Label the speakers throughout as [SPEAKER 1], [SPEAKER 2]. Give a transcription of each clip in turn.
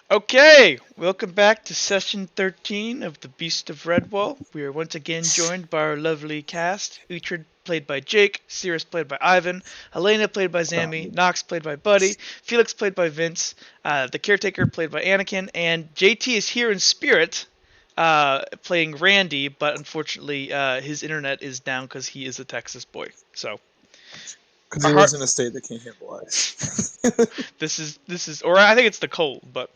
[SPEAKER 1] Okay, welcome back to session 13 of the Beast of Redwall. We are once again joined by our lovely cast. Uhtred played by Jake, Cirrus played by Ivan, Helena played by Zammy, Nox played by Buddy, Felix played by Vince, the Caretaker played by Anakin, and JT is here in spirit, playing Randy, but unfortunately his internet is down because he is a Texas boy. So
[SPEAKER 2] Because
[SPEAKER 1] our
[SPEAKER 2] he
[SPEAKER 1] heart,
[SPEAKER 2] lives in a state that can't handle ice.
[SPEAKER 1] this is, or I think it's the cold, but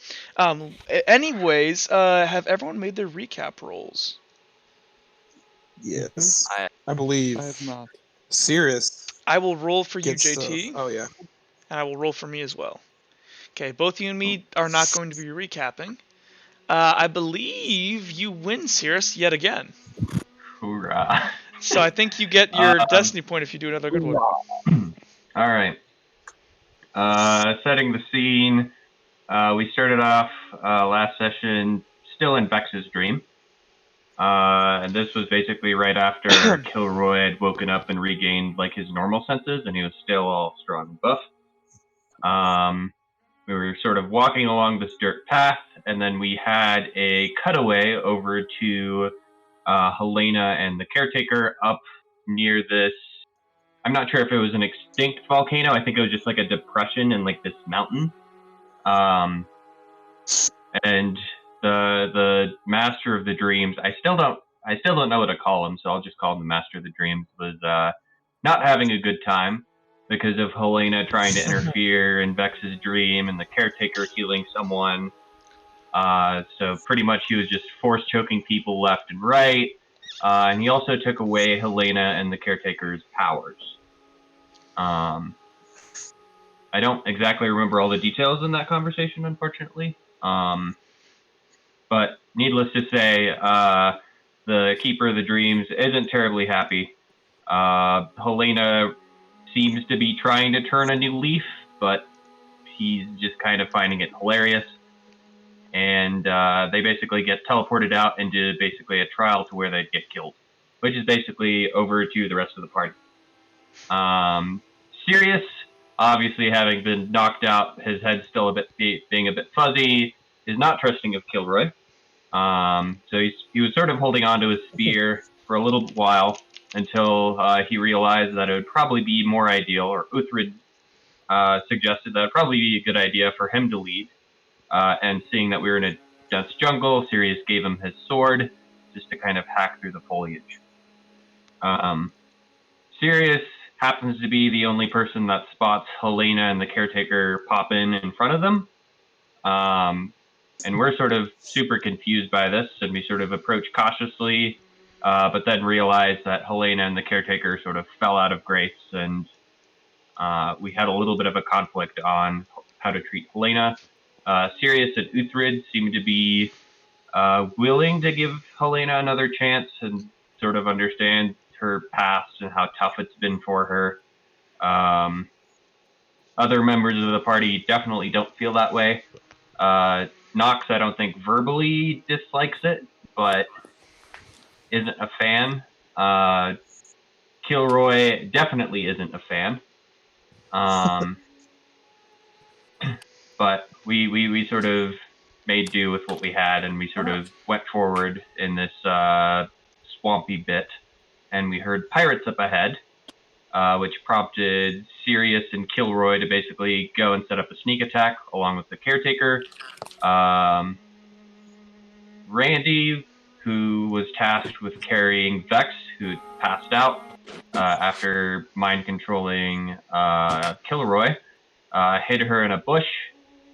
[SPEAKER 1] anyways, have everyone made their recap rolls?
[SPEAKER 2] Yes.
[SPEAKER 3] I
[SPEAKER 2] I believe
[SPEAKER 4] I have not.
[SPEAKER 2] Sirius
[SPEAKER 1] I will roll for you,
[SPEAKER 2] gets
[SPEAKER 1] JT,
[SPEAKER 2] Oh, yeah.
[SPEAKER 1] and I will roll for me as well. Okay, both you and me are not going to be recapping. I believe you win, Cirrus, yet again.
[SPEAKER 3] hoorah.
[SPEAKER 1] So I think you get your
[SPEAKER 3] Um,
[SPEAKER 1] destiny point if you do another good one.
[SPEAKER 3] All right. Setting the scene. We started off last session still in Vex's dream. And this was basically right after Kilroy had woken up and regained like his normal senses, and he was still all strong and buff. We were sort of walking along this dirt path, and then we had a cutaway over to Helena and the Caretaker up near this. I'm not sure if it was an extinct volcano. I think it was just like a depression in like this mountain. And the Master of the Dreams, I still don't know what to call him, so I'll just call him the Master of the Dreams, was not having a good time because of Helena trying to interfere in Vex's dream and the Caretaker healing someone. So pretty much he was just force choking people left and right. And he also took away Helena and the Caretaker's powers. I don't exactly remember all the details in that conversation, unfortunately. But needless to say, the Keeper of the Dreams isn't terribly happy. Helena seems to be trying to turn a new leaf, but he's just kind of finding it hilarious. And they basically get teleported out into basically a trial to where they'd get killed, which is basically over to the rest of the party. Sirius, obviously having been knocked out, his head still being a bit fuzzy, is not trusting of Kilroy. So he was sort of holding on to his spear for a little while until he realized that it would probably be more ideal, or Uthred suggested that it would probably be a good idea for him to lead. And seeing that we were in a dense jungle, Sirius gave him his sword just to kind of hack through the foliage. Sirius happens to be the only person that spots Helena and the Caretaker pop in front of them. And we're sort of super confused by this, and we sort of approach cautiously, but then realize that Helena and the Caretaker sort of fell out of grace, and we had a little bit of a conflict on how to treat Helena. Sirius and Uthred seem to be willing to give Helena another chance and sort of understand her past and how tough it's been for her. Other members of the party definitely don't feel that way. Nox, I don't think verbally dislikes it, but isn't a fan. Kilroy definitely isn't a fan. But we sort of made do with what we had, and we sort of went forward in this swampy bit, and we heard pirates up ahead, which prompted Sirius and Kilroy to basically go and set up a sneak attack along with the Caretaker. Randy, who was tasked with carrying Vex, who passed out after mind controlling Kilroy, hid her in a bush,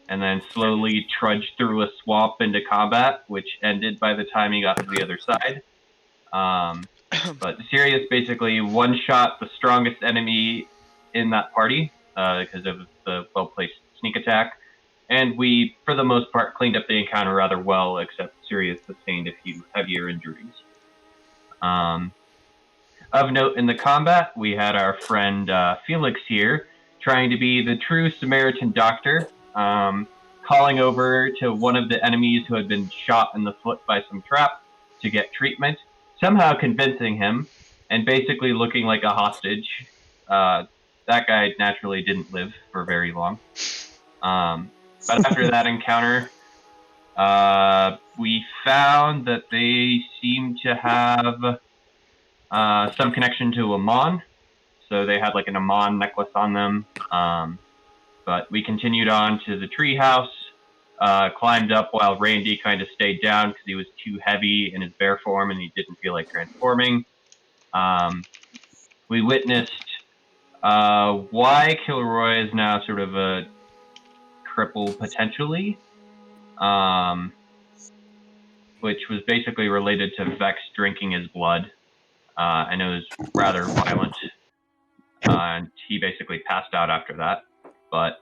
[SPEAKER 3] and then slowly trudged through a swamp into combat, which ended by the time he got to the other side. But Sirius basically one-shot the strongest enemy in that party because of the well-placed sneak attack. And we, for the most part, cleaned up the encounter rather well, except Sirius sustained a few heavier injuries. Of note in the combat, we had our friend Felix here, trying to be the true Samaritan doctor, calling over to one of the enemies who had been shot in the foot by some trap to get treatment, somehow convincing him, and basically looking like a hostage. That guy naturally didn't live for very long. But after that encounter, We found that they seem to have some connection to Amon. So they had like an Amon necklace on them. But we continued on to the treehouse, climbed up while Randy kind of stayed down because he was too heavy in his bear form and he didn't feel like transforming. We witnessed why Kilroy is now sort of a cripple potentially, which was basically related to Vex drinking his blood. And it was rather violent. And he basically passed out after that. But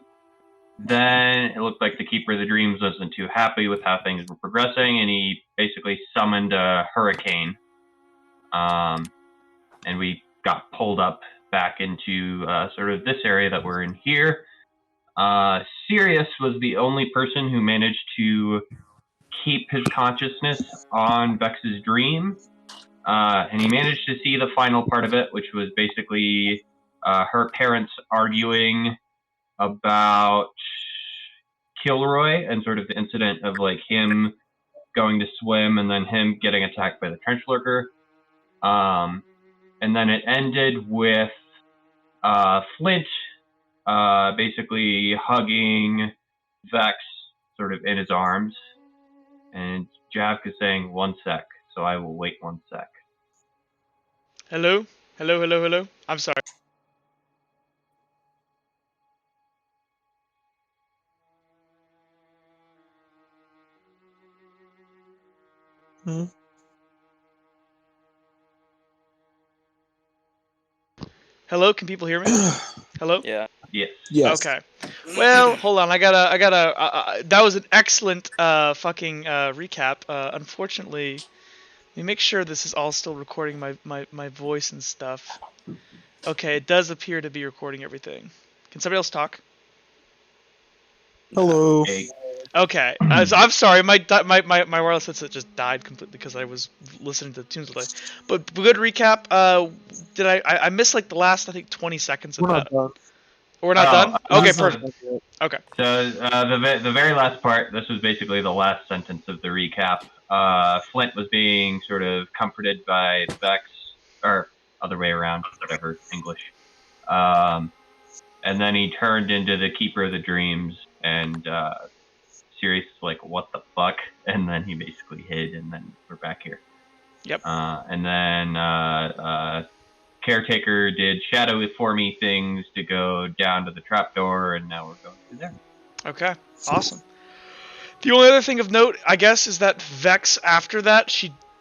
[SPEAKER 3] then it looked like the Keeper of the Dreams wasn't too happy with how things were progressing, and he basically summoned a hurricane. And we got pulled up back into sort of this area that we're in here. Sirius was the only person who managed to keep his consciousness on Vex's dream. And he managed to see the final part of it, which was basically her parents arguing about Kilroy and sort of the incident of like him going to swim and then him getting attacked by the trench lurker. And then it ended with Flint basically hugging Vex sort of in his arms. And Javk is saying, 1 sec, so I will wait 1 sec.
[SPEAKER 1] Hello? Hello, hello, hello? I'm sorry. Hello, can people hear me? Hello?
[SPEAKER 4] Yeah.
[SPEAKER 3] Yes.
[SPEAKER 2] Yes.
[SPEAKER 1] Okay. Well, hold on. I gotta. That was an excellent fucking recap. Unfortunately, let me make sure this is all still recording my voice and stuff. Okay, it does appear to be recording everything. Can somebody else talk?
[SPEAKER 2] Hello.
[SPEAKER 3] Hey.
[SPEAKER 1] Okay. So I'm sorry. My wireless headset just died completely because I was listening to the tunes delay. But good recap. Did I missed like the last I think 20 seconds of
[SPEAKER 2] We're
[SPEAKER 1] that?
[SPEAKER 2] not done.
[SPEAKER 1] Or we're not done? Okay,
[SPEAKER 2] This is
[SPEAKER 1] perfect.
[SPEAKER 2] not-
[SPEAKER 1] Okay.
[SPEAKER 3] So the very last part, this was basically the last sentence of the recap. Flint was being sort of comforted by Vex, or other way around, whatever, English. And then he turned into the Keeper of the Dreams, and Sirius was like, what the fuck? And then he basically hid, and then we're back here.
[SPEAKER 1] Yep.
[SPEAKER 3] And then Caretaker did shadowy formy things to go down to the trapdoor, and now we're going through there.
[SPEAKER 1] Okay. Awesome. The only other thing of note, I guess, is that Vex after that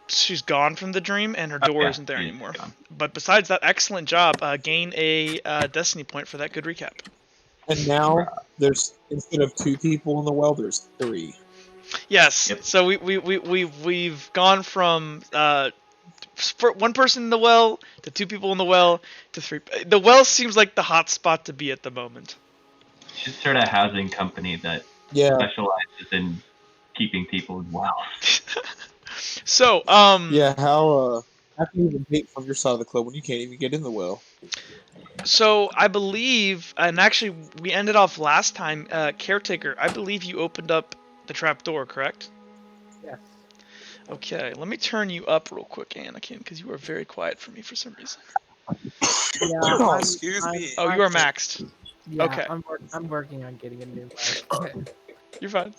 [SPEAKER 1] she's gone from the dream and her door
[SPEAKER 3] Yeah,
[SPEAKER 1] isn't there
[SPEAKER 3] she's
[SPEAKER 1] anymore.
[SPEAKER 3] gone.
[SPEAKER 1] But besides that, excellent job. Gain a destiny point for that good recap.
[SPEAKER 2] And now there's, instead of 2 people in the well, there's 3.
[SPEAKER 1] Yes.
[SPEAKER 3] Yep.
[SPEAKER 1] So we've gone from for 1 person in the well to 2 people in the well to 3. The well seems like the hot spot to be at the moment.
[SPEAKER 3] Should start a housing company that
[SPEAKER 2] Yeah.
[SPEAKER 3] specializes in keeping people in wells.
[SPEAKER 1] So
[SPEAKER 2] Yeah, how can you even take from your side of the club when you can't even get in the well?
[SPEAKER 1] So I believe, and actually we ended off last time, Caretaker, I believe you opened up the trap door, correct?
[SPEAKER 5] Yes.
[SPEAKER 1] Okay, let me turn you up real quick, Anakin, because you are very quiet for me for some reason.
[SPEAKER 5] Yeah.
[SPEAKER 2] Oh, excuse me.
[SPEAKER 1] Oh, you are maxed.
[SPEAKER 5] Yeah,
[SPEAKER 1] Okay.
[SPEAKER 5] I'm working on getting a new mic.
[SPEAKER 1] You're fine.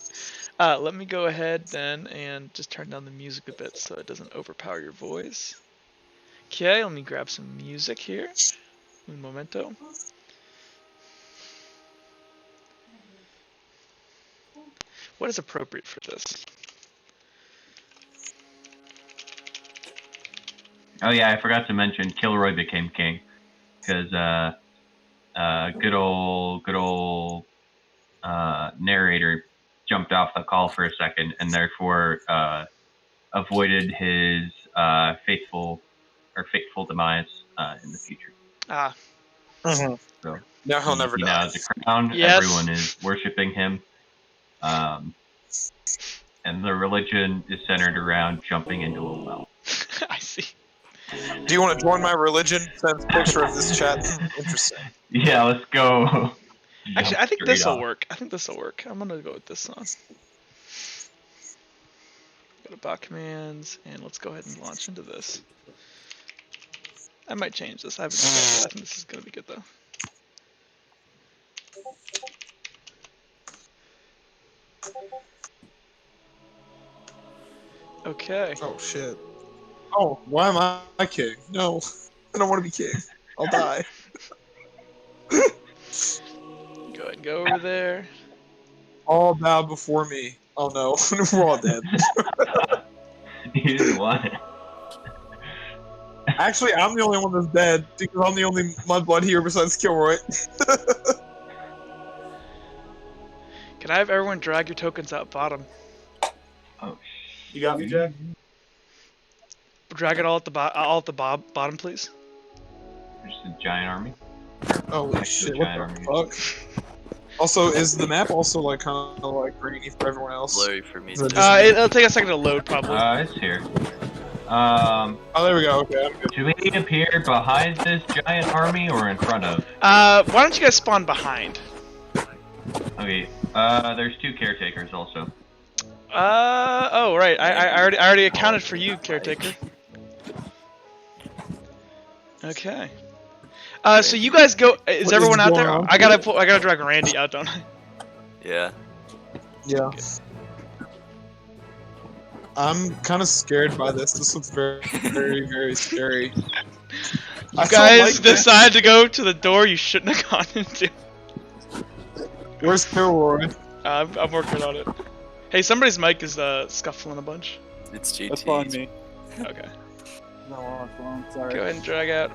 [SPEAKER 1] Let me go ahead then and just turn down the music a bit so it doesn't overpower your voice. Okay, let me grab some music here. Un momento. What is appropriate for this?
[SPEAKER 3] Oh yeah, I forgot to mention Kilroy became king because good old narrator jumped off the call for a second and therefore avoided his fateful demise in the future.
[SPEAKER 1] Ah.
[SPEAKER 2] Mm-hmm.
[SPEAKER 3] So
[SPEAKER 2] Now he'll never
[SPEAKER 3] he
[SPEAKER 2] die.
[SPEAKER 3] now has a crown.
[SPEAKER 1] Yes.
[SPEAKER 3] Everyone is worshiping him. And the religion is centered around jumping into a well.
[SPEAKER 1] I see.
[SPEAKER 2] Do you want to join my religion? Send a picture of this chat. Interesting.
[SPEAKER 3] Yeah, let's go.
[SPEAKER 1] Actually, I think
[SPEAKER 3] Straight
[SPEAKER 1] this will
[SPEAKER 3] off.
[SPEAKER 1] work. I'm gonna go with this song. Go to bot commands, and let's go ahead and launch into this. I might change this. I haven't decided yet. I think this is going to be good, though. Okay.
[SPEAKER 2] Oh shit. Oh, why am I king? No, I don't want to be king. I'll die.
[SPEAKER 1] Go ahead and go over there.
[SPEAKER 2] All bow before me. Oh no, we're all dead.
[SPEAKER 3] You didn't want it.
[SPEAKER 2] Actually, I'm the only one that's dead because I'm the only mudblood here besides Kilroy.
[SPEAKER 1] Can I have everyone drag your tokens out bottom?
[SPEAKER 3] Oh,
[SPEAKER 4] You got me, Jack?
[SPEAKER 1] Drag it all at the bottom, please.
[SPEAKER 3] just a giant army.
[SPEAKER 2] Holy shit! What the fuck? Also, is the map also like kind of like grainy for everyone else?
[SPEAKER 6] Blurry for me.
[SPEAKER 2] Is it
[SPEAKER 6] too.
[SPEAKER 2] just-
[SPEAKER 1] It'll take a second to load, probably.
[SPEAKER 3] It's here.
[SPEAKER 2] Oh, there we go. Okay, I'm good.
[SPEAKER 3] Do we appear behind this giant army or in front of?
[SPEAKER 1] Why don't you guys spawn behind?
[SPEAKER 3] Okay. There's 2 caretakers also.
[SPEAKER 1] Oh right, I already accounted for you, caretaker. Okay. So you guys go. Is
[SPEAKER 2] What
[SPEAKER 1] everyone
[SPEAKER 2] is
[SPEAKER 1] out
[SPEAKER 2] going
[SPEAKER 1] there?
[SPEAKER 2] on?
[SPEAKER 1] I gotta drag Randy out, don't I?
[SPEAKER 6] Yeah.
[SPEAKER 2] Yeah. I'm kind of scared by this. This looks very, very, very scary.
[SPEAKER 1] You guys decide to go to the door you shouldn't have gone into.
[SPEAKER 2] Where's Kilroy?
[SPEAKER 1] I'm working on it. Hey, somebody's mic is scuffling a bunch.
[SPEAKER 6] It's GT.
[SPEAKER 4] That's fine, me.
[SPEAKER 1] Okay.
[SPEAKER 4] No, on phone. Sorry.
[SPEAKER 1] Go ahead and drag out.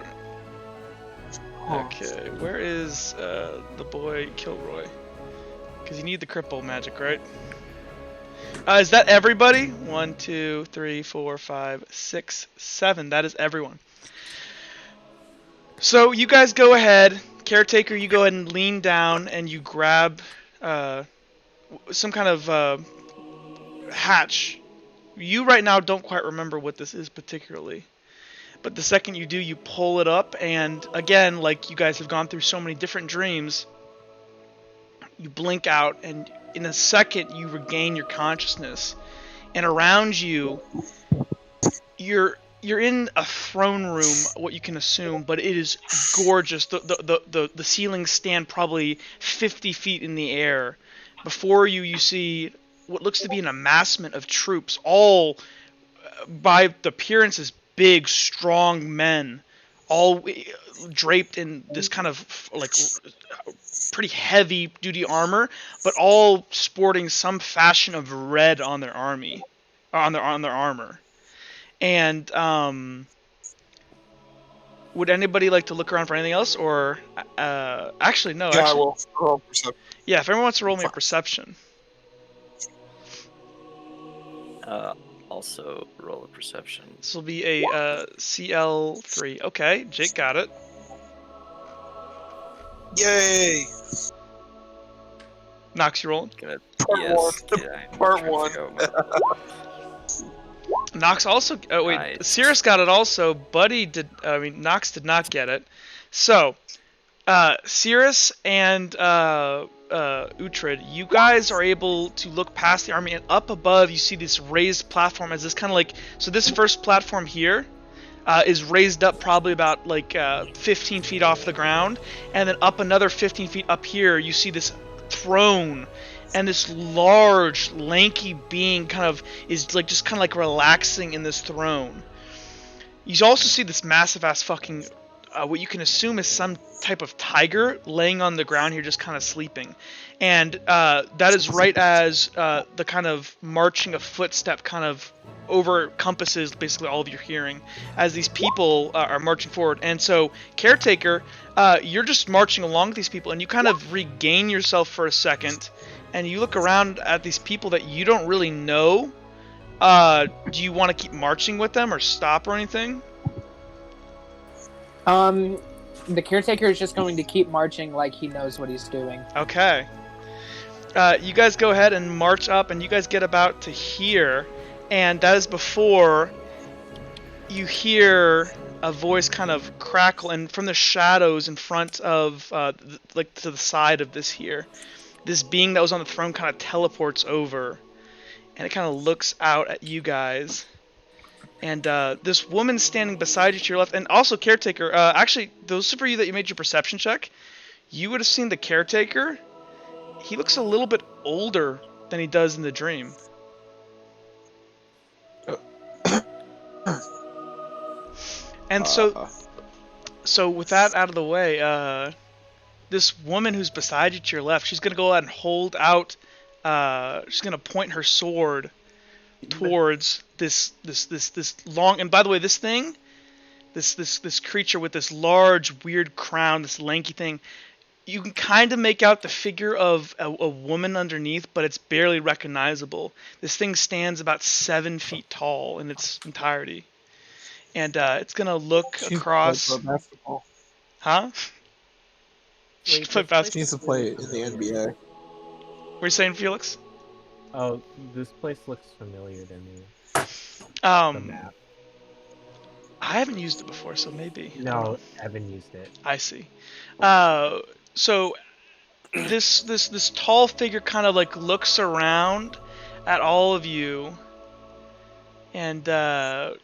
[SPEAKER 1] Okay, where is the boy Kilroy? Because you need the cripple magic, right? Is that everybody? 1, 2, 3, 4, 5, 6, 7. That is everyone. So you guys go ahead. Caretaker, you go ahead and lean down and you grab some kind of hatch. You right now don't quite remember what this is particularly. But the second you do, you pull it up, and again, like you guys have gone through so many different dreams, you blink out, and in a second, you regain your consciousness. And around you, you're in a throne room, what you can assume, but it is gorgeous. The ceilings stand probably 50 feet in the air. Before you, you see what looks to be an amassment of troops, all by the appearances big, strong men, all draped in this kind of like pretty heavy duty armor, but all sporting some fashion of red on their army, on their armor. And would anybody like to look around for anything else, or actually no?
[SPEAKER 2] Yeah,
[SPEAKER 1] Actually,
[SPEAKER 2] well, roll perception.
[SPEAKER 1] yeah. If everyone wants to roll me a perception.
[SPEAKER 6] Also roll a perception.
[SPEAKER 1] This will be a CL3. Okay, Jake got it.
[SPEAKER 2] Yay!
[SPEAKER 1] Knox, you rolling?
[SPEAKER 6] Gonna,
[SPEAKER 2] Part
[SPEAKER 6] yes.
[SPEAKER 2] one.
[SPEAKER 6] Yeah, I'm
[SPEAKER 2] Part
[SPEAKER 6] trying to
[SPEAKER 2] one.
[SPEAKER 6] figure out
[SPEAKER 1] Knox also. Oh wait,
[SPEAKER 6] Nice.
[SPEAKER 1] Cirrus got it also. Buddy did. I mean, Knox did not get it. So, Cirrus and Uhtred, you guys are able to look past the army, and up above you see this raised platform as this kind of like. So this first platform here is raised up probably about like 15 feet off the ground, and then up another 15 feet up here you see this throne. And this large, lanky being kind of is like just kind of like relaxing in this throne. You also see this massive ass fucking, what you can assume is some type of tiger laying on the ground here, just kind of sleeping. And that is right as the kind of marching of footstep kind of encompasses basically all of your hearing as these people are marching forward. And so, Caretaker, you're just marching along with these people, and you kind of regain yourself for a second. And you look around at these people that you don't really know. Do you want to keep marching with them or stop or anything?
[SPEAKER 5] The caretaker is just going to keep marching like he knows what he's doing.
[SPEAKER 1] Okay. You guys go ahead and march up, and you guys get about to here. And that is before you hear a voice kind of crackle, and from the shadows in front of, like to the side of this here. This being that was on the throne kind of teleports over, and it kind of looks out at you guys. And this woman standing beside you to your left, and also caretaker. Actually, those for you that you made your perception check, you would have seen the caretaker. He looks a little bit older than he does in the dream. And so with that out of the way, this woman who's beside you to your left, she's gonna go ahead and hold out. She's gonna point her sword towards this long. And by the way, this thing, this creature with this large weird crown, this lanky thing, you can kind of make out the figure of a woman underneath, but it's barely recognizable. This thing stands about 7 feet tall in its entirety. And it's gonna look across.
[SPEAKER 2] Basketball.
[SPEAKER 1] Huh? She
[SPEAKER 4] Wait,
[SPEAKER 1] play
[SPEAKER 4] this place
[SPEAKER 1] basketball.
[SPEAKER 2] She needs to play in the NBA.
[SPEAKER 1] What are you saying, Felix?
[SPEAKER 4] Oh, this place looks familiar to me. The map.
[SPEAKER 1] I haven't used it before, so maybe.
[SPEAKER 4] No, I haven't used it.
[SPEAKER 1] I see. So this tall figure kind of like looks around at all of you, and the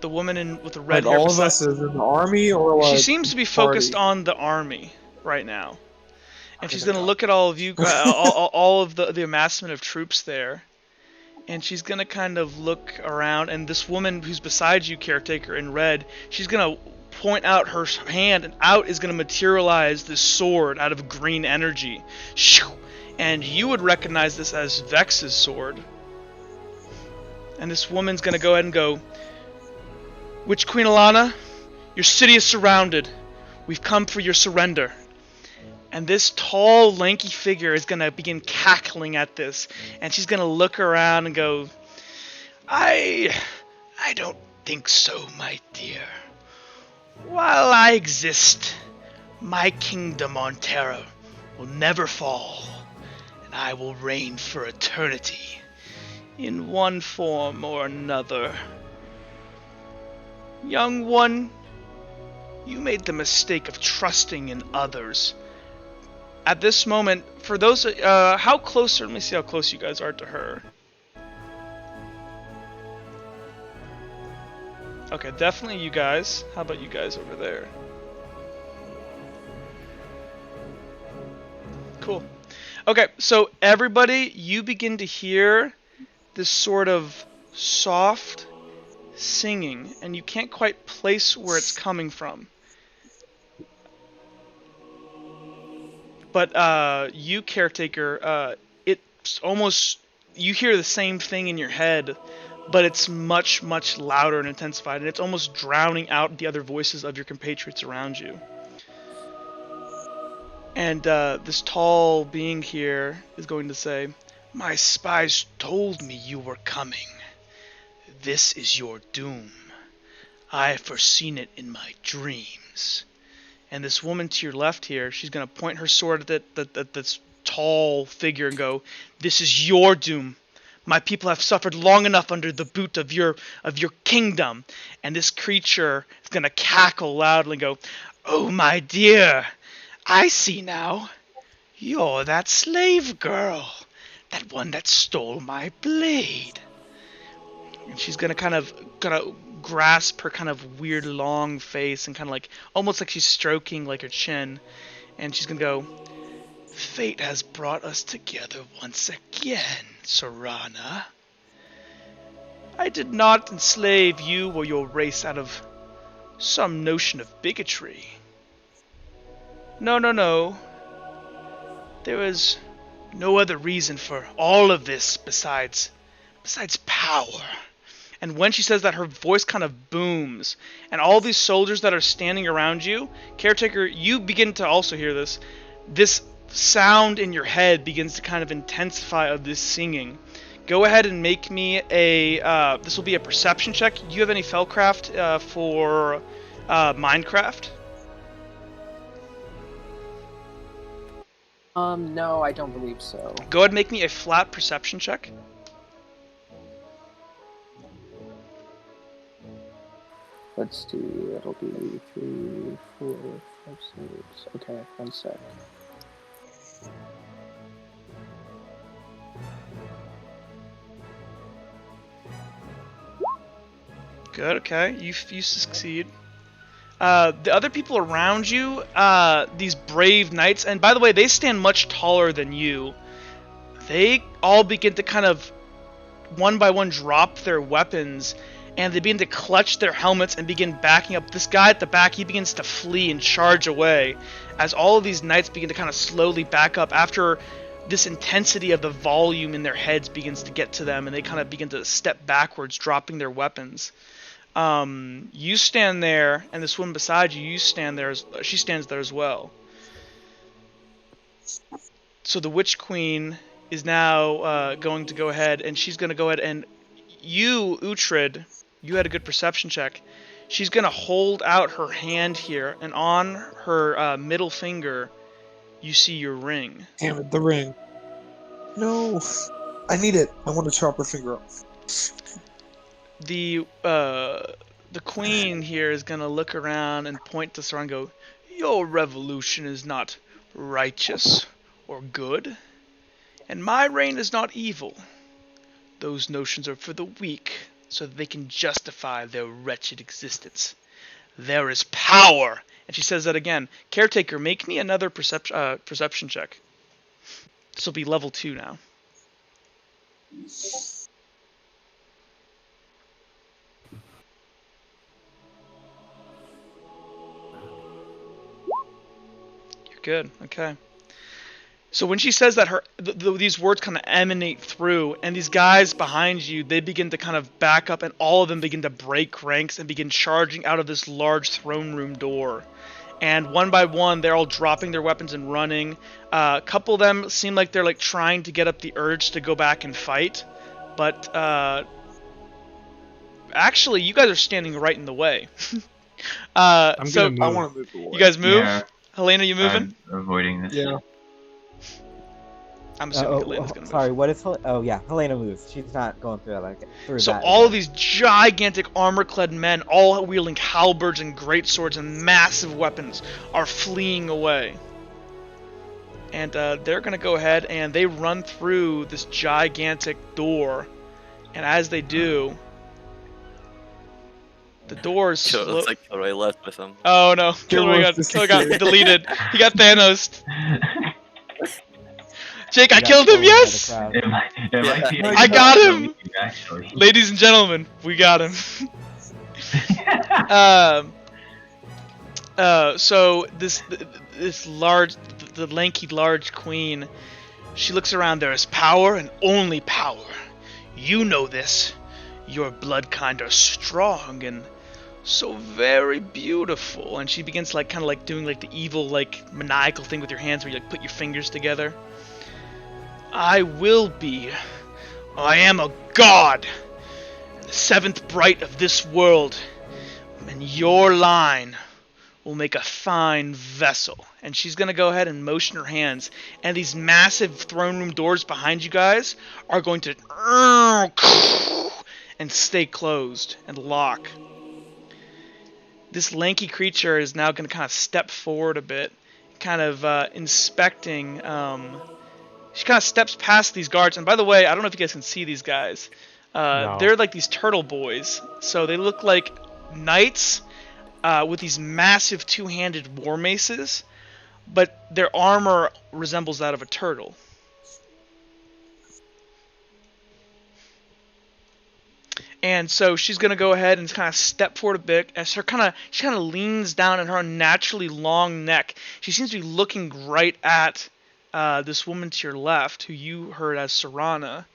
[SPEAKER 1] woman with the red
[SPEAKER 2] Like
[SPEAKER 1] hair.
[SPEAKER 2] all of us is in the army, or like
[SPEAKER 1] She seems to be focused
[SPEAKER 2] party?
[SPEAKER 1] on the army right now, and
[SPEAKER 2] Okay,
[SPEAKER 1] she's
[SPEAKER 2] thank
[SPEAKER 1] gonna
[SPEAKER 2] God.
[SPEAKER 1] look at all of you, all of the amassment of troops there, and she's gonna kind of look around. And this woman who's beside you, caretaker in red, she's gonna point out her hand, and out is gonna materialize this sword out of green energy. Shoo! And you would recognize this as Vex's sword. And this woman's gonna go ahead and go, "Witch Queen Alana, your city is surrounded. We've come for your surrender." And this tall, lanky figure is going to begin cackling at this. And she's going to look around and go, I don't think so, my dear. While I exist, my kingdom on Terra will never fall. And I will reign for eternity, in one form or another. Young one, you made the mistake of trusting in others. At this moment, for those, how close, let me see how close you guys are to her. Okay, definitely you guys. How about you guys over there? Cool. Okay, so everybody, you begin to hear this sort of soft singing, and you can't quite place where it's coming from. But you, caretaker, it's almost, you hear the same thing in your head, but it's much, much louder and intensified, and it's almost drowning out the other voices of your compatriots around you. And this tall being here is going to say, "My spies told me you were coming. This is your doom. I have foreseen it in my dreams." And this woman to your left here, she's going to point her sword at this tall figure and go, "This is your doom. My people have suffered long enough under the boot of your kingdom." And this creature is going to cackle loudly and go, "Oh, my dear, I see now. You're that slave girl. That one that stole my blade." And she's going to kind of grasp her kind of weird long face and kind of like, almost like she's stroking like her chin. And she's going to go, "Fate has brought us together once again, Serana. I did not enslave you or your race out of some notion of bigotry. No. There is no other reason for all of this besides power." And when she says that, her voice kind of booms. And all these soldiers that are standing around you, caretaker, you begin to also hear this. This sound in your head begins to kind of intensify of this singing. Go ahead and make me a, this will be a perception check. Do you have any Fellcraft for Minecraft?
[SPEAKER 5] No, I don't believe so.
[SPEAKER 1] Go ahead and make me a flat perception check.
[SPEAKER 5] Let's see, it'll be 3, 4, 5, 6. Okay, 1 sec.
[SPEAKER 1] Good. Okay. You succeed. The other people around you, these brave knights, and by the way, they stand much taller than you. They all begin to kind of, one by one, drop their weapons, and they begin to clutch their helmets and begin backing up. This guy at the back, he begins to flee and charge away, as all of these knights begin to kind of slowly back up after this intensity of the volume in their heads begins to get to them, and they kind of begin to step backwards, dropping their weapons. You stand there, and this woman beside you, she stands there as well. So the Witch Queen is now going to go ahead, and she's going to go ahead and you, Uhtred, you had a good perception check. She's going to hold out her hand here, and on her middle finger, you see your ring.
[SPEAKER 2] Damn it, the ring. No, I need it. I want to chop her finger off.
[SPEAKER 1] The queen here is gonna look around and point to Sora and go, "Your revolution is not righteous or good, and my reign is not evil. Those notions are for the weak, so that they can justify their wretched existence. There is power," and she says that again. Caretaker, make me another perception check. This will be level 2 now. Good. Okay. So when she says that, these words kind of emanate through, and these guys behind you, they begin to kind of back up, and all of them begin to break ranks and begin charging out of this large throne room door. And one by one, they're all dropping their weapons and running. A couple of them seem like they're like trying to get up the urge to go back and fight, but actually, you guys are standing right in the way.
[SPEAKER 2] I'm
[SPEAKER 1] so
[SPEAKER 2] gonna move. I want to move away.
[SPEAKER 1] you guys move.
[SPEAKER 3] Yeah.
[SPEAKER 1] Helena, you moving?
[SPEAKER 3] I'm avoiding this.
[SPEAKER 2] Yeah.
[SPEAKER 1] I'm assuming Helena's gonna move.
[SPEAKER 7] Sorry, what is oh yeah, Helena moves. She's not going through through
[SPEAKER 1] So
[SPEAKER 7] that.
[SPEAKER 1] all of these gigantic armor-clad men, all wielding halberds and greatswords and massive weapons, are fleeing away. And they're gonna go ahead and they run through this gigantic door, and as they do, the doors.
[SPEAKER 6] So it looks like Kilroy left with him.
[SPEAKER 1] Oh no, Kilroy got deleted. He got Thanos. Jake, I killed him. Yes.
[SPEAKER 3] It might be
[SPEAKER 1] I got him!
[SPEAKER 3] Actually.
[SPEAKER 1] Ladies and gentlemen, we got him. So this large, the lanky large queen, she looks around. There is power and only power. You know this. Your blood kind are strong and so very beautiful. And she begins like kind of like doing like the evil like maniacal thing with your hands where you like put your fingers together. I will be. I am a god, the seventh bright of this world, and your line will make a fine vessel. And she's gonna go ahead and motion her hands, and these massive throne room doors behind you guys are going to and stay closed and lock. This lanky creature is now gonna kind of step forward a bit, kind of inspecting. She kind of steps past these guards, and by the way, I don't know if you guys can see these guys.
[SPEAKER 4] No.
[SPEAKER 1] They're like these turtle boys, so they look like knights with these massive two-handed war maces, but their armor resembles that of a turtle. And so she's gonna go ahead and kind of step forward a bit as she kind of leans down, and her unnaturally long neck, she seems to be looking right at this woman to your left, who you heard as Serana,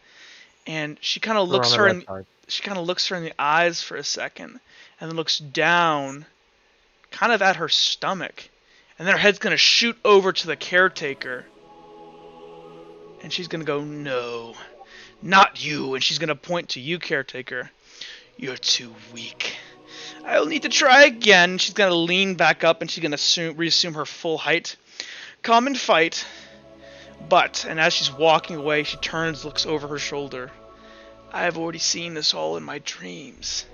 [SPEAKER 1] and she kind of looks her in the eyes for a second, and then looks down, kind of at her stomach, and then her head's gonna shoot over to the caretaker, and she's gonna go, "No, not you," and she's gonna point to you, caretaker. "You're too weak. I'll need to try again." She's gonna lean back up, and she's gonna reassume her full height. "Come and fight." But, and as she's walking away, she turns, looks over her shoulder. "I have already seen this all in my dreams.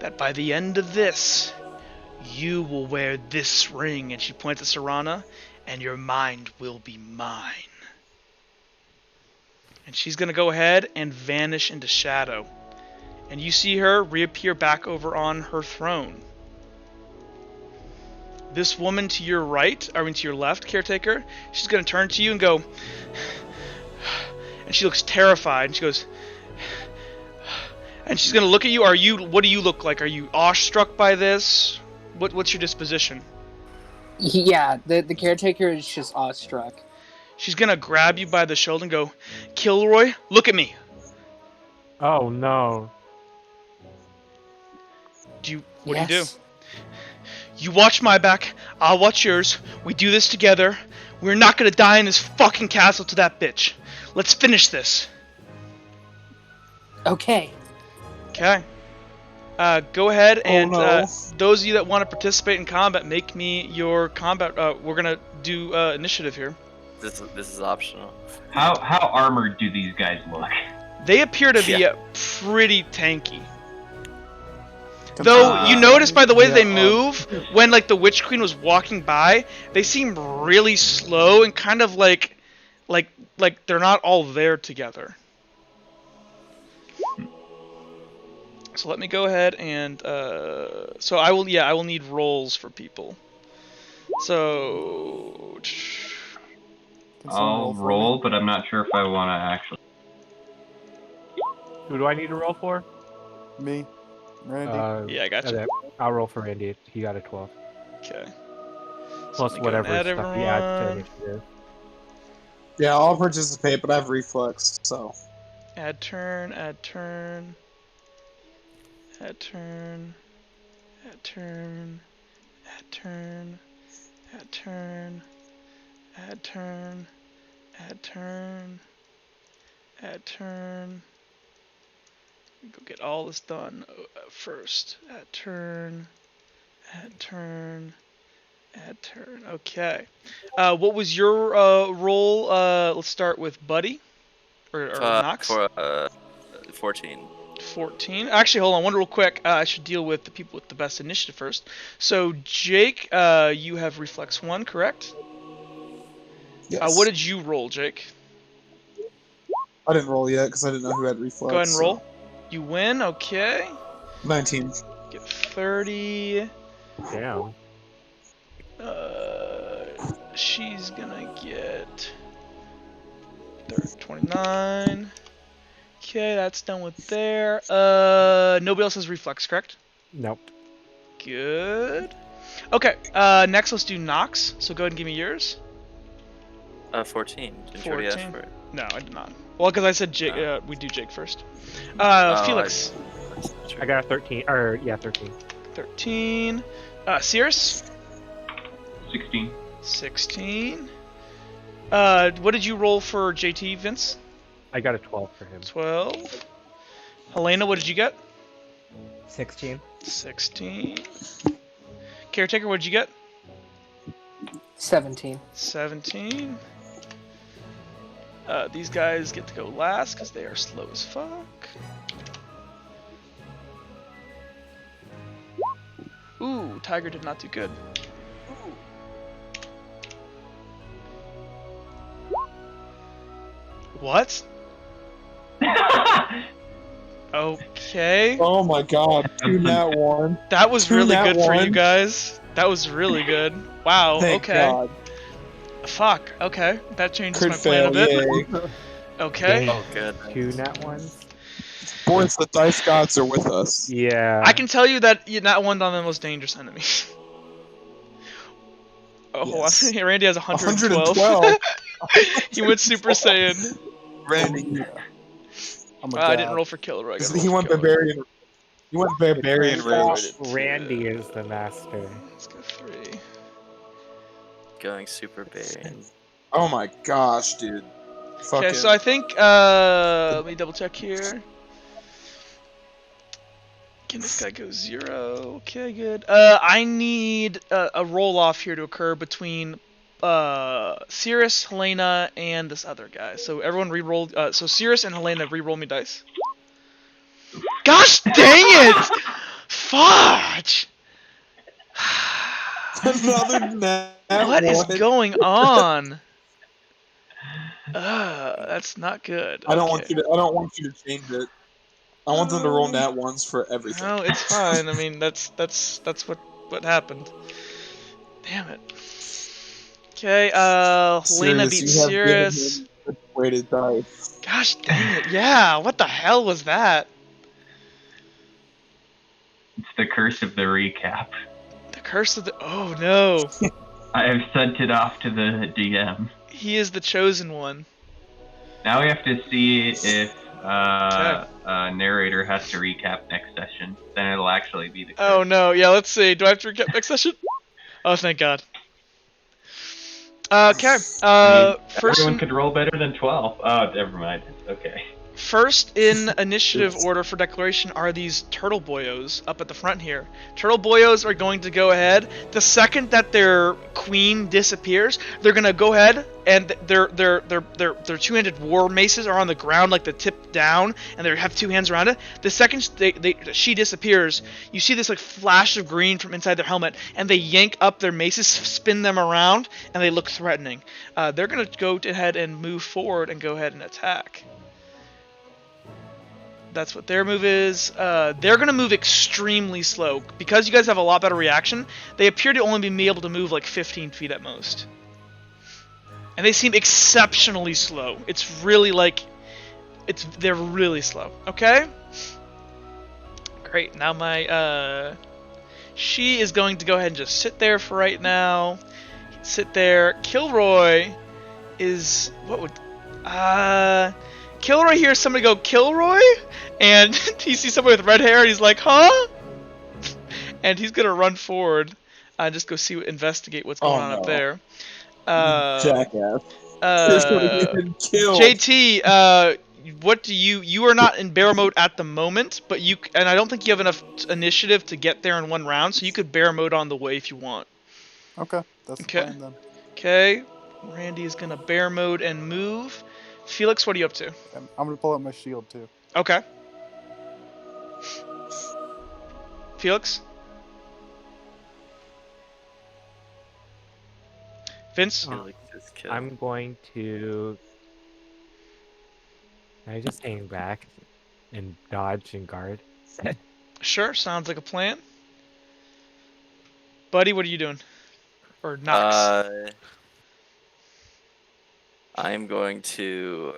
[SPEAKER 1] That by the end of this, you will wear this ring," and she points at Serana, "and your mind will be mine." And she's going to go ahead and vanish into shadow. and you see her reappear back over on her throne. This woman to your right, to your left, caretaker, she's gonna turn to you and go, and she looks terrified, and she goes, and she's gonna look at you. What do you look like? Are you awestruck by this? What's your disposition?
[SPEAKER 5] Yeah, the caretaker is just awestruck.
[SPEAKER 1] She's gonna grab you by the shoulder and go, Kilroy, look at me.
[SPEAKER 4] Oh no.
[SPEAKER 1] What do you do? You watch my back, I'll watch yours. We do this together. We're not gonna die in this fucking castle to that bitch. Let's finish this.
[SPEAKER 5] Okay.
[SPEAKER 1] Okay. Go ahead and
[SPEAKER 2] no.
[SPEAKER 1] those of you that want to participate in combat, make me your combat. We're gonna do initiative here.
[SPEAKER 6] This is optional.
[SPEAKER 3] How armored do these guys look?
[SPEAKER 1] They appear to be pretty tanky. Though you notice by the way they move, when like the Witch Queen was walking by, they seem really slow and kind of like they're not all there together. So let me go ahead and so I will need rolls for people. So
[SPEAKER 3] I'll roll, but I'm not sure if I want to actually.
[SPEAKER 4] Who do I need to roll for?
[SPEAKER 8] Me. Randy.
[SPEAKER 1] yeah, I got you.
[SPEAKER 4] Okay, I'll roll for Randy. He got a 12.
[SPEAKER 1] Okay.
[SPEAKER 4] Plus
[SPEAKER 1] let me go
[SPEAKER 4] whatever
[SPEAKER 1] and add
[SPEAKER 4] stuff he adds to
[SPEAKER 1] everyone.
[SPEAKER 4] initiative.
[SPEAKER 2] Yeah, I'll participate, but I have reflex, so.
[SPEAKER 1] Add turn, add turn, add turn, add turn, add turn, add turn, add turn, add turn, add turn. Go get all this done first. Add turn, add turn, add turn. Okay. What was your roll? Let's start with Buddy or Nox.
[SPEAKER 6] For 14.
[SPEAKER 1] 14. Actually, hold on. One real quick. I should deal with the people with the best initiative first. So, Jake, you have Reflex 1, correct?
[SPEAKER 2] Yes.
[SPEAKER 1] What did you roll, Jake?
[SPEAKER 2] I didn't roll yet because I didn't know who had reflex.
[SPEAKER 1] Go ahead and roll. You win. Okay.
[SPEAKER 2] 19.
[SPEAKER 1] Get 30.
[SPEAKER 4] Damn.
[SPEAKER 1] She's gonna get 29. Okay, that's done with there. Nobody else has reflex, correct?
[SPEAKER 4] Nope.
[SPEAKER 1] Good. Okay, next let's do Nox. So go ahead and give me yours.
[SPEAKER 6] 14. Didn't you already ask
[SPEAKER 1] 14.
[SPEAKER 6] for it?
[SPEAKER 1] No, I did not. Well, because I said Jake, we do Jake first. Felix.
[SPEAKER 4] I got a 13. Or, yeah, 13.
[SPEAKER 1] 13. Cirrus?
[SPEAKER 3] 16.
[SPEAKER 1] 16. What did you roll for JT, Vince?
[SPEAKER 4] I got a 12 for him.
[SPEAKER 1] 12. Helena, what did you get?
[SPEAKER 7] 16.
[SPEAKER 1] 16. Caretaker, what did you get?
[SPEAKER 5] 17.
[SPEAKER 1] 17. These guys get to go last because they are slow as fuck. Ooh, Tiger did not do good. What? Okay.
[SPEAKER 2] Oh my god, 2 nat 1.
[SPEAKER 1] That was
[SPEAKER 2] Two
[SPEAKER 1] really
[SPEAKER 2] nat
[SPEAKER 1] good for you
[SPEAKER 2] one.
[SPEAKER 1] guys. That was really good. Wow,
[SPEAKER 2] Thank
[SPEAKER 1] okay.
[SPEAKER 2] God.
[SPEAKER 1] Fuck, okay. That changes
[SPEAKER 2] Crit
[SPEAKER 1] my plan a
[SPEAKER 2] fail,
[SPEAKER 1] bit.
[SPEAKER 2] yay.
[SPEAKER 1] Okay.
[SPEAKER 6] Oh, good.
[SPEAKER 4] 2 nat 1s?
[SPEAKER 2] Boys, the dice gods are with us.
[SPEAKER 4] Yeah.
[SPEAKER 1] I can tell you that you're not one of the most dangerous enemies. Oh,
[SPEAKER 2] Yes.
[SPEAKER 1] Randy has 112.
[SPEAKER 2] 112.
[SPEAKER 1] He went Super Saiyan.
[SPEAKER 2] Randy.
[SPEAKER 8] I'm a
[SPEAKER 1] I didn't
[SPEAKER 8] god.
[SPEAKER 1] roll for Killer. I gotta
[SPEAKER 2] He
[SPEAKER 1] roll
[SPEAKER 2] went
[SPEAKER 1] for Killer.
[SPEAKER 2] barbarian. He went barbarian rage.
[SPEAKER 4] Randy is the master.
[SPEAKER 1] Let's go 3.
[SPEAKER 6] Going super big.
[SPEAKER 2] Oh my gosh, dude. Fucking.
[SPEAKER 1] Okay, so I think, let me double check here. Can this guy go 0? Okay, good. I need a roll off here to occur between Cirrus, Helena, and this other guy. So everyone re-roll. So Cirrus and Helena re-roll me dice. Gosh dang it! Fudge!
[SPEAKER 2] Another nat
[SPEAKER 1] What is
[SPEAKER 2] one.
[SPEAKER 1] going on? That's not good.
[SPEAKER 2] I don't
[SPEAKER 1] Okay.
[SPEAKER 2] want you to. I don't want you to change it. I want them to roll nat ones for everything.
[SPEAKER 1] No, it's fine. I mean, that's what happened. Damn it. Okay, Helena beat
[SPEAKER 2] you have given
[SPEAKER 1] Cirrus.
[SPEAKER 2] him the weighted dice.
[SPEAKER 1] Gosh dang it, yeah, what the hell was that?
[SPEAKER 3] It's the curse of the recap.
[SPEAKER 1] The curse of the... Oh no.
[SPEAKER 3] I have sent it off to the DM.
[SPEAKER 1] He is the chosen one.
[SPEAKER 3] Now we have to see if
[SPEAKER 1] Okay.
[SPEAKER 3] narrator has to recap next session. Then it'll actually be the curse.
[SPEAKER 1] Oh no, yeah, let's see. Do I have to recap next session? Oh, thank God. Okay, first
[SPEAKER 3] everyone could roll better than 12. Oh, never mind. Okay.
[SPEAKER 1] First in initiative order for declaration are these turtle boyos up at the front here. Turtle boyos are going to go ahead. The second that their queen disappears, they're gonna go ahead and their two-handed war maces are on the ground, like the tip down, and they have two hands around it. The second she disappears, you see this like flash of green from inside their helmet, and they yank up their maces, spin them around, and they look threatening. They're gonna go ahead and move forward and go ahead and attack. That's what their move is. They're going to move extremely slow. Because you guys have a lot better reaction, they appear to only be able to move like 15 feet at most. And they seem exceptionally slow. It's really like... They're really slow. Okay? Great. Now my... She is going to go ahead and just sit there for right now. Sit there. Kilroy is... What would... Kilroy hears somebody go, Kilroy? And he sees somebody with red hair, and he's like, huh? And he's going to run forward and just go investigate what's going on up there.
[SPEAKER 2] Jackass. Killed.
[SPEAKER 1] JT, what do you are not in bear mode at the moment, but and I don't think you have enough initiative to get there in one round, so you could bear mode on the way if you want.
[SPEAKER 8] Okay, that's the plan then.
[SPEAKER 1] Okay, Randy is going to bear mode and move. Felix, what are you up to?
[SPEAKER 8] I'm gonna pull out my shield too.
[SPEAKER 1] Okay. Felix? Vince?
[SPEAKER 4] I'm going to... Can I just hang back and dodge and guard?
[SPEAKER 1] Sure, sounds like a plan. Buddy, what are you doing? Or Nox?
[SPEAKER 6] I'm going to...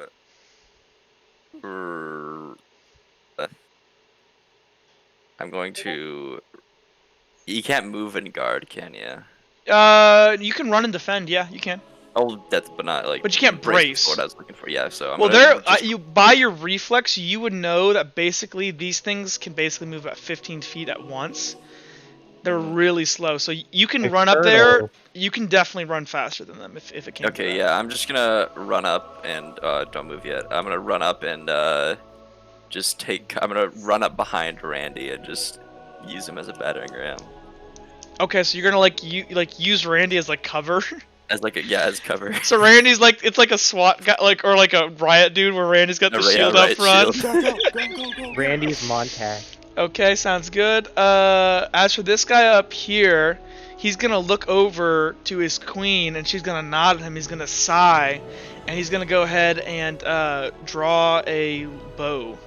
[SPEAKER 6] I'm going to... You can't move and guard, can you?
[SPEAKER 1] You can run and defend, yeah, you can.
[SPEAKER 6] Oh, but not like...
[SPEAKER 1] But you can't brace.
[SPEAKER 6] What I was looking for, yeah, so I'm
[SPEAKER 1] you by your reflex, you would know that basically these things can basically move about 15 feet at once. They're really slow, so you can run up there. You can definitely run faster than them if it came.
[SPEAKER 6] Okay, yeah, I'm just gonna run up and don't move yet. I'm gonna run up and I'm gonna run up behind Randy and just use him as a battering ram.
[SPEAKER 1] Okay, so you're gonna use Randy as like cover.
[SPEAKER 6] As cover.
[SPEAKER 1] So Randy's like, it's like a SWAT guy, or like a riot dude where Randy's got the shield up front.
[SPEAKER 8] Go.
[SPEAKER 4] Randy's Montag.
[SPEAKER 1] Okay, sounds good. As for this guy up here, he's gonna look over to his queen, and she's gonna nod at him. He's gonna sigh, and he's gonna go ahead and draw a bow,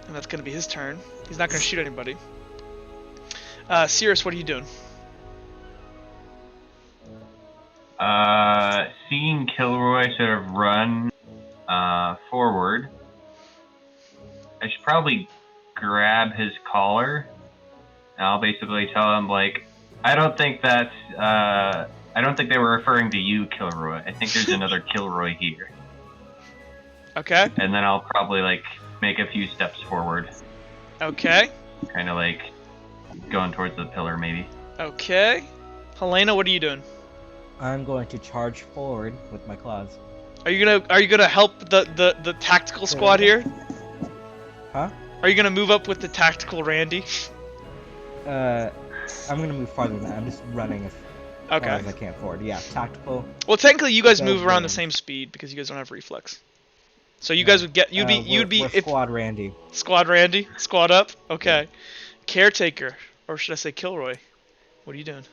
[SPEAKER 1] and that's gonna be his turn. He's not gonna shoot anybody. Cirrus, what are you doing?
[SPEAKER 3] Seeing Kilroy sort of run forward, I should probably grab his collar. And I'll basically tell him, like, I don't think they were referring to you, Kilroy. I think there's another Kilroy here.
[SPEAKER 1] Okay.
[SPEAKER 3] And then I'll probably, like, make a few steps forward.
[SPEAKER 1] Okay.
[SPEAKER 3] Kind of like going towards the pillar, maybe.
[SPEAKER 1] Okay. Helena, what are you doing?
[SPEAKER 7] I'm going to charge forward with my claws.
[SPEAKER 1] Are you gonna help the tactical squad here?
[SPEAKER 7] Huh?
[SPEAKER 1] Are you gonna move up with the tactical Randy?
[SPEAKER 7] I'm gonna move farther than that. I'm just running as far as I can forward. Yeah, tactical.
[SPEAKER 1] Well, technically, you guys move around the same speed because you guys don't have reflex. So you guys would get you'd be
[SPEAKER 7] we're Squad Randy.
[SPEAKER 1] Squad Randy, squad up. Okay. Caretaker, or should I say Kilroy? What are you doing?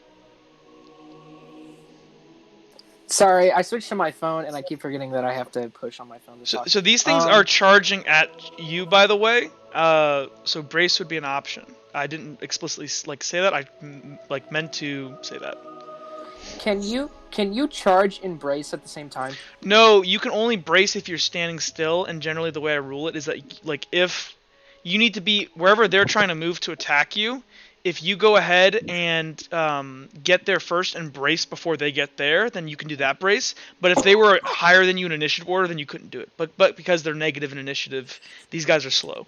[SPEAKER 5] Sorry, I switched to my phone, and I keep forgetting that I have to push on my phone to talk.
[SPEAKER 1] So these things are charging at you, by the way. So brace would be an option. I didn't explicitly say that. I meant to say that.
[SPEAKER 5] Can you charge and brace at the same time?
[SPEAKER 1] No, you can only brace if you're standing still, and generally the way I rule it is that if you need to be wherever they're trying to move to attack you, if you go ahead and get there first and brace before they get there, then you can do that brace. But if they were higher than you in initiative order, then you couldn't do it. But because they're negative in initiative, these guys are slow.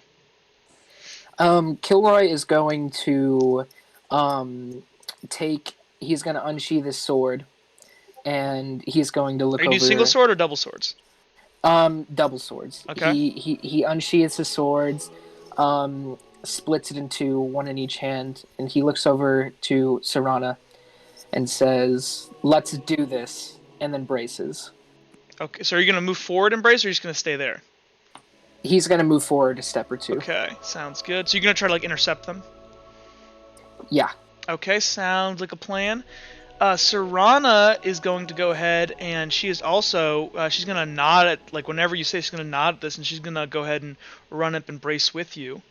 [SPEAKER 5] Kilroy is going to he's going to unsheath his sword, and he's going to look over...
[SPEAKER 1] Are you doing single sword or double swords?
[SPEAKER 5] Double swords.
[SPEAKER 1] Okay.
[SPEAKER 5] He unsheathes his swords, splits it into one in each hand, and he looks over to Serana and says, "Let's do this," and then braces.
[SPEAKER 1] Okay, so are you going to move forward and brace, or are you just going to stay there?
[SPEAKER 5] He's going to move forward a step or two.
[SPEAKER 1] Okay, sounds good. So you're going to try to intercept them?
[SPEAKER 5] Yeah.
[SPEAKER 1] Okay, sounds like a plan. Serana is going to go ahead, and she is also, she's going to nod at, whenever you say she's going to nod at this, and she's going to go ahead and run up and brace with you.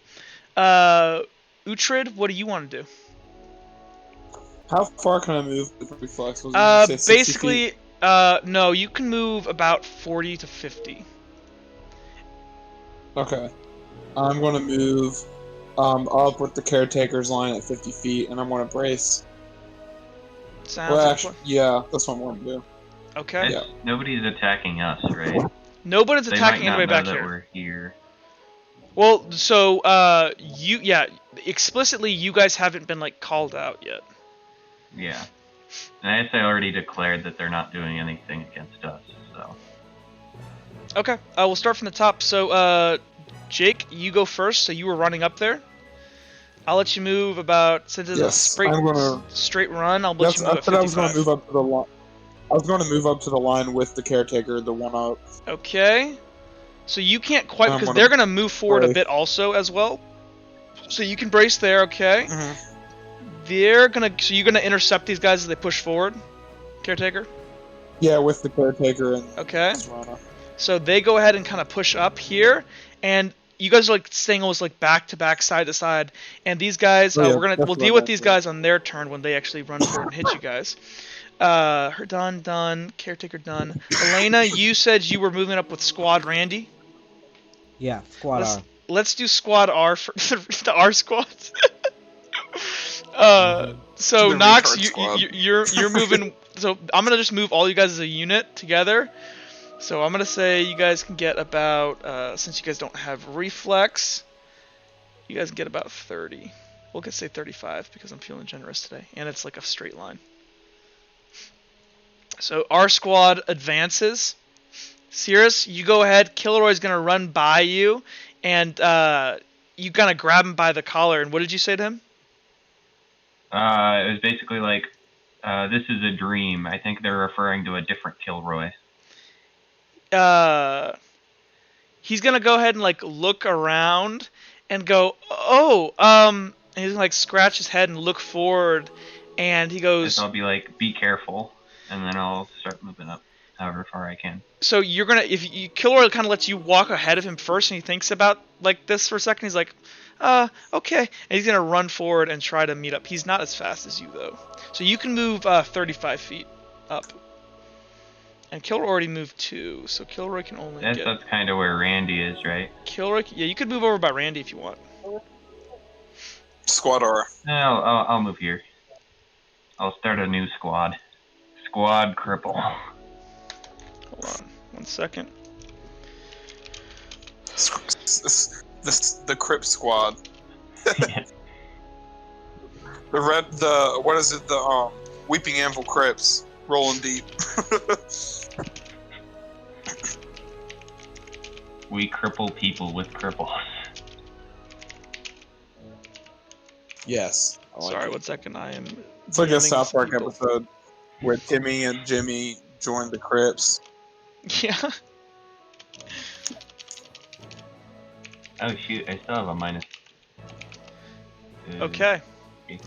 [SPEAKER 1] Uhtred, what do you want to do?
[SPEAKER 2] How far can I move with reflex?
[SPEAKER 1] Basically, no, you can move about 40 to 50.
[SPEAKER 2] Okay. I'm going to move up with the caretaker's line at 50 feet, and I'm going to brace.
[SPEAKER 1] Sounds
[SPEAKER 2] yeah, that's what I'm going to do.
[SPEAKER 1] Okay.
[SPEAKER 2] Yeah.
[SPEAKER 3] Nobody's attacking us, right?
[SPEAKER 1] Nobody's
[SPEAKER 3] They
[SPEAKER 1] attacking
[SPEAKER 3] might not
[SPEAKER 1] anybody
[SPEAKER 3] know
[SPEAKER 1] back
[SPEAKER 3] that
[SPEAKER 1] here.
[SPEAKER 3] We're here.
[SPEAKER 1] Well, so, explicitly, you guys haven't been, called out yet.
[SPEAKER 3] Yeah. And I guess I already declared that they're not doing anything against us, so...
[SPEAKER 1] Okay, we'll start from the top. So, Jake, you go first, so you were running up there. I'll let you move about, since it's a straight run, I'll let you move at 55.
[SPEAKER 2] I was going to move up to the line. I was going to move up to the line with the caretaker, the one up.
[SPEAKER 1] Okay. So you can't quite, because they're going to move forward a bit also as well. So you can brace there, okay?
[SPEAKER 2] Mm-hmm.
[SPEAKER 1] They're going to, so you're going to intercept these guys as they push forward? Caretaker?
[SPEAKER 2] Yeah, with the caretaker and
[SPEAKER 1] okay.
[SPEAKER 2] Serana.
[SPEAKER 1] So they go ahead and kind of push up here, and you guys are staying almost back to back, side to side. And these guys, we'll deal with these guys on their turn when they actually run forward and hit you guys. Her done. Caretaker done. Elena, you said you were moving up with Squad Randy.
[SPEAKER 7] Yeah, Squad R.
[SPEAKER 1] Let's do Squad R for the R squads. So Nox, you're moving. So I'm gonna just move all you guys as a unit together. So I'm gonna say you guys can get about, since you guys don't have reflex, you guys can get about 30. We'll say 35 because I'm feeling generous today, and it's a straight line. So our squad advances. Cirrus, you go ahead. Kilroy's gonna run by you, and you kind of grab him by the collar. And what did you say to him?
[SPEAKER 3] It was basically this is a dream. I think they're referring to a different Kilroy.
[SPEAKER 1] He's gonna go ahead and look around and go, and he's gonna scratch his head and look forward, and he goes,
[SPEAKER 3] I'll be be careful, and then I'll start moving up however far I can.
[SPEAKER 1] So you're gonna, Kilroy kind of lets you walk ahead of him first, and he thinks about this for a second. He's like, okay, and he's gonna run forward and try to meet up. He's not as fast as you though, so you can move 35 feet up. And Kilroy already moved 2, so Kilroy can only get...
[SPEAKER 3] That's kind of where Randy is, right?
[SPEAKER 1] Kilroy... Yeah, you could move over by Randy if you want.
[SPEAKER 2] Squad R.
[SPEAKER 3] No, I'll move here. I'll start a new squad. Squad Cripple.
[SPEAKER 1] Hold on 1 second.
[SPEAKER 2] The Crip Squad. What is it? The Weeping Anvil Crips. Rolling deep.
[SPEAKER 3] We cripple people with cripples.
[SPEAKER 2] Yes.
[SPEAKER 1] Sorry, 1 second. I am...
[SPEAKER 2] It's like a South Park episode where Timmy and Jimmy joined the Crips.
[SPEAKER 1] Yeah.
[SPEAKER 3] Oh shoot, I still have a minus.
[SPEAKER 1] Okay.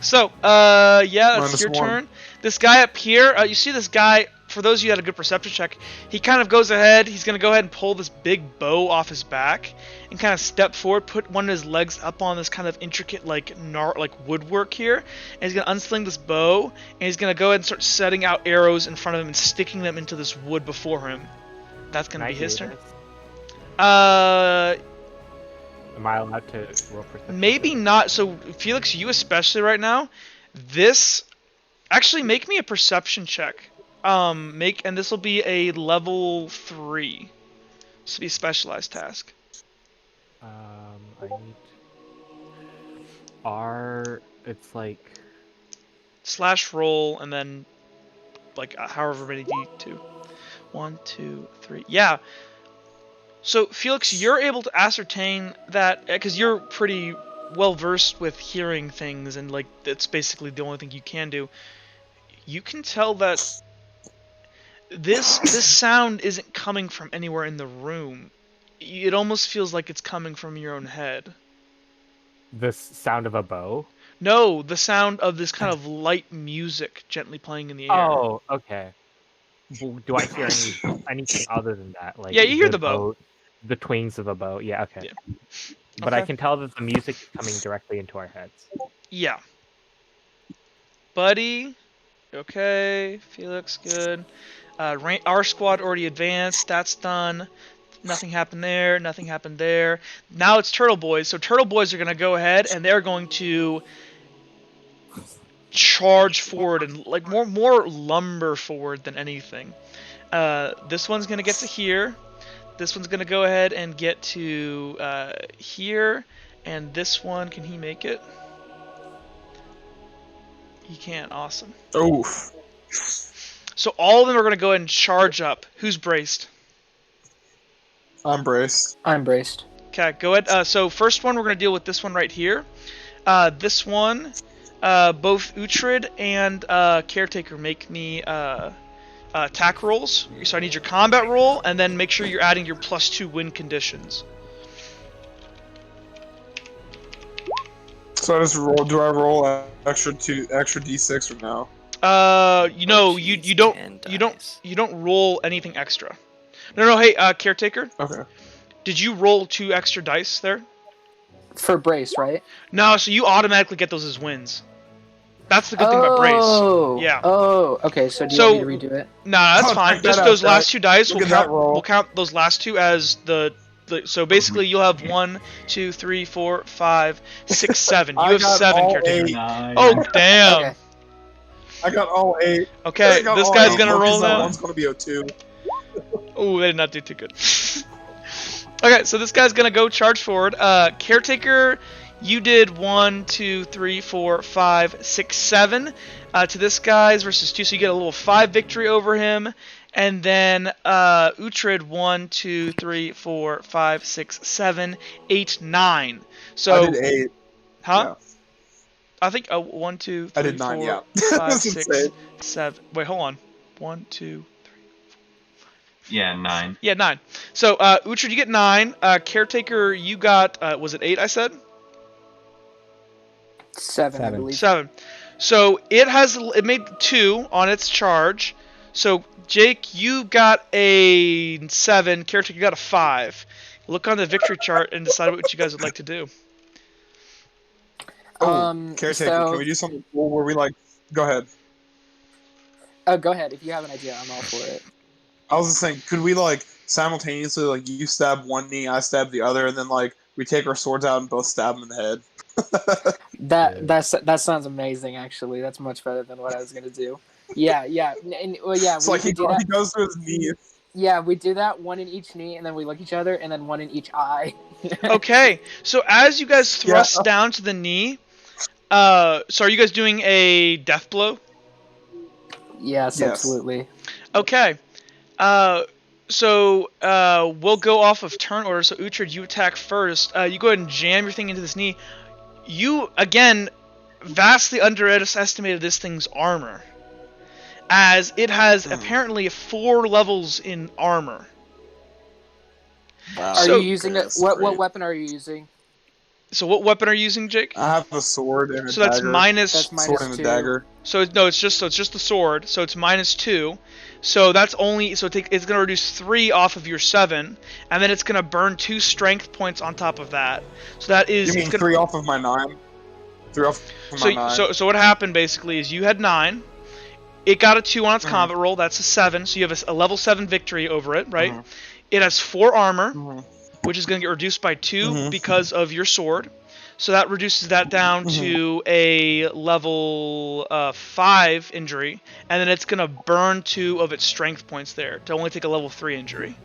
[SPEAKER 1] So, yeah, that's your turn. This guy up here, you see this guy for those of you who had a good perception check, he kind of goes ahead. He's gonna go ahead and pull this big bow off his back, and kind of step forward, put one of his legs up on this kind of intricate like woodwork here, and he's gonna unsling this bow, and he's gonna go ahead and start setting out arrows in front of him and sticking them into this wood before him. That's gonna be his turn.
[SPEAKER 4] Am I allowed to roll perception?
[SPEAKER 1] Maybe not. So Felix, you especially right now, this actually make me a perception check. And this will be a level 3. This will be a specialized task.
[SPEAKER 4] I need R. It's like
[SPEAKER 1] /roll and then like however many d2. 1, 2, 3. Yeah. So Felix, you're able to ascertain that because you're pretty well versed with hearing things, and like that's basically the only thing you can do. You can tell that this sound isn't coming from anywhere in the room. It almost feels like it's coming from your own head.
[SPEAKER 4] the sound of a bow.
[SPEAKER 1] No, the sound of this kind of light music gently playing in the air.
[SPEAKER 4] Oh, okay. Do I hear anything other than that? Like
[SPEAKER 1] yeah, you hear the bow.
[SPEAKER 4] The twings of a bow. Yeah, okay.
[SPEAKER 1] Yeah.
[SPEAKER 4] But
[SPEAKER 1] Okay.
[SPEAKER 4] I can tell that the music is coming directly into our heads.
[SPEAKER 1] Yeah. Buddy, okay. Felix, good. Our squad already advanced. That's done. Nothing happened there. Nothing happened there. Now it's Turtle Boys. So Turtle Boys are going to go ahead and they're going to charge forward and like more lumber forward than anything. This one's going to get to here. This one's going to go ahead and get to here. And this one, can he make it? He can. Awesome.
[SPEAKER 2] Oof.
[SPEAKER 1] So all of them are going to go ahead and charge up. Who's braced?
[SPEAKER 2] I'm braced.
[SPEAKER 5] I'm braced.
[SPEAKER 1] Okay, go ahead. So first one, we're going to deal with this one right here. This one, both Uhtred and Caretaker make me attack rolls. So I need your combat roll, and then make sure you're adding your +2 win conditions.
[SPEAKER 2] So I just roll. Do I roll extra d6 or no?
[SPEAKER 1] You know, you don't roll anything extra. No, hey, Caretaker.
[SPEAKER 2] Okay.
[SPEAKER 1] Did you roll 2 extra dice there?
[SPEAKER 5] For brace, right?
[SPEAKER 1] No, so you automatically get those as wins. That's the good thing about brace. Yeah.
[SPEAKER 5] Oh, okay. So do you want me to redo it?
[SPEAKER 1] No, that's
[SPEAKER 2] Oh,
[SPEAKER 1] fine.
[SPEAKER 2] check
[SPEAKER 1] Just
[SPEAKER 2] that
[SPEAKER 1] those
[SPEAKER 2] out,
[SPEAKER 1] last
[SPEAKER 2] Jack.
[SPEAKER 1] 2 dice
[SPEAKER 2] Look at that roll.
[SPEAKER 1] we'll count those last 2 as the so basically you'll have 1, 2, 3, 4, 5, 6, 7. You
[SPEAKER 2] I
[SPEAKER 1] have
[SPEAKER 2] got
[SPEAKER 1] 7,
[SPEAKER 2] all
[SPEAKER 1] Caretaker.
[SPEAKER 2] 8.
[SPEAKER 1] Oh damn.
[SPEAKER 5] Okay.
[SPEAKER 2] I got all 8.
[SPEAKER 1] Okay,
[SPEAKER 2] I got
[SPEAKER 1] this
[SPEAKER 2] all
[SPEAKER 1] guy's
[SPEAKER 2] 8.
[SPEAKER 1] gonna roll
[SPEAKER 2] Focus on
[SPEAKER 1] now.
[SPEAKER 2] One's gonna be a 2.
[SPEAKER 1] Ooh, they did not do too good. Okay, so this guy's gonna go charge forward. Caretaker, you did 1, 2, 3, 4, 5, 6, 7. To this guy's versus 2, so you get a little 5 victory over him. And then Uhtred, 1, 2, 3, 4, 5, 6, 7, 8, 9. So
[SPEAKER 2] I did 8.
[SPEAKER 1] Huh?
[SPEAKER 2] Yeah.
[SPEAKER 1] I think 1, 2, 3,
[SPEAKER 2] I did 9.
[SPEAKER 1] 4,
[SPEAKER 2] Yeah.
[SPEAKER 1] 5,
[SPEAKER 2] That's
[SPEAKER 1] 6,
[SPEAKER 2] insane.
[SPEAKER 1] 7. Wait, hold on. 1, 2.
[SPEAKER 3] Yeah, 9.
[SPEAKER 1] Yeah, 9. So, Uhtred, you get 9. Caretaker, you got, was it 8, I said?
[SPEAKER 5] 7, I
[SPEAKER 7] 7.
[SPEAKER 5] believe.
[SPEAKER 1] 7. So, it made 2 on its charge. So, Jake, you got a 7. Caretaker, you got a 5. Look on the victory chart and decide what you guys would like to do.
[SPEAKER 2] Caretaker,
[SPEAKER 5] so-
[SPEAKER 2] can we do something cool where we like? Go ahead.
[SPEAKER 5] Go ahead. If you have an idea, I'm all for it.
[SPEAKER 2] I was just saying, could we like simultaneously like you stab one knee, I stab the other, and then like we take our swords out and both stab him in the head?
[SPEAKER 5] That sounds amazing. Actually, that's much better than what I was gonna do. Yeah. Well, yeah.
[SPEAKER 2] It's like he
[SPEAKER 5] do that.
[SPEAKER 2] goes to his knees.
[SPEAKER 5] Yeah, we do that. 1 in each knee, and then we look at each other, and then 1 in each eye.
[SPEAKER 1] Okay, so as you guys thrust down to the knee, so are you guys doing a death blow?
[SPEAKER 5] Yes,
[SPEAKER 2] Yes.
[SPEAKER 5] absolutely.
[SPEAKER 1] Okay. So we'll go off of turn order. So Uhtred, you attack first. You go ahead and jam your thing into this knee. You, again, vastly underestimated this thing's armor, as it has apparently 4 levels in armor.
[SPEAKER 6] Wow.
[SPEAKER 5] Are
[SPEAKER 1] So-
[SPEAKER 5] you using it? What weapon are you using?
[SPEAKER 1] So what weapon are you using, Jake?
[SPEAKER 2] I have a sword and a
[SPEAKER 1] So that's
[SPEAKER 2] dagger.
[SPEAKER 1] minus.
[SPEAKER 5] That's minus
[SPEAKER 2] Sword and a
[SPEAKER 5] 2.
[SPEAKER 2] dagger.
[SPEAKER 1] So no, it's just the sword. So it's -2. So that's only it's gonna reduce 3 off of your 7, and then it's gonna burn 2 strength points on top of that. So that is
[SPEAKER 2] You mean
[SPEAKER 1] it's gonna.
[SPEAKER 2] 3 off of my 9? 3 off of my 9.
[SPEAKER 1] So what happened basically is you had 9. It got a 2 on its combat roll. That's a 7. So you have a level 7 victory over it, right? It has 4 armor, which is going to get reduced by 2 because of your sword. So that reduces that down to a level 5 injury, and then it's going to burn 2 of its strength points there to only take a level 3 injury.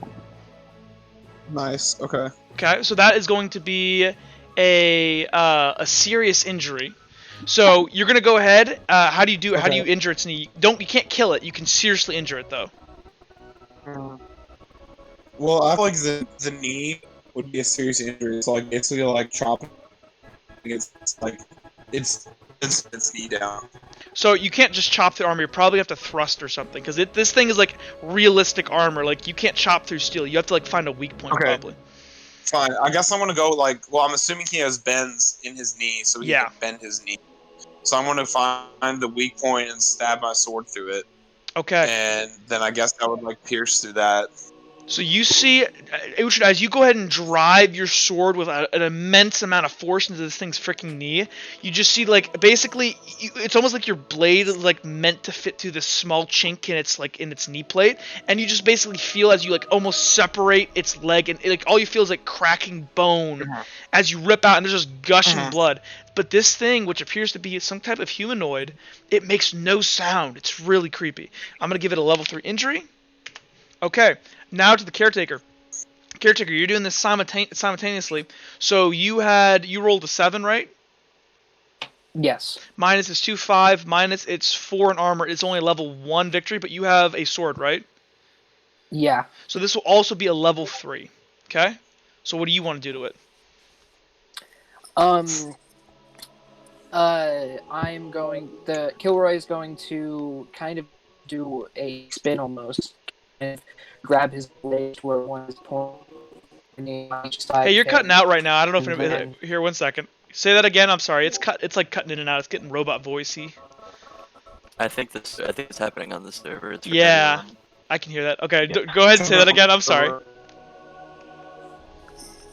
[SPEAKER 2] Nice. Okay.
[SPEAKER 1] Okay, so that is going to be a serious injury. So you're gonna go ahead. How do you do? How do you injure its knee? You can't kill it. You can seriously injure it though.
[SPEAKER 2] Well, I feel like the knee would be a serious injury. It's like basically like chopping its knee down.
[SPEAKER 1] So you can't just chop the armor. You probably have to thrust or something because this thing is like realistic armor. Like you can't chop through steel. You have to like find a weak point probably.
[SPEAKER 2] Fine. I guess I'm gonna go like. Well, I'm assuming he has bends in his knee, so he can bend his knee. So I'm gonna find the weak point and stab my sword through it.
[SPEAKER 1] Okay.
[SPEAKER 2] And then I guess I would like pierce through that.
[SPEAKER 1] So you see, as you go ahead and drive your sword with an immense amount of force into this thing's freaking knee, you just see like basically it's almost like your blade is like meant to fit through this small chink in its knee plate, and you just basically feel as you like almost separate its leg, and like all you feel is like cracking bone as you rip out, and there's just gushing blood. But this thing, which appears to be some type of humanoid, it makes no sound. It's really creepy. I'm gonna give it a level 3 injury. Okay. Now to the caretaker. Caretaker, you're doing this simultaneously. So you rolled a 7, right?
[SPEAKER 5] Yes.
[SPEAKER 1] Minus is 2, 5. Minus it's 4 in armor. It's only a level 1 victory, but you have a sword, right?
[SPEAKER 5] Yeah.
[SPEAKER 1] So this will also be a level 3. Okay? So what do you want to do to it?
[SPEAKER 5] Kilroy is going to kind of do a spin almost. And grab his blade where one is pointing on each side.
[SPEAKER 1] Hey, you're cutting out right now. I don't know if anybody... Here, 1 second. Say that again. I'm sorry. It's like cutting in and out. It's getting robot voicey.
[SPEAKER 6] I think it's happening on the server. It's
[SPEAKER 1] yeah, I can hear that. Okay, go ahead and say that again. I'm sorry.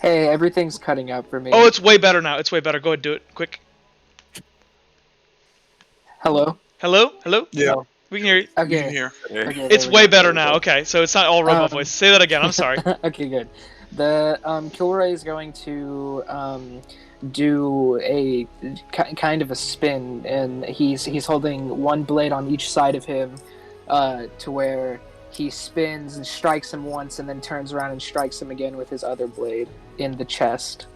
[SPEAKER 5] Hey, everything's cutting out for me.
[SPEAKER 1] Oh, it's way better now. It's way better. Go ahead, do it quick.
[SPEAKER 5] Hello.
[SPEAKER 1] Hello. Hello.
[SPEAKER 2] Yeah.
[SPEAKER 1] We can hear you.
[SPEAKER 5] Okay.
[SPEAKER 2] You can hear.
[SPEAKER 5] Okay,
[SPEAKER 1] it's way better now. Okay, so it's not all robot voice. Say that again. I'm sorry.
[SPEAKER 5] Okay, good. The Kilroy is going to do a kind of a spin, and he's holding one blade on each side of him, to where he spins and strikes him once, and then turns around and strikes him again with his other blade in the chest.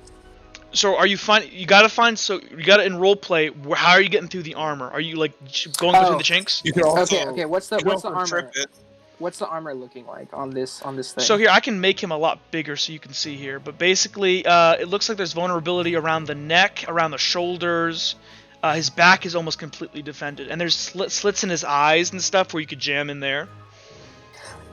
[SPEAKER 1] So are you you gotta in roleplay, how are you getting through the armor? Are you like going between the chinks?
[SPEAKER 2] You can also,
[SPEAKER 5] okay. What's the armor? What's the armor looking like on this thing?
[SPEAKER 1] So here, I can make him a lot bigger so you can see here. But basically, it looks like there's vulnerability around the neck, around the shoulders. His back is almost completely defended, and there's slits in his eyes and stuff where you could jam in there.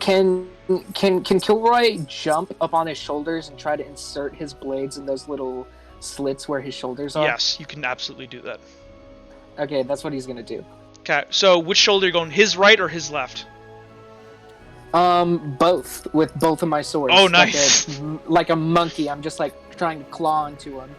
[SPEAKER 5] Can Kilroy jump up on his shoulders and try to insert his blades in those little slits where his shoulders are?
[SPEAKER 1] Yes, you can absolutely do that.
[SPEAKER 5] Okay, that's what he's gonna do.
[SPEAKER 1] Okay, so which shoulder are you going? His right or his left?
[SPEAKER 5] Both, with both of my swords.
[SPEAKER 1] Oh, nice.
[SPEAKER 5] Like a monkey, I'm just like trying to claw into him.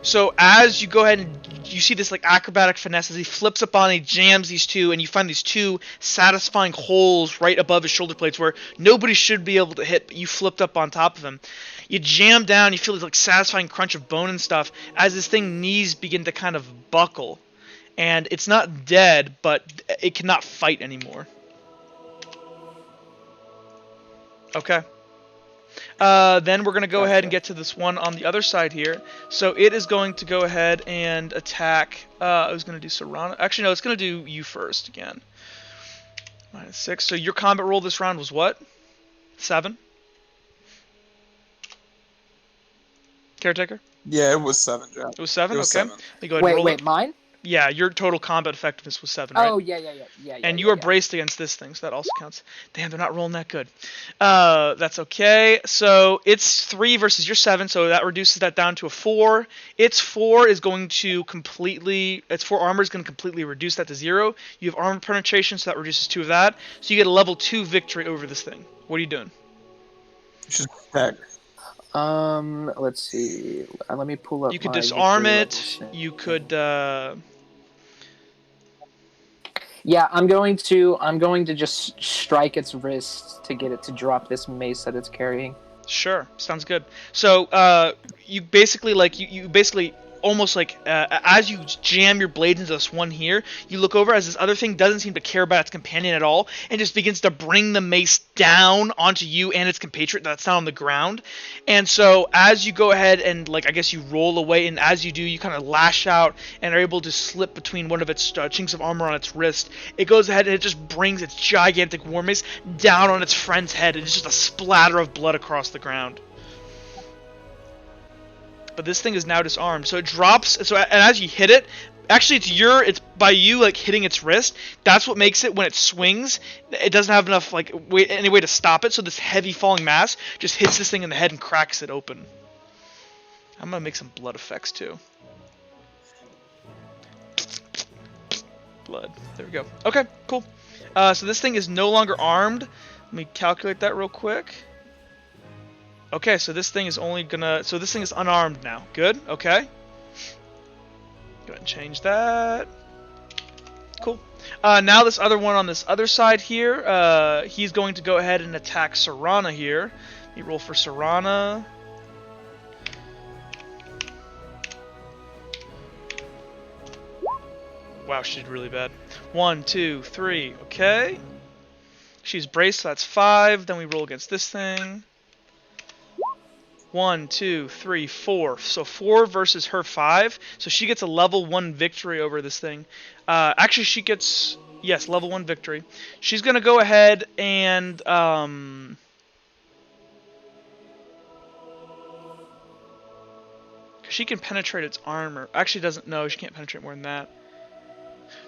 [SPEAKER 1] So as you go ahead and you see this like acrobatic finesse as he flips up on, he jams these two, and you find these two satisfying holes right above his shoulder blades where nobody should be able to hit, but you flipped up on top of him. You jam down, you feel this like satisfying crunch of bone and stuff as this thing knees begin to kind of buckle. And it's not dead, but it cannot fight anymore. Okay. Then we're going to go ahead and get to this one on the other side here. So it is going to go ahead and attack. I was going to do Serrano. Actually, no, it's going to do you first again. -6. So your combat roll this round was what? 7? Caretaker?
[SPEAKER 2] Yeah, it was 7, Jack.
[SPEAKER 1] It was 7?
[SPEAKER 2] It was
[SPEAKER 1] okay.
[SPEAKER 2] 7.
[SPEAKER 1] You go ahead and roll
[SPEAKER 5] Wait,
[SPEAKER 1] it.
[SPEAKER 5] mine?
[SPEAKER 1] Yeah, your total combat effectiveness was 7, right?
[SPEAKER 5] Oh, yeah.
[SPEAKER 1] And you are braced against this thing, so that also counts. Damn, they're not rolling that good. That's okay. So it's 3 versus your 7, so that reduces that down to a 4. Its 4 is going to completely... Its 4 armor is going to completely reduce that to 0. You have armor penetration, so that reduces 2 of that. So you get a level 2 victory over this thing. What are you doing?
[SPEAKER 2] Just attack.
[SPEAKER 5] Let's see. Let me pull up.
[SPEAKER 1] You could
[SPEAKER 5] my
[SPEAKER 1] disarm
[SPEAKER 5] victory
[SPEAKER 1] it.
[SPEAKER 5] level.
[SPEAKER 1] You could...
[SPEAKER 5] Yeah, I'm going to just strike its wrist to get it to drop this mace that it's carrying.
[SPEAKER 1] Sure, sounds good. So, you basically you basically almost as you jam your blades into this one here, you look over as this other thing doesn't seem to care about its companion at all, and just begins to bring the mace down onto you and its compatriot that's not on the ground. And so, as you go ahead and I guess you roll away, and as you do, you kind of lash out and are able to slip between one of its chinks of armor on its wrist. It goes ahead and it just brings its gigantic war mace down on its friend's head, and it's just a splatter of blood across the ground. But this thing is now disarmed, so it drops. So, and as you hit it, actually it's by you hitting its wrist. That's what makes it when it swings. It doesn't have enough any way to stop it. So this heavy falling mass just hits this thing in the head and cracks it open. I'm gonna make some blood effects too. Blood. There we go. Okay, cool. So this thing is no longer armed. Let me calculate that real quick. Okay, so this thing is this thing is unarmed now. Good, okay. Go ahead and change that. Cool. Now this other one on this other side here, he's going to go ahead and attack Serana here. Let me roll for Serana. Wow, she did really bad. 1, 2, 3, okay. She's braced, so that's 5. Then we roll against this thing. 1, 2, 3, 4. So 4 versus her 5. So she gets a level 1 victory over this thing. Actually, she gets... Yes, level 1 victory. She's going to go ahead and... she can penetrate its armor. Actually, doesn't... No, she can't penetrate more than that.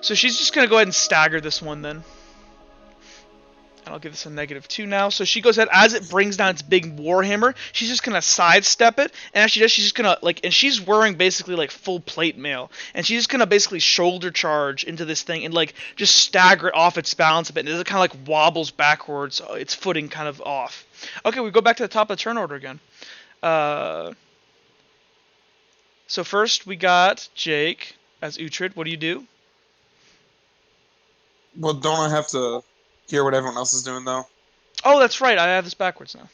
[SPEAKER 1] So she's just going to go ahead and stagger this one then. And I'll give this a -2 now. So she goes ahead, as it brings down its big warhammer, she's just going to sidestep it. And as she does, she's just going to, and she's wearing basically, full plate mail. And she's just going to basically shoulder charge into this thing and, just stagger it off its balance a bit. And it kind of, wobbles backwards, its footing kind of off. Okay, we go back to the top of the turn order again. So first, we got Jake as Uhtred. What do you do?
[SPEAKER 2] Well, don't I have to hear what everyone else is doing, though?
[SPEAKER 1] Oh, that's right. I have this backwards now.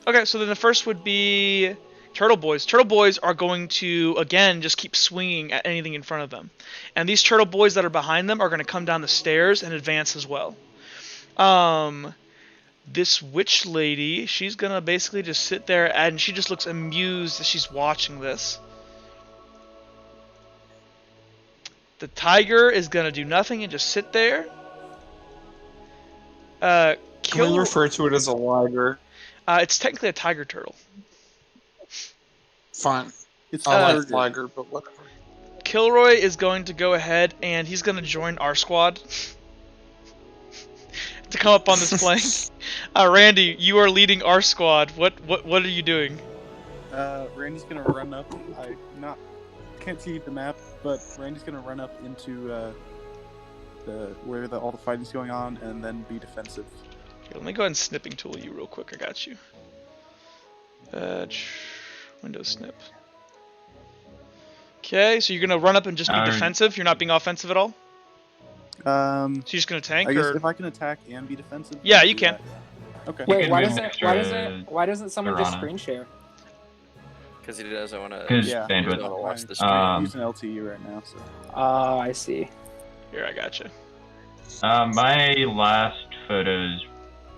[SPEAKER 1] Okay, so then the first would be Turtle Boys. Turtle Boys are going to, again, just keep swinging at anything in front of them. And these Turtle Boys that are behind them are going to come down the stairs and advance as well. This witch lady, she's going to basically just sit there, and she just looks amused as she's watching this. The tiger is going to do nothing and just sit there.
[SPEAKER 2] Can we refer to it as a liger?
[SPEAKER 1] It's technically a tiger turtle.
[SPEAKER 2] Fine.
[SPEAKER 8] It's
[SPEAKER 2] I like liger, but whatever.
[SPEAKER 1] Kilroy is going to go ahead and he's going to join our squad to come up on this flank. Randy, you are leading our squad. What are you doing?
[SPEAKER 8] Randy's gonna run up. Can't see the map, but Randy's gonna run up into where all the fighting's going on, and then be defensive.
[SPEAKER 1] Here, let me go ahead and snipping tool you real quick. I got you. Windows snip. Okay, so you're gonna run up and just be defensive. You're not being offensive at all. So you're just gonna tank,
[SPEAKER 8] I guess
[SPEAKER 1] or
[SPEAKER 8] if I can attack and be defensive.
[SPEAKER 1] yeah, you can.
[SPEAKER 8] Okay.
[SPEAKER 5] Wait, why doesn't someone just screen share?
[SPEAKER 6] Because he doesn't want to.
[SPEAKER 3] Bandwidth.
[SPEAKER 6] Watch the stream.
[SPEAKER 8] I'm using LTE right now. So.
[SPEAKER 5] Oh, I see.
[SPEAKER 1] Here, I gotcha.
[SPEAKER 3] My last photo's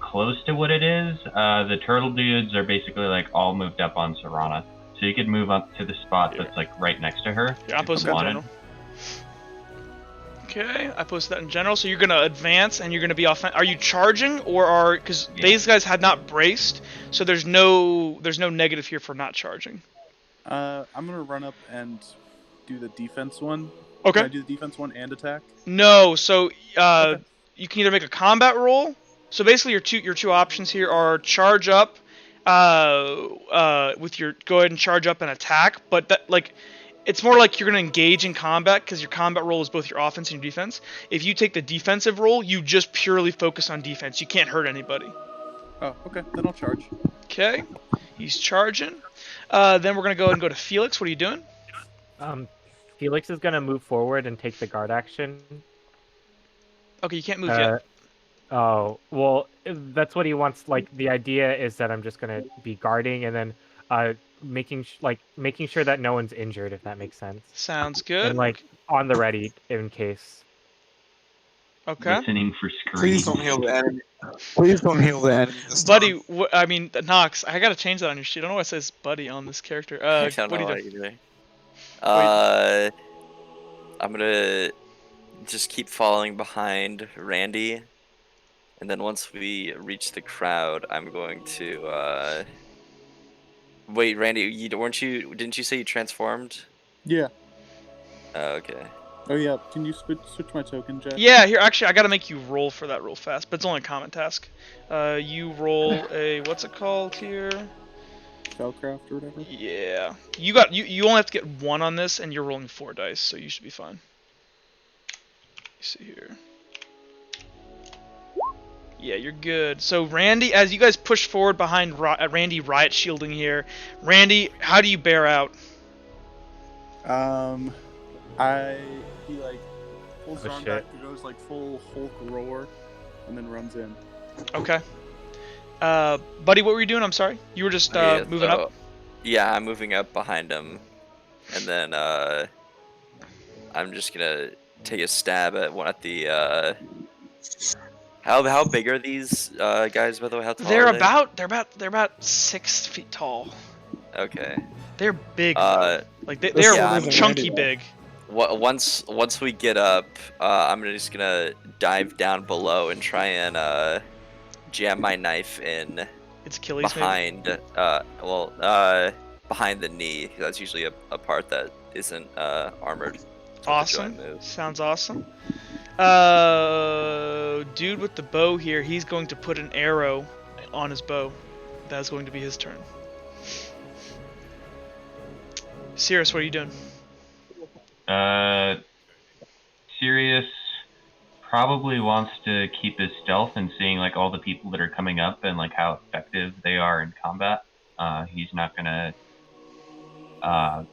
[SPEAKER 3] close to what it is. The turtle dudes are basically all moved up on Serana. So you could move up to the spot that's right next to her.
[SPEAKER 1] Yeah, I posted that in general. Okay, I posted that in general. So you're gonna advance and you're gonna be Are you charging, or because these guys had not braced, so there's no negative here for not charging.
[SPEAKER 8] I'm gonna run up and do the defense one.
[SPEAKER 1] Okay.
[SPEAKER 8] Can I do the defense one and attack?
[SPEAKER 1] No, so
[SPEAKER 8] Okay.
[SPEAKER 1] you can either make a combat roll. So basically, your two options here are charge up, with your go ahead and charge up and attack. But that like, it's more like you're gonna engage in combat because your combat roll is both your offense and your defense. If you take the defensive roll, you just purely focus on defense. You can't hurt anybody.
[SPEAKER 8] Oh, okay. Then I'll charge.
[SPEAKER 1] Okay, he's charging. Then we're gonna go and go to Felix. What are you doing?
[SPEAKER 4] Felix is gonna move forward and take the guard action.
[SPEAKER 1] Okay, you can't move yet.
[SPEAKER 4] Oh, well, that's what he wants. Like, the idea is that I'm just gonna be guarding and then making sure that no one's injured, if that makes sense.
[SPEAKER 1] Sounds good.
[SPEAKER 4] And like on the ready in case.
[SPEAKER 1] Okay.
[SPEAKER 3] Listening for
[SPEAKER 2] Please
[SPEAKER 3] screams.
[SPEAKER 2] don't heal the enemy. Please don't heal the enemy this
[SPEAKER 1] Buddy,
[SPEAKER 2] time.
[SPEAKER 1] I mean, Nox, I gotta change that on your sheet. I don't know why it says buddy on this character.
[SPEAKER 6] I don't
[SPEAKER 1] what
[SPEAKER 6] know
[SPEAKER 1] are
[SPEAKER 6] why
[SPEAKER 1] you doing?
[SPEAKER 6] either. I'm gonna just keep following behind Randy, and then once we reach the crowd, I'm going to wait, Randy, didn't you say you transformed?
[SPEAKER 8] Yeah.
[SPEAKER 6] Oh, okay.
[SPEAKER 8] Oh yeah. Can you switch my token, Jack?
[SPEAKER 1] Yeah, here, actually, I gotta make you roll for that real fast, but it's only a common task. You roll a, what's it called here?
[SPEAKER 8] Spellcraft or whatever.
[SPEAKER 1] Yeah. You only have to get 1 on this, and you're rolling 4 dice, so you should be fine. Let's see here. Yeah, you're good. So Randy, as you guys push forward behind Randy riot shielding here, Randy, how do you bear out?
[SPEAKER 8] He like pulls his arm back and goes like full Hulk roar, and then runs in.
[SPEAKER 1] Okay. Buddy, what were you doing? I'm sorry. You were just moving up.
[SPEAKER 6] Yeah, I'm moving up behind him, and then I'm just gonna take a stab at the. How big are these guys, by the way? How tall are they?
[SPEAKER 1] They're about 6 feet tall.
[SPEAKER 6] Okay.
[SPEAKER 1] They're big. Though. Like they're chunky big.
[SPEAKER 6] Once we get up, I'm just gonna dive down below and try and jam my knife in.
[SPEAKER 1] It's Achilles
[SPEAKER 6] behind. Behind the knee. That's usually a part that isn't armored.
[SPEAKER 1] Awesome. Sounds awesome. Dude with the bow here, he's going to put an arrow on his bow. That's going to be his turn. Sirius, what are you doing?
[SPEAKER 3] Sirius probably wants to keep his stealth and seeing like all the people that are coming up and like how effective they are in combat. He's not gonna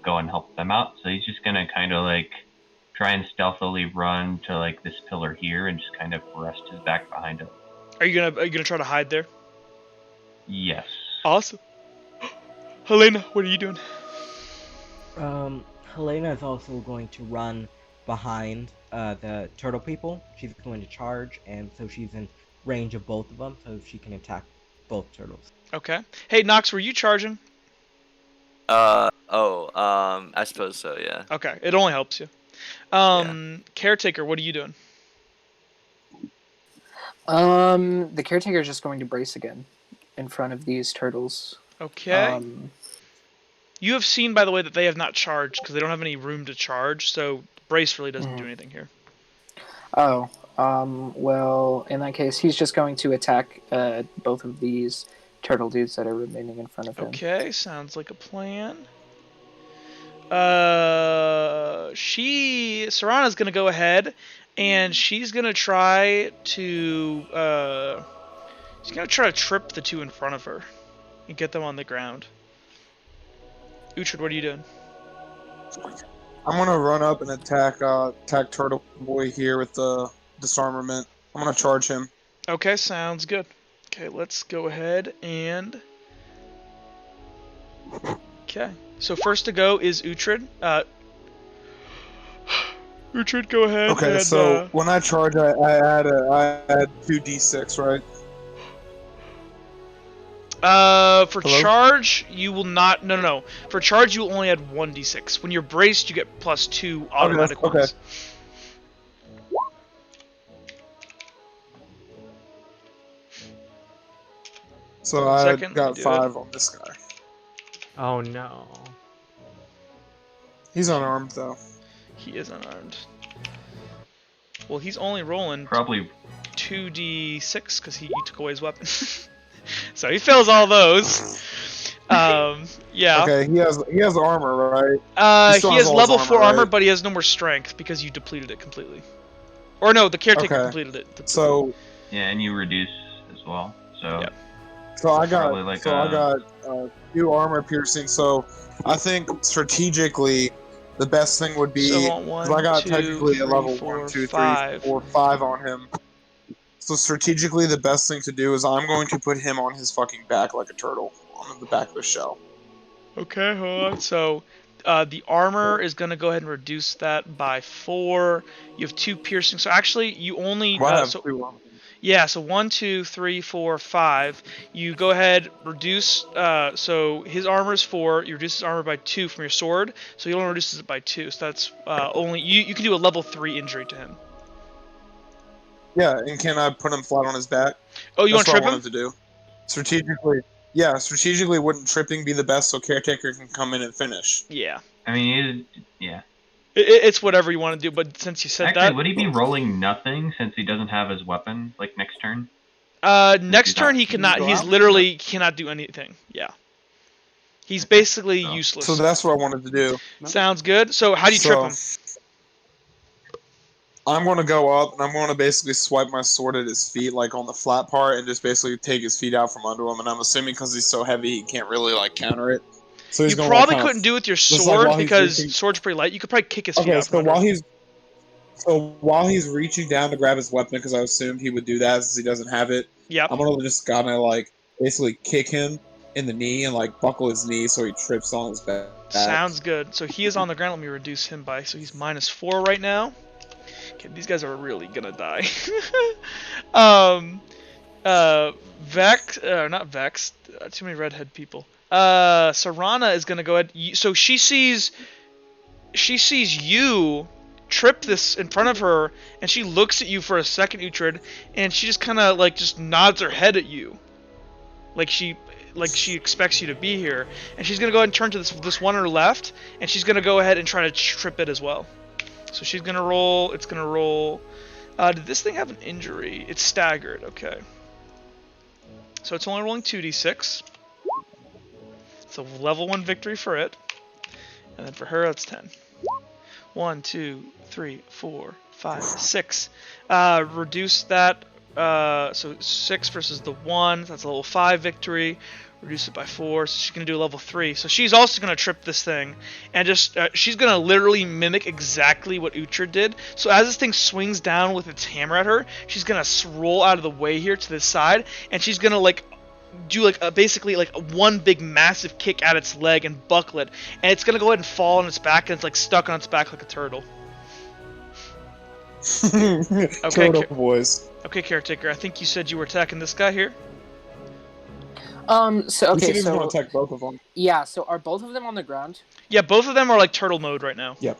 [SPEAKER 3] go and help them out, so he's just gonna kind of like try and stealthily run to like this pillar here and just kind of rest his back behind it.
[SPEAKER 1] Are you gonna try to hide there?
[SPEAKER 3] Yes.
[SPEAKER 1] Awesome. Helena, what are you doing?
[SPEAKER 7] Helena is also going to run behind the turtle people. She's going to charge, and so she's in range of both of them, so she can attack both turtles.
[SPEAKER 1] Okay. Hey, Nox, were you charging?
[SPEAKER 6] I suppose so, yeah.
[SPEAKER 1] Okay, it only helps you. Caretaker, what are you doing?
[SPEAKER 5] The caretaker is just going to brace again in front of these turtles.
[SPEAKER 1] Okay. You have seen, by the way, that they have not charged because they don't have any room to charge, so brace really doesn't do anything here.
[SPEAKER 5] Oh, well, in that case, he's just going to attack both of these turtle dudes that are remaining in front of him.
[SPEAKER 1] Okay, sounds like a plan. Serana's gonna go ahead, and she's gonna try to trip the two in front of her and get them on the ground. Uhtred, what are you doing?
[SPEAKER 2] I'm gonna run up and attack Turtle Boy here with the disarmament. I'm gonna charge him.
[SPEAKER 1] Okay, sounds good. Okay, let's go ahead and. Okay, so first to go is Uhtred. Uhtred, go ahead.
[SPEAKER 2] Okay, so when I charge, I add 2d6, right?
[SPEAKER 1] For charge, you will not. No. For charge, you will only add 1d6. When you're braced, you get +2 automatic ones.
[SPEAKER 2] Okay. So I got 5 on this guy.
[SPEAKER 4] Oh no.
[SPEAKER 2] He's unarmed though.
[SPEAKER 1] He is unarmed. Well, he's only rolling
[SPEAKER 3] Probably.
[SPEAKER 1] 2d6 because you took away his weapon. So he fails all those. Yeah.
[SPEAKER 2] Okay, he has armor, right?
[SPEAKER 1] He has level 4 armor, but he has no more strength because you depleted it completely. Or no, the caretaker completed it.
[SPEAKER 2] So
[SPEAKER 3] Yeah, and you reduce as well. So.
[SPEAKER 1] Yep.
[SPEAKER 2] So I got
[SPEAKER 3] like
[SPEAKER 2] I got 2 armor piercing. So I think strategically, the best thing would be because I got technically a level 1, 2, 3, 4, 5 on him. So strategically, the best thing to do is I'm going to put him on his fucking back like a turtle on the back of the shell.
[SPEAKER 1] Okay, hold on. So the armor is going to go ahead and reduce that by 4. You have 2 piercing. So actually, you only... Yeah, so 1, 2, 3, 4, 5. You go ahead, reduce... so his armor is 4. You reduce his armor by 2 from your sword. So he only reduces it by 2. So that's only... You can do a level 3 injury to him.
[SPEAKER 2] Yeah, and can I put him flat on his back?
[SPEAKER 1] Oh, you want to trip him?
[SPEAKER 2] That's what I wanted to do. Strategically, wouldn't tripping be the best so caretaker can come in and finish?
[SPEAKER 1] Yeah.
[SPEAKER 3] I mean, yeah.
[SPEAKER 1] It's whatever you want to do, but since you said
[SPEAKER 3] Actually, would he be rolling nothing since he doesn't have his weapon, like, next turn?
[SPEAKER 1] Next turn he cannot. He's literally cannot do anything. Yeah. He's basically useless.
[SPEAKER 2] So that's what I wanted to do.
[SPEAKER 1] Sounds good. So how do you trip him?
[SPEAKER 2] I'm going to go up, and I'm going to basically swipe my sword at his feet, like on the flat part, and just basically take his feet out from under him. And I'm assuming because he's so heavy, he can't really, like, counter it. So he's
[SPEAKER 1] you probably couldn't do it with your sword because sword's pretty light. You could probably kick his feet out from under him.
[SPEAKER 2] So while he's reaching down to grab his weapon, because I assumed he would do that since he doesn't have it, I'm going to just kind of, like, basically kick him in the knee and, like, buckle his knee so he trips on his back.
[SPEAKER 1] Sounds good. So he is on the ground. Let me reduce him by... So he's -4 right now. Okay, these guys are really gonna die. Vex, not Vex. Too many redhead people. Serana is gonna go ahead. So she sees you trip this in front of her, and she looks at you for a second, Uhtred, and she just kind of like just nods her head at you, like she expects you to be here, and she's gonna go ahead and turn to this one on her left, and she's gonna go ahead and try to trip it as well. So she's gonna roll. It's gonna roll. Did this thing have an injury? It's staggered. Okay. So it's only rolling 2d6. It's a level 1 victory for it, and then for her that's 10. 1, 2, 3, 4, 5, 6. Reduce that. So 6 versus the 1. That's a level 5 victory. Reduce it by 4, so she's going to do a level 3. So she's also going to trip this thing, and just she's going to literally mimic exactly what Uhtred did. So as this thing swings down with its hammer at her, she's going to roll out of the way here to this side, and she's going to like do like basically like one big massive kick at its leg and buckle it, and it's going to go ahead and fall on its back, and it's like stuck on its back like a turtle. Okay,
[SPEAKER 2] turtle boys.
[SPEAKER 1] Okay, caretaker, I think you said you were attacking this guy here.
[SPEAKER 5] So okay, so
[SPEAKER 2] attack both of them.
[SPEAKER 5] Yeah, so are both of them on the ground?
[SPEAKER 1] Yeah, both of them are like turtle mode right now.
[SPEAKER 2] Yep.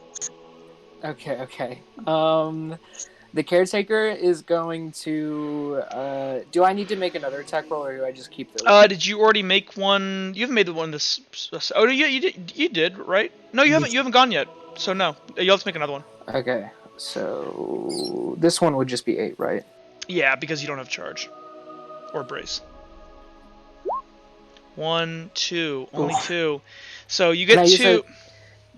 [SPEAKER 5] Okay. The caretaker is going to. Do I need to make another attack roll, or do I just keep the?
[SPEAKER 1] Did you already make one? You haven't made the one this. Oh, yeah, you did, right? No, you haven't. You haven't gone yet. So no, you'll have to make another one.
[SPEAKER 5] Okay, so this one would just be 8, right?
[SPEAKER 1] Yeah, because you don't have charge or brace. 1, 2, only 2. So you get 2.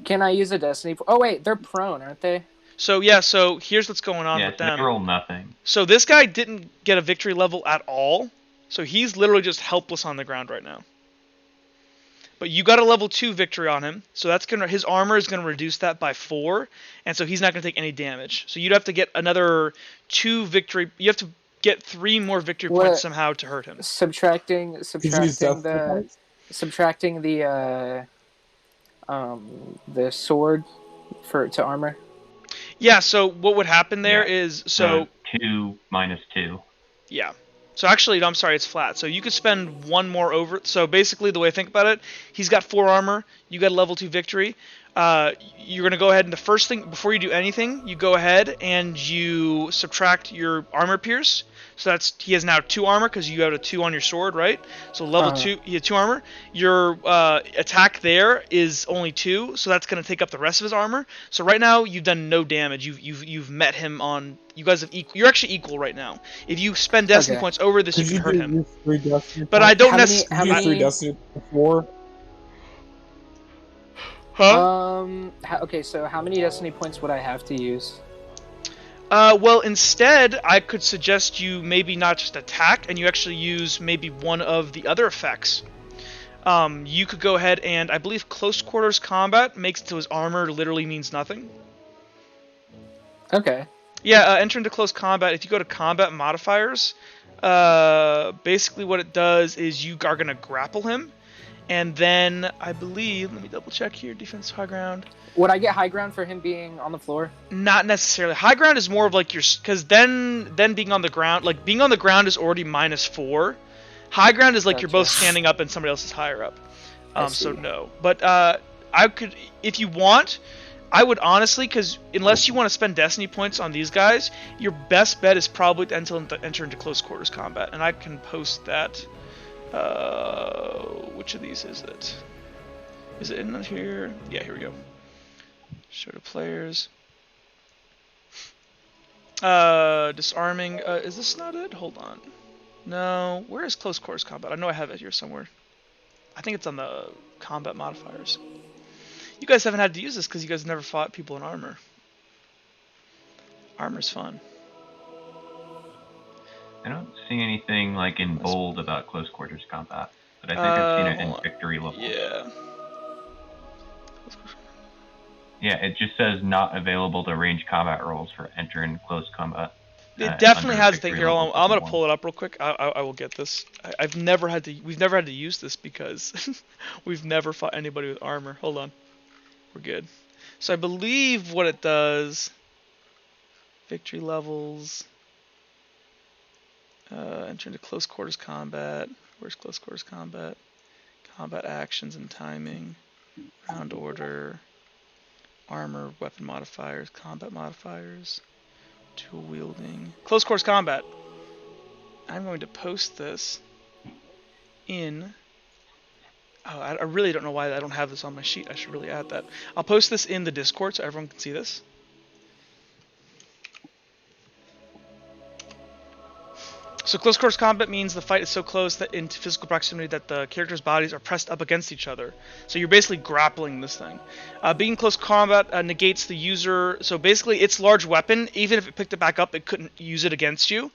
[SPEAKER 5] Can I use a destiny? Oh wait, they're prone, aren't they?
[SPEAKER 1] So yeah, so here's what's going on with them.
[SPEAKER 3] Yeah, roll nothing.
[SPEAKER 1] So this guy didn't get a victory level at all. So he's literally just helpless on the ground right now. But you got a level 2 victory on him, so that's his armor is gonna reduce that by 4, and so he's not gonna take any damage. So you'd have to get another 2 victory. You have to get 3 more victory points somehow to hurt him.
[SPEAKER 5] Subtracting the sword to armor.
[SPEAKER 1] Yeah. So what would happen there is
[SPEAKER 3] 2 minus 2.
[SPEAKER 1] Yeah. So actually, I'm sorry, it's flat. So you could spend 1 more over. So basically, the way I think about it, he's got 4 armor. You got a level 2 victory. you're going to go ahead and the first thing, before you do anything, you go ahead and you subtract your armor pierce. So he has now 2 armor because you have a 2 on your sword, right? So level 2, he had 2 armor. Your attack there is only 2, so that's going to take up the rest of his armor. So right now you've done no damage. You've met him on. You guys have equal. You're actually equal right now. If you spend destiny points over this, you can hurt him. But I don't necessarily.
[SPEAKER 2] Use 3 destiny before.
[SPEAKER 1] Huh?
[SPEAKER 5] Okay, so how many destiny points would I have to use?
[SPEAKER 1] Well, instead, I could suggest you maybe not just attack, and you actually use maybe one of the other effects. You could go ahead and, I believe close quarters combat makes it so his armor literally means nothing.
[SPEAKER 5] Okay.
[SPEAKER 1] Yeah, enter into close combat. If you go to combat modifiers, basically what it does is you are going to grapple him, and then I believe, let me double check here, defense high ground.
[SPEAKER 5] Would I get high ground for him being on the floor?
[SPEAKER 1] Not necessarily. High ground is more of like your, because then being on the ground, like being on the ground is already -4. High ground is like
[SPEAKER 5] Gotcha.
[SPEAKER 1] You're both standing up and somebody else is higher up. So no. But I could, if you want, I would honestly, because unless you want to spend destiny points on these guys, your best bet is probably to enter into close quarters combat, and I can post that. Which of these is it? Is it in here? Yeah, here we go. Show to players. Disarming. Is this not it? Hold on. No. Where is close quarters combat? I know I have it here somewhere. I think it's on the combat modifiers. You guys haven't had to use this because you guys never fought people in armor. Armor's fun.
[SPEAKER 3] I don't see anything like in bold about close quarters combat, but I think I've seen it in victory level.
[SPEAKER 1] Yeah.
[SPEAKER 3] Yeah, it just says not available to range combat rolls for entering close combat.
[SPEAKER 1] It definitely has a thing here. I'm gonna pull it up real quick. I will get this. We've never had to use this because we've never fought anybody with armor. Hold on, we're good. So I believe what it does. Victory levels. Enter into close quarters combat. Where's close quarters combat? Combat actions and timing. Round order. Armor, weapon modifiers, combat modifiers, tool wielding, close quarters combat. I'm going to post this in. Oh, I really don't know why I don't have this on my sheet. I should really add that. I'll post this in the Discord so everyone can see this. So close quarters combat means the fight is so close that into physical proximity that the characters' bodies are pressed up against each other. So you're basically grappling this thing. Being close combat negates the user. So basically, its large weapon, even if it picked it back up, it couldn't use it against you.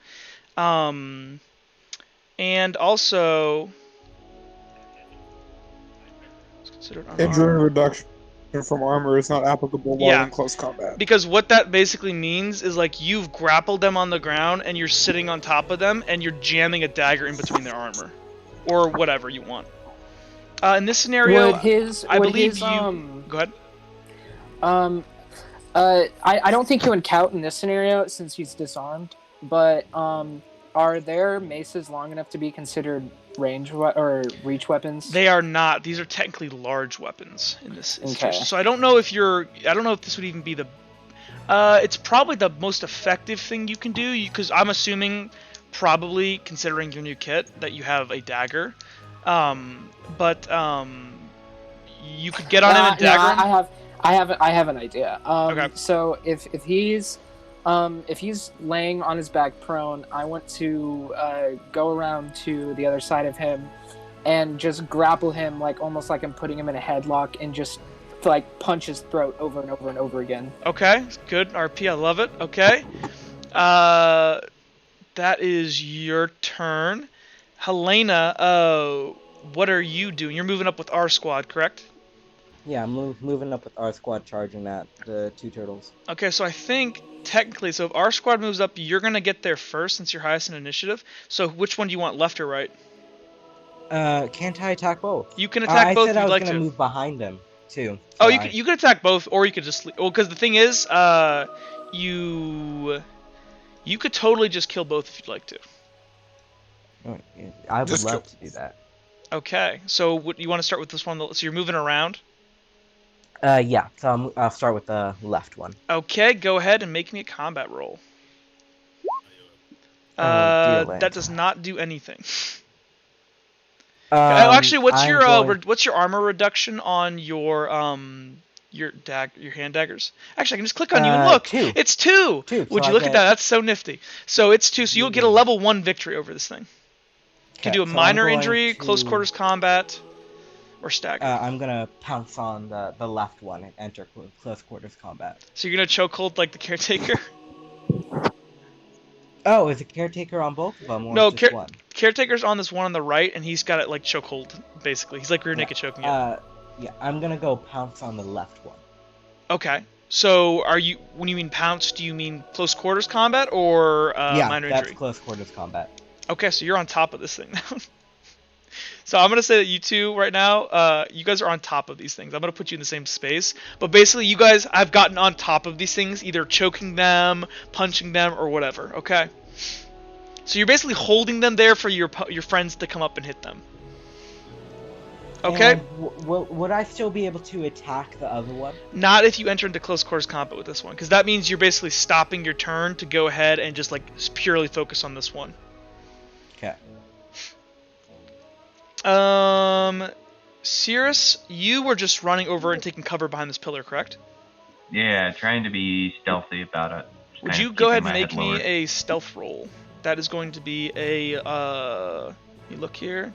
[SPEAKER 1] And also, it's considered unarmed.
[SPEAKER 2] Injury reduction from armor is not applicable while in close combat.
[SPEAKER 1] Because what that basically means is like you've grappled them on the ground and you're sitting on top of them and you're jamming a dagger in between their armor, or whatever you want. In this scenario, I believe you. Go ahead.
[SPEAKER 5] I don't think he would count in this scenario since he's disarmed. But are their maces long enough to be considered range or reach weapons?
[SPEAKER 1] They are not. These are technically large weapons in this situation. So I don't know if this would even be the. It's probably the most effective thing you can do because I'm assuming, probably considering your new kit, that you have a dagger. But you could get on him and dagger him.
[SPEAKER 5] I have an idea.
[SPEAKER 1] Okay.
[SPEAKER 5] So if he's laying on his back prone, I want to go around to the other side of him and just grapple him, like almost like I'm putting him in a headlock, and just like punch his throat over and over and over again.
[SPEAKER 1] Okay, good RP. I love it. Okay, that is your turn, Helena. What are you doing? You're moving up with our squad, correct?
[SPEAKER 7] Yeah, I'm moving up with our squad, charging at the 2 turtles.
[SPEAKER 1] Okay, so I think technically, so if our squad moves up, you're gonna get there first since you're highest in initiative. So which one do you want, left or right?
[SPEAKER 7] Can't I attack both?
[SPEAKER 1] You can attack both.
[SPEAKER 7] I said I was
[SPEAKER 1] like
[SPEAKER 7] gonna move behind them too.
[SPEAKER 1] So you could attack both, or you could just. Well, because the thing is, you could totally just kill both if you'd like to.
[SPEAKER 7] Oh, yeah. I would love to do that.
[SPEAKER 1] Okay, so what you want to start with this one? So you're moving around.
[SPEAKER 7] Yeah. So I'll start with the left one.
[SPEAKER 1] Okay, go ahead and make me a combat roll.
[SPEAKER 7] Oh, dear
[SPEAKER 1] That does not do anything.
[SPEAKER 7] Um,
[SPEAKER 1] Actually,
[SPEAKER 7] I'm
[SPEAKER 1] what's your armor reduction on your your hand daggers? Actually, I can just click on you and look.
[SPEAKER 7] 2.
[SPEAKER 1] It's 2.
[SPEAKER 7] 2.
[SPEAKER 1] Would
[SPEAKER 7] So
[SPEAKER 1] you
[SPEAKER 7] I
[SPEAKER 1] look at
[SPEAKER 7] get...
[SPEAKER 1] that? That's so nifty. So it's 2. So you'll get a level 1 victory over this thing. You can do a minor injury, close quarters combat, or stagger.
[SPEAKER 7] I'm gonna pounce on the left one and enter close quarters combat.
[SPEAKER 1] So you're gonna chokehold like the caretaker?
[SPEAKER 7] Oh, is the caretaker on both of them, or
[SPEAKER 1] No,
[SPEAKER 7] just one?
[SPEAKER 1] caretaker's on this one on the right, and he's got it like chokehold, basically. He's like rear naked choking it.
[SPEAKER 7] Yeah, I'm gonna go pounce on the left one.
[SPEAKER 1] Okay. So when you mean pounce, do you mean close quarters combat or minor injury?
[SPEAKER 7] Yeah, that's close quarters combat.
[SPEAKER 1] Okay, so you're on top of this thing now. So I'm going to say that you two right now, you guys are on top of these things. I'm going to put you in the same space. But basically, you guys have gotten on top of these things, either choking them, punching them, or whatever, okay? So you're basically holding them there for your friends to come up and hit them. Okay?
[SPEAKER 7] And would I still be able to attack the other one?
[SPEAKER 1] Not if you enter into close quarters combat with this one, because that means you're basically stopping your turn to go ahead and just like purely focus on this one.
[SPEAKER 7] Okay.
[SPEAKER 1] Cirrus, you were just running over and taking cover behind this pillar, correct?
[SPEAKER 3] Yeah, trying to be stealthy about it.
[SPEAKER 1] Would you go ahead and make me a stealth roll? That is going to be a, let me look here.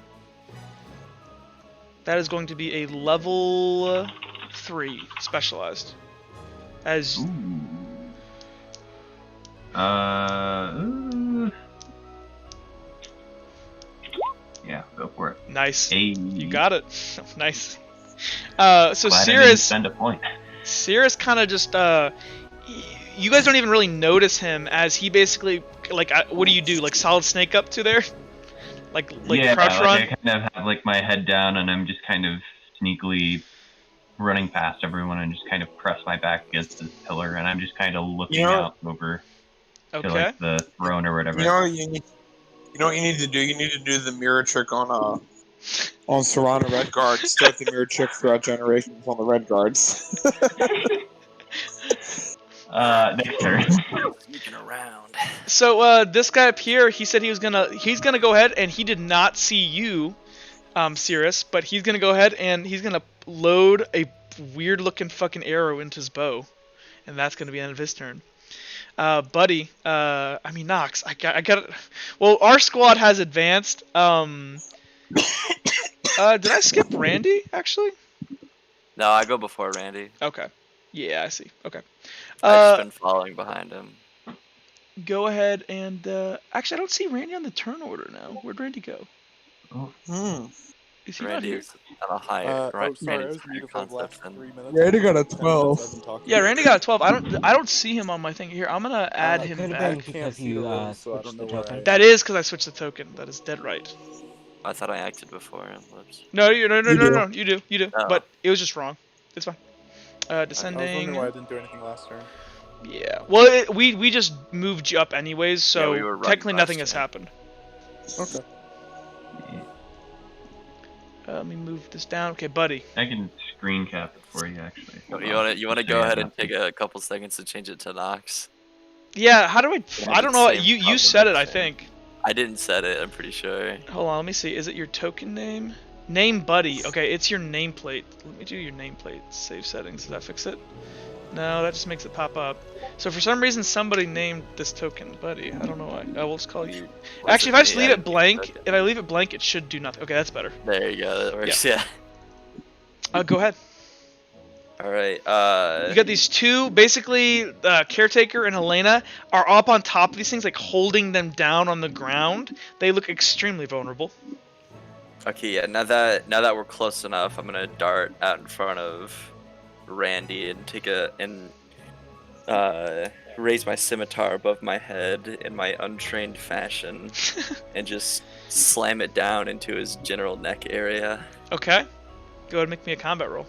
[SPEAKER 1] That is going to be a level 3 specialized. As
[SPEAKER 3] yeah, go for it.
[SPEAKER 1] Nice.
[SPEAKER 3] Hey.
[SPEAKER 1] You got it. Nice. So Cirrus,
[SPEAKER 3] spend a point.
[SPEAKER 1] Cirrus kind of just you guys don't even really notice him as he basically like what do you do, like solid snake up to there? Like
[SPEAKER 3] yeah,
[SPEAKER 1] crouch run?
[SPEAKER 3] I kind of have like my head down and I'm just kind of sneakily running past everyone and just kind of press my back against this pillar and I'm just kind of looking out over to like the throne or whatever.
[SPEAKER 2] You know what you need to do? You need to do the mirror trick on Serrano Red Guard. Start the mirror trick throughout generations on the Red Guards.
[SPEAKER 3] Next turn.
[SPEAKER 6] Sneaking around.
[SPEAKER 1] So this guy up here, he said he's gonna go ahead, and he did not see you, Cirrus, but he's gonna go ahead and he's gonna load a weird looking fucking arrow into his bow, and that's gonna be the end of his turn. Buddy, I mean Nox, I got it. Well, our squad has advanced. Did I skip Randy actually?
[SPEAKER 6] No, I go before Randy.
[SPEAKER 1] Okay. Yeah, I see. Okay.
[SPEAKER 6] I've just been following behind him.
[SPEAKER 1] Go ahead and actually, I don't see Randy on the turn order now. Where'd Randy go? Is he
[SPEAKER 6] Randy
[SPEAKER 1] not here?
[SPEAKER 6] is on a higher.
[SPEAKER 8] Sorry, I was muted for the last 3 minutes.
[SPEAKER 2] Randy got a 12.
[SPEAKER 1] Yeah, Randy got a 12. I don't see him on my thing here. I'm gonna add him
[SPEAKER 7] could have
[SPEAKER 1] back.
[SPEAKER 7] been because you switched the token.
[SPEAKER 1] That is because I switched the token. That is dead right.
[SPEAKER 6] I thought I acted before. Whoops.
[SPEAKER 1] No, you do.
[SPEAKER 6] Oh.
[SPEAKER 1] But it was just wrong. It's fine.
[SPEAKER 8] I was
[SPEAKER 1] Descending.
[SPEAKER 8] wondering why I didn't do anything last turn.
[SPEAKER 1] Yeah. Well, we just moved you up anyways, so
[SPEAKER 6] we were running
[SPEAKER 1] technically nothing
[SPEAKER 6] last
[SPEAKER 1] has
[SPEAKER 6] turn.
[SPEAKER 1] happened.
[SPEAKER 8] Okay.
[SPEAKER 1] Let me move this down. Okay, buddy.
[SPEAKER 3] I can screen cap it for you actually.
[SPEAKER 6] You want to go ahead and take a couple seconds to change it to Nox?
[SPEAKER 1] Yeah. How do I?
[SPEAKER 6] Yeah,
[SPEAKER 1] I don't know.
[SPEAKER 6] same
[SPEAKER 1] You said it, I
[SPEAKER 6] same.
[SPEAKER 1] think.
[SPEAKER 6] I didn't set it. I'm pretty sure.
[SPEAKER 1] Hold on. Let me see. Is it your token name? Name buddy. Okay, it's your nameplate. Let me do your nameplate. Save settings. Does that fix it? No, that just makes it pop up. So for some reason, somebody named this token buddy. I don't know why. I will just call you. Actually, if I just leave it blank, it should do nothing. Okay, that's better.
[SPEAKER 6] There you go. That works. Yeah.
[SPEAKER 1] Go ahead.
[SPEAKER 6] All right.
[SPEAKER 1] You got these two, basically, Caretaker and Helena are up on top of these things, like holding them down on the ground. They look extremely vulnerable.
[SPEAKER 6] Okay. Yeah. Now that we're close enough, I'm gonna dart out in front of Randy and raise my scimitar above my head in my untrained fashion and just slam it down into his general neck area.
[SPEAKER 1] Okay. Go ahead and make me a combat roll.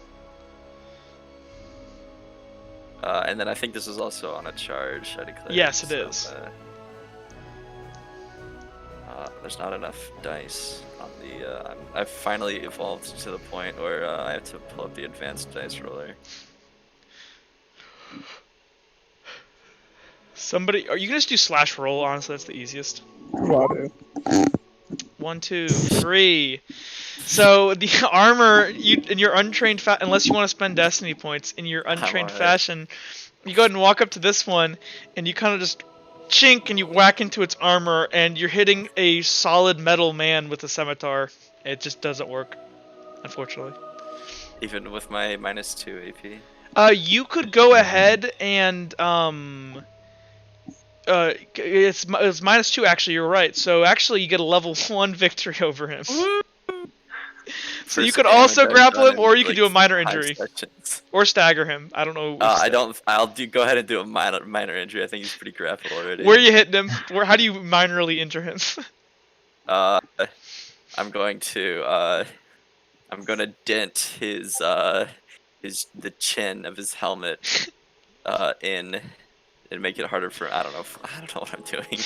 [SPEAKER 6] And then I think this is also on a charge. I declare.
[SPEAKER 1] Yes, it is.
[SPEAKER 6] There's not enough dice on the. I've finally evolved to the point where I have to pull up the advanced dice roller.
[SPEAKER 1] Somebody, are you gonna just do slash roll? Honestly, that's the easiest.
[SPEAKER 2] What?
[SPEAKER 1] 1, 2, 3. So the armor, in your untrained unless you want to spend destiny points, in your untrained fashion, you go ahead and walk up to this one, and you kind of just chink, and you whack into its armor, and you're hitting a solid metal man with a scimitar. It just doesn't work, unfortunately.
[SPEAKER 6] Even with my -2 AP.
[SPEAKER 1] You could go ahead and it's -2 actually. You're right. So actually, you get a level 1 victory over him. So you could also grapple him, or you could do a minor injury, or stagger him. I don't know.
[SPEAKER 6] I'll go ahead and do a minor injury. I think he's pretty grappled already.
[SPEAKER 1] Where are you hitting him? How do you minorly injure him?
[SPEAKER 6] I'm going to dent the chin of his helmet and make it harder for I don't know what I'm doing.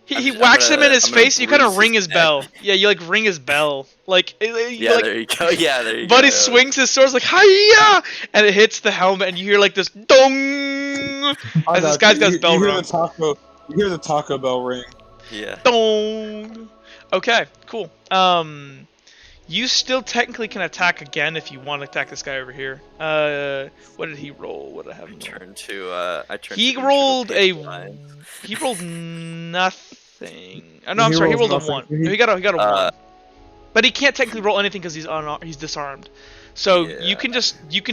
[SPEAKER 1] He whacks him in his face. And you kind of ring his bell. Yeah, you like ring his bell. Like
[SPEAKER 6] yeah,
[SPEAKER 1] like,
[SPEAKER 6] there you go. Yeah, there you
[SPEAKER 1] Buddy
[SPEAKER 6] go.
[SPEAKER 1] swings his sword like hiya, and it hits the helmet, and you hear like this dong as this guy's got his bell rung.
[SPEAKER 2] You hear the Taco Bell ring.
[SPEAKER 6] Yeah.
[SPEAKER 1] Dong. Okay, cool. You still technically can attack again if you want to attack this guy over here. What did he roll? What did I have him roll? He rolled nothing. No, I'm sorry. He rolled a 1. He got a 1. But he can't technically roll anything because he's disarmed. So you can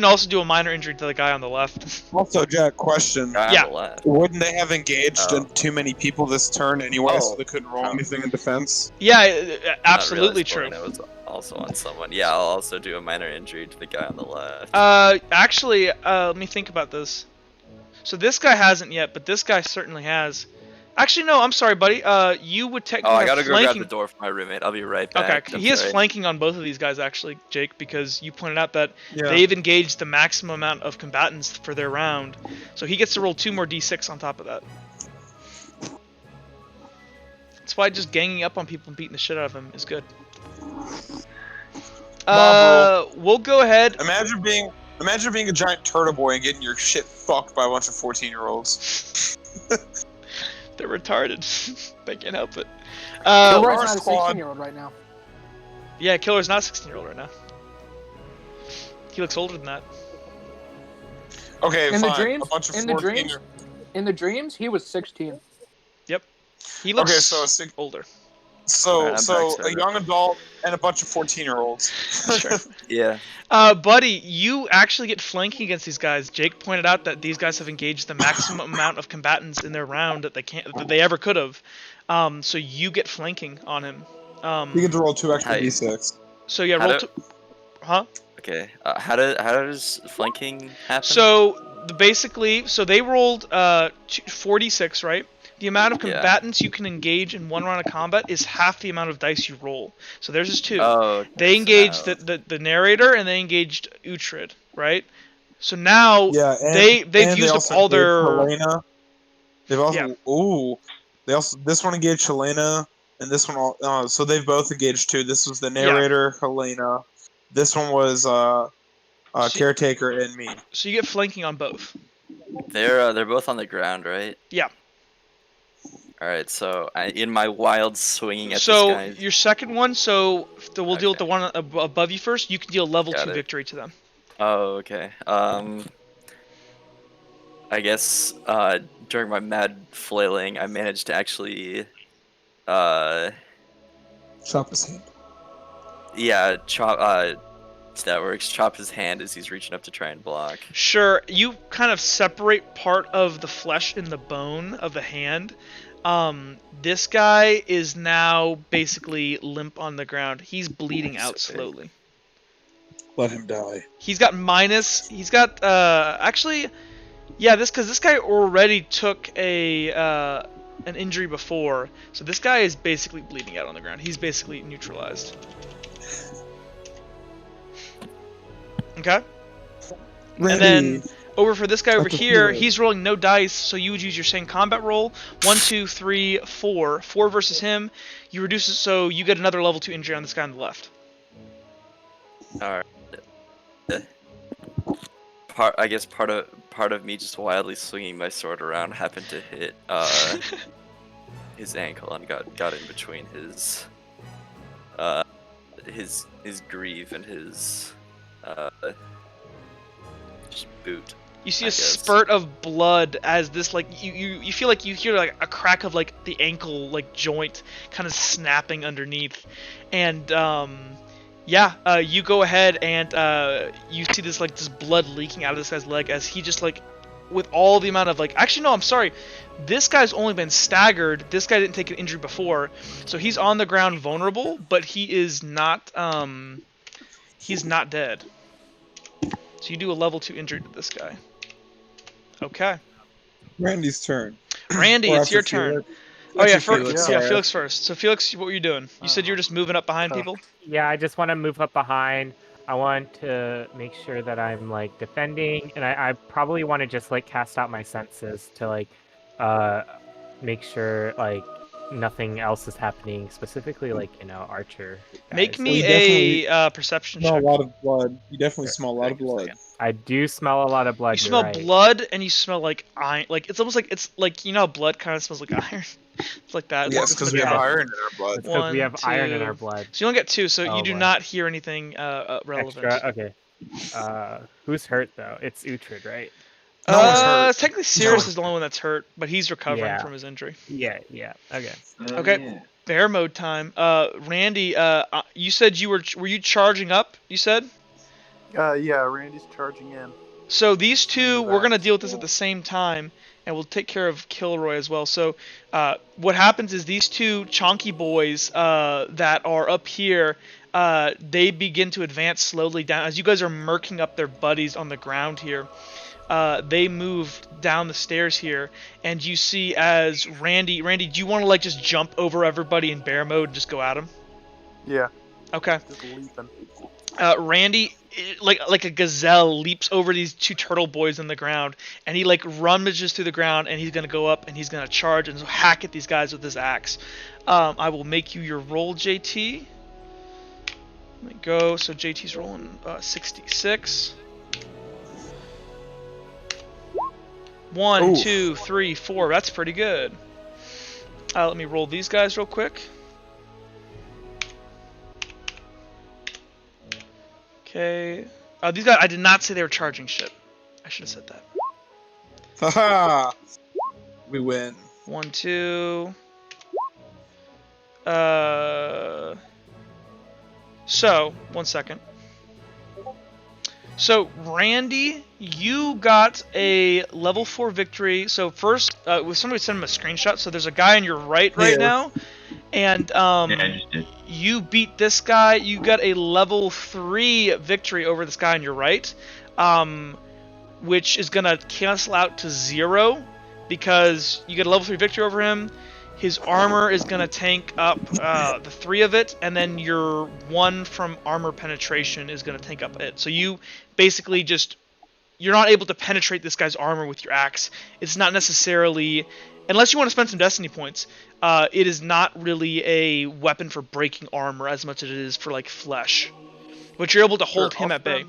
[SPEAKER 1] also do a minor injury to the guy on the left.
[SPEAKER 2] Also, Jack, question.
[SPEAKER 1] Yeah.
[SPEAKER 2] Wouldn't they have engaged too many people this turn anyway, so they couldn't roll anything in defense?
[SPEAKER 1] Yeah, absolutely true.
[SPEAKER 6] I was also on someone. Yeah, I'll also do a minor injury to the guy on the left.
[SPEAKER 1] Actually, let me think about this. So this guy hasn't yet, but this guy certainly has. Actually, no, I'm sorry, buddy. You would technically
[SPEAKER 6] I gotta go grab the door for my roommate. I'll be right back.
[SPEAKER 1] Okay, he is flanking on both of these guys, actually, Jake, because you pointed out that they've engaged the maximum amount of combatants for their round. So he gets to roll 2 more d6 on top of that. That's why just ganging up on people and beating the shit out of them is good. We'll go ahead.
[SPEAKER 2] Imagine being a giant turtle boy and getting your shit fucked by a bunch of 14-year-olds.
[SPEAKER 1] They're retarded. They can't help it.
[SPEAKER 5] Kilroy's not a 16-year-old right now.
[SPEAKER 1] Yeah, Killer's not a 16-year-old right now. He looks older than that.
[SPEAKER 2] Okay,
[SPEAKER 5] in
[SPEAKER 2] fine.
[SPEAKER 5] The dreams,
[SPEAKER 2] a bunch of
[SPEAKER 5] in the dreams, he was 16.
[SPEAKER 1] Yep. He looks older.
[SPEAKER 2] So a young adult and a bunch of 14-year-olds.
[SPEAKER 1] Sure.
[SPEAKER 6] Yeah.
[SPEAKER 1] Buddy, you actually get flanking against these guys. Jake pointed out that these guys have engaged the maximum amount of combatants in their round that they ever could have. So you get flanking on him.
[SPEAKER 2] You get to roll 2 extra d6.
[SPEAKER 1] So yeah, roll 2. Huh?
[SPEAKER 6] Okay. How does flanking happen?
[SPEAKER 1] So they rolled 46, right? The amount of combatants you can engage in one round of combat is half the amount of dice you roll. So there's just 2.
[SPEAKER 6] Oh,
[SPEAKER 1] they engaged the narrator and they engaged Uhtred, right? So now they've used up all their.
[SPEAKER 2] Helena. They've also this one engaged Helena and this one so they've both engaged 2. This was the narrator, Helena. This one was caretaker and me.
[SPEAKER 1] So you get flanking on both.
[SPEAKER 6] They're both on the ground, right?
[SPEAKER 1] Yeah.
[SPEAKER 6] All right, so in my wild swinging at this guy.
[SPEAKER 1] So your second one, we'll deal with the one above you first. You can deal level 2 victory to them.
[SPEAKER 6] Oh, okay. I guess during my mad flailing, I managed to actually
[SPEAKER 2] chop his hand.
[SPEAKER 6] Yeah, that works. Chop his hand as he's reaching up to try and block.
[SPEAKER 1] Sure, you kind of separate part of the flesh in the bone of the hand. This guy is now basically limp on the ground. He's bleeding out slowly.
[SPEAKER 2] Let him die.
[SPEAKER 1] He's got actually, yeah, this guy already took an injury before, so this guy is basically bleeding out on the ground. He's basically neutralized. Okay.
[SPEAKER 2] Randy.
[SPEAKER 1] And then Over for this guy over here, he's rolling no dice, so you would use your same combat roll. 1, 2, 3, 4. 4 versus him. You reduce it so you get another level 2 injury on this guy on the left.
[SPEAKER 6] Alright. I guess part of me just wildly swinging my sword around happened to hit his ankle and got in between his greave and his just boot.
[SPEAKER 1] You see a spurt of blood as this, like, you feel like you hear like a crack of like the ankle like joint kind of snapping underneath, and you go ahead and you see this like this blood leaking out of this guy's leg as he just like, with all the amount of like, actually no, I'm sorry, this guy's only been staggered. This guy didn't take an injury before, so he's on the ground vulnerable, but he is not he's not dead. So you do a level 2 injury to this guy. Okay.
[SPEAKER 2] Randy's turn.
[SPEAKER 1] Randy, it's your turn. Oh yeah,
[SPEAKER 2] Felix
[SPEAKER 1] first. So Felix, what were you doing? You said you were just moving up behind people?
[SPEAKER 4] Yeah, I just want to move up behind. I want to make sure that I'm like defending, and I probably want to just like cast out my senses to like make sure like nothing else is happening, specifically like, you know, Archer guys.
[SPEAKER 1] Make me a perception check.
[SPEAKER 2] Smell a lot of blood. You definitely smell a lot of blood.
[SPEAKER 4] I do smell a lot of blood.
[SPEAKER 1] You smell blood, and you smell like iron. Like it's almost like, it's like, you know how blood kind of smells like iron. It's like that.
[SPEAKER 2] Yes, because we have iron in our blood.
[SPEAKER 4] Because we have iron in our blood.
[SPEAKER 1] So you only get 2, so you do not hear anything relevant.
[SPEAKER 4] Extra? Okay. Who's hurt though? It's Uhtred, right?
[SPEAKER 2] No one's hurt.
[SPEAKER 1] Technically, Cirrus is the only one that's hurt, but he's recovering from his injury.
[SPEAKER 4] Yeah. Okay.
[SPEAKER 1] Okay. Bear mode time. Randy, you said were you charging up? You said.
[SPEAKER 8] Yeah, Randy's charging in.
[SPEAKER 1] So these two, we're gonna deal with this at the same time, and we'll take care of Kilroy as well. So what happens is these two chonky boys that are up here, they begin to advance slowly down as you guys are murking up their buddies on the ground here. They move down the stairs here, and you see as Randy, do you want to like just jump over everybody in bear mode and just go at them?
[SPEAKER 8] Yeah.
[SPEAKER 1] Okay.
[SPEAKER 8] Just leaping.
[SPEAKER 1] Randy, like a gazelle, leaps over these two turtle boys on the ground, and he like rummages through the ground, and he's gonna go up and he's gonna charge and hack at these guys with his axe. I will make you your roll, JT. Let me go. So JT's rolling 66. 1, 2, 3, 4. That's pretty good. Let me roll these guys real quick. Okay. These guys, I did not say they were charging shit. I should have said that.
[SPEAKER 2] Haha! We win.
[SPEAKER 1] 1, 2. So, 1 second. So, Randy, you got a level 4 victory. So first, somebody sent him a screenshot. So there's a guy on your right now, and
[SPEAKER 3] I just did.
[SPEAKER 1] you beat this guy. You got a level 3 victory over this guy on your right, which is gonna cancel out to 0 because you get a level 3 victory over him. His armor is gonna tank up the 3 of it, and then your 1 from armor penetration is gonna tank up it. So you basically you're not able to penetrate this guy's armor with your axe. It's not necessarily, unless you want to spend some destiny points, it is not really a weapon for breaking armor as much as it is for like flesh. But you're able to hold him at bay.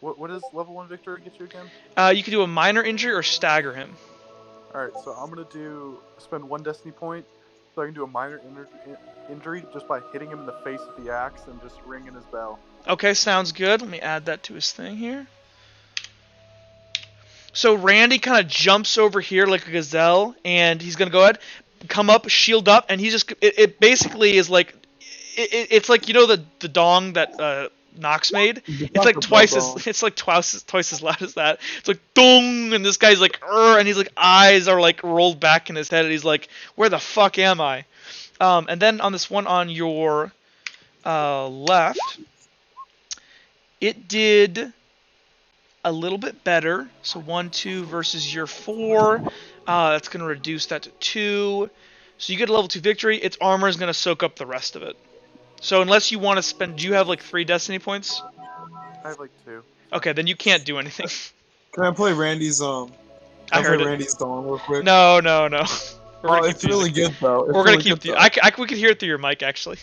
[SPEAKER 8] What does level 1 victory get you again?
[SPEAKER 1] You can do a minor injury or stagger him.
[SPEAKER 8] Alright, so I'm gonna spend 1 destiny point, so I can do a minor injury just by hitting him in the face with the axe and just ringing his bell.
[SPEAKER 1] Okay, sounds good. Let me add that to his thing here. So Randy kind of jumps over here like a gazelle, and he's gonna go ahead, come up, shield up, and he just it basically is like it's like, you know, the dong that Nox made. It's like twice as loud as that. It's like dong, and this guy's like and he's like eyes are like rolled back in his head, and he's like, where the fuck am I? And then on this one on your left, it did a little bit better. So 1, 2 versus your 4. That's going to reduce that to 2. So you get a level 2 victory. Its armor is going to soak up the rest of it. So unless you want to spend, do you have like 3 destiny points?
[SPEAKER 8] I have like 2.
[SPEAKER 1] Okay, then you can't do anything.
[SPEAKER 2] Can I play Randy's
[SPEAKER 1] I heard it.
[SPEAKER 2] Randy's Dawn real quick?
[SPEAKER 1] No. We're gonna
[SPEAKER 2] Oh,
[SPEAKER 1] keep
[SPEAKER 2] it's
[SPEAKER 1] the
[SPEAKER 2] really
[SPEAKER 1] music.
[SPEAKER 2] good though. It's
[SPEAKER 1] We're gonna
[SPEAKER 2] really
[SPEAKER 1] keep
[SPEAKER 2] good
[SPEAKER 1] the.
[SPEAKER 2] though.
[SPEAKER 1] We could hear it through your mic actually.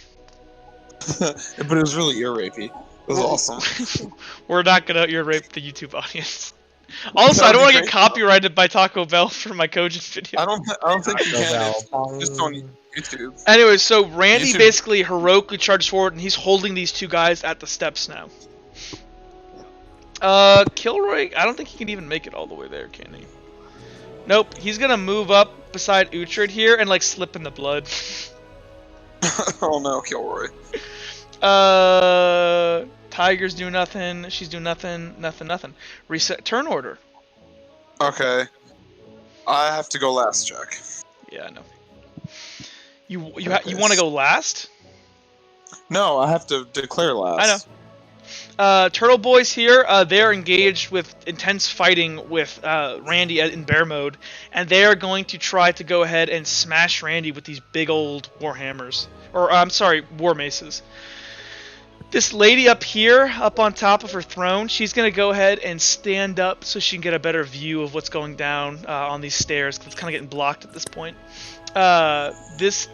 [SPEAKER 2] But it was really ear rapey. It was awesome.
[SPEAKER 1] We're not gonna ear rape the YouTube audience. Also,
[SPEAKER 2] That
[SPEAKER 1] I
[SPEAKER 2] would
[SPEAKER 1] don't
[SPEAKER 2] be
[SPEAKER 1] want to
[SPEAKER 2] great,
[SPEAKER 1] get copyrighted by Taco Bell for my Cogent video.
[SPEAKER 2] I don't think you
[SPEAKER 4] Taco
[SPEAKER 2] can.
[SPEAKER 4] Bell.
[SPEAKER 2] It's just on YouTube.
[SPEAKER 1] Anyway, so Randy
[SPEAKER 2] YouTube.
[SPEAKER 1] basically heroically charges forward, and he's holding these two guys at the steps now. Kilroy, I don't think he can even make it all the way there, can he? Nope, he's gonna move up beside Uhtred here and like slip in the blood.
[SPEAKER 2] Oh no, Kilroy.
[SPEAKER 1] Tiger's doing nothing. She's doing nothing. Nothing. Reset turn order.
[SPEAKER 2] Okay. I have to go last, Jack.
[SPEAKER 1] Yeah, I know. You want to go last?
[SPEAKER 2] No, I have to declare last.
[SPEAKER 1] I know. Turtle Boys here, they're engaged with intense fighting with Randy in bear mode, and they are going to try to go ahead and smash Randy with these big old warhammers. Or, I'm sorry, war maces. This lady up here, up on top of her throne, she's going to go ahead and stand up so she can get a better view of what's going down on these stairs, because it's kind of getting blocked at this point. This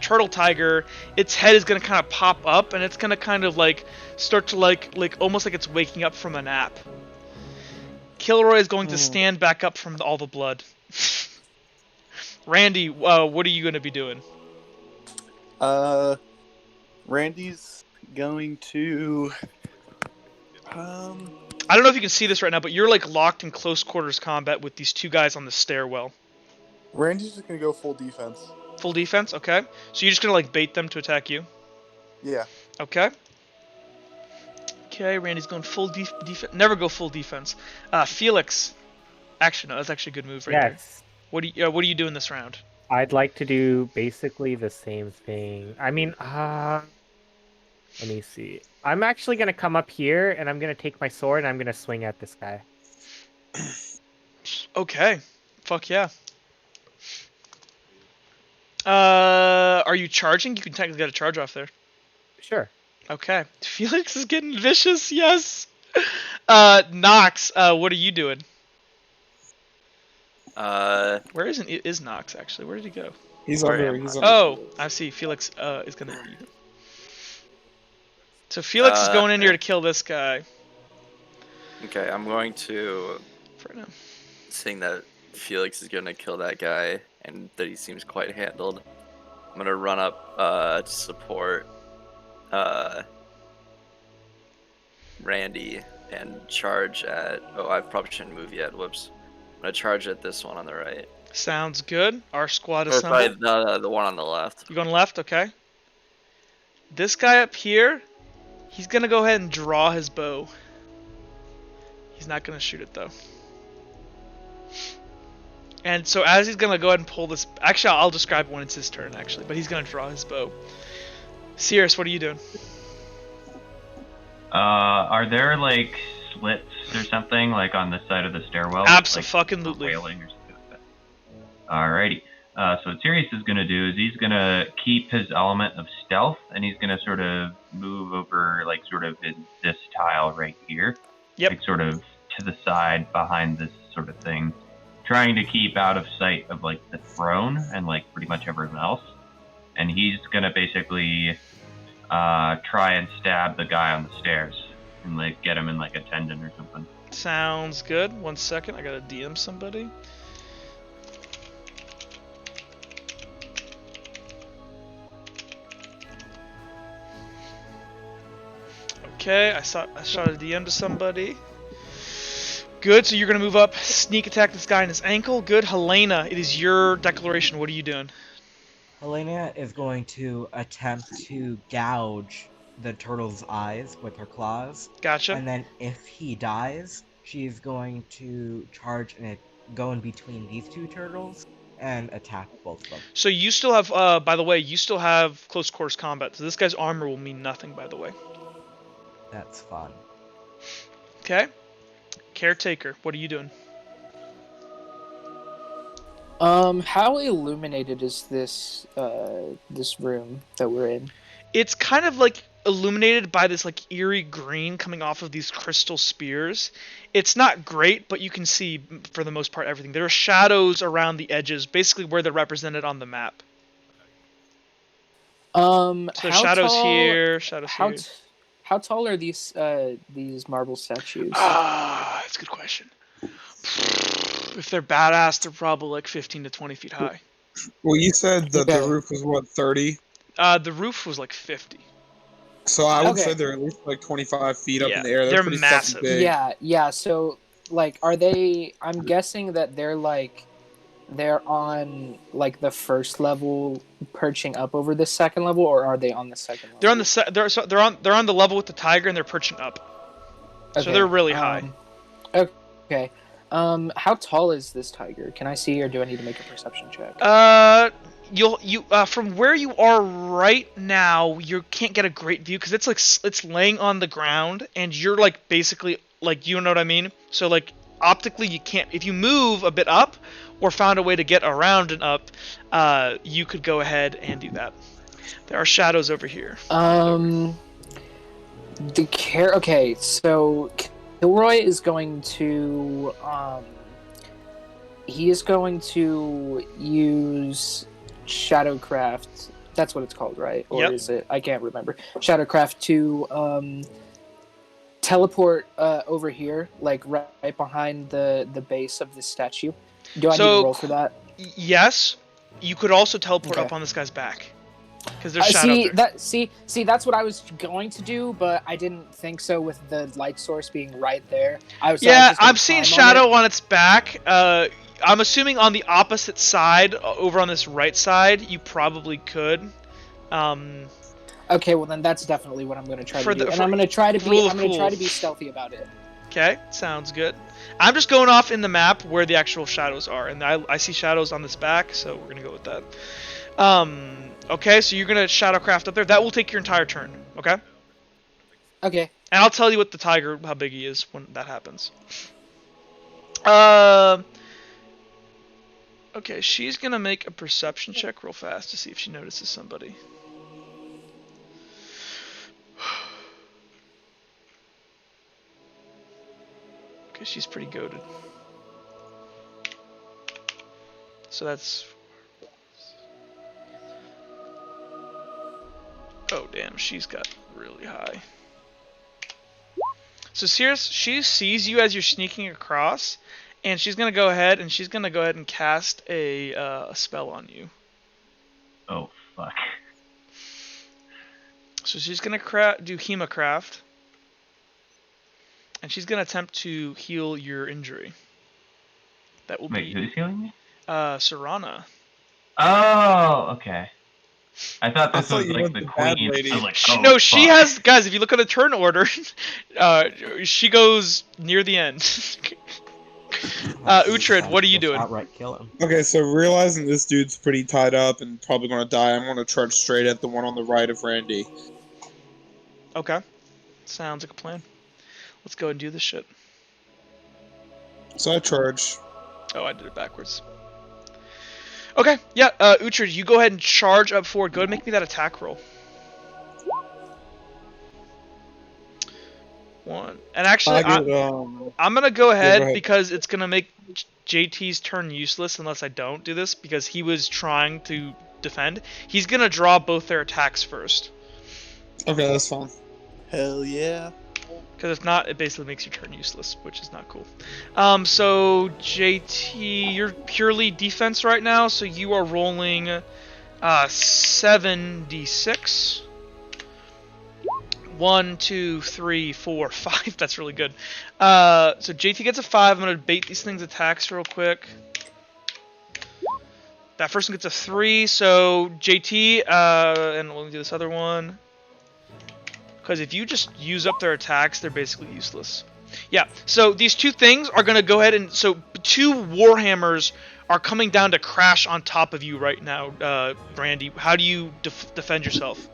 [SPEAKER 1] turtle tiger, its head is going to kind of pop up, and it's going to kind of like start to like almost like it's waking up from a nap. Kilroy is going to stand back up from all the blood. Randy, what are you going to be doing?
[SPEAKER 8] Randy's going to.
[SPEAKER 1] I don't know if you can see this right now, but you're like locked in close quarters combat with these two guys on the stairwell.
[SPEAKER 8] Randy's just gonna go full defense.
[SPEAKER 1] Full defense, okay. So you're just gonna like bait them to attack you.
[SPEAKER 8] Yeah.
[SPEAKER 1] Okay. Okay, Randy's going full defense. Never go full defense. Felix. Actually, no, that's actually a good move right there.
[SPEAKER 4] Yes.
[SPEAKER 1] What are you doing this round?
[SPEAKER 4] I'd like to do basically the same thing. I mean, let me see. I'm actually going to come up here, and I'm going to take my sword, and I'm going to swing at this guy.
[SPEAKER 1] Okay. Fuck yeah. Are you charging? You can technically get a charge off there.
[SPEAKER 4] Sure.
[SPEAKER 1] Okay. Felix is getting vicious, yes! Nox, what are you doing? Where is Nox actually? Where did he go?
[SPEAKER 2] He's under. He's under.
[SPEAKER 1] Oh, I see. Felix is gonna. So Felix is going in here to kill this guy.
[SPEAKER 6] Okay, I'm going to.
[SPEAKER 1] For now.
[SPEAKER 6] Seeing that Felix is gonna kill that guy and that he seems quite handled, I'm gonna run up to support Randy and charge at. Oh, I probably shouldn't move yet. Whoops. I'm gonna charge at this one on the right.
[SPEAKER 1] Sounds good. Our squad
[SPEAKER 6] Or
[SPEAKER 1] assembled.
[SPEAKER 6] probably the one on the left.
[SPEAKER 1] You going left? Okay. This guy up here, he's gonna go ahead and draw his bow. He's not gonna shoot it though. And so as he's gonna go ahead and pull this, actually I'll describe when it's his turn actually, but he's gonna draw his bow. Sirius, what are you doing?
[SPEAKER 3] Are there like slits or something like on the side of the stairwell?
[SPEAKER 1] Abso-fucking-lutely.
[SPEAKER 3] Like, railing or something like that. Alrighty. So what Sirius is gonna do is he's gonna keep his element of stealth, and he's gonna sort of move over like sort of in this tile right here.
[SPEAKER 1] Yep.
[SPEAKER 3] Like sort of to the side behind this sort of thing, trying to keep out of sight of like the throne and like pretty much everyone else. And he's gonna basically try and stab the guy on the stairs and like get him in like a tendon or something.
[SPEAKER 1] Sounds good. 1 second, I gotta DM somebody. Okay, I shot a DM to somebody. Good, so you're gonna move up, sneak attack this guy in his ankle. Good, Helena, it is your declaration. What are you doing?
[SPEAKER 7] Helena is going to attempt to gouge the turtle's eyes with her claws.
[SPEAKER 1] Gotcha.
[SPEAKER 7] And then if he dies, she's going to charge and go in between these two turtles and attack both of them.
[SPEAKER 1] So you still have, by the way, you still have close quarters combat. So this guy's armor will mean nothing, by the way.
[SPEAKER 7] That's fun.
[SPEAKER 1] Okay. Caretaker, what are you doing?
[SPEAKER 5] How illuminated is this this room that we're in?
[SPEAKER 1] It's kind of like illuminated by this like eerie green coming off of these crystal spears. It's not great, but you can see for the most part everything. There are shadows around the edges, basically where they're represented on the map. So shadows here, shadows here.
[SPEAKER 5] How tall are these marble statues?
[SPEAKER 1] That's a good question. If they're badass, they're probably like 15 to 20 feet high.
[SPEAKER 2] Well, you said that the roof was what, 30?
[SPEAKER 1] The roof was like 50.
[SPEAKER 2] So I would say they're at least like 25 feet up in the air.
[SPEAKER 1] They're
[SPEAKER 2] pretty
[SPEAKER 1] massive.
[SPEAKER 2] Fucking big.
[SPEAKER 5] Yeah. So, like, are they? I'm guessing that they're on like the first level, perching up over the second level, or are they on the second level?
[SPEAKER 1] They're on the level with the tiger, and they're perching up. Okay. So they're really high.
[SPEAKER 5] Okay. How tall is this tiger? Can I see, or do I need to make a perception check?
[SPEAKER 1] From where you are right now, you can't get a great view because it's laying on the ground, and you're like basically like, you know what I mean. So like optically, you can't. If you move a bit up, or found a way to get around and up, you could go ahead and do that. There are shadows over here.
[SPEAKER 5] Okay, so Kilroy is going to he is going to use Shadowcraft. That's what it's called, right? Or is it? I can't remember. Shadowcraft to teleport over here, like right behind the base of the statue. Do I need to roll for that?
[SPEAKER 1] Yes. You could also teleport up on this guy's back. Because there's shadow there.
[SPEAKER 5] See, that's what I was going to do, but I didn't think so with the light source being right there.
[SPEAKER 1] I'm seeing shadow on its back. I'm assuming on the opposite side, over on this right side, you probably could.
[SPEAKER 5] Okay, well then that's definitely what I'm going to try to do, and I'm going to try to be stealthy about it.
[SPEAKER 1] Okay, sounds good. I'm just going off in the map where the actual shadows are, and I see shadows on this back, so we're gonna go with that. Okay, so you're gonna Shadowcraft up there. That will take your entire turn. Okay.
[SPEAKER 5] Okay.
[SPEAKER 1] And I'll tell you what the tiger, how big he is when that happens. Okay, she's gonna make a perception check real fast to see if she notices somebody. Okay, she's pretty goated. So that's... Oh damn, she's got really high. So she sees you as you're sneaking across, and she's gonna go ahead and cast a spell on you.
[SPEAKER 3] Oh fuck.
[SPEAKER 1] So she's gonna do Hemocraft, and she's gonna attempt to heal your injury. That will
[SPEAKER 3] be. Wait, who's healing me?
[SPEAKER 1] Serana.
[SPEAKER 3] Oh, okay. I thought this was like the queen.
[SPEAKER 2] Lady.
[SPEAKER 3] Like, oh,
[SPEAKER 1] no, she has, guys. If you look at the turn order, she goes near the end. Uhtred, what are you doing?
[SPEAKER 7] Outright kill him.
[SPEAKER 2] Okay, so realizing this dude's pretty tied up and probably gonna die, I'm gonna charge straight at the one on the right of Randy.
[SPEAKER 1] Okay, sounds like a plan. Let's go and do this shit.
[SPEAKER 2] So I charge.
[SPEAKER 1] Oh, I did it backwards. Okay, yeah, Uhtred, you go ahead and charge up forward. Go ahead and make me that attack roll. 1. And actually, I'm going to go ahead because it's going to make JT's turn useless unless I don't do this, because he was trying to defend. He's going to draw both their attacks first.
[SPEAKER 2] Okay, that's fine.
[SPEAKER 8] Hell yeah.
[SPEAKER 1] Because if not, it basically makes your turn useless, which is not cool. So JT, you're purely defense right now, so you are rolling 7d6. 1, 2, 3, 4, 5. That's really good. So JT gets a 5. I'm gonna bait these things' attacks real quick. That first one gets a 3. So JT, and we'll do this other one. Because if you just use up their attacks, they're basically useless. Yeah, so these two things are going to go ahead and... So 2 Warhammers are coming down to crash on top of you right now, Brandy. How do you defend yourself?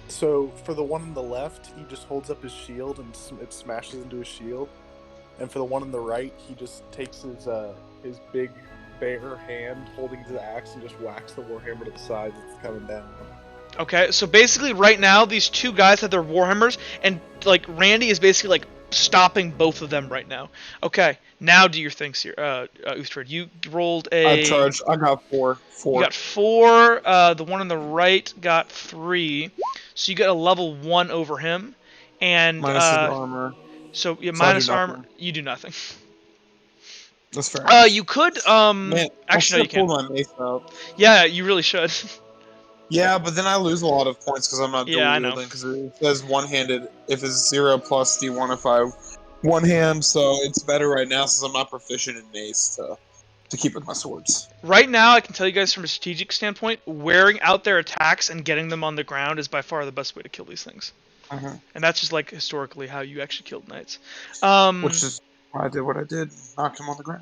[SPEAKER 8] So for the one on the left, he just holds up his shield and it smashes into his shield. And for the one on the right, he just takes his big bare hand holding the axe and just whacks the Warhammer to the side that's coming down.
[SPEAKER 1] Okay, so basically right now these two guys have their warhammers, and like Randy is basically like stopping both of them right now. Okay, now do your thing, Uhtred. You rolled
[SPEAKER 2] I
[SPEAKER 1] a.
[SPEAKER 2] charged. I got 4. 4.
[SPEAKER 1] You got 4. The one on the right got 3, so you get a level 1 over him, and
[SPEAKER 2] minus his armor.
[SPEAKER 1] So yeah,
[SPEAKER 2] So
[SPEAKER 1] minus armor. You do nothing.
[SPEAKER 2] That's fair.
[SPEAKER 1] You could
[SPEAKER 2] Man,
[SPEAKER 1] actually no, you can't.
[SPEAKER 2] Pull my mace out.
[SPEAKER 1] Yeah, you really should.
[SPEAKER 2] Yeah, but then I lose a lot of points because I'm not dual wielding. Because it says one-handed. If it's 0 plus D1 if I one hand, so it's better right now since I'm not proficient in mace to keep with my swords.
[SPEAKER 1] Right now, I can tell you guys from a strategic standpoint, wearing out their attacks and getting them on the ground is by far the best way to kill these things. And that's just like historically how you actually killed knights.
[SPEAKER 2] Which is why I did what I did, knocked him on the ground.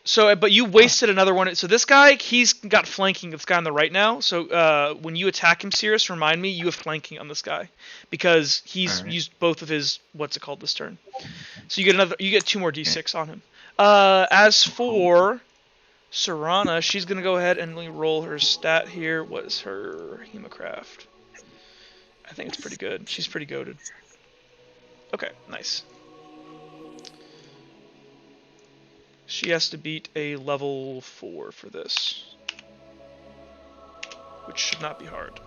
[SPEAKER 1] So, but you wasted another one. So this guy, he's got flanking. This guy on the right now. So when you attack him, Cirrus, remind me you have flanking on this guy because he's used both of his what's it called this turn. So you get 2 more d6 on him. As for Serana, she's gonna go ahead and roll her stat here. What is her Hemocraft? I think it's pretty good. She's pretty goated. Okay, nice. She has to beat a level 4 for this, which should not be hard.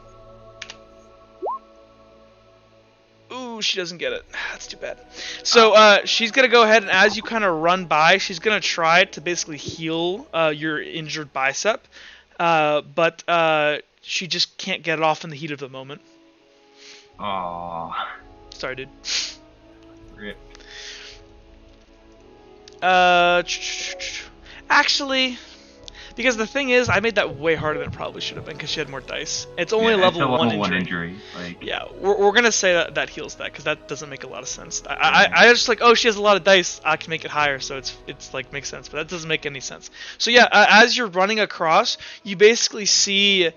[SPEAKER 1] Ooh, she doesn't get it. That's too bad. So she's going to go ahead, and as you kind of run by, she's going to try to basically heal your injured bicep, but she just can't get it off in the heat of the moment.
[SPEAKER 3] Aww.
[SPEAKER 1] Sorry, dude.
[SPEAKER 3] Rip.
[SPEAKER 1] Actually, because the thing is, I made that way harder than it probably should have been because she had more dice. It's only a level 1 injury.
[SPEAKER 3] Like...
[SPEAKER 1] Yeah, we're gonna say that heals that because that doesn't make a lot of sense. I just like, oh, she has a lot of dice, I can make it higher, so it's like makes sense, but that doesn't make any sense. So yeah, as you're running across, you basically see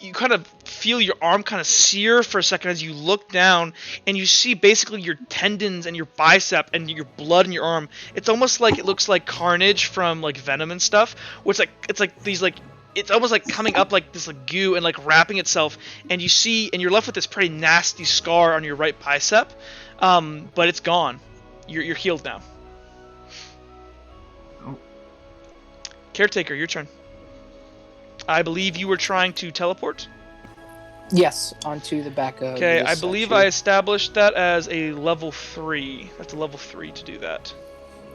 [SPEAKER 1] you kind of feel your arm kind of sear for a second as you look down, and you see basically your tendons and your bicep and your blood in your arm. It's almost like it looks like Carnage from like Venom and stuff, where it's like these like it's almost like coming up like this like goo and like wrapping itself, and you're left with this pretty nasty scar on your right bicep, but it's gone. You're healed now.
[SPEAKER 3] Oh.
[SPEAKER 1] Caretaker, your turn. I believe you were trying to teleport?
[SPEAKER 5] Yes, onto the back of
[SPEAKER 1] Okay, I believe I established that as a level 3. That's a level 3 to do that.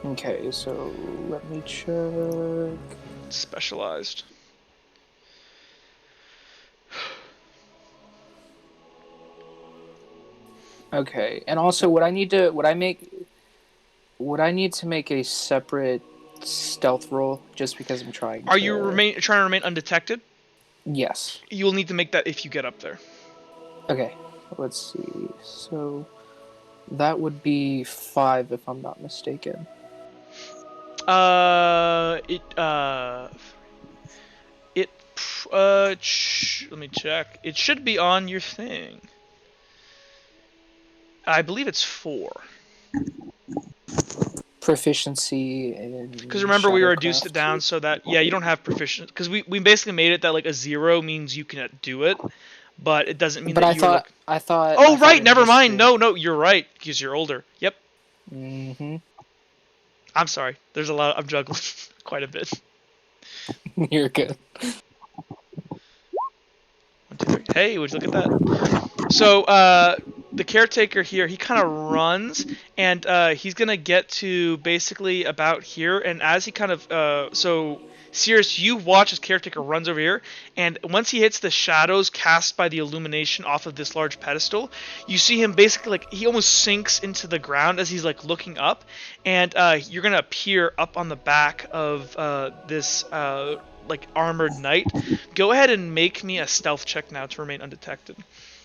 [SPEAKER 5] Okay, so let me check.
[SPEAKER 1] It's specialized.
[SPEAKER 5] Okay, and also would I need to make a separate stealth roll just because I'm trying to...
[SPEAKER 1] Are you trying to remain undetected?
[SPEAKER 5] Yes.
[SPEAKER 1] You'll need to make that if you get up there.
[SPEAKER 5] Okay, let's see. So that would be 5 if I'm not mistaken.
[SPEAKER 1] Let me check. It should be on your thing. I believe it's 4.
[SPEAKER 5] Proficiency in...
[SPEAKER 1] Because remember, we reduced it down so that, yeah, you don't have proficiency. Because we basically made it that like a 0 means you can do it, but it doesn't mean that
[SPEAKER 5] I thought...
[SPEAKER 1] Oh, right, never mind. No, you're right, because you're older. Yep.
[SPEAKER 5] Mm-hmm.
[SPEAKER 1] I'm sorry. There's a lot. I'm juggling quite a bit.
[SPEAKER 5] You're good.
[SPEAKER 1] 1, 2, 3. Hey, would you look at that? So, the caretaker here, he kind of runs, and he's gonna get to basically about here, and as he kind of, so, Cirrus, you watch as caretaker runs over here, and once he hits the shadows cast by the illumination off of this large pedestal, you see him basically, like, he almost sinks into the ground as he's, like, looking up, and you're gonna appear up on the back of this, like, armored knight. Go ahead and make me a stealth check now to remain undetected.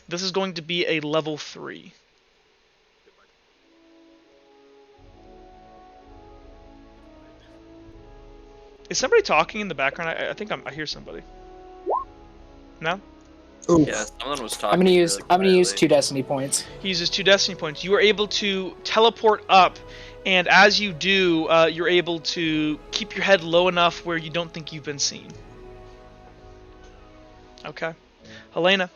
[SPEAKER 1] This is going to be a level 3. Is somebody talking in the background? I think I hear somebody. No?
[SPEAKER 6] Ooh. Yeah, someone was talking.
[SPEAKER 5] I'm gonna use 2 destiny points.
[SPEAKER 1] He uses 2 destiny points. You are able to teleport up, and as you do, you're able to keep your head low enough where you don't think you've been seen. Okay. Helena,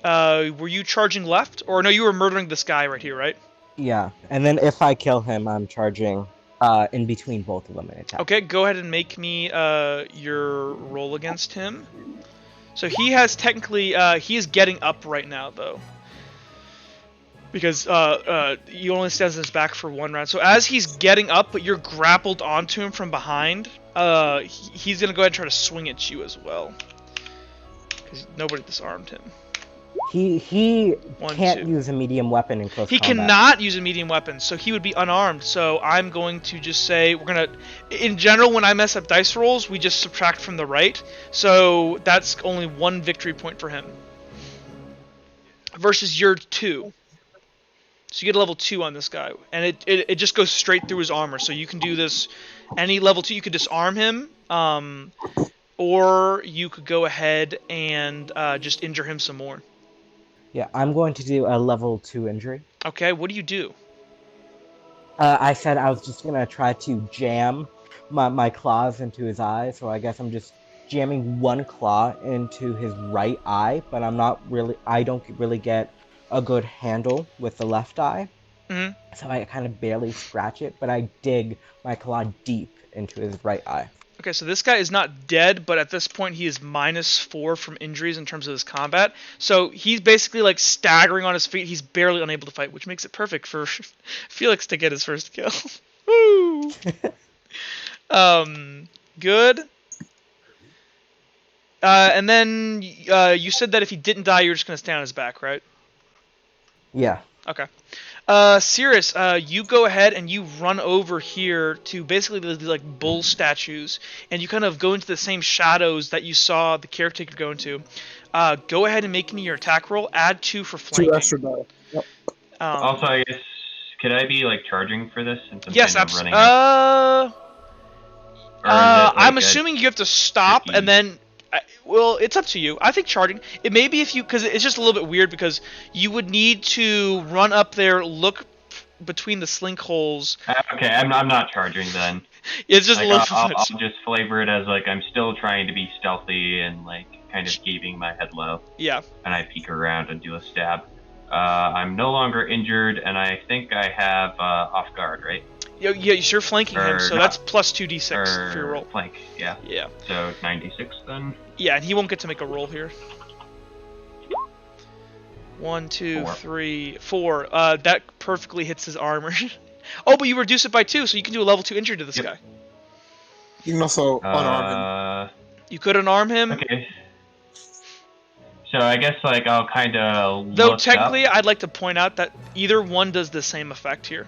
[SPEAKER 1] were you charging left? Or no, you were murdering this guy right here, right?
[SPEAKER 7] Yeah, and then if I kill him, I'm charging in between both of them and attack.
[SPEAKER 1] Okay, go ahead and make me your roll against him. So he has technically, he is getting up right now, though. Because he only stands on his back for 1 round. So as he's getting up, but you're grappled onto him from behind, he's going to go ahead and try to swing at you as well. Because nobody disarmed him.
[SPEAKER 7] He can't use a medium weapon in close combat. He
[SPEAKER 1] cannot use a medium weapon, so he would be unarmed. So I'm going to just say, we're going to... In general, when I mess up dice rolls, we just subtract from the right. So that's only 1 victory point for him. Versus your 2. So you get a level 2 on this guy. And it just goes straight through his armor. So you can do this any level 2. You could disarm him. Or you could go ahead and just injure him some more.
[SPEAKER 7] Yeah, I'm going to do a level 2 injury.
[SPEAKER 1] Okay, what do you do?
[SPEAKER 7] I said I was just going to try to jam my claws into his eyes, so I guess I'm just jamming 1 claw into his right eye, but I don't really get a good handle with the left eye.
[SPEAKER 1] Mm-hmm.
[SPEAKER 7] So I kind of barely scratch it, but I dig my claw deep into his right eye.
[SPEAKER 1] Okay, so this guy is not dead, but at this point he is -4 from injuries in terms of his combat. So he's basically like staggering on his feet. He's barely unable to fight, which makes it perfect for Felix to get his first kill. Woo! Good. And then you said that if he didn't die, you're just going to stand on his back, right?
[SPEAKER 7] Yeah.
[SPEAKER 1] Okay. Cirrus, you go ahead and you run over here to basically the like bull statues, and you kind of go into the same shadows that you saw the caretaker go into. Go ahead and make me your attack roll. Add 2 for flanking.
[SPEAKER 2] 2 extra die. Yep.
[SPEAKER 3] Also, I guess could I be like charging for this since I'm
[SPEAKER 1] yes,
[SPEAKER 3] kind of running out?
[SPEAKER 1] I'm assuming you have to stop and then. Well, it's up to you. I think charging. It may be if you, because it's just a little bit weird because you would need to run up there, look between the slink holes.
[SPEAKER 3] Okay, I'm not charging then.
[SPEAKER 1] It's just
[SPEAKER 3] like,
[SPEAKER 1] a little.
[SPEAKER 3] I'll just flavor it as like I'm still trying to be stealthy and like kind of keeping my head low.
[SPEAKER 1] Yeah.
[SPEAKER 3] And I peek around and do a stab. I'm no longer injured, and I think I have off guard, right?
[SPEAKER 1] Yeah, you're flanking him, so that's plus 2d6 for your roll.
[SPEAKER 3] Flank, yeah.
[SPEAKER 1] Yeah.
[SPEAKER 3] So 96 then.
[SPEAKER 1] Yeah, and he won't get to make a roll here. 1, 2, 3, 4. That perfectly hits his armor. Oh, but you reduce it by 2, so you can do a level 2 injury to this guy.
[SPEAKER 2] You can also unarm him.
[SPEAKER 1] You could unarm him.
[SPEAKER 3] Okay. So I guess like I'll kind of.
[SPEAKER 1] Though technically, I'd like to point out that either one does the same effect here.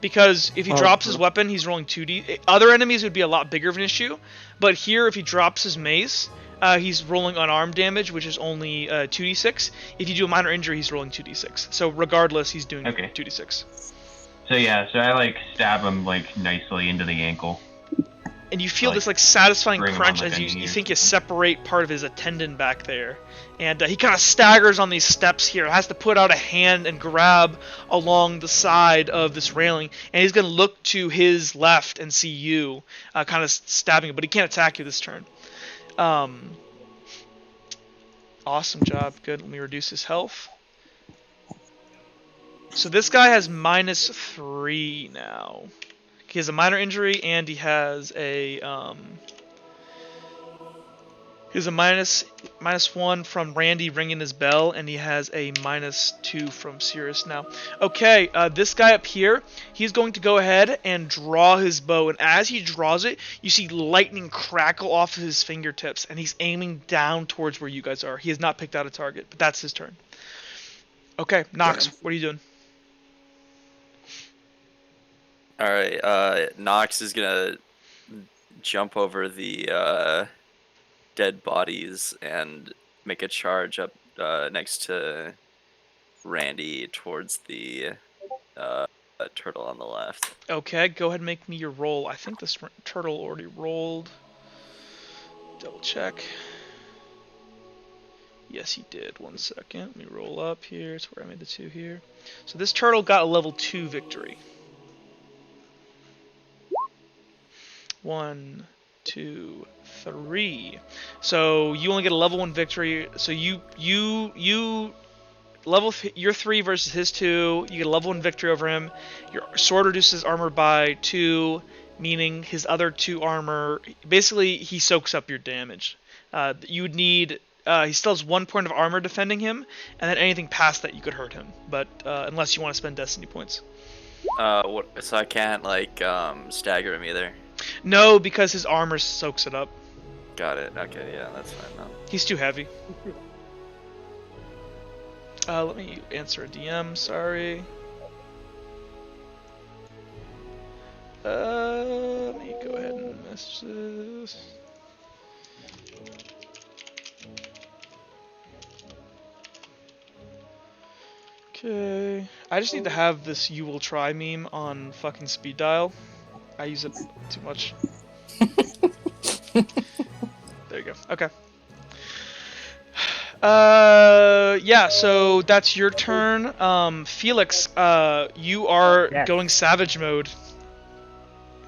[SPEAKER 1] Because if he drops his weapon, he's rolling 2d. Other enemies would be a lot bigger of an issue. But here, if he drops his mace, he's rolling unarmed damage, which is only 2d6. If you do a minor injury, he's rolling 2d6. So regardless, he's doing 2d6.
[SPEAKER 3] So yeah, so I like stab him like nicely into the ankle.
[SPEAKER 1] And you feel this like satisfying crunch as you think you separate part of his tendon back there. And he kind of staggers on these steps here, has to put out a hand and grab along the side of this railing. And he's going to look to his left and see you kind of stabbing him, but he can't attack you this turn. Awesome job. Good. Let me reduce his health. So this guy has -3 now. He has a minor injury, and he has a -1 from Randy ringing his bell, and he has a -2 from Cirrus now. Okay, this guy up here, he's going to go ahead and draw his bow, and as he draws it, you see lightning crackle off of his fingertips, and he's aiming down towards where you guys are. He has not picked out a target, but that's his turn. Okay, Nox, what are you doing?
[SPEAKER 6] Alright, Nox is gonna jump over the dead bodies and make a charge up next to Randy towards the turtle on the left.
[SPEAKER 1] Okay, go ahead and make me your roll. I think this turtle already rolled. Double check. Yes, he did. 1 second. Let me roll up here. It's where I made the 2 here. So this turtle got a level 2 victory. 1, 2, 3. So you only get a level 1 victory. So you your 3 versus his 2. You get a level 1 victory over him. Your sword reduces armor by 2, meaning his other 2 armor. Basically, he soaks up your damage. You would need. He still has 1 point of armor defending him, and then anything past that you could hurt him. But unless you want to spend destiny points.
[SPEAKER 6] So I can't like stagger him either.
[SPEAKER 1] No, because his armor soaks it up.
[SPEAKER 6] Got it. Okay, yeah, that's fine now.
[SPEAKER 1] He's too heavy. Let me answer a DM. Sorry. Let me go ahead and message this. Okay. I just need to have this "you will try" meme on fucking speed dial. I use it too much. There you go. Okay. Yeah, so that's your turn. Felix, you are going savage mode.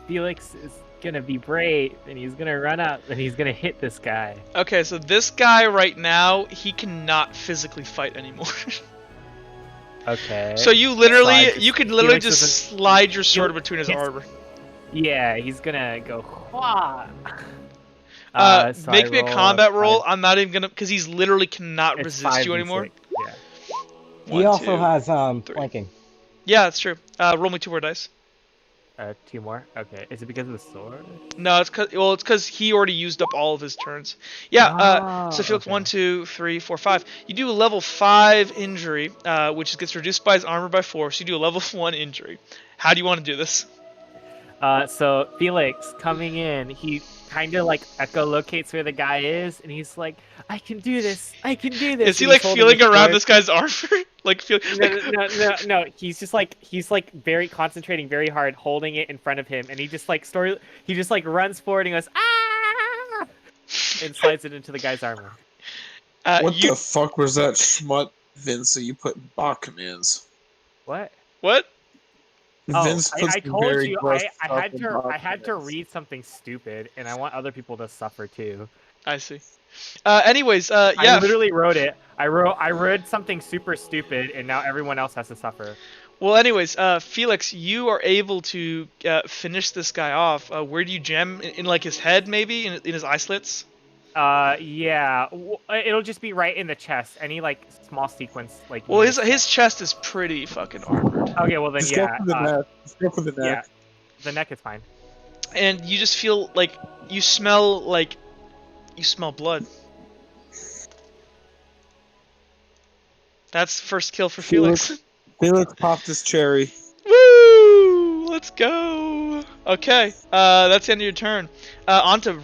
[SPEAKER 4] Felix is gonna be brave, and he's gonna run up, and he's gonna hit this guy.
[SPEAKER 1] Okay, so this guy right now, he cannot physically fight anymore.
[SPEAKER 4] Okay.
[SPEAKER 1] So you can literally just slide your sword between his armor.
[SPEAKER 4] Yeah, he's gonna go.
[SPEAKER 1] Make me a combat roll. I'm not even gonna, because he's literally cannot resist you anymore.
[SPEAKER 4] Yeah.
[SPEAKER 7] He also has flanking.
[SPEAKER 1] Yeah, that's true. Roll me 2 more dice.
[SPEAKER 4] 2 more. Okay. Is it because of the sword?
[SPEAKER 1] No, it's because he already used up all of his turns. Yeah. So Felix, 1, 2, 3, 4, 5. You do a level 5 injury, which gets reduced by his armor by 4. So you do a level 1 injury. How do you want to do this?
[SPEAKER 4] So Felix coming in, he kind of like echolocates where the guy is, and he's like, "I can do this. I can do this."
[SPEAKER 1] Is he like feeling around this guy's armor?
[SPEAKER 4] No. He's just like very concentrating very hard, holding it in front of him, and he just like runs forward and goes ah, and slides it into the guy's armor.
[SPEAKER 2] What the fuck was that schmut, Vince, that you put in bot commands?
[SPEAKER 4] What?
[SPEAKER 2] Vince
[SPEAKER 4] I told you I had to read something stupid, and I want other people to suffer too.
[SPEAKER 1] I see. Anyways, yeah.
[SPEAKER 4] I literally wrote it. I read something super stupid, and now everyone else has to suffer.
[SPEAKER 1] Well, anyways, Felix, you are able to finish this guy off. Where do you jam? In like his head, maybe? In his eye slits?
[SPEAKER 4] Yeah. It'll just be right in the chest. Any like small sequence, like.
[SPEAKER 1] Well, his chest is pretty fucking armored.
[SPEAKER 4] Okay, well then,
[SPEAKER 2] Just
[SPEAKER 4] yeah.
[SPEAKER 2] Go for the neck.
[SPEAKER 4] Yeah, the neck is fine.
[SPEAKER 1] And you just feel like you smell blood. That's first kill for Felix.
[SPEAKER 2] Felix popped his cherry.
[SPEAKER 1] Woo! Let's go. Okay, that's the end of your turn. On to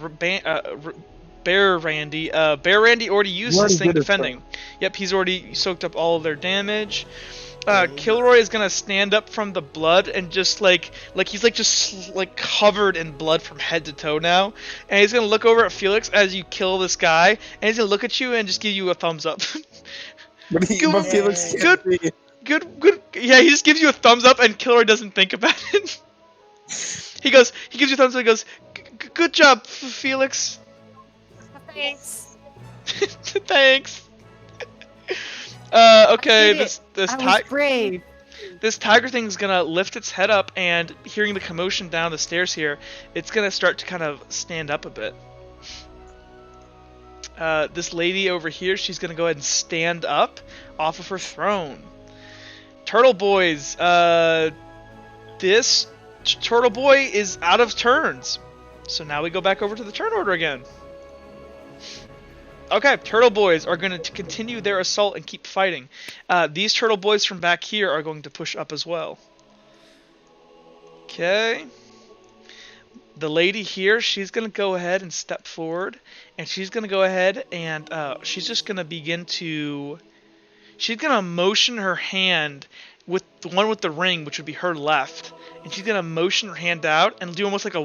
[SPEAKER 1] Bear Randy. Bear Randy already used this thing defending. Yep, he's already soaked up all of their damage. Kilroy is gonna stand up from the blood and just like he's just covered in blood from head to toe now, and he's gonna look over at Felix as you kill this guy, and he's gonna look at you and just give you a thumbs up.
[SPEAKER 2] But Felix can't see.
[SPEAKER 1] Good. Yeah, he just gives you a thumbs up, and Kilroy doesn't think about it. He gives you a thumbs up. He goes, "Good job, Felix."
[SPEAKER 4] Thanks.
[SPEAKER 1] Thanks. Okay, this
[SPEAKER 4] brave.
[SPEAKER 1] This tiger thing's gonna lift its head up, and hearing the commotion down the stairs here, it's gonna start to kind of stand up a bit. This lady over here, she's gonna go ahead and stand up off of her throne. Turtle boys, this turtle boy is out of turns, so now we go back over to the turn order again. Okay, turtle boys are going to continue their assault and keep fighting. These turtle boys from back here are going to push up as well. Okay. The lady here, she's going to go ahead and step forward, and she's going to go ahead and she's just going to begin to... She's going to motion her hand with the one with the ring, which would be her left, and she's gonna motion her hand out and do almost like a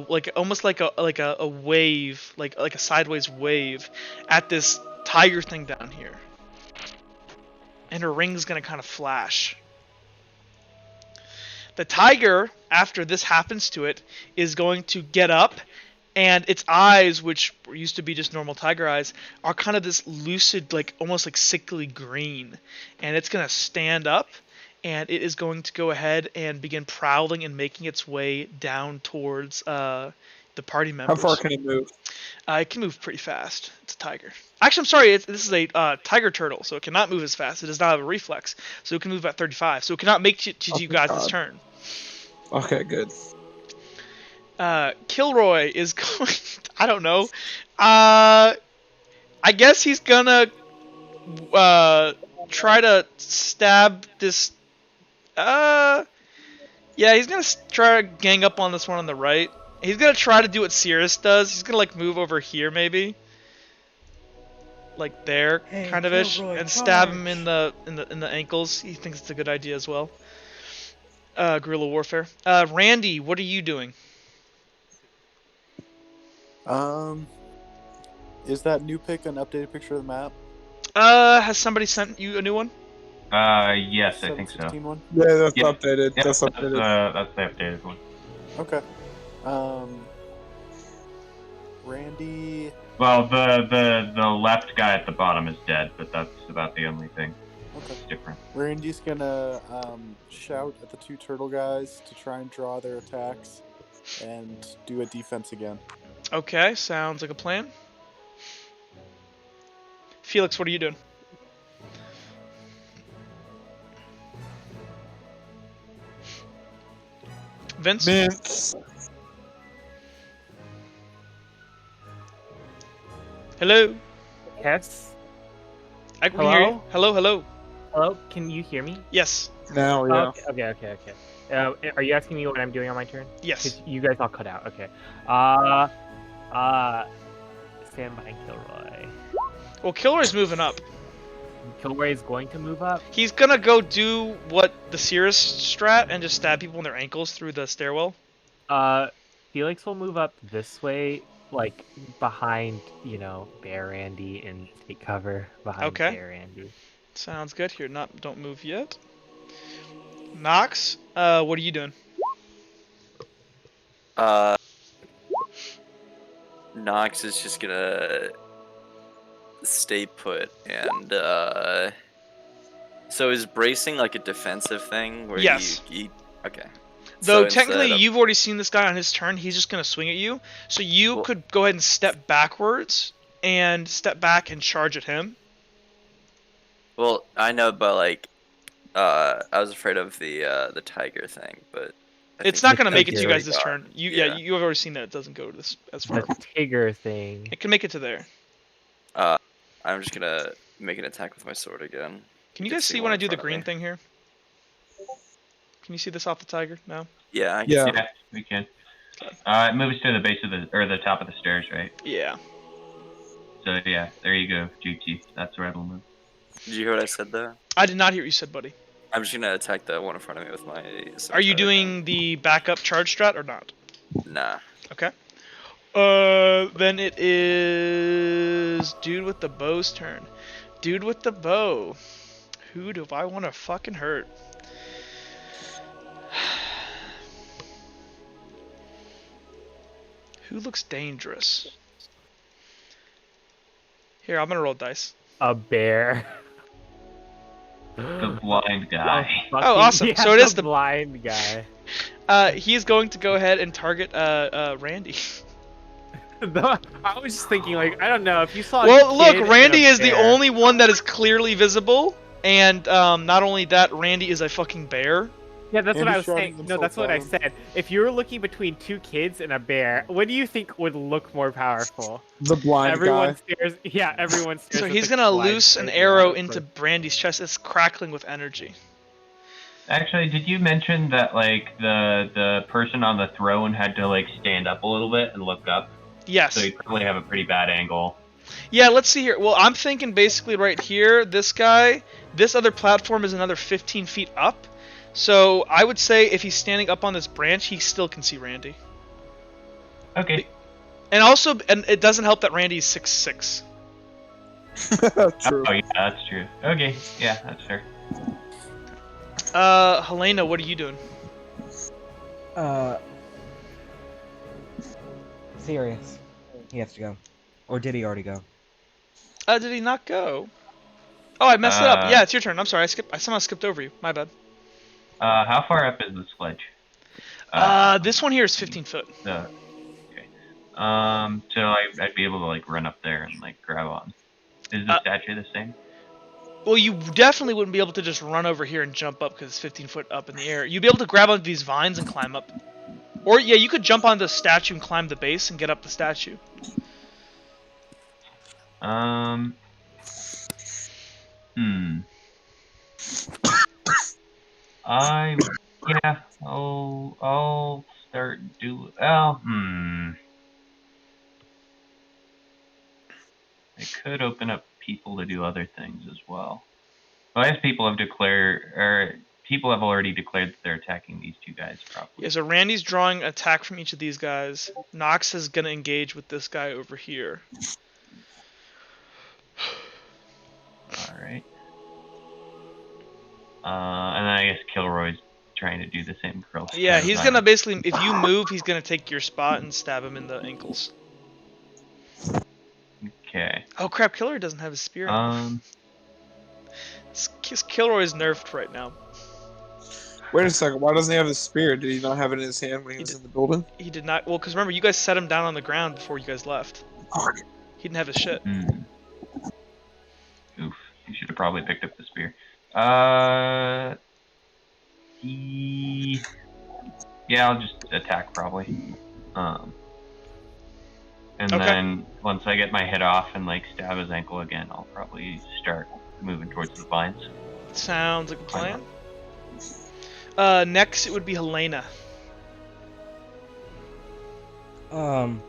[SPEAKER 1] wave, like a sideways wave at this tiger thing down here. And her ring's gonna kind of flash. The tiger, after this happens to it, is going to get up And its eyes, which used to be just normal tiger eyes, are kind of this lucid, like almost like sickly green. And it's going to stand up, and it is going to go ahead and begin prowling and making its way down towards the party members.
[SPEAKER 2] How far can it move?
[SPEAKER 1] It can move pretty fast. It's a tiger. Actually, I'm sorry. This is a tiger turtle, so it cannot move as fast. It does not have a reflex, so it can move at 35. So it cannot make it to you guys this turn.
[SPEAKER 2] Okay, good.
[SPEAKER 1] Kilroy is going. I don't know. I guess he's gonna try to stab this. Yeah, he's gonna try to gang up on this one on the right. He's gonna try to do what Cirrus does. He's gonna like move over here maybe, like there, kind of ish, and stab him in the ankles. He thinks it's a good idea as well. Guerrilla warfare. Randy, what are you doing?
[SPEAKER 8] Is that new pic an updated picture of the map?
[SPEAKER 1] Has somebody sent you a new one?
[SPEAKER 3] Yes, I think so.
[SPEAKER 8] One?
[SPEAKER 2] Yeah, that's
[SPEAKER 3] Yep.
[SPEAKER 2] updated.
[SPEAKER 3] Yep,
[SPEAKER 2] That's updated.
[SPEAKER 3] that's the updated one.
[SPEAKER 8] Okay. Randy.
[SPEAKER 3] Well, the left guy at the bottom is dead, but that's about the only thing.
[SPEAKER 8] Okay.
[SPEAKER 3] It's different.
[SPEAKER 8] Randy's gonna shout at the two turtle guys to try and draw their attacks and do a defense again.
[SPEAKER 1] Okay, sounds like a plan. Felix, what are you doing? Vince? Hello?
[SPEAKER 4] Yes?
[SPEAKER 1] I can hear you. Hello, hello.
[SPEAKER 4] Hello? Can you hear me?
[SPEAKER 1] Yes.
[SPEAKER 2] Now, yeah.
[SPEAKER 4] Okay. Are you asking me what I'm doing on my turn?
[SPEAKER 1] Yes.
[SPEAKER 4] 'Cause you guys all cut out. Okay. Stand by Kilroy.
[SPEAKER 1] Well, Kilroy's moving up.
[SPEAKER 4] Kilroy is going to move up?
[SPEAKER 1] He's gonna go do what the Cirrus strat and just stab people in their ankles through the stairwell.
[SPEAKER 4] Felix will move up this way, like behind, Bear Randy, and take cover behind Bear Randy.
[SPEAKER 1] Sounds good. Here, don't move yet. Nox, what are you doing?
[SPEAKER 6] Nox is just gonna stay put and so is bracing like a defensive thing where
[SPEAKER 1] yes.
[SPEAKER 6] Okay.
[SPEAKER 1] Though technically you've already seen this guy on his turn, he's just gonna swing at you. So you could go ahead and step backwards and step back and charge at him.
[SPEAKER 6] Well, I know, but like I was afraid of the tiger thing, but
[SPEAKER 1] it's not gonna make it to you guys this turn. You've already seen that it doesn't go this as far.
[SPEAKER 4] The tiger thing.
[SPEAKER 1] It can make it to there.
[SPEAKER 6] I'm just gonna make an attack with my sword again.
[SPEAKER 1] Can you guys see when I do the green thing here? Can you see this off the tiger? No?
[SPEAKER 6] Yeah, I can
[SPEAKER 3] see that. We can. It moves to the base of the top of the stairs, right?
[SPEAKER 1] Yeah.
[SPEAKER 3] So yeah, there you go, GT. That's where it'll move.
[SPEAKER 6] Did you hear what I said there?
[SPEAKER 1] I did not hear what you said, buddy.
[SPEAKER 6] I'm just gonna attack the one in front of me with my.
[SPEAKER 1] Are you doing the backup charge strat or not?
[SPEAKER 6] Nah.
[SPEAKER 1] Okay. Then it is dude with the bow's turn. Dude with the bow. Who do I want to fucking hurt? Who looks dangerous? Here, I'm gonna roll dice.
[SPEAKER 4] A bear.
[SPEAKER 3] The blind guy.
[SPEAKER 1] Oh, awesome!
[SPEAKER 4] Yeah,
[SPEAKER 1] so it is the
[SPEAKER 4] blind guy.
[SPEAKER 1] He's going to go ahead and target Randy.
[SPEAKER 4] I was just thinking, like, I don't know if you saw.
[SPEAKER 1] Well, look, Randy is the only one that is clearly visible, and not only that, Randy is a fucking bear.
[SPEAKER 4] Yeah, that's what I was saying. No, that's what I said. If you were looking between two kids and a bear, what do you think would look more powerful?
[SPEAKER 2] The blind guy.
[SPEAKER 4] Stares. Yeah, everyone stares.
[SPEAKER 1] So he's gonna loose an arrow into Brandy's chest. It's crackling with energy.
[SPEAKER 3] Actually, did you mention that like the person on the throne had to like stand up a little bit and look up?
[SPEAKER 1] Yes.
[SPEAKER 3] So he'd probably have a pretty bad angle.
[SPEAKER 1] Yeah, let's see here. Well, I'm thinking basically right here, this guy, this other platform is another 15 feet up. So I would say if he's standing up on this branch, he still can see Randy.
[SPEAKER 3] Okay.
[SPEAKER 1] And also, and it doesn't help that Randy's 6'6".
[SPEAKER 2] True.
[SPEAKER 3] Oh yeah, that's true. Okay, yeah, that's fair.
[SPEAKER 1] Helena, what are you doing?
[SPEAKER 7] Serious. He has to go. Or did he already go?
[SPEAKER 1] Did he not go? Oh, I messed it up. Yeah, it's your turn. I'm sorry. I somehow skipped over you. My bad.
[SPEAKER 3] How far up is this ledge?
[SPEAKER 1] This one here is 15 foot.
[SPEAKER 3] Okay. So I'd be able to like run up there and like grab on. Is the statue the same?
[SPEAKER 1] Well, you definitely wouldn't be able to just run over here and jump up because it's 15 foot up in the air. You'd be able to grab onto these vines and climb up. Or, yeah, you could jump on the statue and climb the base and get up the statue.
[SPEAKER 3] I'll start I could open up people to do other things as well. Well, I guess people have already declared that they're attacking these two guys, probably.
[SPEAKER 1] Yeah, so Randy's drawing attack from each of these guys. Nox is going to engage with this guy over here.
[SPEAKER 3] Alright. And then I guess Kilroy's trying to do the same curl.
[SPEAKER 1] Yeah, he's going to basically, if you move, he's going to take your spot and stab him in the ankles.
[SPEAKER 3] Okay.
[SPEAKER 1] Oh crap, Kilroy doesn't have his spear. Kilroy's nerfed right now.
[SPEAKER 2] Wait a second, why doesn't he have his spear? Did he not have it in his hand when he was in the building?
[SPEAKER 1] He did not. Well, because remember, you guys set him down on the ground before you guys left. He didn't have his shit.
[SPEAKER 3] Oof, you should have probably picked up the spear. Yeah, I'll just attack probably. And then once I get my hit off and like stab his ankle again, I'll probably start moving towards the vines.
[SPEAKER 1] Sounds like a plan. Next, it would be Helena.
[SPEAKER 7] I'm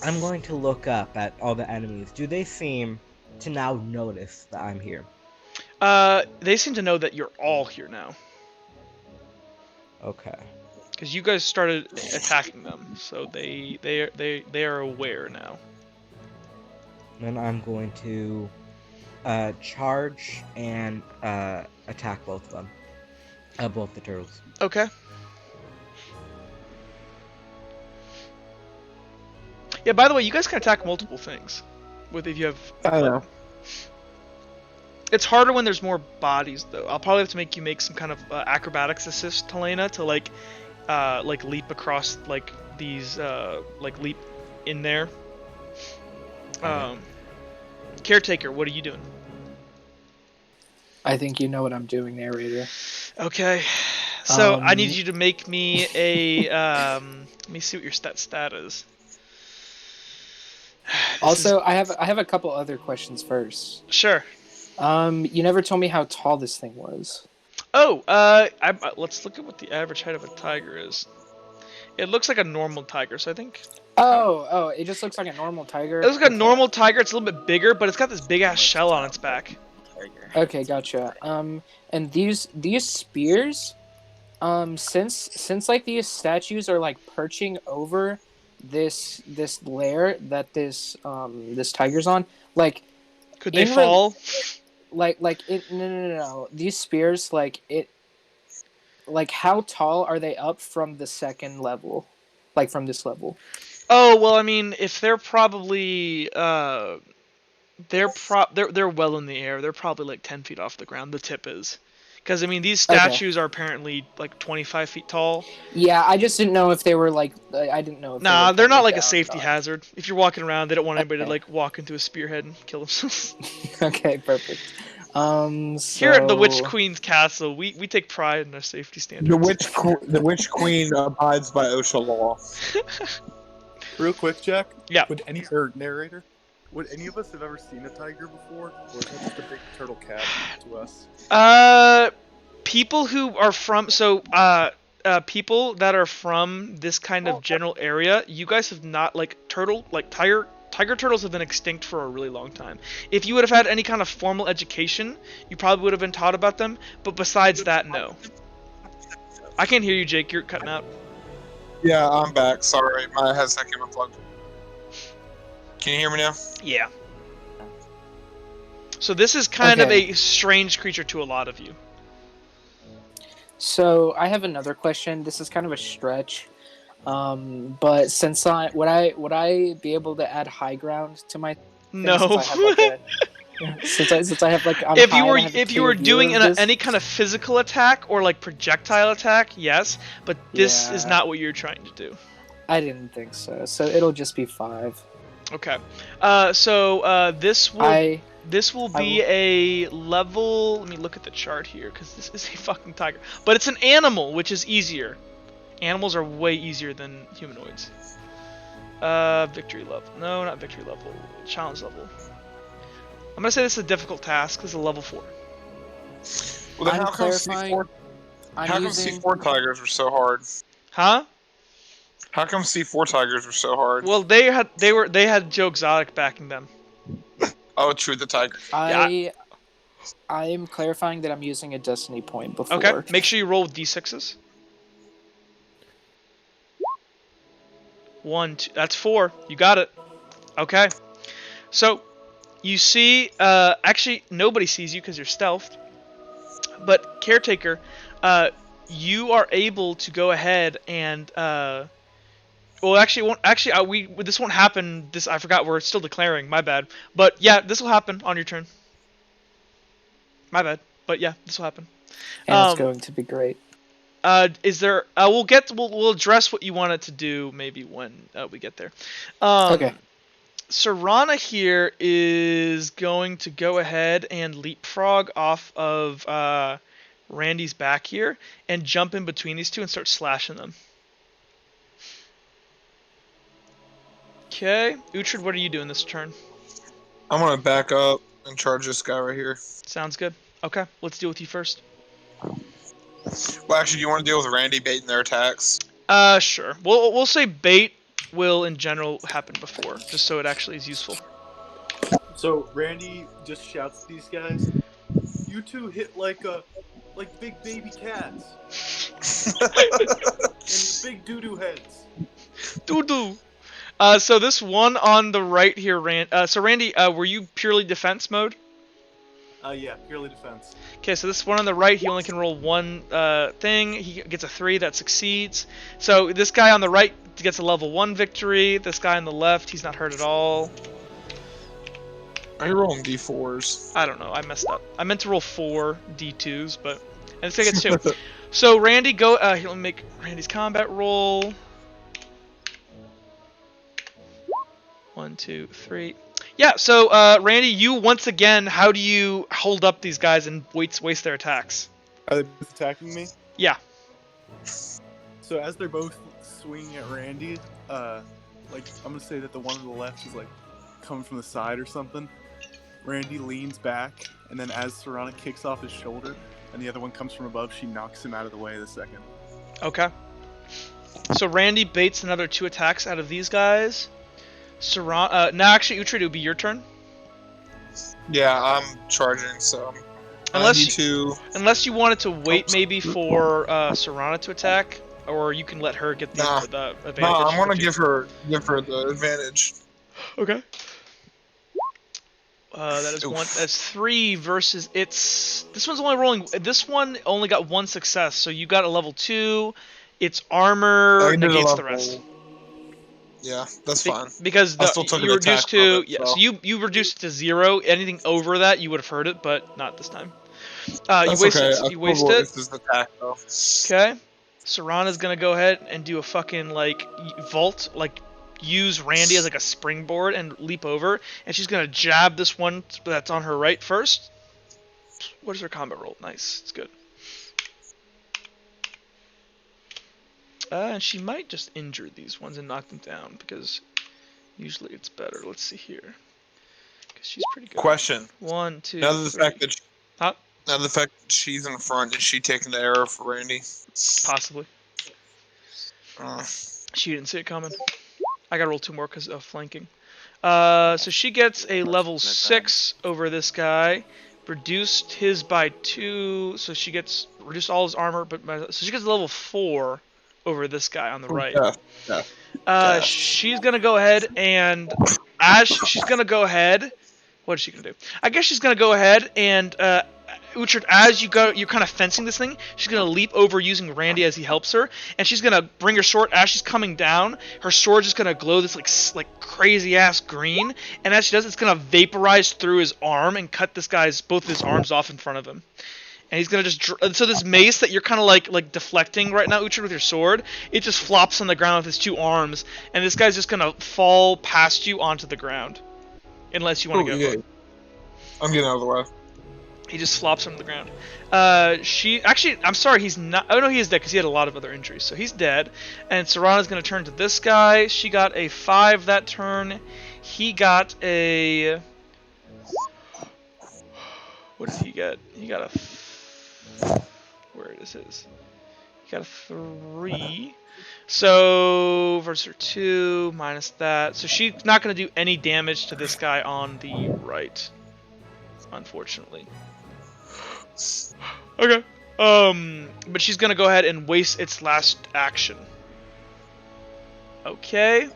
[SPEAKER 7] going to look up at all the enemies. Do they seem to now notice that I'm here?
[SPEAKER 1] They seem to know that you're all here now.
[SPEAKER 7] Okay.
[SPEAKER 1] Because you guys started attacking them, so they are aware now.
[SPEAKER 7] Then I'm going to charge and attack both of them. Both the turtles.
[SPEAKER 1] Okay. Yeah, by the way, you guys can attack multiple things. If you have...
[SPEAKER 2] I know.
[SPEAKER 1] It's harder when there's more bodies, though. I'll probably have to make you make some kind of acrobatics assist, Helena, to like leap across like these leap in there. Okay. Caretaker, what are you doing?
[SPEAKER 5] I think you know what I'm doing, narrator.
[SPEAKER 1] Okay, so I need you to make me a let me see what your stat is.
[SPEAKER 5] Also, I have a couple other questions first.
[SPEAKER 1] Sure.
[SPEAKER 5] You never told me how tall this thing was.
[SPEAKER 1] Oh, let's look at what the average height of a tiger is. It looks like a normal tiger, so I think...
[SPEAKER 5] Oh, it just looks like a normal tiger?
[SPEAKER 1] It looks like a normal tiger. It's a little bit bigger, but it's got this big-ass shell on its back.
[SPEAKER 5] Okay, gotcha. And these spears, since like these statues are like perching over this lair that this tiger's on, like...
[SPEAKER 1] Could they fall?
[SPEAKER 5] No. These spears, how tall are they up from the second level? Like, from this level?
[SPEAKER 1] Oh, well, I mean, if they're probably, they're well in the air. They're probably, like, 10 feet off the ground, the tip is. Because, I mean, these statues are apparently, like, 25 feet tall.
[SPEAKER 5] Yeah, I just didn't know if they were, like, I didn't know if
[SPEAKER 1] Nah, they're not, like, a safety hazard. If you're walking around, they don't want anybody to, like, walk into a spearhead and kill themselves.
[SPEAKER 5] Okay, perfect.
[SPEAKER 1] Here at the Witch Queen's castle, we take pride in our safety standards.
[SPEAKER 2] The Witch Queen abides by OSHA law.
[SPEAKER 8] Real quick, Jack.
[SPEAKER 1] Yeah.
[SPEAKER 8] Narrator, would any of us have ever seen a tiger before, or is that just a big turtle cat to us?
[SPEAKER 1] People who are from people that are from this kind of general area, you guys have not tiger turtles have been extinct for a really long time. If you would have had any kind of formal education, you probably would have been taught about them, but besides that, no. I can't hear you, Jake. You're cutting out.
[SPEAKER 2] Yeah, I'm back. Sorry, my headset came unplugged. Can you hear me now?
[SPEAKER 1] Yeah. So this is kind of a strange creature to a lot of you.
[SPEAKER 5] So I have another question. This is kind of a stretch. But since would I be able to add high ground to my thing
[SPEAKER 1] No.
[SPEAKER 5] since I have like a since I have like I'm
[SPEAKER 1] if
[SPEAKER 5] high and I have a
[SPEAKER 1] you
[SPEAKER 5] clear
[SPEAKER 1] were
[SPEAKER 5] view
[SPEAKER 1] doing
[SPEAKER 5] of this?
[SPEAKER 1] any kind of physical attack or like projectile attack, yes, but this is not what you're trying to do.
[SPEAKER 5] I didn't think so. So it'll just be 5.
[SPEAKER 1] Okay. This will be a level. Let me look at the chart here because this is a fucking tiger. But it's an animal, which is easier. Animals are way easier than humanoids. Victory level. No, not victory level. Challenge level. I'm gonna say this is a difficult task. This is a level 4.
[SPEAKER 2] Well, then how come C4 tigers were so hard?
[SPEAKER 1] Huh?
[SPEAKER 2] How come C4 tigers were so hard?
[SPEAKER 1] Well, they had Joe Exotic backing them.
[SPEAKER 2] Oh, true, the tiger.
[SPEAKER 5] I am clarifying that I'm using a destiny point before.
[SPEAKER 1] Okay. Make sure you roll with d6s. 1, 2. That's 4. You got it. Okay. So you see, actually nobody sees you because you're stealthed. But Caretaker, you are able to go ahead and well, actually, this won't happen. I forgot. We're still declaring. My bad. But yeah, this will happen on your turn. My bad. But yeah, this will happen.
[SPEAKER 5] And it's going to be great.
[SPEAKER 1] Is there? We'll address what you wanted to do maybe when we get there.
[SPEAKER 5] Okay.
[SPEAKER 1] Serana here is going to go ahead and leapfrog off of Randy's back here and jump in between these two and start slashing them. Okay, Uhtred, what are you doing this turn?
[SPEAKER 2] I'm gonna back up and charge this guy right here.
[SPEAKER 1] Sounds good. Okay, let's deal with you first.
[SPEAKER 2] Well, actually, do you want to deal with Randy baiting their attacks?
[SPEAKER 1] Sure. We'll say bait will in general happen before, just so it actually is useful.
[SPEAKER 8] So Randy just shouts at these guys, "You two hit like big baby cats and big doo-doo heads."
[SPEAKER 1] Doo-doo. So this one on the right here, Randy, were you purely defense mode?
[SPEAKER 8] Yeah, purely defense.
[SPEAKER 1] Okay, so this one on the right, he only can roll one thing. He gets a 3, that succeeds. So this guy on the right gets a level 1 victory. This guy on the left, he's not hurt at all.
[SPEAKER 2] Are you rolling D4s?
[SPEAKER 1] I don't know, I messed up. I meant to roll 4 D2s, but... And this guy gets 2. So Randy, here, let me make Randy's combat roll. 1, 2, 3... Yeah, so, Randy, you, once again, how do you hold up these guys and waste their attacks?
[SPEAKER 8] Are they both attacking me?
[SPEAKER 1] Yeah.
[SPEAKER 8] So as they're both swinging at Randy, I'm gonna say that the one on the left is, coming from the side or something. Randy leans back, and then as Serana kicks off his shoulder, and the other one comes from above, she knocks him out of the way the second.
[SPEAKER 1] Okay. So Randy baits another 2 attacks out of these guys. Now actually, Uhtred, it would be your turn.
[SPEAKER 2] Yeah, I'm charging, so
[SPEAKER 1] unless you wanted to wait maybe for Serana to attack, or you can let her get the advantage.
[SPEAKER 2] Nah, I'm gonna give her the advantage.
[SPEAKER 1] Okay. That is 1. That's 3 versus its. This one's only rolling. This one only got 1 success, so you got a level 2. Its armor negates the rest.
[SPEAKER 2] Yeah, that's fine.
[SPEAKER 1] Because you reduced to so you reduced to 0. Anything over that, you would have heard it, but not this time. You wasted.
[SPEAKER 2] Okay.
[SPEAKER 1] You wasted.
[SPEAKER 2] This is the attack though.
[SPEAKER 1] Okay. Serana's gonna go ahead and do a fucking vault, use Randy as a springboard and leap over, and she's gonna jab this one that's on her right first. What is her combat roll? Nice, it's good. And she might just injure these ones and knock them down, because usually it's better. Let's see here. Because she's pretty good.
[SPEAKER 2] Question.
[SPEAKER 1] 1, 2,
[SPEAKER 2] Now the
[SPEAKER 1] 3.
[SPEAKER 2] fact that she's in front, is she taking the arrow for Randy?
[SPEAKER 1] Possibly. She didn't see it coming. I gotta roll 2 more because of flanking. So she gets a level 6 over this guy. Reduced his by 2, so she gets reduced all his armor, so she gets a level 4 over this guy on the right.
[SPEAKER 2] Yeah.
[SPEAKER 1] She's gonna go ahead and she's gonna go ahead. What is she gonna do? I guess she's gonna go ahead and Uhtred, as you're kind of fencing this thing, she's gonna leap over using Randy as he helps her, and she's gonna bring her sword. As she's coming down, her sword is gonna glow this like crazy ass green, and as she does, it's gonna vaporize through his arm and cut both of his arms off in front of him. And he's gonna just so this mace that you're kind of like deflecting right now, Uhtred, with your sword, it just flops on the ground with his two arms, and this guy's just gonna fall past you onto the ground, unless you want to go.
[SPEAKER 2] Yeah. I'm getting out of the way.
[SPEAKER 1] He just flops on the ground. I'm sorry, he's not. Oh no, he is dead because he had a lot of other injuries, so he's dead. And Serana's gonna turn to this guy. She got a 5 that turn. He got a. What did he get? He got a. Where is his? He got a 3. So versus her 2 minus that. So she's not gonna do any damage to this guy on the right, unfortunately. Okay. But she's gonna go ahead and waste its last action. Okay.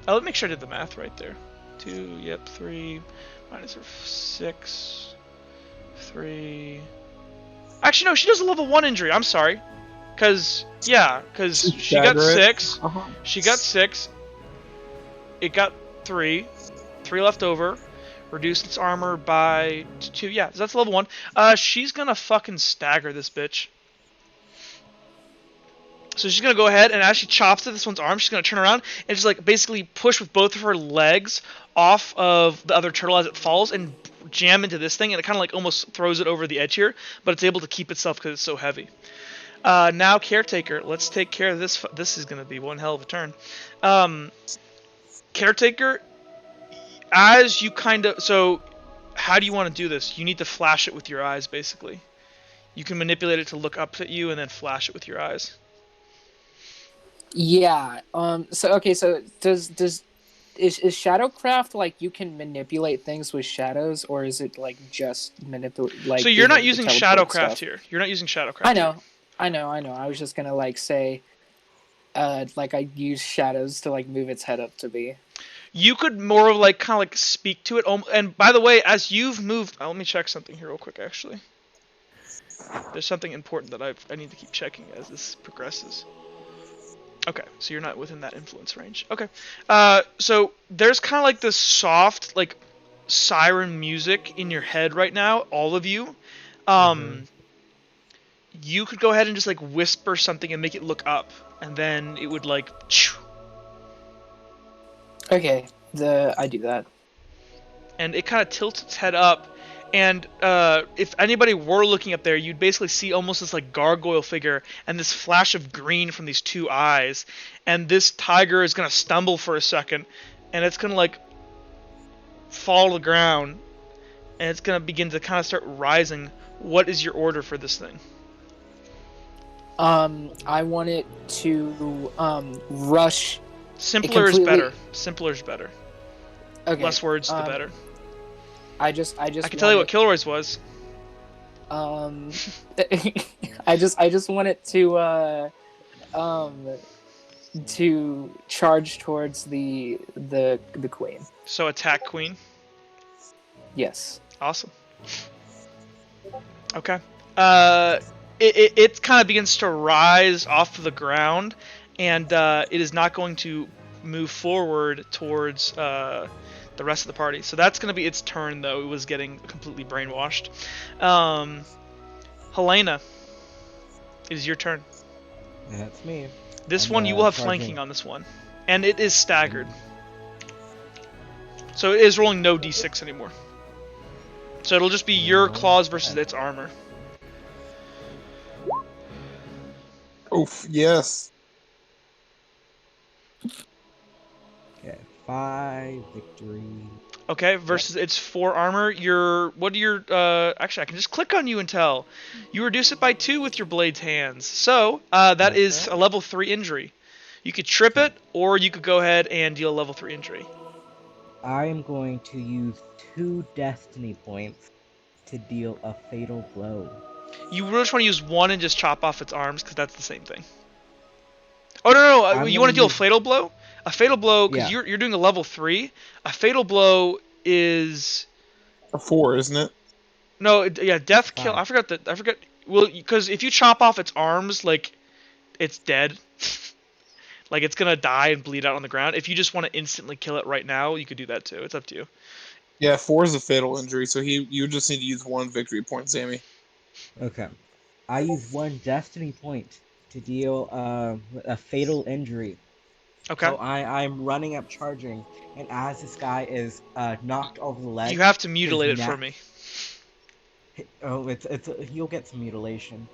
[SPEAKER 1] Let me make sure I did the math right there. 2, yep, 3, minus her 6, 3. Actually, no, she does a level 1 injury. I'm sorry. Cause she got 6. She got 6. It got 3. 3 left over. Reduce its armor by 2. Yeah, so that's level 1. She's gonna fucking stagger this bitch. So she's gonna go ahead, and as she chops at this one's arm, she's gonna turn around and just like basically push with both of her legs off of the other turtle as it falls and jam into this thing, and it kind of like almost throws it over the edge here, but it's able to keep itself because it's so heavy. Now Caretaker, let's take care of this. This is gonna be one hell of a turn. Caretaker, as you so how do you want to do this? You need to flash it with your eyes, basically. You can manipulate it to look up at you and then flash it with your eyes.
[SPEAKER 5] Yeah. So is Shadowcraft like you can manipulate things with shadows, or is it like just manipulate? Like,
[SPEAKER 1] so you're not using Shadowcraft here. You're not using Shadowcraft.
[SPEAKER 5] I know. I was just gonna like say, like I use shadows to like move its head up to be.
[SPEAKER 1] You could more like kind of like speak to it. And by the way, as you've moved, let me check something here real quick. Actually, there's something important that I need to keep checking as this progresses. Okay, so you're not within that influence range. Okay, so there's kind of like this soft like siren music in your head right now, all of you. You could go ahead and just like whisper something and make it look up, and then it would like.
[SPEAKER 5] Okay, I do that.
[SPEAKER 1] And it kind of tilts its head up, and if anybody were looking up there, you'd basically see almost this like gargoyle figure and this flash of green from these two eyes, and this tiger is gonna stumble for a second, and it's gonna like fall to the ground, and it's gonna begin to kind of start rising. What is your order for this thing?
[SPEAKER 5] I want it to rush.
[SPEAKER 1] Simpler is better. Simpler is better.
[SPEAKER 5] Okay.
[SPEAKER 1] Less words, the better.
[SPEAKER 5] I can
[SPEAKER 1] tell you what Kilroy's was.
[SPEAKER 5] I just want it to charge towards the queen.
[SPEAKER 1] So attack queen.
[SPEAKER 5] Yes.
[SPEAKER 1] Awesome. Okay. It kind of begins to rise off of the ground, and it is not going to move forward towards the rest of the party. So that's going to be its turn, though. It was getting completely brainwashed. Helena, it is your turn.
[SPEAKER 7] That's me.
[SPEAKER 1] This one, you will have flanking on this one. And it is staggered. So it is rolling no d6 anymore. So it'll just be your claws versus its armor.
[SPEAKER 2] Oof, yes.
[SPEAKER 7] Okay, 5 victory.
[SPEAKER 1] Okay, versus its 4 armor. What are your actually I can just click on you and tell. You reduce it by 2 with your blade's hands. So that is a level 3 injury. You could trip it, or you could go ahead and deal a level 3 injury.
[SPEAKER 7] I am going to use 2 destiny points to deal a fatal blow.
[SPEAKER 1] You really just want to use 1 and just chop off its arms, because that's the same thing. Oh, no. You want to deal a fatal blow? A fatal blow, because you're doing a level 3. A fatal blow is...
[SPEAKER 2] a 4, isn't it?
[SPEAKER 1] No, yeah, death kill. I forgot that. I forgot. Well, because if you chop off its arms, like, it's dead. Like, it's gonna die and bleed out on the ground. If you just want to instantly kill it right now, you could do that too. It's up to you.
[SPEAKER 2] Yeah, 4 is a fatal injury, so you just need to use 1 victory point, Sammy.
[SPEAKER 7] Okay. I use 1 destiny point to deal a fatal injury.
[SPEAKER 1] Okay.
[SPEAKER 7] So I'm running up charging, and as this guy is knocked over the ledge,
[SPEAKER 1] you have to mutilate it for me.
[SPEAKER 7] Oh, you'll get some mutilation.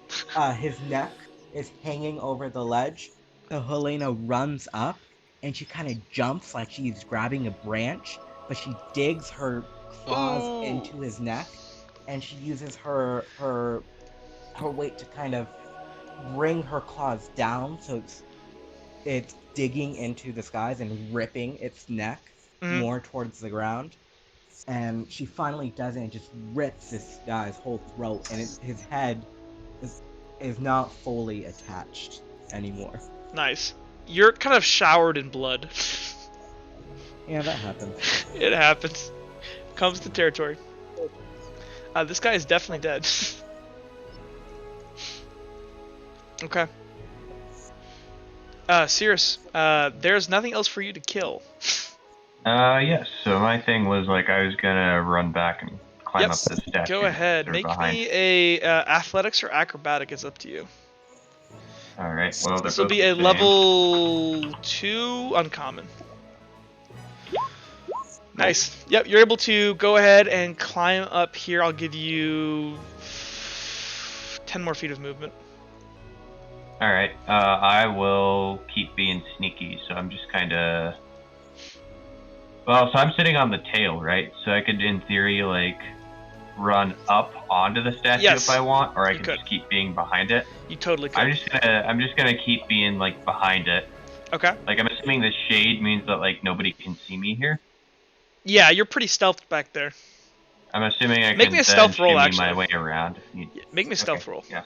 [SPEAKER 7] His neck is hanging over the ledge. So Helena runs up, and she kind of jumps like she's grabbing a branch, but she digs her claws into his neck, and she uses her weight to kind of bring her claws down, so it's digging into the skies and ripping its neck more towards the ground. And she finally does it and just rips this guy's whole throat, and his head is not fully attached anymore.
[SPEAKER 1] Nice. You're kind of showered in blood.
[SPEAKER 7] Yeah, that happens.
[SPEAKER 1] It happens. Comes to territory. This guy is definitely dead. Okay. Cirrus, there's nothing else for you to kill.
[SPEAKER 3] Yes. So my thing was like I was gonna run back and climb up the statue.
[SPEAKER 1] Go ahead. Make me a athletics or acrobatic. It's up to you.
[SPEAKER 3] All right. Well,
[SPEAKER 1] this will be a level 2 uncommon. Nice. Yep, you're able to go ahead and climb up here. I'll give you 10 more feet of movement.
[SPEAKER 3] All right. I will keep being sneaky, so I'm just kind of. Well, so I'm sitting on the tail, right? So I could, in theory, like, run up onto the statue if I want, or I can just keep being behind it.
[SPEAKER 1] You totally could.
[SPEAKER 3] I'm just gonna keep being like behind it.
[SPEAKER 1] Okay.
[SPEAKER 3] Like I'm assuming the shade means that like nobody can see me here.
[SPEAKER 1] Yeah, you're pretty stealthed back there.
[SPEAKER 3] I'm assuming I
[SPEAKER 1] make
[SPEAKER 3] can
[SPEAKER 1] me a stealth roll.
[SPEAKER 3] shimmy
[SPEAKER 1] Actually,
[SPEAKER 3] my way around.
[SPEAKER 1] Yeah, make me a stealth roll.
[SPEAKER 3] Yeah.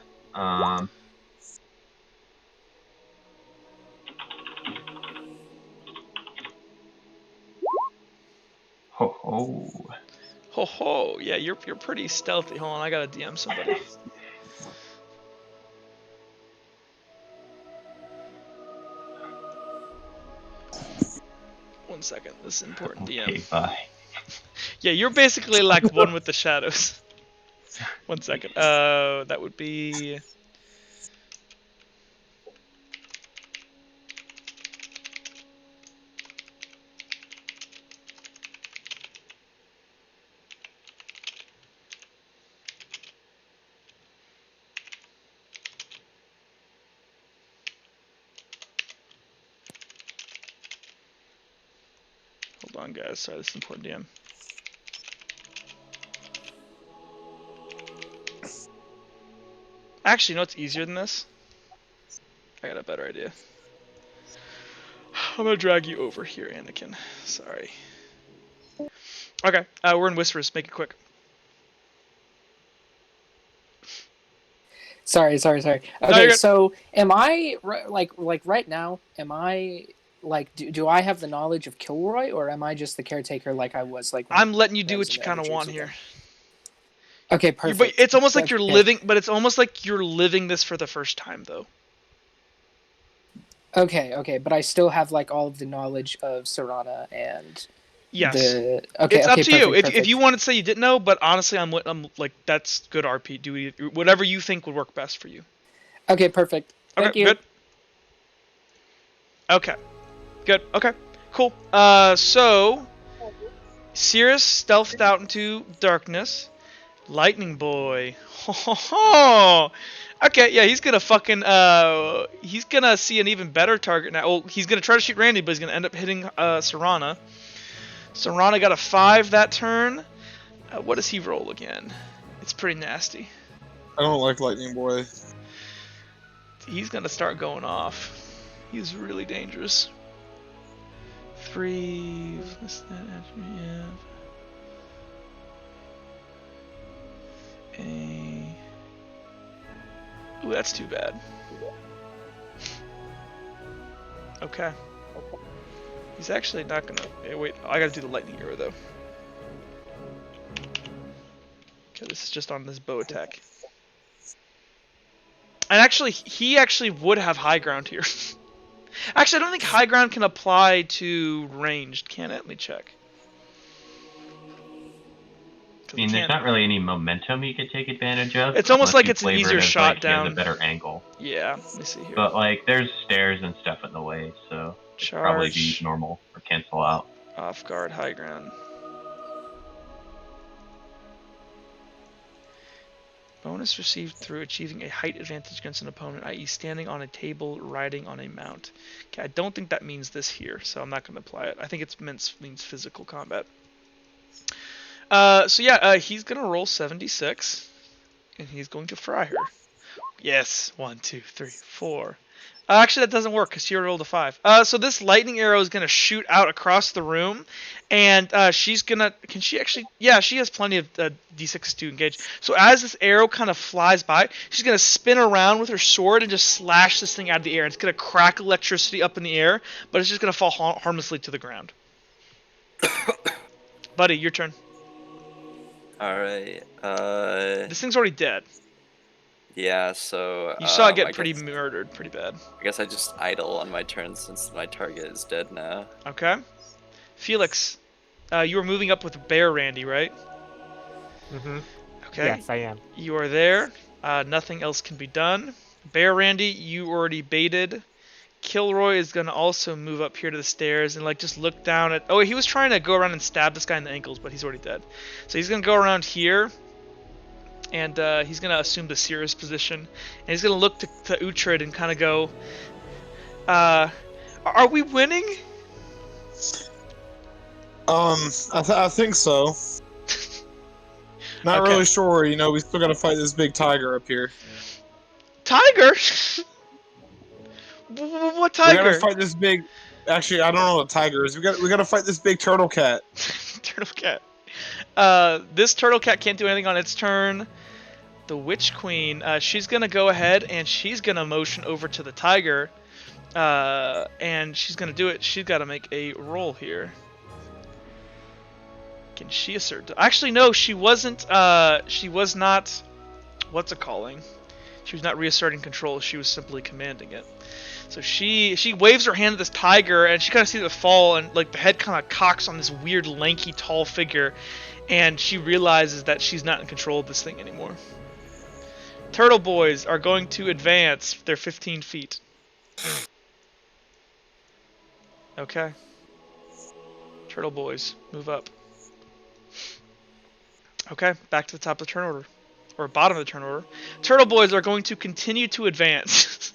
[SPEAKER 3] Ho ho.
[SPEAKER 1] Ho ho. Yeah, you're pretty stealthy. Hold on, I gotta DM somebody. One second. This is important.
[SPEAKER 3] Okay,
[SPEAKER 1] DM.
[SPEAKER 3] bye.
[SPEAKER 1] Yeah, you're basically like one with the shadows. One second. That would be. Hold on, guys. Sorry, this is important, DM. Actually, you know what's easier than this? I got a better idea. I'm gonna drag you over here, Anakin. Sorry. Okay, we're in Whispers. Make it quick.
[SPEAKER 5] Sorry. Okay,
[SPEAKER 1] no,
[SPEAKER 5] so am I like right now? Am I like do I have the knowledge of Kilroy, or am I just the caretaker like I was like?
[SPEAKER 1] I'm letting you do what you kind of want here.
[SPEAKER 5] Okay, perfect.
[SPEAKER 1] But it's almost like you're living. But it's almost like you're living this for the first time, though.
[SPEAKER 5] Okay, but I still have like all of the knowledge of Serana and.
[SPEAKER 1] Yes.
[SPEAKER 5] Okay,
[SPEAKER 1] it's up to
[SPEAKER 5] perfect,
[SPEAKER 1] you.
[SPEAKER 5] perfect.
[SPEAKER 1] If you wanted to say you didn't know, but honestly, I'm like that's good RP. Do whatever you think would work best for you.
[SPEAKER 5] Okay, perfect. Thank you.
[SPEAKER 1] Good. Okay. Good. Okay. Cool. So Cirrus stealthed out into darkness. Lightning Boy. Okay, yeah, he's gonna fucking he's gonna see an even better target now. Well, he's gonna try to shoot Randy, but he's gonna end up hitting Serana. Serana got a 5 that turn. What does he roll again? It's pretty nasty.
[SPEAKER 2] I don't like Lightning Boy.
[SPEAKER 1] He's gonna start going off. He's really dangerous. 3. What's that? Yeah. Ooh, that's too bad. Okay. He's actually not gonna. Wait, I gotta do the lightning arrow though. Okay, this is just on this bow attack. And actually, he actually would have high ground here. Actually, I don't think high ground can apply to ranged, can it? Let me check.
[SPEAKER 3] I mean, there's not really any momentum you could take advantage of.
[SPEAKER 1] It's almost like it's an easier shot
[SPEAKER 3] like,
[SPEAKER 1] down.
[SPEAKER 3] He has a better angle.
[SPEAKER 1] Yeah, let me see here.
[SPEAKER 3] But like, there's stairs and stuff in the way, so it'd probably be normal or cancel out.
[SPEAKER 1] Off guard, high ground. Bonus received through achieving a height advantage against an opponent, i.e. standing on a table, riding on a mount. Okay, I don't think that means this here, so I'm not going to apply it. I think it means physical combat. So yeah, he's going to roll 76, and he's going to fry her. Yes, 1, 2, 3, 4. Actually, that doesn't work because she rolled a 5. So this lightning arrow is going to shoot out across the room, and she's going to... Can she actually... Yeah, she has plenty of d6s to engage. So as this arrow kind of flies by, she's going to spin around with her sword and just slash this thing out of the air. It's going to crack electricity up in the air, but it's just going to fall harmlessly to the ground. Buddy, your turn.
[SPEAKER 6] Alright,
[SPEAKER 1] This thing's already dead.
[SPEAKER 6] Yeah, so...
[SPEAKER 1] You saw it get pretty murdered, pretty bad.
[SPEAKER 6] I guess I just idle on my turn since my target is dead now.
[SPEAKER 1] Okay. Felix, you were moving up with Bear Randy, right?
[SPEAKER 4] Mm-hmm.
[SPEAKER 1] Okay.
[SPEAKER 4] Yes, I am.
[SPEAKER 1] You are there. Nothing else can be done. Bear Randy, you already baited. Kilroy is going to also move up here to the stairs and like just look down at... Oh, he was trying to go around and stab this guy in the ankles, but he's already dead. So he's going to go around here. And he's going to assume the Cirrus position. And he's going to look to Uhtred and kind of go, are we winning?
[SPEAKER 2] I think so. Not really sure, you know, we still got to fight this big tiger up here.
[SPEAKER 1] Tiger? What tiger?
[SPEAKER 2] We got to fight this big... Actually, I don't know what tiger is. We got to fight this big turtle cat.
[SPEAKER 1] Turtle cat. This turtle cat can't do anything on its turn. The Witch Queen, she's going to go ahead and she's going to motion over to the tiger. And she's going to do it. She's got to make a roll here. Can she assert? Actually, no, she wasn't. She was not. What's it calling? She was not reasserting control. She was simply commanding it. So she waves her hand at this tiger, and she kind of sees it fall, and like the head kind of cocks on this weird, lanky, tall figure, and she realizes that she's not in control of this thing anymore. Turtle boys are going to advance. They're 15 feet. Okay. Turtle boys, move up. Okay, back to the top of the turn order. Or bottom of the turn order. Turtle boys are going to continue to advance.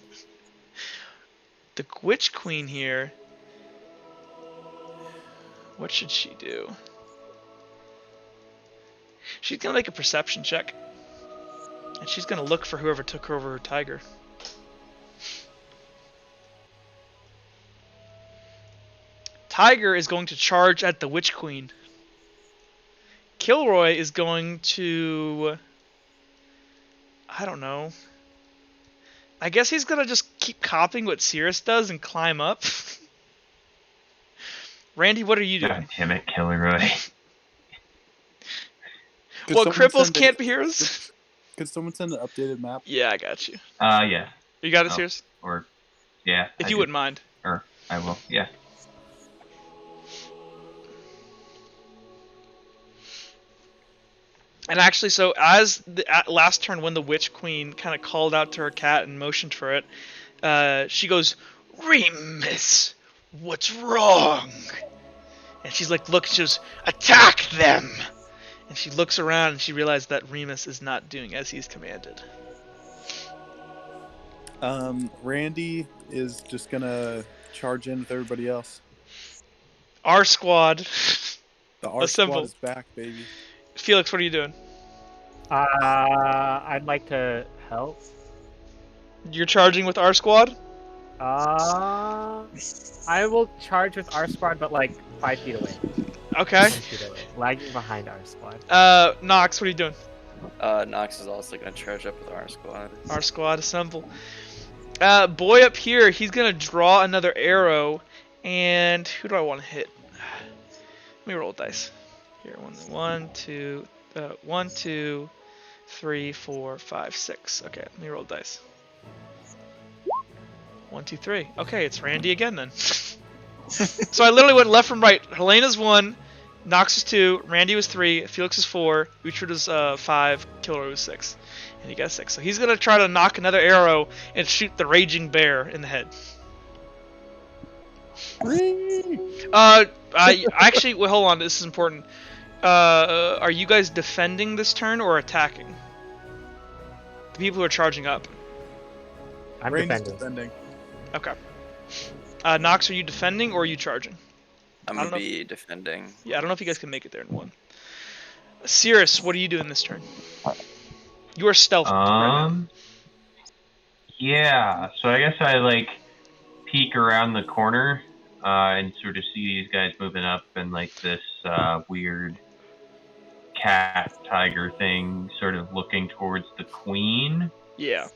[SPEAKER 1] The Witch Queen here. What should she do? She's going to make a perception check. And she's going to look for whoever took over her tiger. Tiger is going to charge at the Witch Queen. Kilroy is going to... I don't know. I guess he's going to just keep copying what Cirrus does and climb up. Randy, what are you doing?
[SPEAKER 3] God damn it, Kilroy.
[SPEAKER 1] Well, cripples can't be heroes?
[SPEAKER 8] Could someone send an updated map?
[SPEAKER 1] Yeah, I got you.
[SPEAKER 3] Yeah.
[SPEAKER 1] You got it, Cirrus?
[SPEAKER 3] Or, yeah.
[SPEAKER 1] If you wouldn't mind.
[SPEAKER 3] Or, I will, yeah.
[SPEAKER 1] And actually, so as the last turn, when the Witch Queen kind of called out to her cat and motioned for it, she goes, "Remus, what's wrong?" And she's like, "Look," she goes, "Attack them!" And she looks around and she realizes that Remus is not doing as he's commanded.
[SPEAKER 8] Randy is just gonna charge in with everybody else.
[SPEAKER 1] Our squad.
[SPEAKER 8] The R squad is back, baby.
[SPEAKER 1] Felix, what are you doing?
[SPEAKER 4] I'd like to help.
[SPEAKER 1] You're charging with our squad?
[SPEAKER 4] I will charge with our squad, but like 5 feet away.
[SPEAKER 1] Okay.
[SPEAKER 4] 5 feet away. Lagging behind our squad.
[SPEAKER 1] Nox, what are you doing?
[SPEAKER 6] Nox is also gonna charge up with our squad.
[SPEAKER 1] Our squad, assemble. Boy up here, he's gonna draw another arrow, and who do I want to hit? Let me roll dice. Here, 1, 2, 1, 2, 3, 4, 5, 6. Okay, let me roll dice. 1, 2, 3. Okay, it's Randy again then. So I literally went left from right. Helena's 1, Nox is 2, Randy was 3, Felix is 4, Uhtred was 5, Killer was 6. And he got 6. So he's gonna try to knock another arrow and shoot the raging bear in the head. I actually, wait, hold on, this is important. Are you guys defending this turn or attacking? The people who are charging up.
[SPEAKER 4] I'm
[SPEAKER 8] Randy's
[SPEAKER 4] defending.
[SPEAKER 1] Okay. Nox, are you defending or are you charging?
[SPEAKER 6] I'm gonna be defending.
[SPEAKER 1] Yeah, I don't know if you guys can make it there in one. Cirrus, what are you doing this turn? You are stealth right now.
[SPEAKER 3] Yeah, so I guess I like peek around the corner and sort of see these guys moving up and like this weird cat tiger thing sort of looking towards the queen.
[SPEAKER 1] Yeah.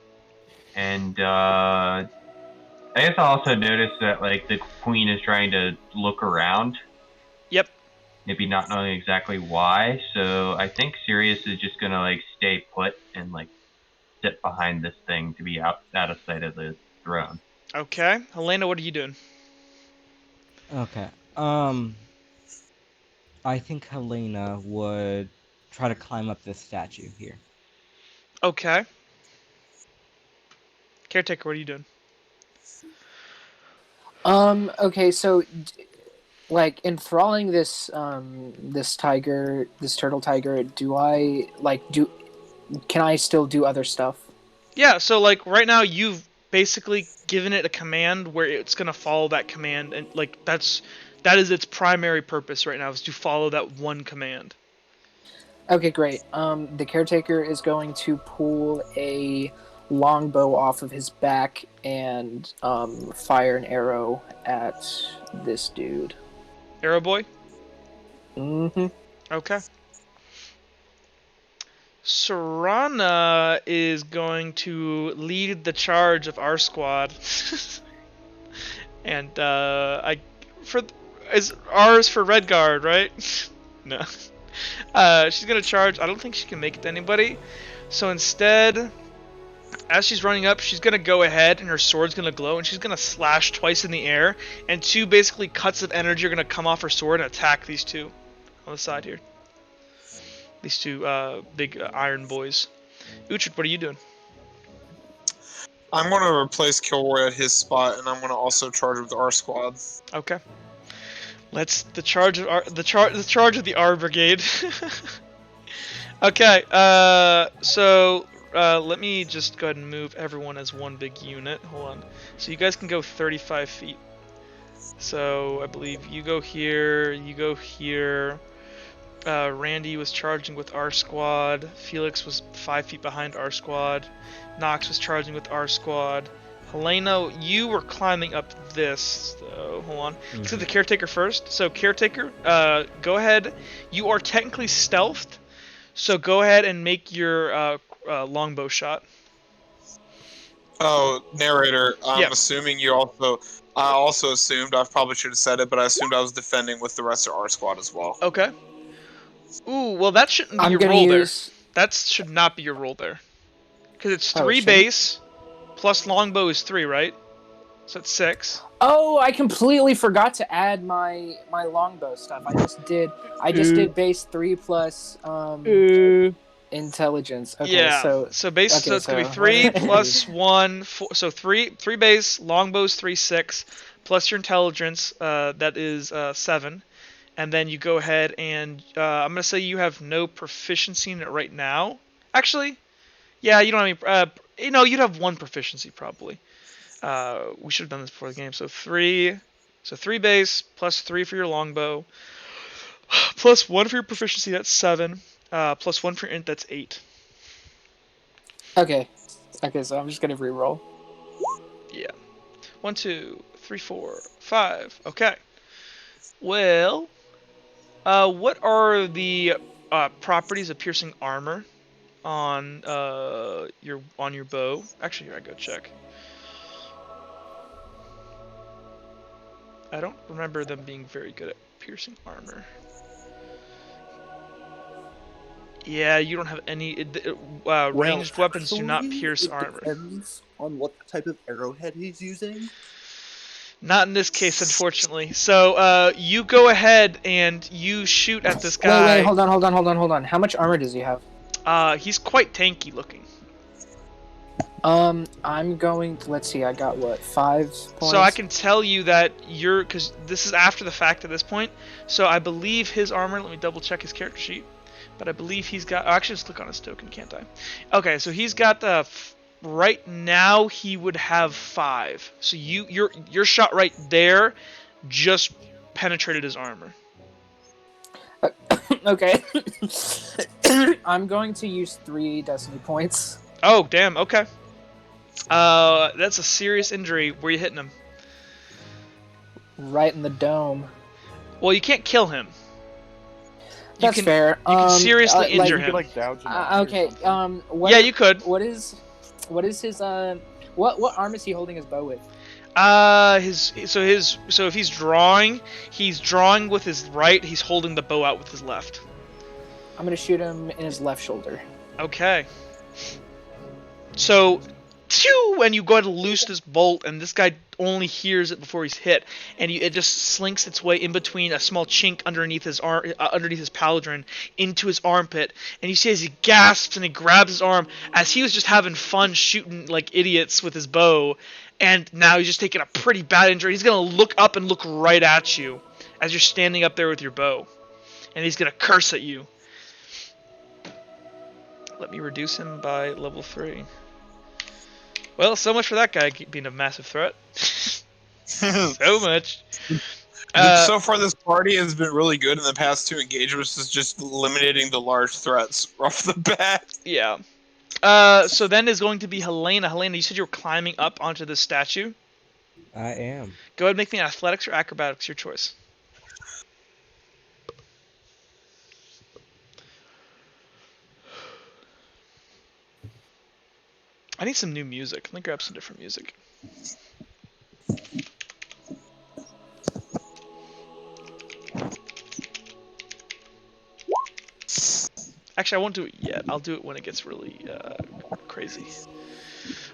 [SPEAKER 3] And I guess I also noticed that like the queen is trying to look around.
[SPEAKER 1] Yep.
[SPEAKER 3] Maybe not knowing exactly why. So I think Sirius is just gonna like stay put and like sit behind this thing to be out of sight of the throne.
[SPEAKER 1] Okay. Helena, what are you doing?
[SPEAKER 7] Okay. I think Helena would try to climb up this statue here.
[SPEAKER 1] Okay. Caretaker, what are you doing?
[SPEAKER 5] Okay, so like enthralling this this turtle tiger, can I still do other stuff?
[SPEAKER 1] Yeah, so like right now you've basically given it a command where it's gonna follow that command, and like that is its primary purpose right now, is to follow that one command.
[SPEAKER 5] Okay, great. The caretaker is going to pull a longbow off of his back and fire an arrow at this dude.
[SPEAKER 1] Arrow boy?
[SPEAKER 5] Mm-hmm.
[SPEAKER 1] Okay. Serana is going to lead the charge of our squad. And is ours for Redguard, right? No. She's gonna charge. I don't think she can make it to anybody. So instead, as she's running up, she's gonna go ahead and her sword's gonna glow, and she's gonna slash twice in the air, and 2 basically cuts of energy are gonna come off her sword and attack these 2 on the side here. These 2 big iron boys. Uhtred, what are you doing?
[SPEAKER 2] I'm going to replace Kilroy at his spot, and I'm going to also charge with our squad.
[SPEAKER 1] Okay. Let's the charge of the R brigade. Okay. So let me just go ahead and move everyone as one big unit. Hold on. So you guys can go 35 feet. So I believe you go here. You go here. Randy was charging with our squad. Felix was 5 feet behind our squad. Nox was charging with our squad. Helena, you were climbing up this. So, hold on. Let's do the caretaker first. So, caretaker, go ahead. You are technically stealthed. So, go ahead and make your longbow shot.
[SPEAKER 2] Oh, narrator, I'm assuming you also... I also assumed, I probably should have said it, but I assumed I was defending with the rest of our squad as well.
[SPEAKER 1] Okay. Ooh, well that shouldn't be your roll there. That should not be your roll there. Because it's 3 base, plus longbow is 3, right? So it's 6.
[SPEAKER 5] Oh, I completely forgot to add my longbow stuff. I just did base 3 plus intelligence. Okay,
[SPEAKER 1] yeah.
[SPEAKER 5] So
[SPEAKER 1] base. Okay, so it's gonna be 3 plus 1. 4, so 3 base. Longbow's 3 6 plus your intelligence. That is 7. And then you go ahead and I'm gonna say you have no proficiency in it right now. Actually, yeah, you don't have any. You'd have 1 proficiency probably. We should have done this before the game. So 3 base plus 3 for your longbow, plus 1 for your proficiency. That's 7. Plus 1 for your int. That's 8.
[SPEAKER 5] Okay, so I'm just gonna re-roll.
[SPEAKER 1] Yeah. 1, 2, 3, 4, 5. Okay. Well, what are the properties of piercing armor on your bow? Actually, here I go check. I don't remember them being very good at piercing armor. Yeah, you don't have any. Ranged weapons do not pierce armor.
[SPEAKER 9] It depends on what type of arrowhead he's using.
[SPEAKER 1] Not in this case, unfortunately. So, you go ahead and you shoot at this guy.
[SPEAKER 5] Wait, hold on. How much armor does he have?
[SPEAKER 1] He's quite tanky looking.
[SPEAKER 5] I'm going to, let's see, I got what, 5 points?
[SPEAKER 1] So I can tell you that because this is after the fact at this point, so I believe his armor, let me double check his character sheet, but I believe he's got, actually just click on his token, can't I? Okay, so he's got right now he would have 5. So your shot right there just penetrated his armor.
[SPEAKER 5] Okay. I'm going to use 3 destiny points.
[SPEAKER 1] Oh, damn, okay. That's a serious injury. Where are you hitting him?
[SPEAKER 5] Right in the dome.
[SPEAKER 1] Well, you can't kill him.
[SPEAKER 5] That's fair.
[SPEAKER 1] You can seriously injure him.
[SPEAKER 8] You could, gouge him
[SPEAKER 5] okay.
[SPEAKER 1] Yeah, you could.
[SPEAKER 5] What is his what arm is he holding his bow with?
[SPEAKER 1] So if he's drawing with his right. He's holding the bow out with his left.
[SPEAKER 5] I'm gonna shoot him in his left shoulder.
[SPEAKER 1] Okay. So, and you go ahead to loose this bolt, and this guy only hears it before he's hit, and it just slinks its way in between a small chink underneath his arm, underneath his pauldron, into his armpit. And you see as he gasps and he grabs his arm, as he was just having fun shooting like idiots with his bow, and now he's just taking a pretty bad injury. He's gonna look up and look right at you as you're standing up there with your bow, and he's gonna curse at you. Let me reduce him by level 3. Well, so much for that guy being a massive threat. So much.
[SPEAKER 2] So far, this party has been really good in the past 2 engagements, is just eliminating the large threats off the bat.
[SPEAKER 1] Yeah. So then is going to be Helena. Helena, you said you were climbing up onto this statue?
[SPEAKER 7] I am.
[SPEAKER 1] Go ahead and make me an athletics or acrobatics, your choice. I need some new music. Let me grab some different music. Actually, I won't do it yet. I'll do it when it gets really crazy.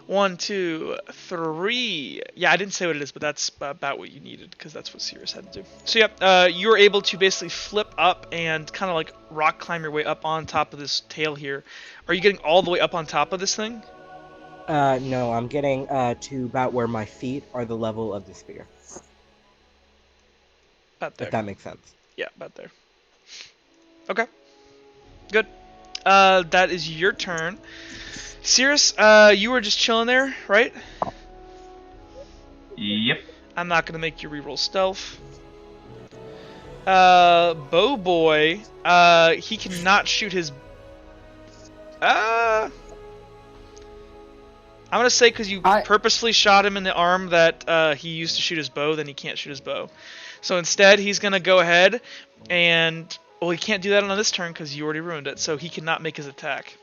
[SPEAKER 1] 1, 2, 3. Yeah, I didn't say what it is, but that's about what you needed, because that's what Sirius had to do. So yeah, you were able to basically flip up and kind of like rock climb your way up on top of this tail here. Are you getting all the way up on top of this thing?
[SPEAKER 7] No, I'm getting to about where my feet are the level of the spear.
[SPEAKER 1] About there.
[SPEAKER 7] If that makes sense.
[SPEAKER 1] Yeah, about there. Okay. Good. That is your turn. Cirrus, you were just chilling there, right?
[SPEAKER 3] Yep.
[SPEAKER 1] I'm not gonna make you reroll stealth. Bow Boy, he cannot shoot his... I'm gonna say because you purposely shot him in the arm that he used to shoot his bow, then he can't shoot his bow. So instead, he's gonna go ahead and... Well, he can't do that on this turn because you already ruined it, so he cannot make his attack.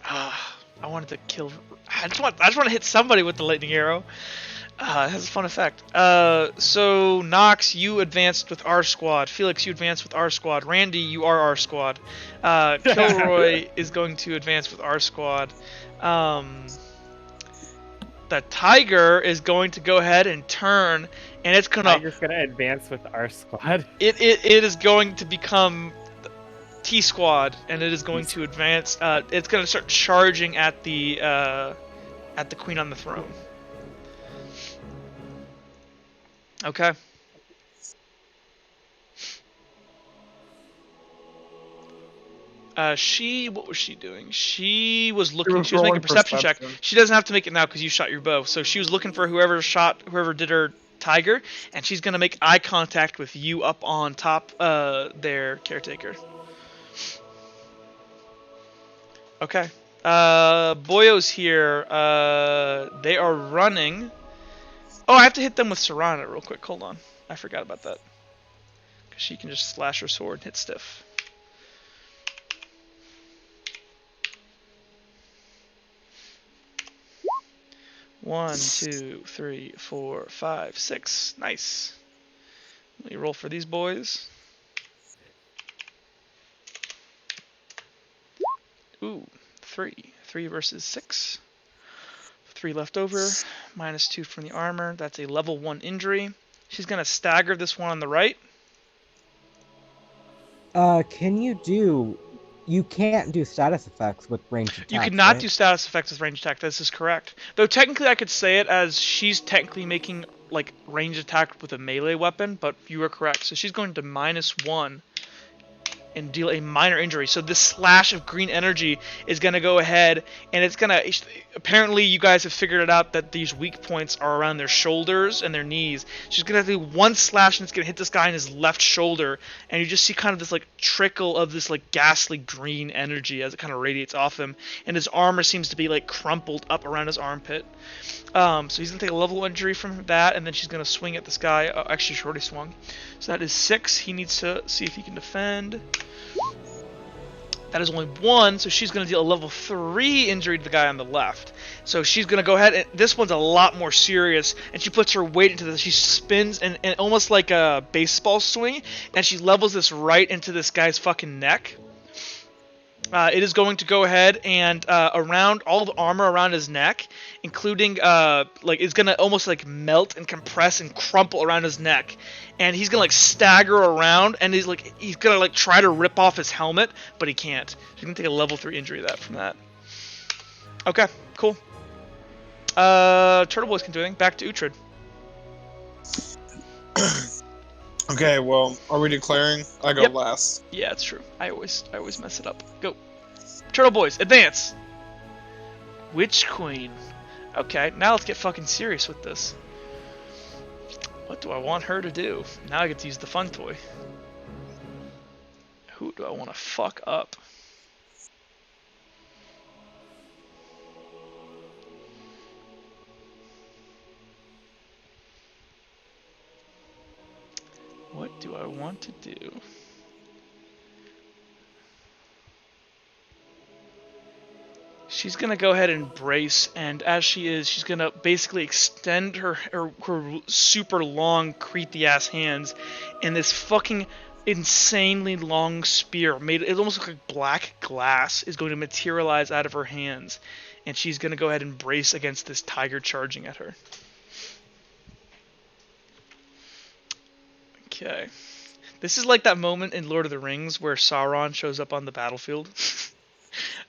[SPEAKER 1] I wanted to kill... I just want to hit somebody with the lightning arrow. It has a fun effect. So, Nox, you advanced with our squad. Felix, you advanced with our squad. Randy, you are our squad. Kilroy is going to advance with our squad. The tiger is going to go ahead and turn, and it's gonna...
[SPEAKER 4] Tiger's gonna advance with our squad.
[SPEAKER 1] It is going to become T squad, and it is going to advance. It's going to start charging at the queen on the throne. Okay. What was she doing? She was looking. She was making a perception check. She doesn't have to make it now because you shot your bow. So she was looking for whoever did her tiger, and she's gonna make eye contact with you up on top there, caretaker. Okay. Boyo's here. They are running. Oh, I have to hit them with Serana real quick. Hold on. I forgot about that. Because she can just slash her sword and hit stiff. One, 2, 3, 4, 5, 6. Nice. Let me roll for these boys. Ooh, 3. 3 versus 6. 3 left over. -2 from the armor. That's a level 1 injury. She's going to stagger this one on the right.
[SPEAKER 7] Can you do... You can't do status effects with ranged attacks,
[SPEAKER 1] You cannot
[SPEAKER 7] right?
[SPEAKER 1] do status effects with ranged attack. This is correct. Though technically I could say it as she's technically making like ranged attack with a melee weapon, but you are correct. So she's going to -1 and deal a minor injury. So this slash of green energy is going to go ahead and it's going to... Apparently you guys have figured it out that these weak points are around their shoulders and their knees. She's going to do one slash and it's going to hit this guy in his left shoulder. And you just see kind of this like trickle of this like ghastly green energy as it kind of radiates off him. And his armor seems to be like crumpled up around his armpit. So he's going to take a level injury from that, and then she's going to swing at this guy. Actually, she already swung. So that is 6. He needs to see if he can defend. That is only 1, so she's going to deal a level 3 injury to the guy on the left. So she's going to go ahead, and this one's a lot more serious, and she puts her weight into this. She spins, and almost like a baseball swing, and she levels this right into this guy's fucking neck. It is going to go ahead and around all the armor around his neck, including like it's gonna almost like melt and compress and crumple around his neck, and he's gonna like stagger around, and he's gonna like try to rip off his helmet, but he can't. So he's gonna take a level 3 injury from that. Okay, cool. Turtle Boys can do anything. Back to Uhtred.
[SPEAKER 2] Okay, well, are we declaring? I go last.
[SPEAKER 1] Yeah, it's true. I always mess it up. Go. Turtle Boys, advance! Witch Queen. Okay, now let's get fucking serious with this. What do I want her to do? Now I get to use the fun toy. Who do I want to fuck up? What do I want to do? She's gonna go ahead and brace, and as she is, she's gonna basically extend her super long, creepy ass hands, and this fucking insanely long spear, it almost looks like black glass, is going to materialize out of her hands, and she's gonna go ahead and brace against this tiger charging at her. Okay. This is like that moment in Lord of the Rings where Sauron shows up on the battlefield.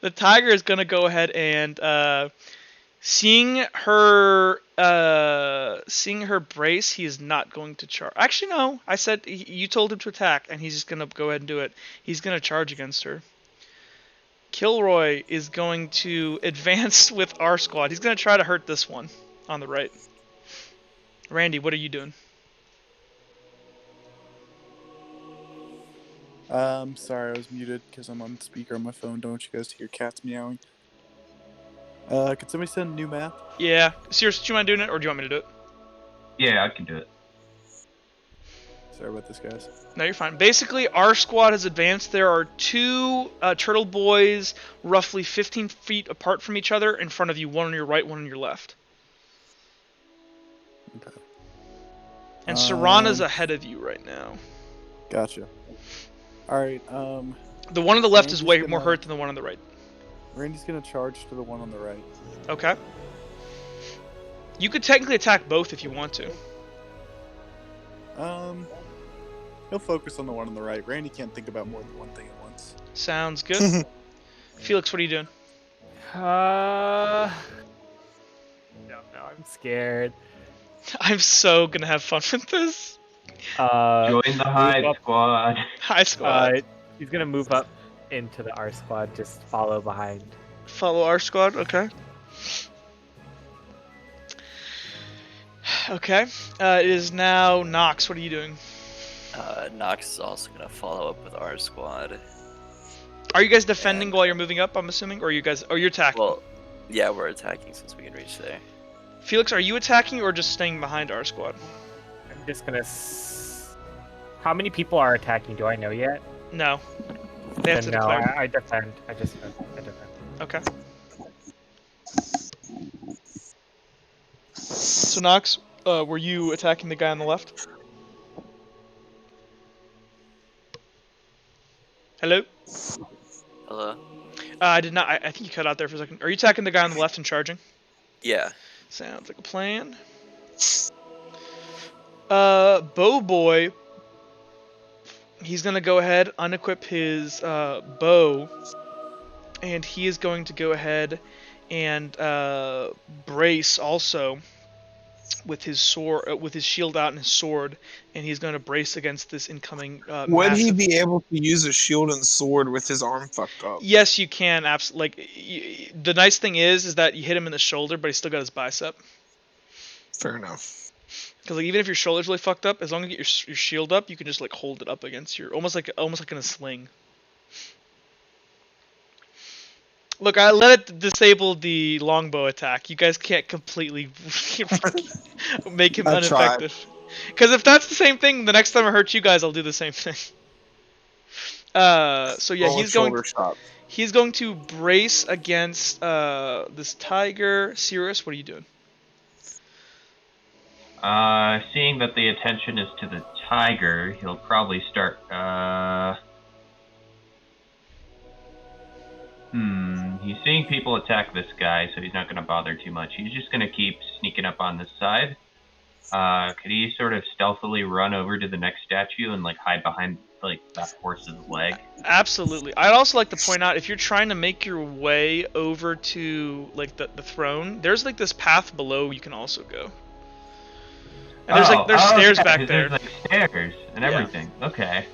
[SPEAKER 1] The tiger is going to go ahead and seeing her brace, he is not going to charge. Actually, no. I said you told him to attack, and he's just going to go ahead and do it. He's going to charge against her. Kilroy is going to advance with our squad. He's going to try to hurt this one on the right. Randy, what are you doing?
[SPEAKER 8] Sorry, I was muted because I'm on speaker on my phone. Don't want you guys to hear cats meowing. Could somebody send a new map?
[SPEAKER 1] Yeah. Seriously, do you mind doing it, or do you want me to do it?
[SPEAKER 3] Yeah, I can do it.
[SPEAKER 8] Sorry about this, guys.
[SPEAKER 1] No, you're fine. Basically, our squad has advanced. There are 2 turtle boys roughly 15 feet apart from each other in front of you, one on your right, one on your left.
[SPEAKER 8] Okay.
[SPEAKER 1] And Serana's ahead of you right now.
[SPEAKER 8] Gotcha. Alright,
[SPEAKER 1] the one on the left is way more hurt than the one on the right.
[SPEAKER 8] Randy's gonna charge to the one on the right.
[SPEAKER 1] Okay. You could technically attack both if you want to.
[SPEAKER 8] He'll focus on the one on the right. Randy can't think about more than one thing at once.
[SPEAKER 1] Sounds good. Felix, what are you doing?
[SPEAKER 4] No, I'm scared.
[SPEAKER 1] I'm so gonna have fun with this.
[SPEAKER 3] Join the Hive Squad.
[SPEAKER 1] Hive Squad.
[SPEAKER 4] He's gonna move up into the R squad, just follow behind.
[SPEAKER 1] Follow our squad, okay. Okay. It is now Nox. What are you doing?
[SPEAKER 6] Nox is also gonna follow up with our squad.
[SPEAKER 1] Are you guys defending while you're moving up, I'm assuming? Or you're attacking?
[SPEAKER 6] Well, yeah, we're attacking since we can reach there.
[SPEAKER 1] Felix, are you attacking or just staying behind our squad?
[SPEAKER 4] I'm just gonna... How many people are attacking? Do I know yet?
[SPEAKER 1] No. They have to declare.
[SPEAKER 4] I defend. I defend.
[SPEAKER 1] Okay. So Nox, were you attacking the guy on the left? Hello?
[SPEAKER 6] Hello?
[SPEAKER 1] I did not. I think you cut out there for a second. Are you attacking the guy on the left and charging?
[SPEAKER 6] Yeah.
[SPEAKER 1] Sounds like a plan. Bow Boy. He's gonna go ahead, unequip his bow, and he is going to go ahead and brace also with his sword, with his shield out and his sword, and he's going to brace against this incoming.
[SPEAKER 2] Would
[SPEAKER 1] massive...
[SPEAKER 2] he be able to use a shield and sword with his arm fucked up?
[SPEAKER 1] Yes, you can. Absolutely. Like, the nice thing is that you hit him in the shoulder, but he's still got his bicep.
[SPEAKER 2] Fair enough.
[SPEAKER 1] Because like, even if your shoulder's really fucked up, as long as you get your shield up, you can just like hold it up against your almost like in a sling. Look, I let it disable the longbow attack. You guys can't completely make him ineffective. Because if that's the same thing, the next time I hurt you guys, I'll do the same thing. So yeah, he's going to brace against this tiger. Cirrus, what are you doing?
[SPEAKER 3] Seeing that the attention is to the tiger, he'll probably start, he's seeing people attack this guy, so he's not going to bother too much. He's just going to keep sneaking up on this side. Could he sort of stealthily run over to the next statue and, like, hide behind, like, that horse's leg?
[SPEAKER 1] Absolutely. I'd also like to point out, if you're trying to make your way over to, like, the throne, there's, like, this path below you can also go. And there's stairs back there.
[SPEAKER 3] There's like stairs and everything. Yeah. Okay.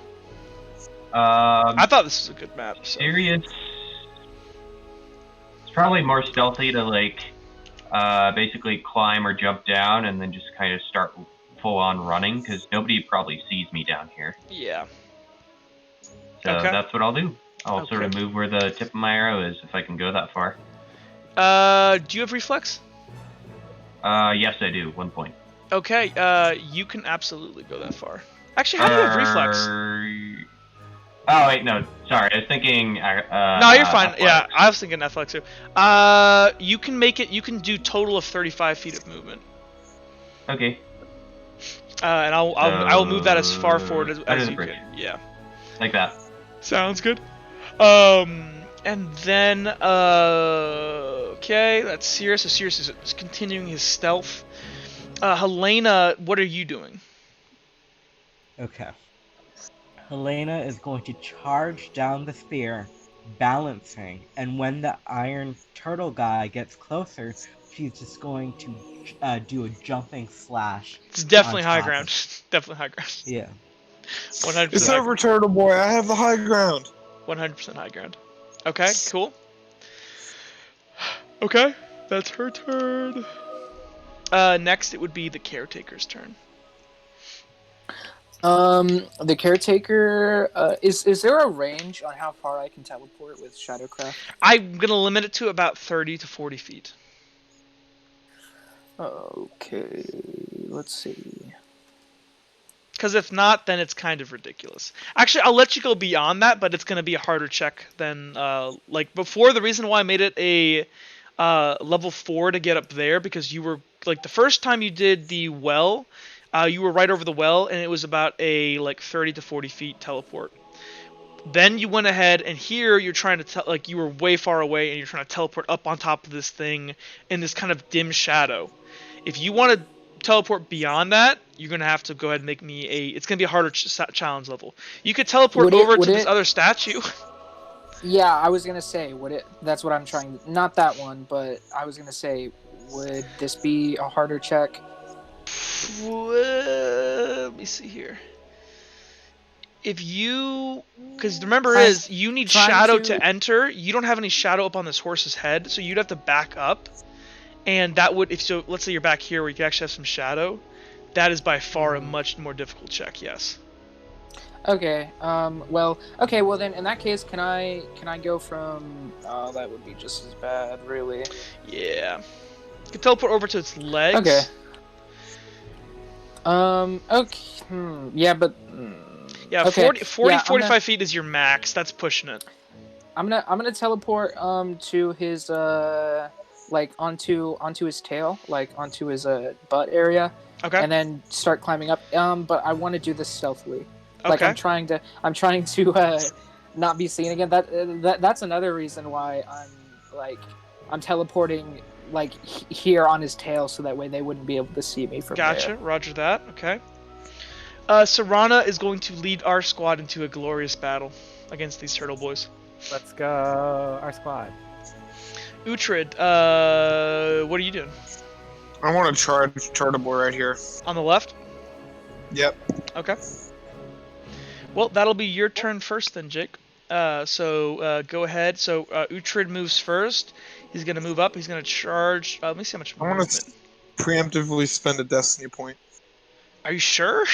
[SPEAKER 1] I thought this was a good map. So.
[SPEAKER 3] Serious. It's probably more stealthy to like, basically climb or jump down and then just kind of start full on running because nobody probably sees me down here.
[SPEAKER 1] Yeah.
[SPEAKER 3] So that's what I'll do. I'll sort of move where the tip of my arrow is if I can go that far.
[SPEAKER 1] Do you have reflex?
[SPEAKER 3] Yes, I do. 1 point.
[SPEAKER 1] Okay, you can absolutely go that far. Actually, how do you have reflex?
[SPEAKER 3] Oh, wait, no. Sorry, I was thinking...
[SPEAKER 1] no, you're fine. Athletics. Yeah, I was thinking athletics too. You can make it... You can do total of 35 feet of movement.
[SPEAKER 3] Okay.
[SPEAKER 1] And I will move that as far forward as you can. Yeah.
[SPEAKER 3] Like that.
[SPEAKER 1] Sounds good. And then... okay, that's Cirrus. So Cirrus is continuing his stealth. Helena, what are you doing?
[SPEAKER 7] Okay. Helena is going to charge down the spear, balancing, and when the iron turtle guy gets closer, she's just going to do a jumping slash.
[SPEAKER 1] It's definitely high ground. Definitely high ground.
[SPEAKER 7] Yeah.
[SPEAKER 1] 100%.
[SPEAKER 2] It's over, turtle boy. I have the high ground.
[SPEAKER 1] 100% high ground. Okay, cool. Okay, that's her turn. Next, it would be the caretaker's turn.
[SPEAKER 5] The caretaker, is there a range on how far I can teleport with Shadowcraft?
[SPEAKER 1] I'm gonna limit it to about 30 to 40 feet.
[SPEAKER 5] Okay, let's see.
[SPEAKER 1] Because if not, then it's kind of ridiculous. Actually, I'll let you go beyond that, but it's gonna be a harder check than, like before. The reason why I made it a level 4 to get up there, because you were, like, the first time you did the well, you were right over the well, and it was about a, like, 30 to 40 feet teleport. Then you went ahead, and here you're trying to, like, you were way far away, and you're trying to teleport up on top of this thing in this kind of dim shadow. If you want to teleport beyond that, you're going to have to go ahead and make me it's going to be a harder challenge level. You could teleport over to this other statue.
[SPEAKER 5] Yeah, I was gonna say, that's what I'm trying. Not that one, but I was gonna say, would this be a harder check?
[SPEAKER 1] Let me see here. If you, because remember you need shadow to enter. You don't have any shadow up on this horse's head, so you'd have to back up, and that would, let's say you're back here where you can actually have some shadow. That is by far a much more difficult check. Yes.
[SPEAKER 5] Okay. Well, then in that case, can I go from? Oh, that would be just as bad, really.
[SPEAKER 1] Yeah. You can teleport over to its legs.
[SPEAKER 5] Okay. Okay. Yeah, but.
[SPEAKER 1] Yeah.
[SPEAKER 5] Okay.
[SPEAKER 1] 45 feet is your max. That's pushing it.
[SPEAKER 5] I'm gonna teleport to his like onto his tail, like onto his butt area.
[SPEAKER 1] Okay.
[SPEAKER 5] And then start climbing up. But I want to do this stealthily.
[SPEAKER 1] Okay.
[SPEAKER 5] Like I'm trying to not be seen again. That's another reason why I'm teleporting like here on his tail, so that way they wouldn't be able to see me from
[SPEAKER 1] Gotcha.
[SPEAKER 5] there.
[SPEAKER 1] Roger that. Okay. Serana is going to lead our squad into a glorious battle against these turtle boys.
[SPEAKER 4] Let's go, our squad.
[SPEAKER 1] Uhtred, what are you doing?
[SPEAKER 2] I want to charge Turtle Boy right here.
[SPEAKER 1] On the left?
[SPEAKER 2] Yep.
[SPEAKER 1] Okay. Well, that'll be your turn first then, Jake. So go ahead. So Uhtred moves first. He's going to move up. He's going to charge. Let me see how much
[SPEAKER 2] I want to preemptively spend a destiny point.
[SPEAKER 1] Are you sure?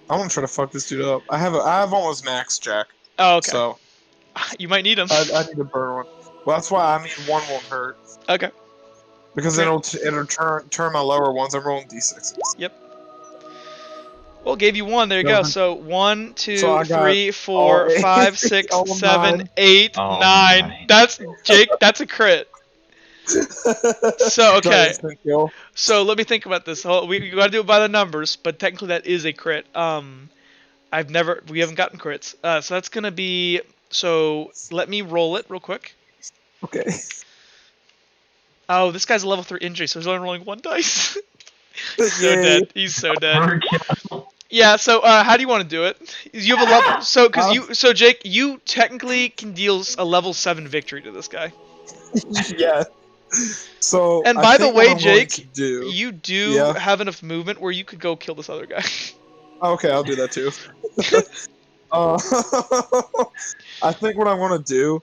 [SPEAKER 2] I want to try to fuck this dude up. I have almost max Jack.
[SPEAKER 1] Oh, okay.
[SPEAKER 2] So
[SPEAKER 1] you might need him.
[SPEAKER 2] I need to burn one. Well, that's why I mean one won't hurt.
[SPEAKER 1] Okay.
[SPEAKER 2] Because it'll turn my lower ones. I'm rolling d6s.
[SPEAKER 1] Yep. Well, gave you one. There you go. So 1, 2, 3, 4, 5, 6, 7, 8, 9. That's Jake. That's a crit. So okay. So let me think about this. We gotta do it by the numbers, but technically that is a crit. We haven't gotten crits. So that's gonna be. So let me roll it real quick.
[SPEAKER 2] Okay.
[SPEAKER 1] Oh, this guy's a level 3 injury, so he's only rolling 1 dice. He's so dead. He's so dead. Yeah. So how do you want to do it? You have a level. So Jake, you technically can deal a level 7 victory to this guy.
[SPEAKER 2] Yeah. So.
[SPEAKER 1] And by the way, Jake, you do have enough movement where you could go kill this other guy.
[SPEAKER 2] Okay, I'll do that too. I think what I want to do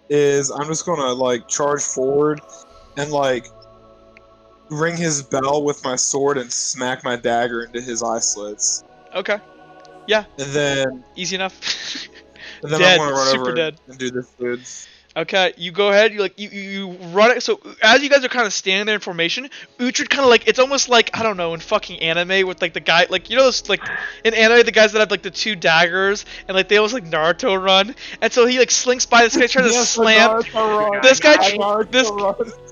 [SPEAKER 2] is I'm just gonna like charge forward and like ring his bell with my sword and smack my dagger into his eye slits.
[SPEAKER 1] Okay. Yeah.
[SPEAKER 2] And then
[SPEAKER 1] easy enough.
[SPEAKER 2] And then
[SPEAKER 1] dead.
[SPEAKER 2] I want to run
[SPEAKER 1] Super
[SPEAKER 2] over
[SPEAKER 1] dead.
[SPEAKER 2] and do this, dude.
[SPEAKER 1] Okay, you go ahead. You run it. So as you guys are kind of standing there in formation, Uhtred kind of like it's almost like I don't know in fucking anime with like the guy like you know those, like in anime the guys that have like the 2 daggers and like they almost like Naruto run, and so he like slinks by this guy trying to slam.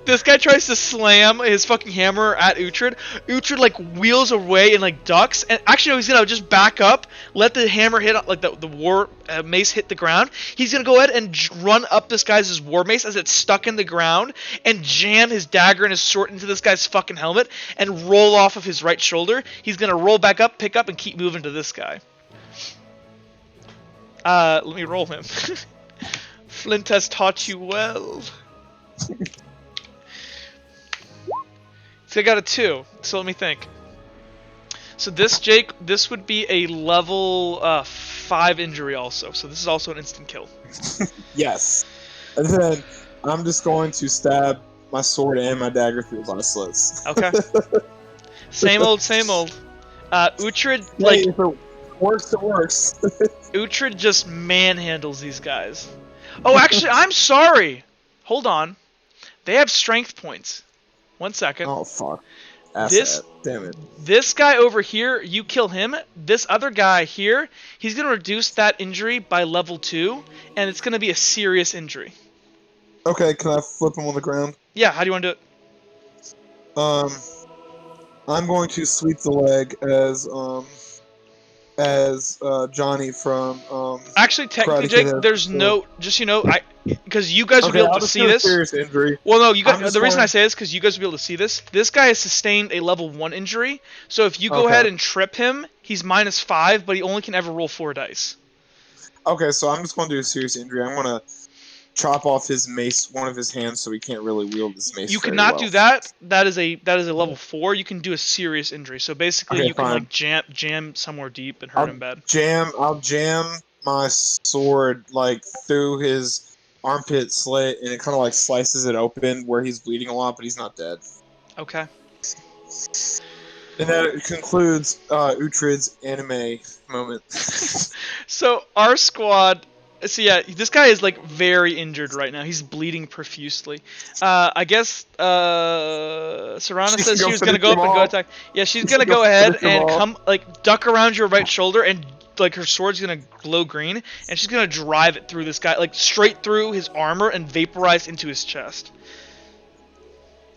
[SPEAKER 1] This guy tries to slam his fucking hammer at Uhtred. Uhtred like wheels away and like ducks, and actually no, he's gonna just back up, let the hammer hit like the war mace hit the ground. He's gonna go ahead and run up this guy's war mace as it's stuck in the ground and jam his dagger and his sword into this guy's fucking helmet and roll off of his right shoulder. He's gonna roll back up, pick up, and keep moving to this guy. Let me roll him. Flint has taught you well. So I got a 2, so let me think. So this, Jake, this would be a level 5 injury also. So this is also an instant kill.
[SPEAKER 2] Yes. And then I'm just going to stab my sword and my dagger through his eye slits.
[SPEAKER 1] Okay. Same old, same old. Uhtred, like...
[SPEAKER 2] Hey, if it works, it works.
[SPEAKER 1] Uhtred just manhandles these guys. Oh, actually, I'm sorry. Hold on. They have strength points. 1 second.
[SPEAKER 2] Oh, fuck. Damn it.
[SPEAKER 1] This guy over here, you kill him. This other guy here, he's going to reduce that injury by level 2, and it's going to be a serious injury.
[SPEAKER 2] Okay, can I flip him on the ground?
[SPEAKER 1] Yeah, how do you want to do
[SPEAKER 2] it? I'm going to sweep the leg as Johnny from
[SPEAKER 1] Actually, technically, Jake, there's no, just because you guys will be able to see this.
[SPEAKER 2] Serious injury.
[SPEAKER 1] Well, no, you guys. The reason I say this is because you guys will be able to see this. This guy has sustained a level 1 injury, so if you go ahead and trip him, he's -5, but he only can ever roll 4 dice.
[SPEAKER 2] Okay, so I'm just going to do a serious injury. I'm going to chop off his mace, one of his hands, so he can't really wield his mace.
[SPEAKER 1] You cannot do that. That is a level 4. You can do a serious injury. So basically, you can like jam somewhere deep and hurt him bad.
[SPEAKER 2] I'll jam my sword like through his armpit slit, and it kind of like slices it open where he's bleeding a lot, but he's not dead.
[SPEAKER 1] Okay.
[SPEAKER 2] And that concludes Uhtred's anime moment.
[SPEAKER 1] So our squad. So yeah, this guy is like very injured right now. He's bleeding profusely. I guess Serana says she was gonna go up and go attack. Yeah, she's gonna go ahead and come like duck around your right shoulder and like her sword's gonna glow green and she's gonna drive it through this guy like straight through his armor and vaporize into his chest.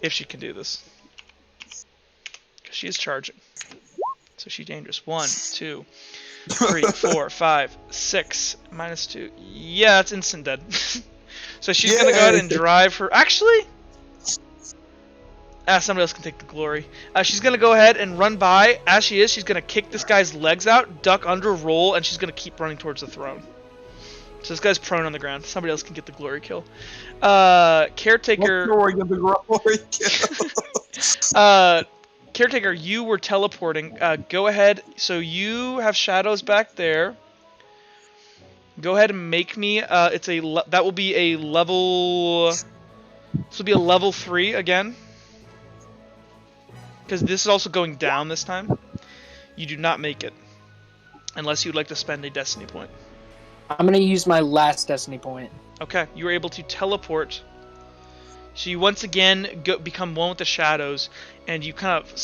[SPEAKER 1] If she can do this, because she is charging, so she's dangerous. 1, 2, 3, 4, 5, 6, minus 2. Yeah, it's instant dead. So she's going to go ahead and drive her... Actually... somebody else can take the glory. She's going to go ahead and run by. As she is, she's going to kick this guy's legs out, duck under, roll, and she's going to keep running towards the throne. So this guy's prone on the ground. Somebody else can get the glory kill. Caretaker...
[SPEAKER 2] Get the glory kill.
[SPEAKER 1] Caretaker, you were teleporting. Go ahead. So you have shadows back there. Go ahead and make me. That will be a level. This will be a level 3 again. Because this is also going down this time. You do not make it, unless you'd like to spend a destiny point.
[SPEAKER 5] I'm gonna use my last destiny point.
[SPEAKER 1] Okay, you were able to teleport. So you once again become one with the shadows, and you kind of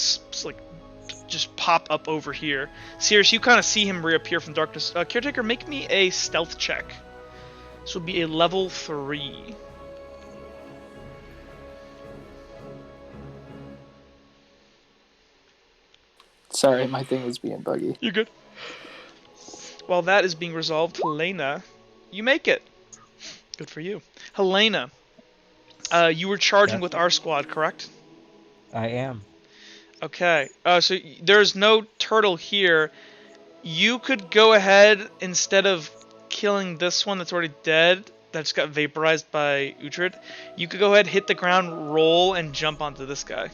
[SPEAKER 1] just pop up over here. Sirius, you kind of see him reappear from darkness. Caretaker, make me a stealth check. This will be a level 3.
[SPEAKER 5] Sorry, my thing was being buggy.
[SPEAKER 1] You're good. While that is being resolved, Helena, you make it. Good for you. Helena, you were charging with our squad, correct?
[SPEAKER 7] I am.
[SPEAKER 1] Okay. So there's no turtle here. You could go ahead, instead of killing this one that's already dead, that just got vaporized by Uhtred, you could go ahead, hit the ground, roll, and jump onto this guy.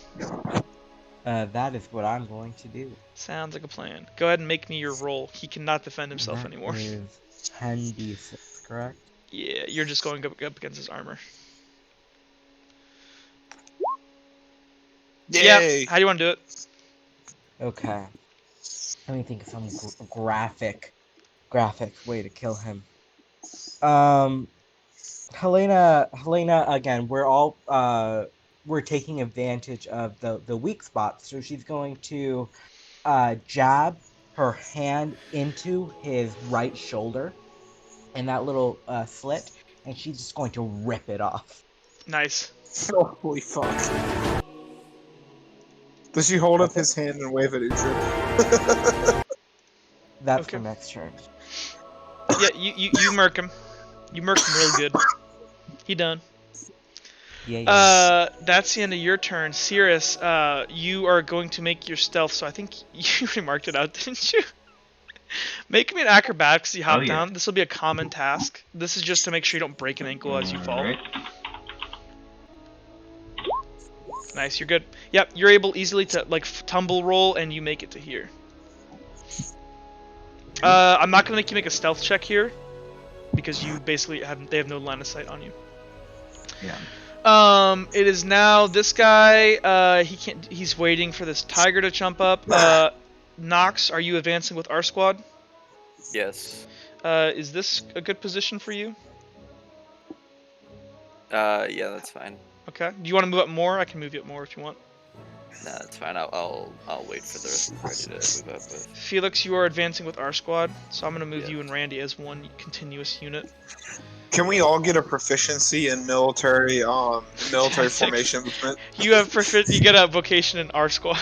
[SPEAKER 7] That is what I'm going to do.
[SPEAKER 1] Sounds like a plan. Go ahead and make me your roll. He cannot defend himself anymore.
[SPEAKER 7] That is 10d6, correct?
[SPEAKER 1] Yeah, you're just going up against his armor.
[SPEAKER 2] Yay!
[SPEAKER 1] Yeah, how do you want to do it?
[SPEAKER 7] Okay. Let me think of some graphic way to kill him. Helena, again, we're taking advantage of the weak spots, so she's going to jab her hand into his right shoulder in that little slit, and she's just going to rip it off.
[SPEAKER 1] Nice.
[SPEAKER 2] Holy fuck. Does she hold up his hand and wave at Uhtred?
[SPEAKER 7] That's for next turn.
[SPEAKER 1] Yeah, you murk him. You murk him real good. He done.
[SPEAKER 7] Yeah.
[SPEAKER 1] That's the end of your turn. Sirius, you are going to make your stealth, so I think you already marked it out, didn't you? Make me an acrobatics as you hop down. This will be a common task. This is just to make sure you don't break an ankle as you fall.
[SPEAKER 3] Right.
[SPEAKER 1] Nice, you're good. Yep, you're able easily to tumble roll, and you make it to here. I'm not gonna make you make a stealth check here, because you basically they have no line of sight on you.
[SPEAKER 3] Yeah.
[SPEAKER 1] It is now this guy. He's waiting for this tiger to jump up. Nox, are you advancing with our squad?
[SPEAKER 6] Yes.
[SPEAKER 1] Is this a good position for you?
[SPEAKER 6] Yeah, that's fine.
[SPEAKER 1] Okay. Do you want to move up more? I can move you up more if you want.
[SPEAKER 6] Nah, that's fine. I'll wait for the rest of the party to move up with.
[SPEAKER 1] Felix, you are advancing with our squad, so I'm gonna move you and Randy as one continuous unit.
[SPEAKER 2] Can we all get a proficiency in military formation movement?
[SPEAKER 1] You get a vocation in our squad.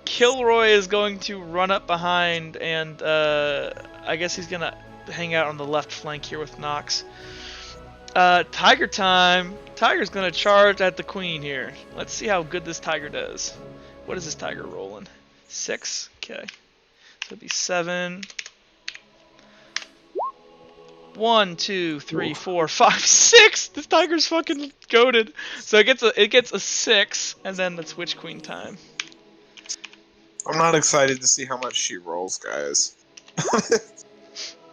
[SPEAKER 1] Kilroy is going to run up behind, and I guess he's gonna hang out on the left flank here with Nox. Tiger time. Tiger's gonna charge at the queen here. Let's see how good this tiger does. What is this tiger rolling? 6? Okay. So it'd be 7. 1, 2, 3, 4, 5, 6. This tiger's fucking goated. So it gets a 6, and then that's witch queen time.
[SPEAKER 2] I'm not excited to see how much she rolls, guys.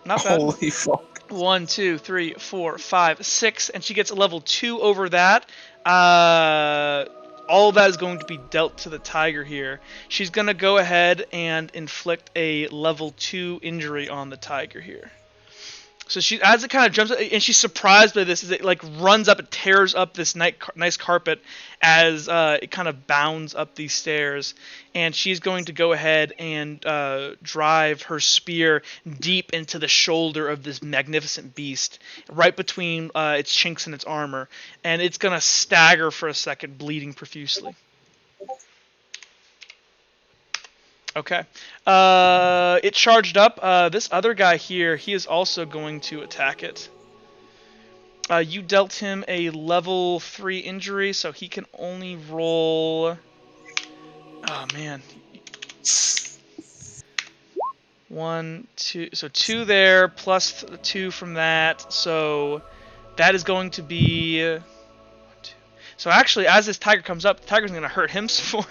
[SPEAKER 1] Not bad.
[SPEAKER 2] Holy fuck.
[SPEAKER 1] 1, 2, 3, 4, 5, 6, and she gets a level 2 over that. All of that is going to be dealt to the tiger here. She's gonna go ahead and inflict a level 2 injury on the tiger here. So she, as it kind of jumps, and she's surprised by this, as it runs up and tears up this nice carpet as it kind of bounds up these stairs. And she's going to go ahead and drive her spear deep into the shoulder of this magnificent beast, right between its chinks in its armor. And it's going to stagger for a second, bleeding profusely. Okay. It charged up. This other guy here, he is also going to attack it. You dealt him a level 3 injury, so he can only roll... Oh, man. 1, 2... So 2 there, plus 2 from that. So that is going to be... 1, 2. So actually, as this tiger comes up, the tiger's going to hurt him some more.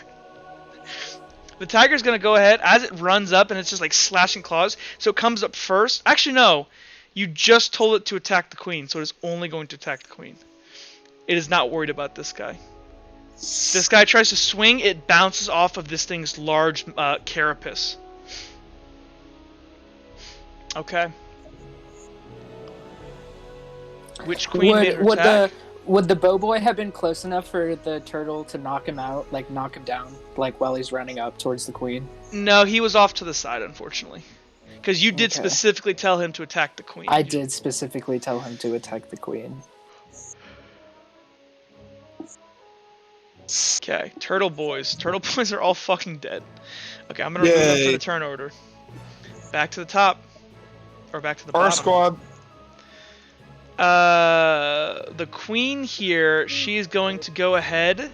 [SPEAKER 1] The tiger's going to go ahead, as it runs up, and it's just like slashing claws, so it comes up first. Actually, no. You just told it to attack the queen, so it is only going to attack the queen. It is not worried about this guy. If this guy tries to swing, it bounces off of this thing's large carapace. Okay. Which queen made her attack?
[SPEAKER 5] Would the bow boy have been close enough for the turtle to knock him out, like knock him down, like while he's running up towards the queen?
[SPEAKER 1] No, he was off to the side, unfortunately. Because you did specifically tell him to attack the queen.
[SPEAKER 5] I did specifically tell him to attack the queen.
[SPEAKER 1] Okay, turtle boys. Turtle boys are all fucking dead. Okay, I'm gonna move them for the turn order. Back to the top. Or back to the bottom.
[SPEAKER 2] Our squad.
[SPEAKER 1] The queen here, she's going to go ahead.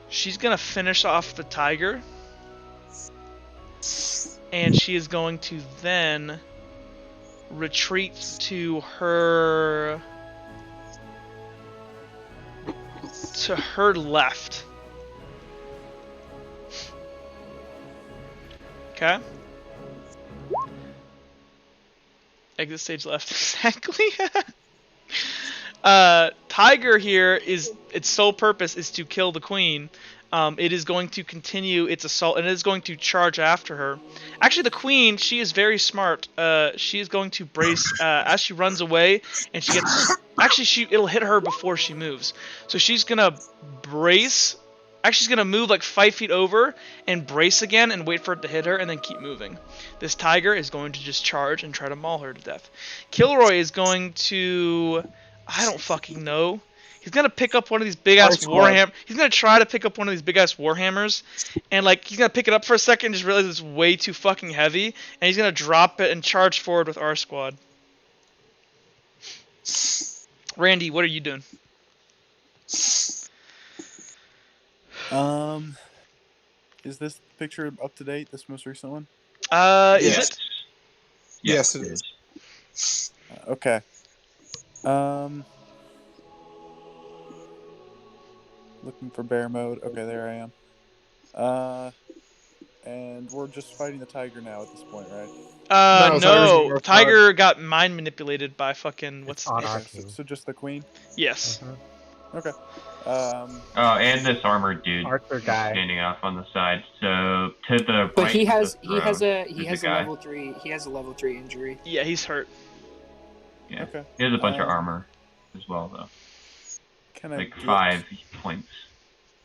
[SPEAKER 1] She's gonna finish off the tiger. And she is going to then retreat to her left. Okay. Exit stage left, exactly. Tiger here is, its sole purpose is to kill the queen. It is going to continue its assault, and it is going to charge after her. Actually, the queen, she is very smart. She is going to brace as she runs away, and she gets... Actually, it'll hit her before she moves. So she's gonna brace... Actually, she's gonna move like 5 feet over and brace again and wait for it to hit her and then keep moving. This tiger is going to just charge and try to maul her to death. Kilroy is going to... I don't fucking know. He's gonna pick up one of these big-ass warhammer. He's gonna try to pick up one of these big-ass warhammers, and like he's gonna pick it up for a second, and just realize it's way too fucking heavy, and he's gonna drop it and charge forward with our squad. Randy, what are you doing?
[SPEAKER 8] Is this picture up to date? This most recent one?
[SPEAKER 1] Is it?
[SPEAKER 2] Yes, it is.
[SPEAKER 8] Okay. Looking for bear mode. Okay, there I am. And we're just fighting the tiger now at this point, right?
[SPEAKER 1] No. Tiger got mind manipulated by fucking what's his name?
[SPEAKER 8] So just the queen?
[SPEAKER 1] Yes.
[SPEAKER 8] Okay.
[SPEAKER 3] And this armored dude standing off on the side. So to the
[SPEAKER 5] but
[SPEAKER 3] right
[SPEAKER 5] he has
[SPEAKER 3] a
[SPEAKER 5] level 3. He has a level 3 injury.
[SPEAKER 1] Yeah, he's hurt.
[SPEAKER 3] Yeah. Okay. He has a bunch of armor as well, though.
[SPEAKER 8] Can I
[SPEAKER 3] like 5 points.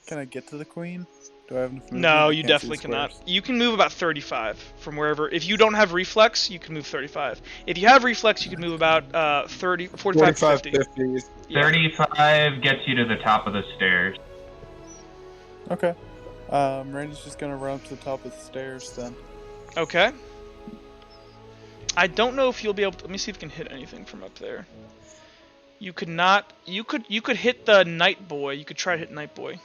[SPEAKER 8] Can I get to the queen? Do I have enough movement?
[SPEAKER 1] No, you definitely cannot. You can move about 35 from wherever. If you don't have reflex, you can move 35. If you have reflex, you can move about 30, 45 to 50.
[SPEAKER 3] 35 gets you to the top of the stairs.
[SPEAKER 8] Okay. Randy's just gonna run up to the top of the stairs then.
[SPEAKER 1] Okay. I don't know if you'll be able to... Let me see if you can hit anything from up there. You could not... You could hit the Night Boy. You could try to hit Night Boy.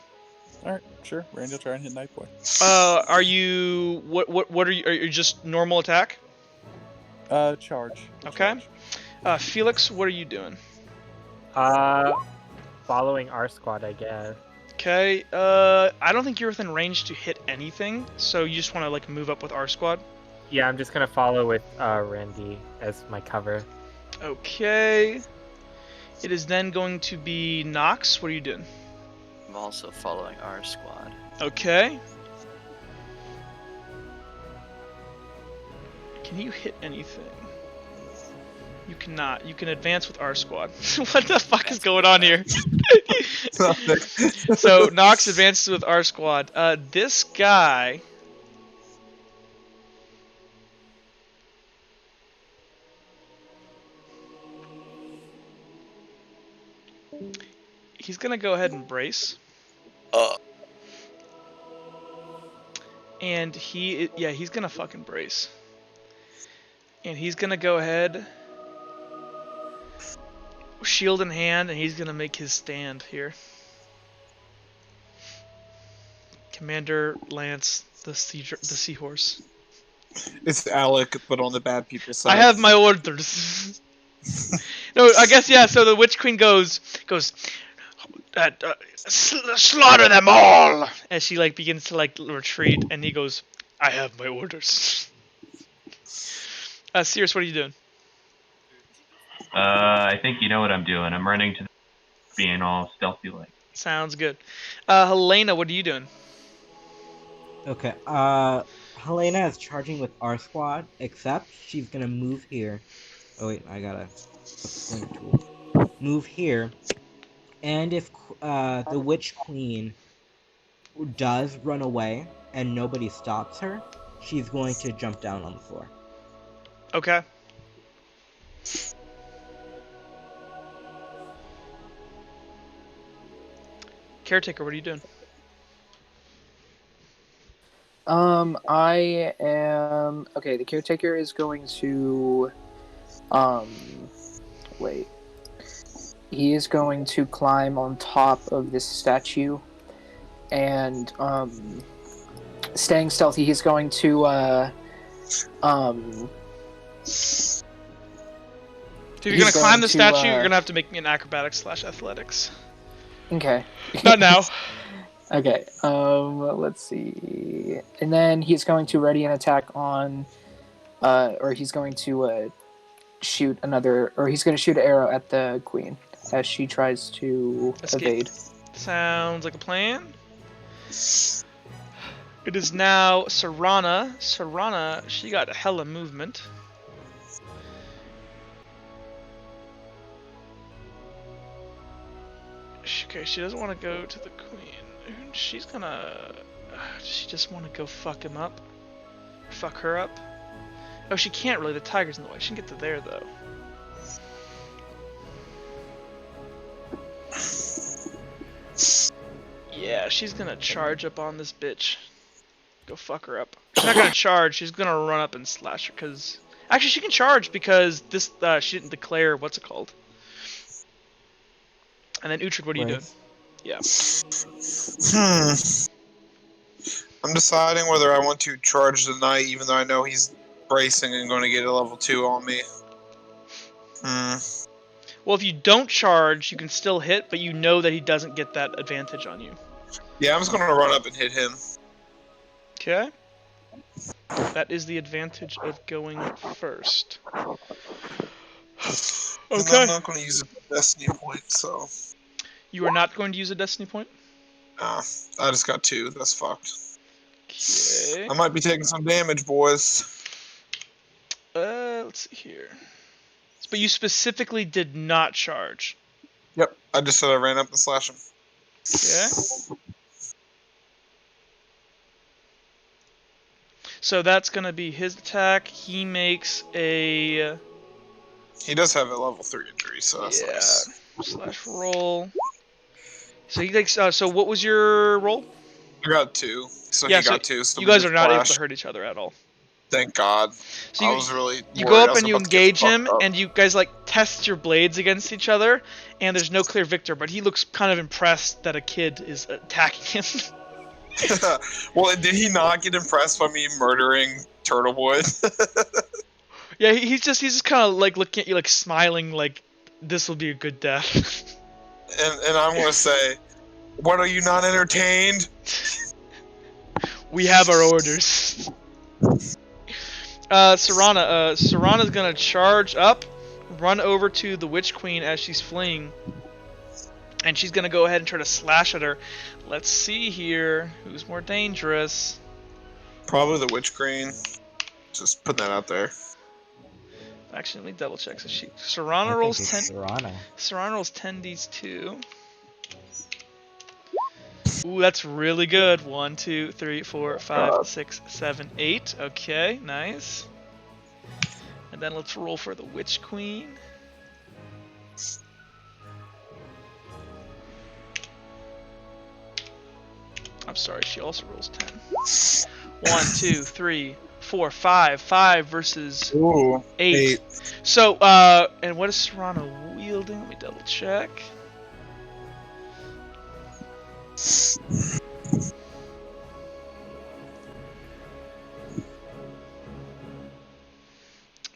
[SPEAKER 8] Alright, sure. Randy will try and hit Night Boy.
[SPEAKER 1] Are you... What are you... Are you just normal attack?
[SPEAKER 8] Charge.
[SPEAKER 1] Okay. Felix, what are you doing?
[SPEAKER 4] Following our squad, I guess.
[SPEAKER 1] Okay, I don't think you're within range to hit anything, so you just want to, like, move up with our squad?
[SPEAKER 4] Yeah, I'm just gonna follow with Randy as my cover.
[SPEAKER 1] Okay. It is then going to be Nox. What are you doing?
[SPEAKER 6] I'm also following our squad.
[SPEAKER 1] Okay. Can you hit anything? You cannot. You can advance with our squad. What the fuck is going on here? So Nox advances with our squad. This guy... He's gonna go ahead and brace. And he's gonna fucking brace. And he's gonna go ahead, shield in hand, and he's gonna make his stand here. Commander Lance, the seahorse.
[SPEAKER 2] It's Alec, but on the bad people side.
[SPEAKER 1] I have my orders. No, I guess yeah. So the Witch Queen goes, slaughter them all, as she like begins to like retreat, and he goes, I have my orders. Sirius, what are you doing?
[SPEAKER 3] I think you know what I'm doing. I'm running to the being all stealthy like.
[SPEAKER 1] Sounds good. Helena, what are you doing?
[SPEAKER 7] Okay. Helena is charging with our squad, except she's gonna move here. Oh wait, I got a point tool. Move here, and if the Witch Queen does run away and nobody stops her, she's going to jump down on the floor.
[SPEAKER 1] Okay. Caretaker, what are you doing?
[SPEAKER 5] I am okay. The caretaker is going to, wait. He is going to climb on top of this statue, and staying stealthy. He's going to
[SPEAKER 1] So if you're gonna climb the statue, you're gonna have to make me an acrobatics/athletics.
[SPEAKER 5] Okay.
[SPEAKER 1] Not now.
[SPEAKER 5] Okay. Let's see. And then he's going to ready an attack on, or he's going to shoot another, or he's going to shoot an arrow at the queen as she tries to evade.
[SPEAKER 1] Sounds like a plan. It is now Serana. Serana, she got a hella movement. Okay, she doesn't want to go to the queen. She's gonna... Does she just want to go fuck him up? Fuck her up? Oh, she can't really. The tiger's in the way. She can get to there, though. Yeah, she's gonna charge up on this bitch. Go fuck her up. She's not gonna charge. She's gonna run up and slash her, because... Actually, she can charge because this she didn't declare what's it called. And then Uhtred, what are you doing? Yeah.
[SPEAKER 2] I'm deciding whether I want to charge the knight, even though I know he's bracing and going to get a level 2 on me.
[SPEAKER 1] Well, if you don't charge, you can still hit, but you know that he doesn't get that advantage on you.
[SPEAKER 2] Yeah, I'm just going to run up and hit him.
[SPEAKER 1] Okay. That is the advantage of going first. Okay.
[SPEAKER 2] I'm not going to use a destiny point, so...
[SPEAKER 1] You are not going to use a destiny point?
[SPEAKER 2] Nah, I just got 2. That's fucked.
[SPEAKER 1] Okay.
[SPEAKER 2] I might be taking some damage, boys.
[SPEAKER 1] Let's see here. But you specifically did not charge.
[SPEAKER 2] Yep, I just said I ran up and slashed him.
[SPEAKER 1] Okay. So that's going to be his attack. He makes a...
[SPEAKER 2] He does have a level 3 injury, so that's nice.
[SPEAKER 1] Slash roll. So he takes... so what was your roll?
[SPEAKER 2] I got 2. So he got 2. So
[SPEAKER 1] you guys are not able to hurt each other at all.
[SPEAKER 2] Thank God.
[SPEAKER 1] So
[SPEAKER 2] I was really
[SPEAKER 1] you go up and you engage him, and you guys like test your blades against each other, and there's no clear victor, but he looks kind of impressed that a kid is attacking him.
[SPEAKER 2] Well, did he not get impressed by me murdering Turtlewood?
[SPEAKER 1] Yeah, he's just kind of like looking at you, like smiling, like this will be a good death.
[SPEAKER 2] and I'm gonna say, what, are you not entertained?
[SPEAKER 1] We have our orders. Serana's gonna charge up, run over to the Witch Queen as she's fleeing, and she's gonna go ahead and try to slash at her. Let's see here, who's more dangerous?
[SPEAKER 2] Probably the Witch Queen. Just putting that out there.
[SPEAKER 1] Actually, let me double check. So Serana rolls 10. Serana rolls 10d2. Ooh, that's really good. 1, 2, 3, 4, 5, 6, 7, 8. Okay, nice. And then let's roll for the Witch Queen. I'm sorry, she also rolls 10. 1, 2, 3, 4, 5. 5 versus 8. So, and what is Serrano wielding? Let me double check.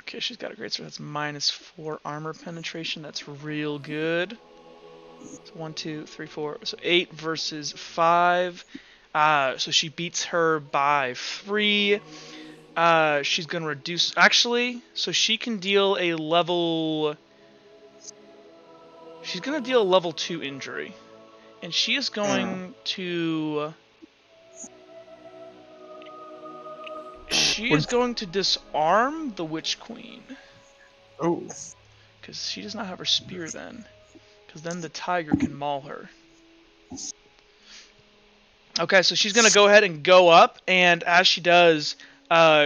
[SPEAKER 1] Okay, she's got a great sword. That's -4 armor penetration. That's real good. So 1, 2, 3, 4. So 8 versus 5. So she beats her by 3. She's gonna reduce. Actually, so she can deal a level. She's gonna deal a level 2 injury, and she is going to. She is going to disarm the Witch Queen.
[SPEAKER 2] Oh.
[SPEAKER 1] Because she does not have her spear then. Because then the tiger can maul her. Okay, so she's going to go ahead and go up, and as she does,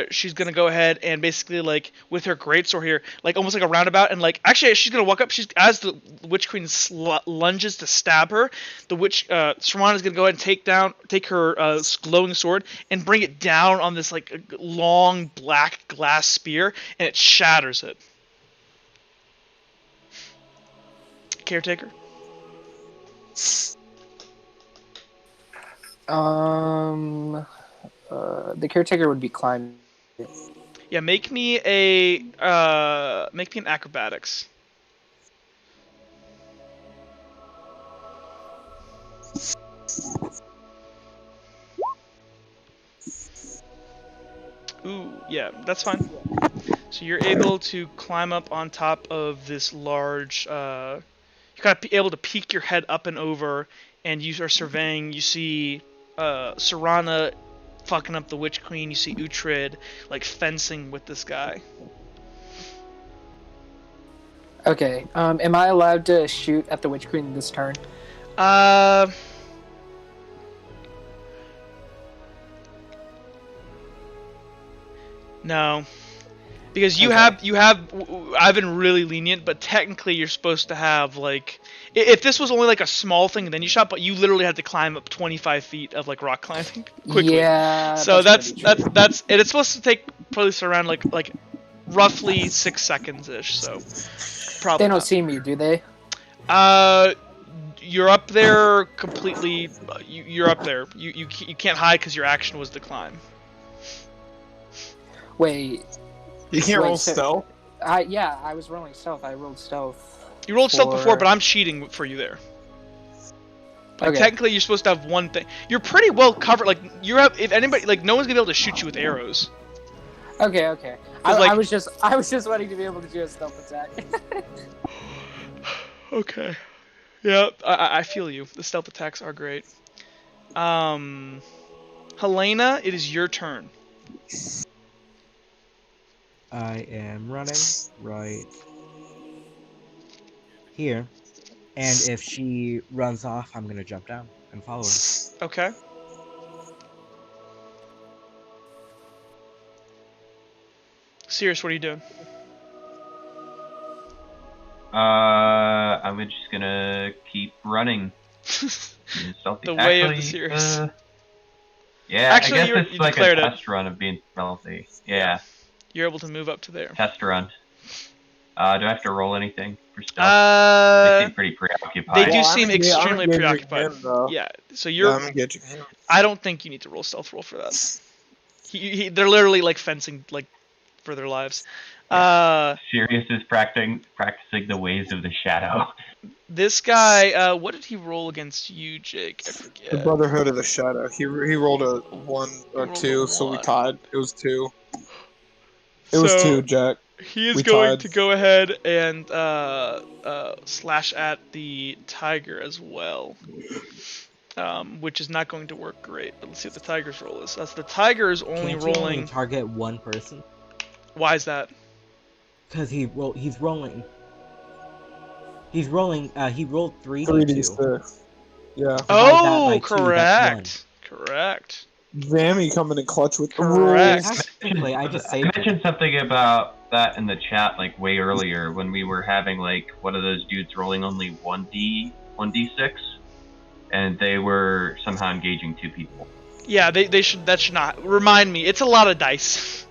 [SPEAKER 1] she's going to go ahead and basically, like, with her greatsword here, like, almost like a roundabout, and, like, actually, she's going to walk up, as the Witch Queen lunges to stab her, the Witch, Serrana is going to go ahead and take her glowing sword, and bring it down on this, like, long, black glass spear, and it shatters it. Caretaker?
[SPEAKER 5] The caretaker would be climbing.
[SPEAKER 1] Yeah, make me an acrobatics. Ooh, yeah, that's fine. So you're able to climb up on top of this large. You're kind of able to peek your head up and over, and you are surveying. You see Serrana fucking up the Witch Queen. You see Uhtred like fencing with this guy.
[SPEAKER 5] Okay. Am I allowed to shoot at the Witch Queen this turn?
[SPEAKER 1] No. Because I've been really lenient, but technically you're supposed to have, like, if this was only like a small thing, then you shot, but you literally had to climb up 25 feet of like rock climbing quickly.
[SPEAKER 5] Yeah.
[SPEAKER 1] So that's and it's supposed to take probably around like roughly 6 seconds ish. So probably
[SPEAKER 5] they don't
[SPEAKER 1] not.
[SPEAKER 5] see me, do they?
[SPEAKER 1] You're up there completely. You're up there. You can't hide because your action was to climb.
[SPEAKER 5] Wait.
[SPEAKER 2] You can't roll stealth?
[SPEAKER 5] I was rolling stealth. I rolled stealth.
[SPEAKER 1] You rolled stealth before, but I'm cheating for you there. Like, technically, you're supposed to have one thing. You're pretty well covered. Like, if anybody, like, no one's gonna be able to shoot you with arrows.
[SPEAKER 5] Okay. I was just wanting to be able to do a stealth attack.
[SPEAKER 1] Okay. Yeah, I feel you. The stealth attacks are great. Helena, it is your turn.
[SPEAKER 7] I am running right here, and if she runs off, I'm gonna jump down and follow her.
[SPEAKER 1] Okay. Sirius, what are you doing?
[SPEAKER 3] I'm just gonna keep running.
[SPEAKER 1] The way of the Sirius.
[SPEAKER 3] Yeah, actually, I guess it's like a test run of being stealthy. Yeah.
[SPEAKER 1] You're able to move up to there.
[SPEAKER 3] Test run. Do I have to roll anything for stealth? They seem pretty preoccupied.
[SPEAKER 1] They do seem extremely preoccupied. Yeah, so you're.
[SPEAKER 2] I'm engaging him.
[SPEAKER 1] I don't think you need to roll stealth roll for that. They're literally like fencing like for their lives.
[SPEAKER 3] Sirius is practicing the ways of the shadow.
[SPEAKER 1] This guy, what did he roll against you, Jake? I forget.
[SPEAKER 2] The Brotherhood of the Shadow. He rolled a 1 or 2, so we tied. It was 2. It was 2, Jack.
[SPEAKER 1] He is going to go ahead and slash at the tiger as well, which is not going to work great. But let's see what the tiger's roll is. That's the tiger is only rolling.
[SPEAKER 7] Only target one person.
[SPEAKER 1] Why is that?
[SPEAKER 7] Because he's rolling. He rolled 3d6.
[SPEAKER 2] Yeah.
[SPEAKER 1] Oh, correct. Correct.
[SPEAKER 2] Zammy coming in clutch with the
[SPEAKER 1] rules.
[SPEAKER 7] I
[SPEAKER 3] mentioned something about that in the chat like way earlier when we were having like one of those dudes rolling only 1d6. and they were somehow engaging 2 people.
[SPEAKER 1] Yeah, they should. That should not remind me. It's a lot of dice.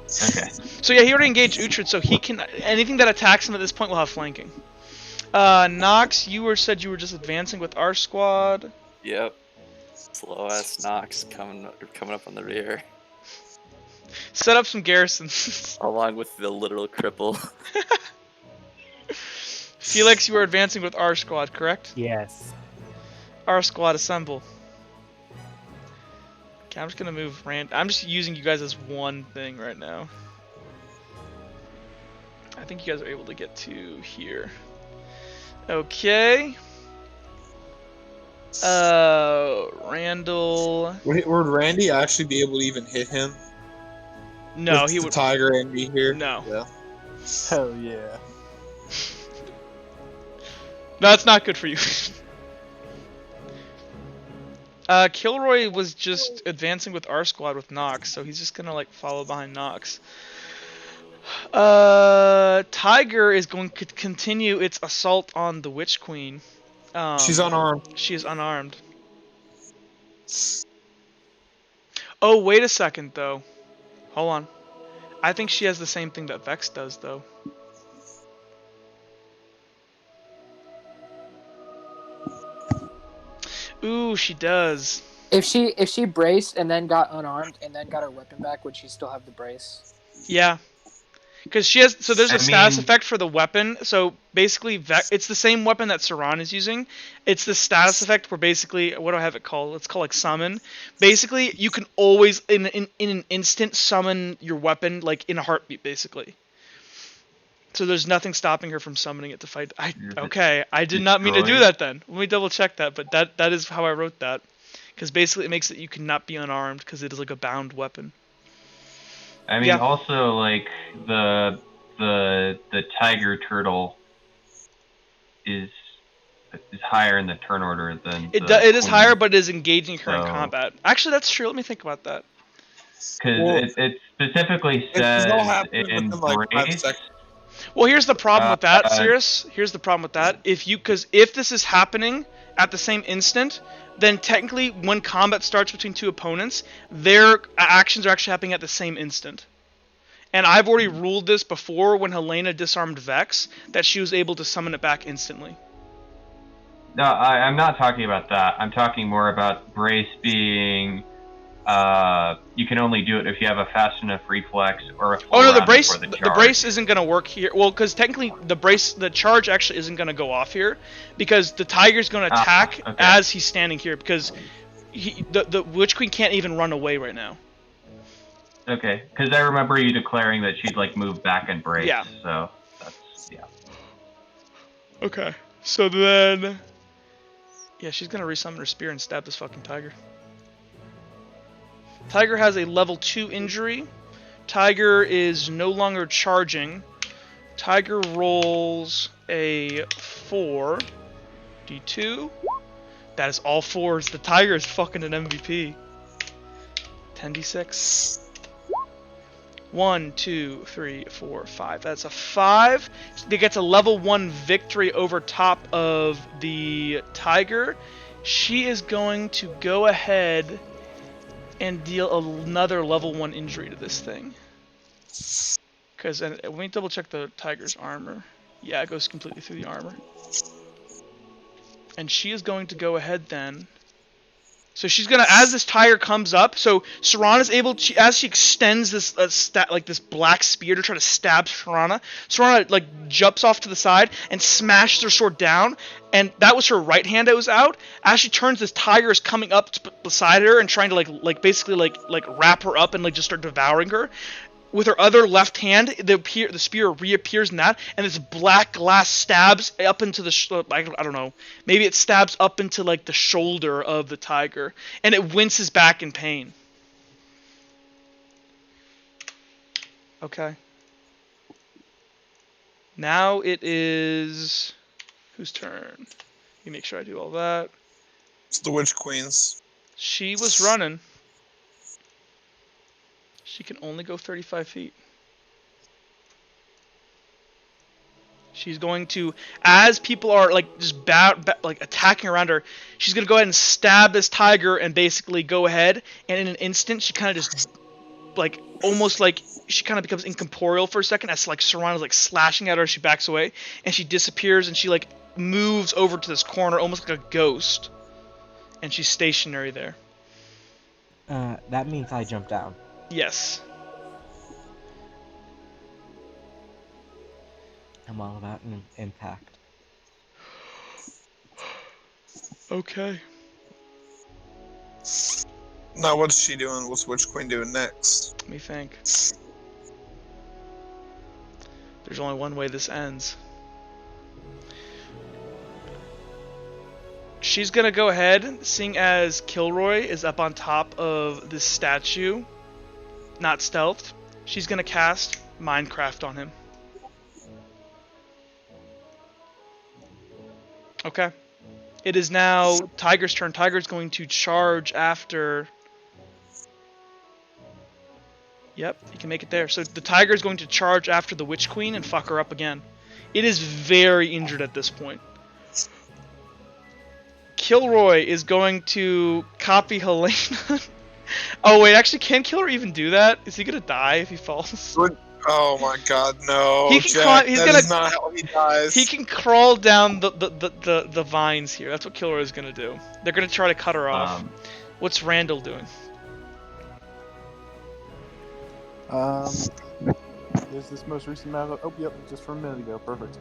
[SPEAKER 3] Okay.
[SPEAKER 1] So yeah, he already engaged Uhtred, so he can anything that attacks him at this point will have flanking. Nox, said you were just advancing with our squad.
[SPEAKER 6] Yep. Slow ass Nox coming up on the rear.
[SPEAKER 1] Set up some garrisons.
[SPEAKER 6] Along with the literal cripple.
[SPEAKER 1] Felix, you were advancing with our squad, correct?
[SPEAKER 4] Yes.
[SPEAKER 1] Our squad, assemble. Okay, I'm just gonna move I'm just using you guys as one thing right now. I think you guys are able to get to here. Okay. Randall.
[SPEAKER 2] Would Randy actually be able to even hit him?
[SPEAKER 1] No,
[SPEAKER 2] with
[SPEAKER 1] he
[SPEAKER 2] the
[SPEAKER 1] would.
[SPEAKER 2] Tiger and be here.
[SPEAKER 1] No.
[SPEAKER 2] Yeah.
[SPEAKER 8] Hell yeah.
[SPEAKER 1] No, it's not good for you. Kilroy was just advancing with our squad with Nox, so he's just gonna like follow behind Nox. Tiger is going to continue its assault on the Witch Queen.
[SPEAKER 2] She's unarmed.
[SPEAKER 1] She is unarmed. Oh, wait a second, though. Hold on. I think she has the same thing that Vex does, though. Ooh, she does.
[SPEAKER 5] If she braced and then got unarmed and then got her weapon back, would she still have the brace?
[SPEAKER 1] Yeah. Because she has, so there's a status effect for the weapon. So basically, it's the same weapon that Saran is using. It's the status effect where basically, what do I have it called? It's called like summon. Basically, you can always in an instant summon your weapon like in a heartbeat, basically. So there's nothing stopping her from summoning it to fight. Okay, I did not mean to do that then. Let me double check that, but that is how I wrote that. Because basically, it makes it you cannot be unarmed because it is like a bound weapon.
[SPEAKER 3] I mean, also like the tiger turtle is higher in the turn order than
[SPEAKER 1] it is higher, but it is engaging her in combat. Actually, that's true. Let me think about that.
[SPEAKER 3] Because it specifically says in Brace.
[SPEAKER 1] Well, here's the problem with that, Cirrus. Here's the problem with that. If this is happening at the same instant, then technically when combat starts between two opponents, their actions are actually happening at the same instant. And I've already ruled this before when Helena disarmed Vex, that she was able to summon it back instantly.
[SPEAKER 3] No, I'm not talking about that. I'm talking more about Brace being... you can only do it if you have a fast enough reflex or a full
[SPEAKER 1] the brace isn't gonna work here. Well, because technically the charge actually isn't gonna go off here, because the tiger's gonna attack as he's standing here, because the Witch Queen can't even run away right now.
[SPEAKER 3] Okay, because I remember you declaring that she'd like move back and brace.
[SPEAKER 1] Yeah.
[SPEAKER 3] So that's
[SPEAKER 1] Okay, so then she's gonna resummon her spear and stab this fucking tiger. Tiger has a level 2 injury. Tiger is no longer charging. Tiger rolls a 4. D2. That is all 4s. The tiger is fucking an MVP. 10d6. 1, 2, 3, 4, 5. That's a 5. It gets a level 1 victory over top of the tiger. She is going to go ahead and deal another level 1 injury to this thing. Because, let me double check the tiger's armor. Yeah, it goes completely through the armor. And she is going to go ahead then. So she's gonna, as this tiger comes up, so Saran is able to, as she extends this this black spear to try to stab Sarana like jumps off to the side and smashes her sword down, and that was her right hand that was out. As she turns, this tiger is coming up beside her and trying to basically wrap her up and just start devouring her. With her other left hand, the spear reappears in that, and this black glass stabs up into the I don't know, maybe it stabs up into the shoulder of the tiger, and it winces back in pain. Okay. Now it is whose turn? Let me make sure I do all that.
[SPEAKER 2] It's the Witch Queen's.
[SPEAKER 1] She was running. She can only go 35 feet. She's going to, as people are like just like attacking around her, she's gonna go ahead and stab this tiger and basically go ahead. And in an instant, she kind of just like almost like she kind of becomes incorporeal for a second as like Serrano's like slashing at her. She backs away and she disappears and she like moves over to this corner almost like a ghost, and she's stationary there.
[SPEAKER 7] That means I jump down.
[SPEAKER 1] Yes.
[SPEAKER 7] I'm all about an impact.
[SPEAKER 1] Okay.
[SPEAKER 2] Now what's she doing? What's Witch Queen doing next?
[SPEAKER 1] Let me think. There's only one way this ends. She's gonna go ahead, seeing as Kilroy is up on top of this statue, not stealthed, she's gonna cast Minecraft on him. Okay. It is now Tiger's turn. Tiger's going to charge after... Yep, he can make it there. So the Tiger is going to charge after the Witch Queen and fuck her up again. It is very injured at this point. Kilroy is going to copy Helena. Oh wait, actually, can Kilroy even do that? Is he gonna die if he falls?
[SPEAKER 2] Oh my God, no!
[SPEAKER 1] He can
[SPEAKER 2] Jack,
[SPEAKER 1] he's
[SPEAKER 2] that
[SPEAKER 1] gonna.
[SPEAKER 2] is not how he dies.
[SPEAKER 1] He can crawl down the vines here. That's what Kilroy is gonna do. They're gonna try to cut her off. What's Randall doing?
[SPEAKER 8] Is this most recent map? Oh, yep, just from a minute ago. Perfect.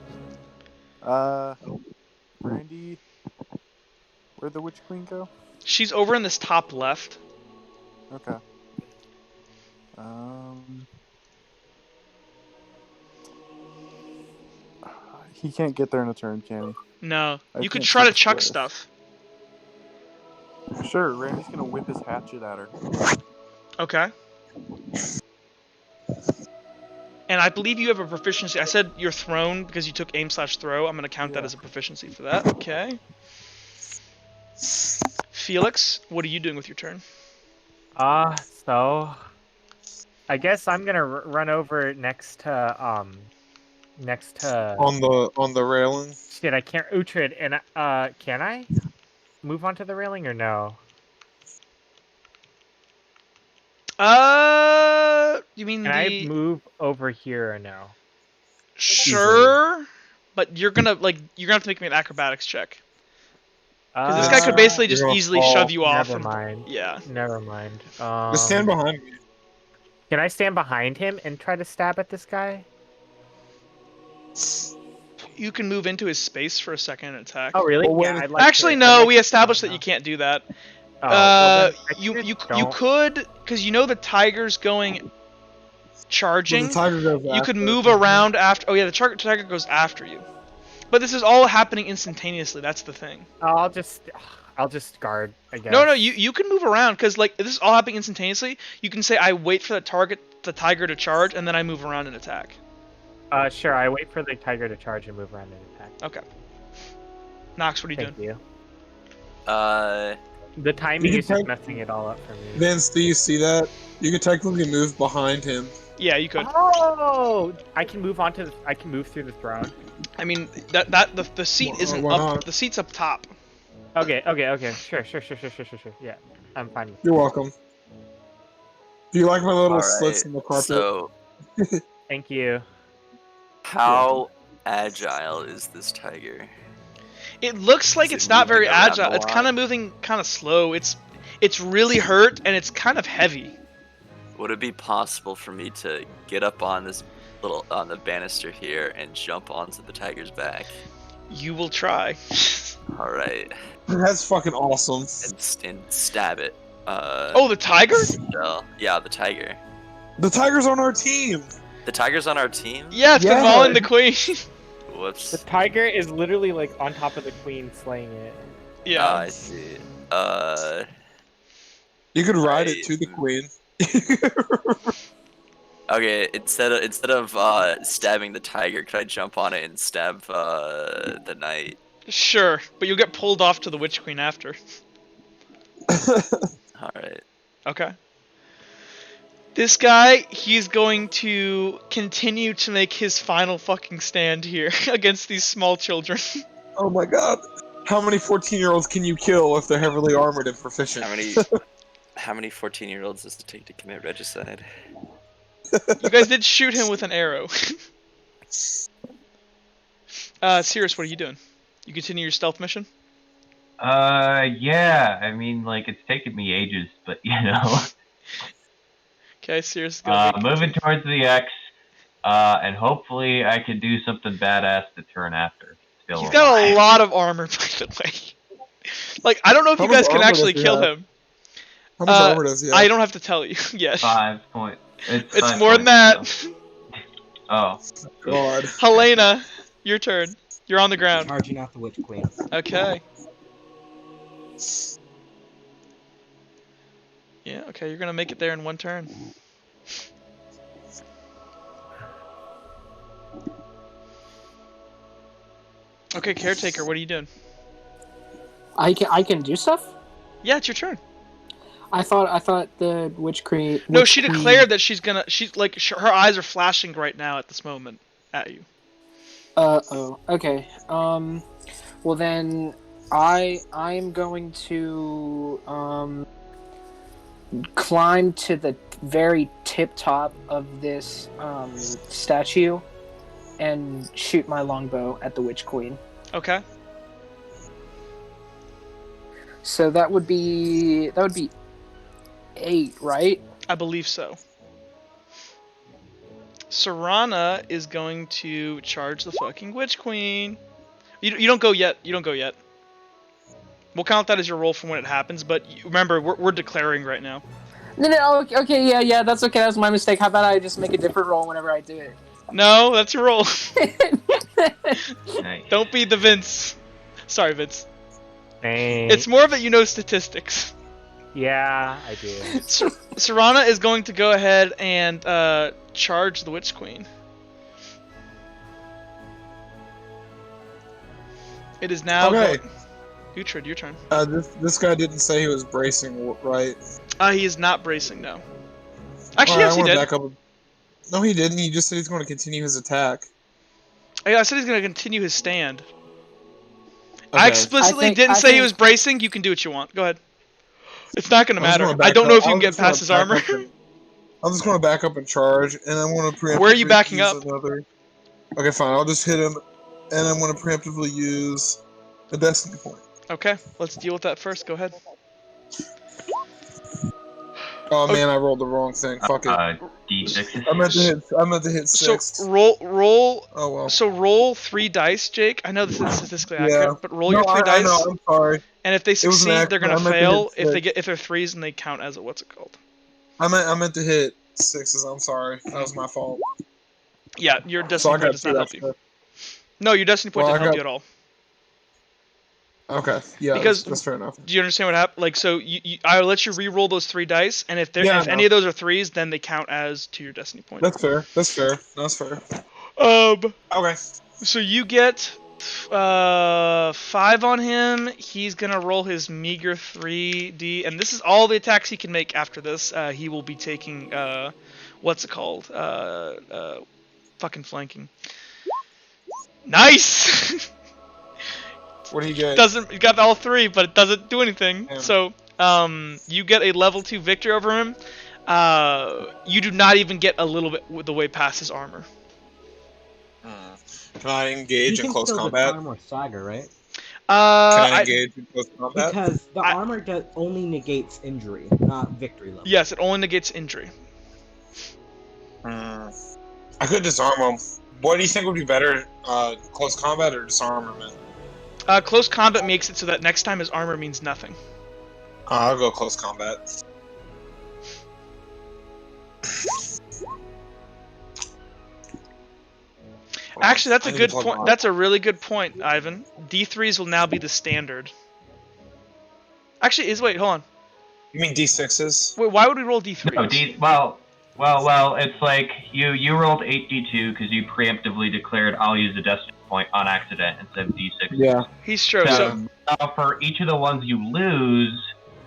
[SPEAKER 8] Randy, where'd the Witch Queen go?
[SPEAKER 1] She's over in this top left.
[SPEAKER 8] Okay. He can't get there in a turn, can he?
[SPEAKER 1] No. You could try to chuck stuff.
[SPEAKER 8] Sure, Randy's gonna whip his hatchet at her.
[SPEAKER 1] Okay. And I believe you have a proficiency. I said you're thrown because you took aim/throw. I'm gonna count that as a proficiency for that. Okay. Felix, what are you doing with your turn?
[SPEAKER 4] So I guess I'm gonna run over next to on
[SPEAKER 2] the railing.
[SPEAKER 4] Shit, I can't Uhtred, and can I move onto the railing or no?
[SPEAKER 1] You mean
[SPEAKER 4] can I move over here or no?
[SPEAKER 1] Sure, easily. But you're gonna have to make me an acrobatics check. Because this guy could basically just easily shove you off.
[SPEAKER 4] Never mind.
[SPEAKER 1] Yeah.
[SPEAKER 4] Never mind.
[SPEAKER 2] Just stand behind me.
[SPEAKER 4] Can I stand behind him and try to stab at this guy?
[SPEAKER 1] You can move into his space for a second and attack.
[SPEAKER 4] Oh really?
[SPEAKER 2] Well,
[SPEAKER 4] yeah.
[SPEAKER 1] Actually, no. We established that you can't do that.
[SPEAKER 4] Oh, well,
[SPEAKER 1] you could, because you know the tiger's going charging.
[SPEAKER 2] Well, the tiger goes
[SPEAKER 1] you could move around after. Oh yeah, the tiger goes after you. But this is all happening instantaneously. That's the thing.
[SPEAKER 4] I'll just guard, I guess.
[SPEAKER 1] No, you can move around because like this is all happening instantaneously. You can say I wait for the tiger to charge, and then I move around and attack.
[SPEAKER 4] Sure. I wait for the tiger to charge and move around and attack.
[SPEAKER 1] Okay. Nox, what are you doing?
[SPEAKER 4] Thank you. The timing is just messing it all up for me.
[SPEAKER 2] Vince, do you see that? You can technically move behind him.
[SPEAKER 1] Yeah, you could.
[SPEAKER 4] Oh, I can move I can move through the throne.
[SPEAKER 1] I mean the seat isn't up. The seat's up top.
[SPEAKER 4] Okay. Sure. Yeah, I'm fine with it.
[SPEAKER 2] You're welcome. Do you like my little slits in the carpet?
[SPEAKER 6] So,
[SPEAKER 4] thank you.
[SPEAKER 6] How agile is this tiger?
[SPEAKER 1] It looks like it's not very agile. It's kind of moving kind of slow. It's really hurt and it's kind of heavy.
[SPEAKER 6] Would it be possible for me to get up on the banister here and jump onto the tiger's back?
[SPEAKER 1] You will try.
[SPEAKER 6] All right.
[SPEAKER 2] That's fucking awesome.
[SPEAKER 6] And stab it.
[SPEAKER 1] Oh, the tiger?
[SPEAKER 6] Yeah, the tiger.
[SPEAKER 2] The tiger's on our team.
[SPEAKER 6] The tiger's on our team?
[SPEAKER 1] Yeah, it's devouring the queen.
[SPEAKER 6] Whoops.
[SPEAKER 4] The tiger is literally like on top of the queen, slaying it.
[SPEAKER 1] Yeah.
[SPEAKER 6] I see.
[SPEAKER 2] You could ride it to the queen.
[SPEAKER 6] Okay, instead of stabbing the tiger, could I jump on it and stab the knight?
[SPEAKER 1] Sure, but you'll get pulled off to the Witch Queen after.
[SPEAKER 6] Alright.
[SPEAKER 1] Okay. This guy, he's going to continue to make his final fucking stand here against these small children.
[SPEAKER 2] Oh my god. How many 14-year-olds can you kill if they're heavily armored and proficient?
[SPEAKER 6] How many 14-year-olds does it take to commit regicide?
[SPEAKER 1] You guys did shoot him with an arrow. Sirius, what are you doing? You continue your stealth mission?
[SPEAKER 3] Yeah. I mean, like, it's taken me ages, but you know.
[SPEAKER 1] Okay, Sirius is gonna
[SPEAKER 3] moving towards the X, and hopefully I can do something badass the turn after.
[SPEAKER 1] He's got a lot of armor, by the way. Like, I don't know if you guys can actually kill him.
[SPEAKER 2] How much armor does he have?
[SPEAKER 1] I don't have to tell you yet.
[SPEAKER 3] 5 points.
[SPEAKER 1] It's more than that.
[SPEAKER 3] So. Oh.
[SPEAKER 2] God.
[SPEAKER 1] Helena, your turn. You're on the ground.
[SPEAKER 7] Charging out the Witch Queen.
[SPEAKER 1] Okay. Yeah, okay, you're gonna make it there in one turn. Okay, Caretaker, what are you doing?
[SPEAKER 5] I can do stuff?
[SPEAKER 1] Yeah, it's your turn.
[SPEAKER 5] I thought the Witch Queen...
[SPEAKER 1] No, she declared that she's like, her eyes are flashing right now at this moment at you.
[SPEAKER 5] Oh, okay. Well then, I'm going to, climb to the very tip top of this, statue and shoot my longbow at the Witch Queen.
[SPEAKER 1] Okay.
[SPEAKER 5] So that would be 8, right?
[SPEAKER 1] I believe so. Serana is going to charge the fucking Witch Queen. You don't go yet. You don't go yet. We'll count that as your roll from when it happens, but remember, we're declaring right now.
[SPEAKER 5] No, okay, yeah, that's okay. That was my mistake. How about I just make a different roll whenever I do it?
[SPEAKER 1] No, that's your roll.
[SPEAKER 3] Nice.
[SPEAKER 1] Don't be the Vince. Sorry, Vince.
[SPEAKER 4] Thanks.
[SPEAKER 1] It's more that you know statistics.
[SPEAKER 4] Yeah, I do.
[SPEAKER 1] Serana is going to go ahead and charge the Witch Queen. It is now.
[SPEAKER 2] Okay.
[SPEAKER 1] Uhtred, your turn.
[SPEAKER 2] This guy didn't say he was bracing, right?
[SPEAKER 1] He is not bracing, no. Actually, yes, he did.
[SPEAKER 2] Back up. No, he didn't. He just said he's going to continue his attack.
[SPEAKER 1] I said he's going to continue his stand.
[SPEAKER 2] Okay.
[SPEAKER 1] I explicitly didn't say he was bracing. You can do what you want. Go ahead. It's not going to matter. I don't know if you can get past his armor.
[SPEAKER 2] I'm just going to back up and charge, and I'm going to preemptively
[SPEAKER 1] Where are you backing up?
[SPEAKER 2] Okay, fine. I'll just hit him, and I'm going to preemptively use a destiny point.
[SPEAKER 1] Okay, let's deal with that first. Go ahead.
[SPEAKER 2] Oh man, I rolled the wrong thing. Fuck it.
[SPEAKER 3] D6.
[SPEAKER 2] I meant to hit 6.
[SPEAKER 1] So roll.
[SPEAKER 2] Oh well.
[SPEAKER 1] So roll 3 dice, Jake. I know this is statistically accurate, but roll your 3 dice.
[SPEAKER 2] I know. I'm sorry.
[SPEAKER 1] And if they succeed, they're gonna
[SPEAKER 2] I meant to
[SPEAKER 1] fail.
[SPEAKER 2] hit
[SPEAKER 1] If they're 3s, then they count as a what's it called?
[SPEAKER 2] I meant to hit 6s. I'm sorry. That was my fault.
[SPEAKER 1] Yeah, your destiny point does not help you. No, your destiny point doesn't help you at all.
[SPEAKER 2] Okay, yeah,
[SPEAKER 1] because
[SPEAKER 2] that's fair enough.
[SPEAKER 1] Do you understand what happened? Like, so I'll let you re-roll those 3 dice, and if any of those are 3s, then they count as to your destiny point.
[SPEAKER 2] That's fair. That's fair. That's fair.
[SPEAKER 1] Okay. So you get 5 on him. He's gonna roll his meager 3d, and this is all the attacks he can make after this. He will be taking what's it called? Fucking flanking. Nice.
[SPEAKER 2] What do you get?
[SPEAKER 1] You got all 3, but it doesn't do anything. Damn. So, you get a level 2 victory over him. You do not even get a little bit the way past his armor.
[SPEAKER 2] Can I engage in close combat?
[SPEAKER 7] Disarm or stagger, right?
[SPEAKER 2] Can I engage in close combat?
[SPEAKER 7] Because the armor only negates injury, not victory level.
[SPEAKER 1] Yes, it only negates injury.
[SPEAKER 2] I could disarm him. What do you think would be better, close combat or disarmament?
[SPEAKER 1] Close combat makes it so that next time his armor means nothing.
[SPEAKER 2] I'll go close combat.
[SPEAKER 1] Actually, that's a good point. That's a really good point, Ivan. D3s will now be the standard. Actually, wait, hold on.
[SPEAKER 2] You mean D6s?
[SPEAKER 1] Wait, why would we roll D3s?
[SPEAKER 3] No, well, it's like you rolled 8d2 because you preemptively declared I'll use a destiny point on accident instead of d6.
[SPEAKER 2] Yeah.
[SPEAKER 1] He's true.
[SPEAKER 3] So for each of the ones you lose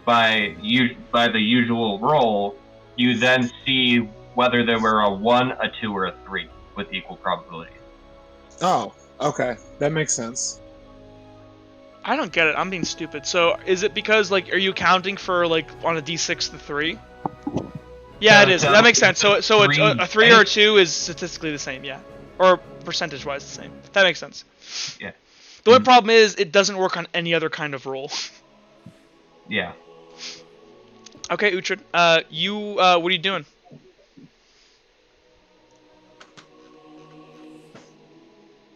[SPEAKER 3] by the usual roll, you then see whether there were a 1, a 2, or a 3 with equal probability.
[SPEAKER 2] Oh, okay. That makes sense.
[SPEAKER 1] I don't get it. I'm being stupid. So is it because, like, are you counting for, like, on a d6 the 3? Yeah, it is. That makes sense. So it's a 3 or a 2 is statistically the same, yeah. Or percentage-wise the same. That makes sense.
[SPEAKER 3] Yeah.
[SPEAKER 1] The only problem is it doesn't work on any other kind of roll.
[SPEAKER 3] Yeah.
[SPEAKER 1] Okay, Uhtred. What are you doing?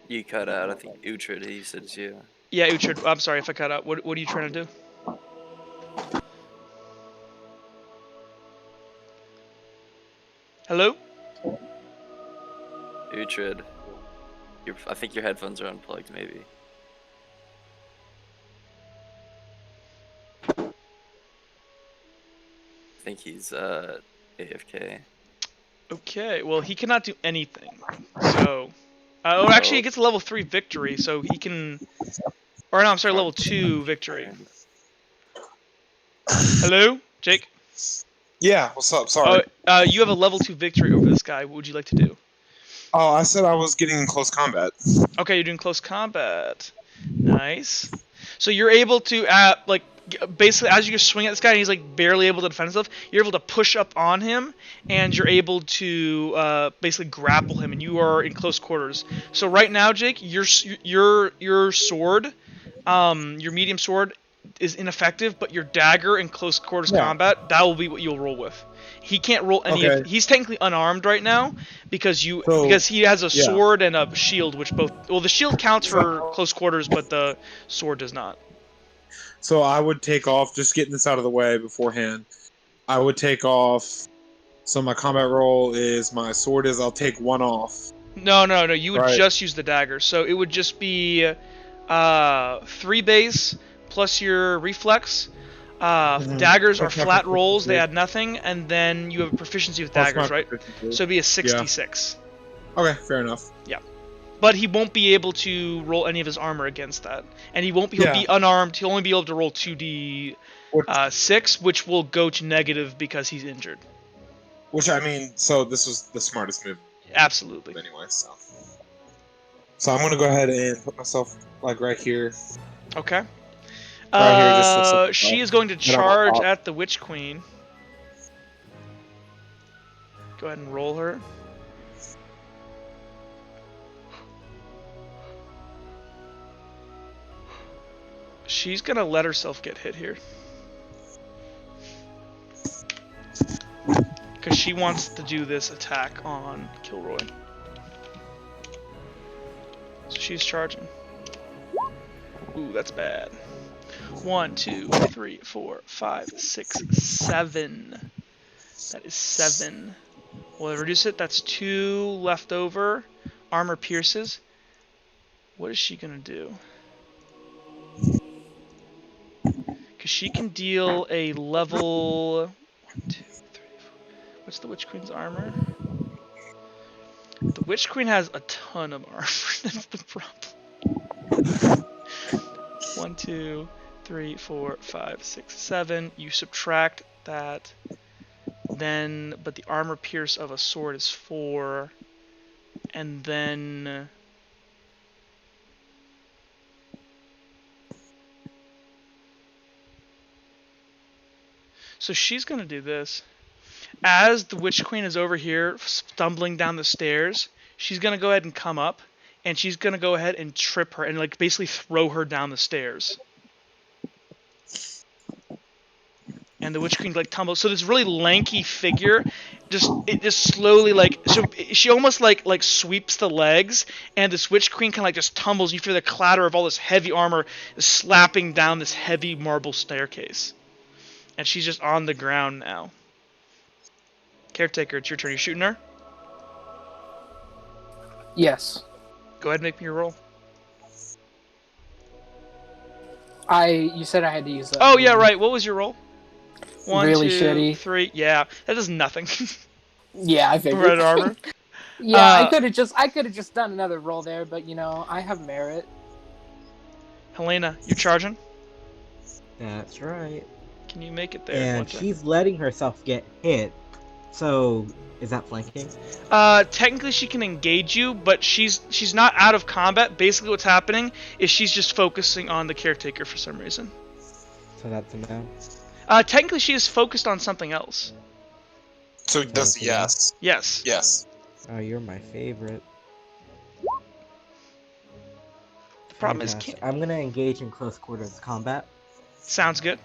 [SPEAKER 6] You cut out. I think Uhtred, he said it's you.
[SPEAKER 1] Yeah, Uhtred. I'm sorry if I cut out. What are you trying to do? Hello?
[SPEAKER 6] Uhtred. I think your headphones are unplugged, maybe. I think he's AFK.
[SPEAKER 1] Okay, well, he cannot do anything. So, actually, he gets a level 3 victory, so he can... Or no, I'm sorry, level 2 victory. Hello? Jake?
[SPEAKER 2] Yeah, what's up? Sorry.
[SPEAKER 1] You have a level 2 victory over this guy. What would you like to do?
[SPEAKER 2] Oh, I said I was getting in close combat.
[SPEAKER 1] Okay, you're doing close combat. Nice. So you're able to, basically, as you swing at this guy and he's, like, barely able to defend himself, you're able to push up on him, and you're able to, basically grapple him, and you are in close quarters. So right now, Jake, your sword, your medium sword, is ineffective, but your dagger in close quarters combat, that will be what you'll roll with. He can't roll any of... He's technically unarmed right now, because he has a sword and a shield, which both... Well, the shield counts for close quarters, but the sword does not.
[SPEAKER 2] So I would take off, just getting this out of the way beforehand, I would take off... So my combat roll is, my sword is, I'll take 1 off.
[SPEAKER 1] No, you would just use the dagger. So it would just be 3 base plus your reflex. Daggers are flat rolls, they add nothing, and then you have a proficiency with daggers, right? So it'd be a 66.
[SPEAKER 2] Yeah. Okay, fair enough.
[SPEAKER 1] Yeah. But he won't be able to roll any of his armor against that. And he'll be unarmed, he'll only be able to roll 2d6, which will go to negative because he's injured.
[SPEAKER 2] Which, I mean, so this was the smartest move.
[SPEAKER 1] Absolutely.
[SPEAKER 2] Anyway, so I'm going to go ahead and put myself, like, right here.
[SPEAKER 1] Okay.
[SPEAKER 2] Right here, just
[SPEAKER 1] she is going to charge at the Witch Queen. Go ahead and roll her. She's going to let herself get hit here. Because she wants to do this attack on Kilroy. So she's charging. Ooh, that's bad. 1, 2, 3, 4, 5, 6, 7. That is 7. We'll reduce it. That's 2 left over. Armor pierces. What is she gonna do? Because she can deal a level... 1, 2, 3, 4. What's the Witch Queen's armor? The Witch Queen has a ton of armor. That's the problem. 1, 2, 3, 4, 5, 6, 7. You subtract that. Then, but the armor pierce of a sword is 4. And then... So she's going to do this. As the Witch Queen is over here stumbling down the stairs, she's going to go ahead and come up, and she's going to go ahead and trip her and, like, basically throw her down the stairs. And the Witch Queen, like, tumbles. So this really lanky figure just slowly, like, so she almost like sweeps the legs, and this Witch Queen kind of like just tumbles. You feel the clatter of all this heavy armor slapping down this heavy marble staircase. And she's just on the ground now. Caretaker, it's your turn. You shooting her?
[SPEAKER 5] Yes.
[SPEAKER 1] Go ahead and make me your roll.
[SPEAKER 5] You said I had to use that.
[SPEAKER 1] Oh, yeah, right. What was your roll? 1,
[SPEAKER 5] really
[SPEAKER 1] 2,
[SPEAKER 5] shitty.
[SPEAKER 1] 3. Yeah, that does nothing.
[SPEAKER 5] Yeah, I figured.
[SPEAKER 1] Red armor.
[SPEAKER 5] Yeah, I could have just done another roll there, but you know, I have merit.
[SPEAKER 1] Helena, you charging?
[SPEAKER 7] That's right.
[SPEAKER 1] Can you make it there?
[SPEAKER 7] And she's letting herself get hit. So, is that flanking?
[SPEAKER 1] Technically she can engage you, but she's not out of combat. Basically what's happening is she's just focusing on the caretaker for some reason.
[SPEAKER 7] So that's a no?
[SPEAKER 1] Technically she is focused on something else.
[SPEAKER 2] So that's a yes.
[SPEAKER 1] Yes.
[SPEAKER 2] Yes.
[SPEAKER 7] Oh, you're my favorite.
[SPEAKER 1] The problem
[SPEAKER 7] Fantastic.
[SPEAKER 1] is
[SPEAKER 7] I'm gonna engage in close quarters combat.
[SPEAKER 1] Sounds good.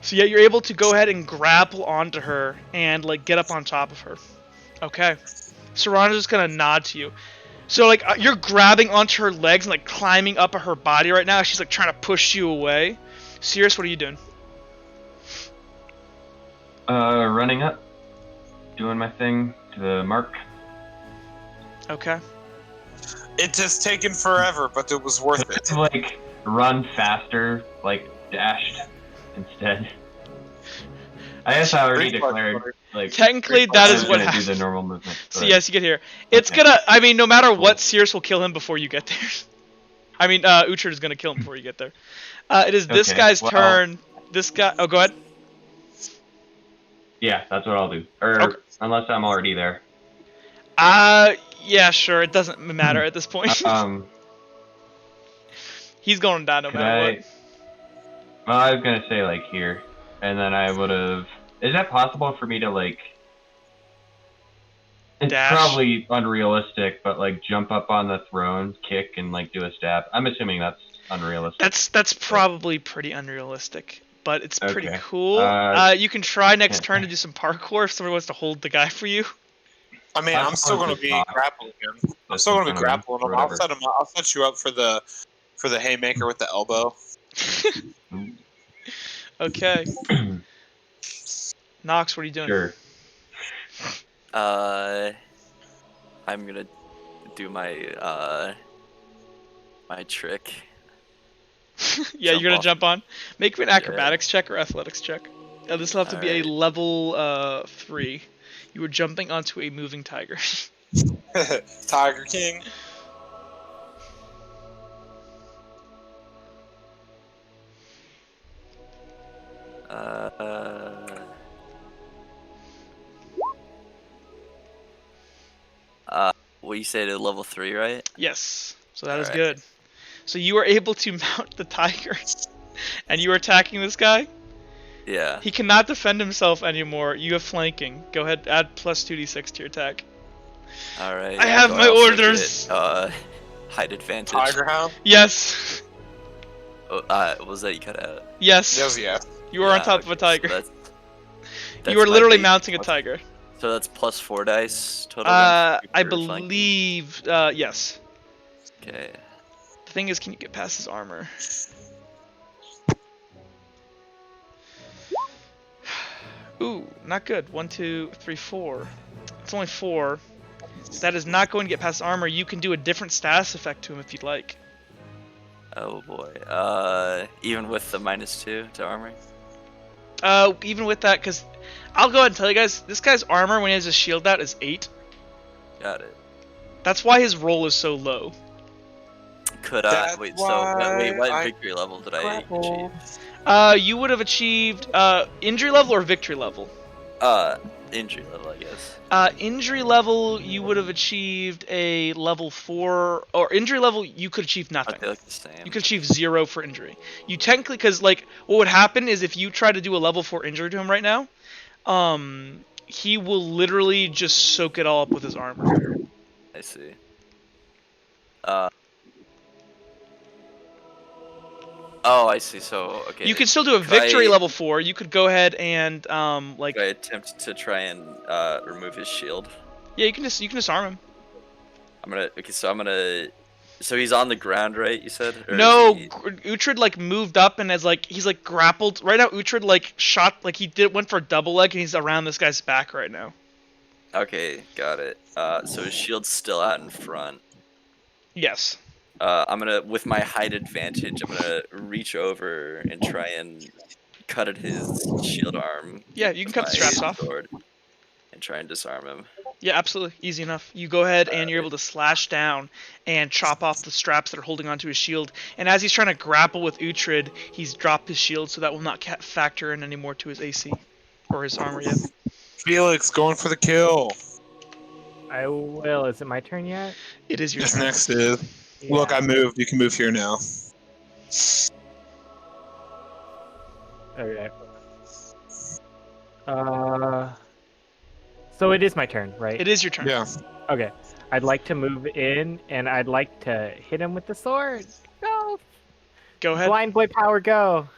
[SPEAKER 1] So yeah, you're able to go ahead and grapple onto her and like get up on top of her. Okay. Serrano's just gonna nod to you. So like you're grabbing onto her legs and like climbing up at her body right now. She's like trying to push you away. Sirius, what are you doing?
[SPEAKER 3] Running up, doing my thing to the mark.
[SPEAKER 1] Okay.
[SPEAKER 2] It has taken forever, but it was worth it.
[SPEAKER 3] Like run faster, like dashed instead. I guess I already declared. Like
[SPEAKER 1] technically that is what
[SPEAKER 3] happens.
[SPEAKER 1] happens.
[SPEAKER 3] Do the normal movement.
[SPEAKER 1] So yes, you get here. It's
[SPEAKER 3] okay.
[SPEAKER 1] gonna. I mean, no matter what, Sirius will kill him before you get there. I mean, Uhtred is gonna kill him before you get there. It is this guy's turn. This guy. Oh, go ahead.
[SPEAKER 3] Yeah, that's what I'll do. Or
[SPEAKER 1] okay.
[SPEAKER 3] Unless I'm already there.
[SPEAKER 1] Yeah, sure. It doesn't matter at this point. He's going down no matter what.
[SPEAKER 3] Well, I was gonna say like here, and then I would have. Is that possible for me to like? It's
[SPEAKER 1] dash.
[SPEAKER 3] Probably unrealistic, but like jump up on the throne, kick, and like do a stab. I'm assuming that's unrealistic.
[SPEAKER 1] That's probably pretty unrealistic, but it's pretty
[SPEAKER 3] okay.
[SPEAKER 1] cool. You can try next turn to do some parkour if somebody wants to hold the guy for you.
[SPEAKER 2] I mean, I'm still going to be grappling him. I'm still going to be grappling him. I'll set you up for the haymaker with the elbow.
[SPEAKER 1] Okay. Nox, what are you doing?
[SPEAKER 3] Sure.
[SPEAKER 6] I'm gonna do my my trick.
[SPEAKER 1] Yeah, you're gonna jump on. Make me an acrobatics check or athletics check. This will have to be a level 3. You were jumping onto a moving tiger.
[SPEAKER 2] Tiger King.
[SPEAKER 6] Well, you said at level 3, right?
[SPEAKER 1] Yes. So that is good. So you were able to mount the tiger, and you were attacking this guy?
[SPEAKER 6] Yeah.
[SPEAKER 1] He cannot defend himself anymore. You have flanking. Go ahead, add plus 2d6 to your attack.
[SPEAKER 6] Alright.
[SPEAKER 1] I have my orders!
[SPEAKER 6] Height advantage.
[SPEAKER 2] Tiger Hound?
[SPEAKER 1] Yes.
[SPEAKER 6] What was that you cut out?
[SPEAKER 1] Yes.
[SPEAKER 2] Yes.
[SPEAKER 1] You are on top of a tiger.
[SPEAKER 6] So
[SPEAKER 1] you are literally mounting a tiger.
[SPEAKER 6] So that's plus 4 dice total?
[SPEAKER 1] I believe, yes.
[SPEAKER 6] Okay.
[SPEAKER 1] The thing is, can you get past his armor? Ooh, not good. 1, 2, 3, 4. It's only 4. That is not going to get past armor. You can do a different status effect to him if you'd like.
[SPEAKER 6] Oh boy. Even with the -2 to armor?
[SPEAKER 1] Even with that, because I'll go ahead and tell you guys, this guy's armor when he has his shield out is 8.
[SPEAKER 6] Got it.
[SPEAKER 1] That's why his roll is so low.
[SPEAKER 6] Could I wait? What victory level did I achieve?
[SPEAKER 1] You would have achieved injury level or victory level.
[SPEAKER 6] Injury level, I guess.
[SPEAKER 1] Injury level, you would have achieved a level 4, or injury level, you could achieve nothing.
[SPEAKER 6] They look the same.
[SPEAKER 1] You could achieve 0 for injury. You technically, because like what would happen is if you try to do a level 4 injury to him right now, he will literally just soak it all up with his armor.
[SPEAKER 6] I see. Oh, I see. So, okay.
[SPEAKER 1] You could still do a victory level 4. You could go ahead and like.
[SPEAKER 6] Could I attempt to try and remove his shield?
[SPEAKER 1] Yeah, you can disarm him.
[SPEAKER 6] So he's on the ground, right? You said? Or
[SPEAKER 1] no, Uhtred like moved up and he's like grappled. Right now, Uhtred like shot like went for a double leg and he's around this guy's back right now.
[SPEAKER 6] Okay, got it. So his shield's still out in front.
[SPEAKER 1] Yes.
[SPEAKER 6] With my height advantage, I'm gonna reach over and try and cut at his shield arm.
[SPEAKER 1] Yeah, you can cut the straps off.
[SPEAKER 6] And try and disarm him.
[SPEAKER 1] Yeah, absolutely. Easy enough. You go ahead and you're able to slash down and chop off the straps that are holding onto his shield. And as he's trying to grapple with Uhtred, he's dropped his shield, so that will not factor in anymore to his AC. Or his armor, yeah.
[SPEAKER 2] Felix, going for the kill.
[SPEAKER 4] I will. Is it my turn yet?
[SPEAKER 1] It is your
[SPEAKER 2] This
[SPEAKER 1] turn.
[SPEAKER 2] next is.
[SPEAKER 4] Yeah.
[SPEAKER 2] Look, I moved. You can move here now.
[SPEAKER 4] Okay. So it is my turn, right?
[SPEAKER 1] It is your turn.
[SPEAKER 2] Yeah.
[SPEAKER 4] Okay. I'd like to move in, and I'd like to hit him with the sword. Go.
[SPEAKER 1] Go ahead.
[SPEAKER 4] Blind boy power, go.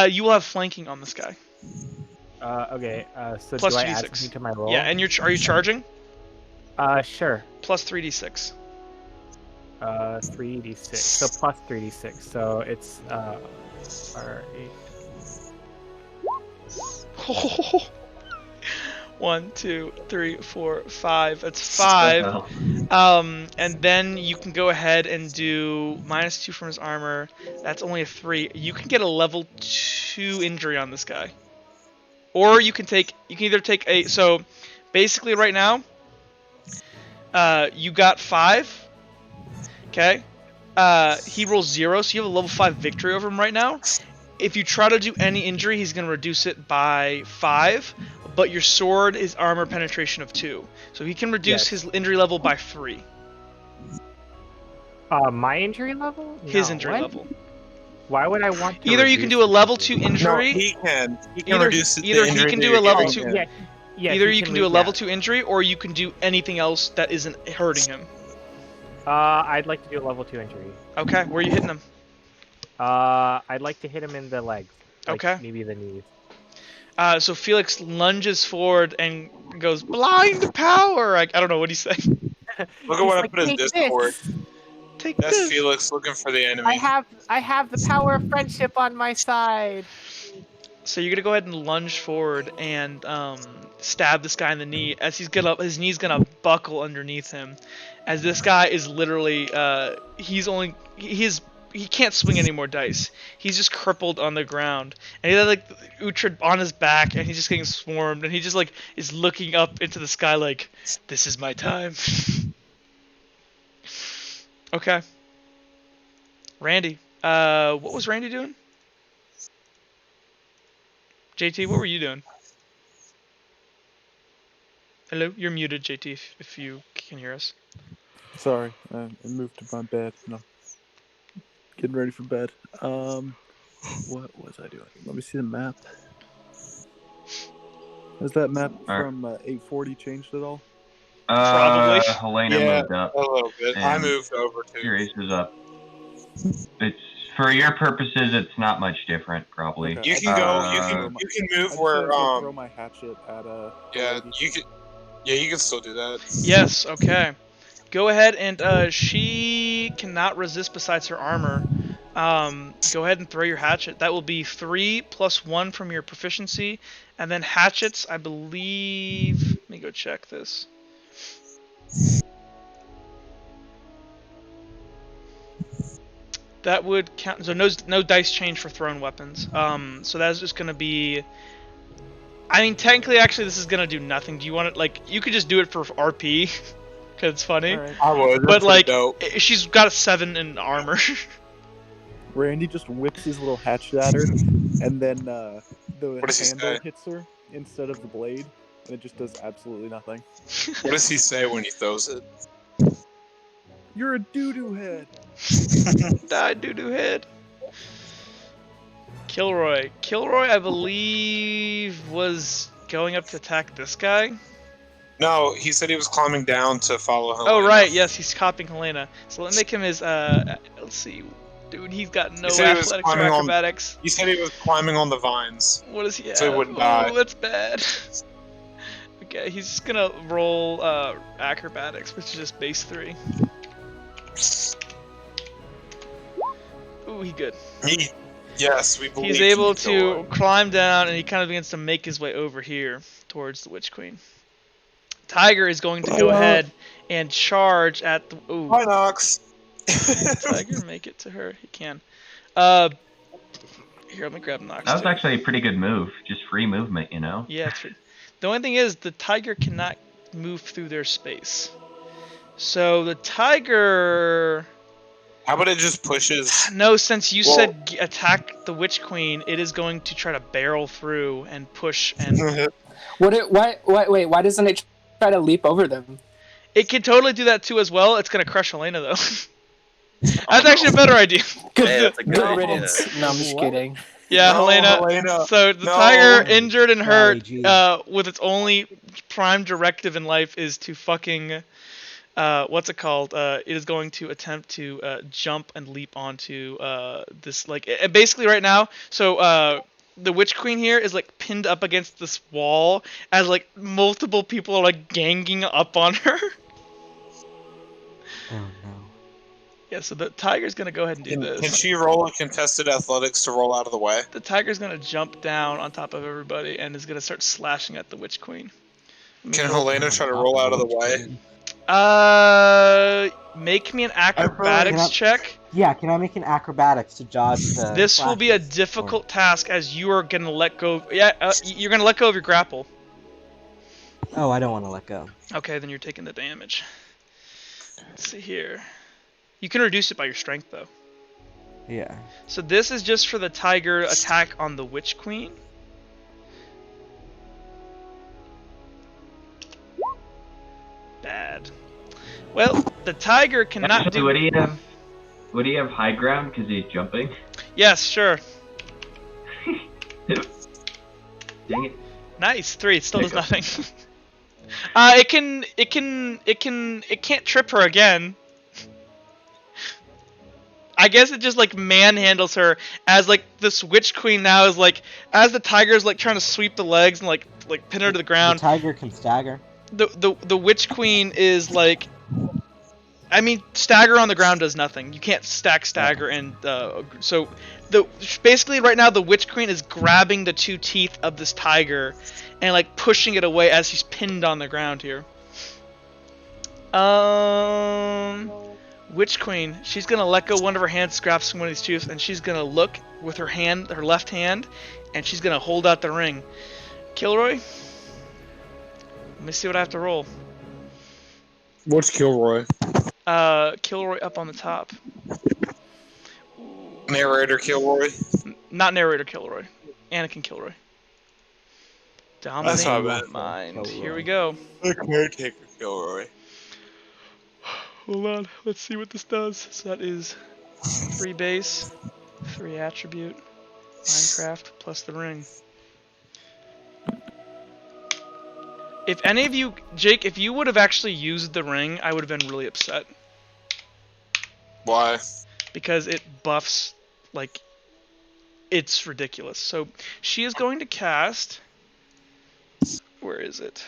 [SPEAKER 1] You will have flanking on this guy.
[SPEAKER 4] Okay. So
[SPEAKER 1] Plus
[SPEAKER 4] do I
[SPEAKER 1] 2d6.
[SPEAKER 4] add something to my roll?
[SPEAKER 1] Yeah, and are you charging?
[SPEAKER 4] Sure.
[SPEAKER 1] Plus 3d6.
[SPEAKER 4] 3d6. So plus 3d6. So it's R8.
[SPEAKER 1] 1, 2, 3, 4, 5. That's 5. And then you can go ahead and do -2 from his armor. That's only a 3. You can get a level 2 injury on this guy. Or you can either take a, so basically right now, you got 5. Okay? He rolls 0, so you have a level 5 victory over him right now. If you try to do any injury, he's going to reduce it by 5, but your sword is armor penetration of 2. So he can reduce his injury level by 3.
[SPEAKER 4] My injury level?
[SPEAKER 1] His
[SPEAKER 4] No,
[SPEAKER 1] injury
[SPEAKER 4] what?
[SPEAKER 1] level.
[SPEAKER 4] Why would I want to
[SPEAKER 1] Either you can do a level 2 injury.
[SPEAKER 2] No, he can. He can
[SPEAKER 1] either
[SPEAKER 2] reduce the
[SPEAKER 1] either
[SPEAKER 2] injury
[SPEAKER 1] he can
[SPEAKER 2] that
[SPEAKER 1] do
[SPEAKER 2] you're
[SPEAKER 1] a level
[SPEAKER 2] giving
[SPEAKER 1] 2.
[SPEAKER 2] him.
[SPEAKER 4] Yeah,
[SPEAKER 1] either you can do a level
[SPEAKER 4] that.
[SPEAKER 1] 2 injury, or you can do anything else that isn't hurting him.
[SPEAKER 4] I'd like to do a level 2 injury.
[SPEAKER 1] Okay, where are you hitting him?
[SPEAKER 4] I'd like to hit him in the legs. Like
[SPEAKER 1] Okay.
[SPEAKER 4] Maybe the knees.
[SPEAKER 1] So Felix lunges forward and goes, blind power! I don't know what he's saying.
[SPEAKER 2] Look at what I put in Discord.
[SPEAKER 1] Take
[SPEAKER 2] That's
[SPEAKER 1] this.
[SPEAKER 2] Felix looking for the enemy.
[SPEAKER 4] I have the power of friendship on my side.
[SPEAKER 1] So you're gonna go ahead and lunge forward and stab this guy in the knee as his knee's gonna buckle underneath him, as this guy is literally he can't swing any more dice. He's just crippled on the ground, and he has like Uhtred on his back, and he's just getting swarmed, and he just like is looking up into the sky like, this is my time. Okay. Randy, what was Randy doing? JT, what were you doing? Hello, you're muted, JT, if you can hear us.
[SPEAKER 8] Sorry, I moved to my bed. No, getting ready for bed. What was I doing? Let me see the map. Has that map from 840 changed at all?
[SPEAKER 1] Probably.
[SPEAKER 3] Helena moved up.
[SPEAKER 2] A little bit. I moved over too.
[SPEAKER 3] Your ace is up. It's for your purposes. It's not much different, probably.
[SPEAKER 8] Okay.
[SPEAKER 2] You can go. You can move where.
[SPEAKER 8] Throw my hatchet at
[SPEAKER 2] Yeah, you can. Yeah, you can still do that.
[SPEAKER 1] Yes. Okay. Go ahead and she cannot resist besides her armor. Go ahead and throw your hatchet. That will be 3 + 1 from your proficiency, and then hatchets, I believe. Let me go check this. That would count. So no dice change for thrown weapons. So that's just gonna be. I mean, technically, actually, this is gonna do nothing. Do you want it? Like, you could just do it for RP, cause it's funny.
[SPEAKER 8] Right.
[SPEAKER 2] I would.
[SPEAKER 1] But like,
[SPEAKER 2] dope.
[SPEAKER 1] she's got a 7 in armor.
[SPEAKER 8] Randy just whips his little hatchet at her, and then the handle hits her instead of the blade, and it just does absolutely nothing.
[SPEAKER 2] What does he say when he throws it?
[SPEAKER 8] You're a doo-doo head.
[SPEAKER 1] Die, doo-doo head. Kilroy, I believe, was going up to attack this guy.
[SPEAKER 2] No, he said he was climbing down to follow Helena.
[SPEAKER 1] Oh right, yes, he's copying Helena. So let me make him his. Let's see, dude, he's got no athletics or acrobatics.
[SPEAKER 2] He said he was climbing on the vines.
[SPEAKER 1] What does he have?
[SPEAKER 2] So he wouldn't die.
[SPEAKER 1] Oh, that's bad. Okay, he's just gonna roll acrobatics, which is just base 3. Ooh, he good.
[SPEAKER 2] Yes, we believe
[SPEAKER 1] he's able to climb down, and he kind of begins to make his way over here towards the Witch Queen. Tiger is going to go ahead and charge at the. Ooh.
[SPEAKER 2] Hi, Nox.
[SPEAKER 1] Tiger, make it to her. He can. Here, let me grab Nox.
[SPEAKER 3] That was actually a pretty good move. Just free movement, you know?
[SPEAKER 1] Yeah, it's free. The only thing is, the tiger cannot move through their space. So the tiger
[SPEAKER 2] How about it just pushes?
[SPEAKER 1] No, since you said attack the Witch Queen, it is going to try to barrel through and push and.
[SPEAKER 5] Why doesn't it try to leap over them?
[SPEAKER 1] It can totally do that too as well. It's gonna crush Helena though. That's actually a better idea.
[SPEAKER 6] Hey, that's a good
[SPEAKER 5] Good
[SPEAKER 6] idea.
[SPEAKER 5] riddance. No, I'm just kidding.
[SPEAKER 1] Yeah,
[SPEAKER 2] No,
[SPEAKER 1] Helena. So the
[SPEAKER 2] no.
[SPEAKER 1] tiger, injured and hurt,
[SPEAKER 7] Golly gee.
[SPEAKER 1] with its only prime directive in life is to fucking, what's it called? It is going to attempt to jump and leap onto this, like, basically right now. So the Witch Queen here is like pinned up against this wall as like multiple people are like ganging up on her.
[SPEAKER 7] Oh no.
[SPEAKER 1] Yeah, so the tiger's gonna go ahead and do this.
[SPEAKER 2] Can she roll a contested athletics to roll out of the way?
[SPEAKER 1] The tiger's gonna jump down on top of everybody and is gonna start slashing at the Witch Queen.
[SPEAKER 2] Can Helena try to roll out of the way?
[SPEAKER 1] Make me an acrobatics check.
[SPEAKER 7] Yeah, can I make an acrobatics to dodge the?
[SPEAKER 1] This will be a
[SPEAKER 7] flashes?
[SPEAKER 1] difficult task as you are gonna let go. Yeah, you're gonna let go of your grapple.
[SPEAKER 7] Oh, I don't want to let go.
[SPEAKER 1] Okay, then you're taking the damage. Let's see here. You can reduce it by your strength though.
[SPEAKER 7] Yeah.
[SPEAKER 1] So this is just for the tiger attack on the Witch Queen. Bad. Well, the tiger cannot
[SPEAKER 3] Actually, would he have high ground because he's jumping?
[SPEAKER 1] Yes, sure.
[SPEAKER 3] Dang it.
[SPEAKER 1] Nice. 3. It still does
[SPEAKER 3] There you
[SPEAKER 1] nothing. It can't trip her again. I guess it just like manhandles her as like this Witch Queen now is like as the tiger's like trying to sweep the legs and like pin her to the ground.
[SPEAKER 7] The tiger can stagger.
[SPEAKER 1] The Witch Queen is like, I mean, stagger on the ground does nothing. You can't stack stagger and so basically right now the Witch Queen is grabbing the 2 teeth of this tiger and like pushing it away as he's pinned on the ground here. Witch Queen, she's gonna let go one of her hands, grabs one of these tooths, and she's gonna look with her left hand, and she's gonna hold out the ring. Kilroy, let me see what I have to roll.
[SPEAKER 2] What's Kilroy?
[SPEAKER 1] Kilroy up on the top.
[SPEAKER 2] Narrator Kilroy?
[SPEAKER 1] Not narrator Kilroy. Anakin Kilroy.
[SPEAKER 2] That's what I
[SPEAKER 1] Dominate
[SPEAKER 2] meant.
[SPEAKER 1] mind.
[SPEAKER 7] Kilroy.
[SPEAKER 1] Here we go.
[SPEAKER 2] The caretaker Kilroy.
[SPEAKER 1] Hold on, let's see what this does. So that is 3 base, 3 attribute, Minecraft plus the ring. If any of you, Jake, if you would have actually used the ring, I would have been really upset.
[SPEAKER 2] Why?
[SPEAKER 1] Because it buffs, like, it's ridiculous. So she is going to cast. Where is it?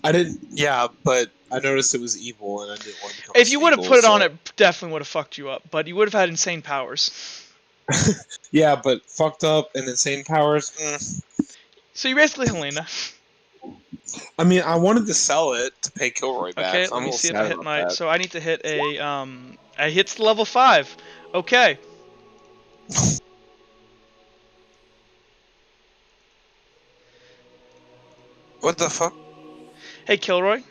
[SPEAKER 2] I didn't. Yeah, but I noticed it was evil, and I didn't want to become.
[SPEAKER 1] If you would have put it
[SPEAKER 2] so.
[SPEAKER 1] on, it definitely would have fucked you up. But you would have had insane powers.
[SPEAKER 2] Yeah, but fucked up and insane powers.
[SPEAKER 1] So you're basically Helena.
[SPEAKER 2] I mean, I wanted to sell it to pay Kilroy back.
[SPEAKER 1] Okay,
[SPEAKER 2] so
[SPEAKER 1] let
[SPEAKER 2] I'm
[SPEAKER 1] me
[SPEAKER 2] a little
[SPEAKER 1] see if
[SPEAKER 2] sad
[SPEAKER 1] I hit
[SPEAKER 2] about
[SPEAKER 1] my.
[SPEAKER 2] that.
[SPEAKER 1] So I need to hit a. I hits level 5. Okay.
[SPEAKER 2] What the fuck?
[SPEAKER 1] Hey, Kilroy.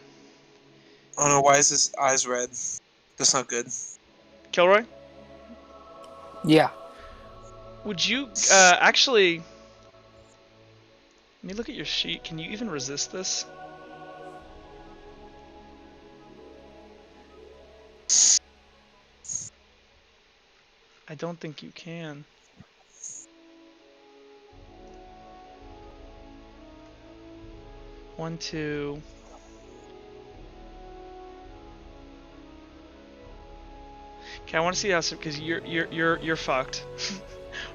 [SPEAKER 2] Oh no! Why is his eyes red? That's not good.
[SPEAKER 1] Kilroy,
[SPEAKER 5] Yeah.
[SPEAKER 1] would you actually? Let me look at your sheet. Can you even resist this? I don't think you can. One, two. Okay, I want to see how, because you're fucked.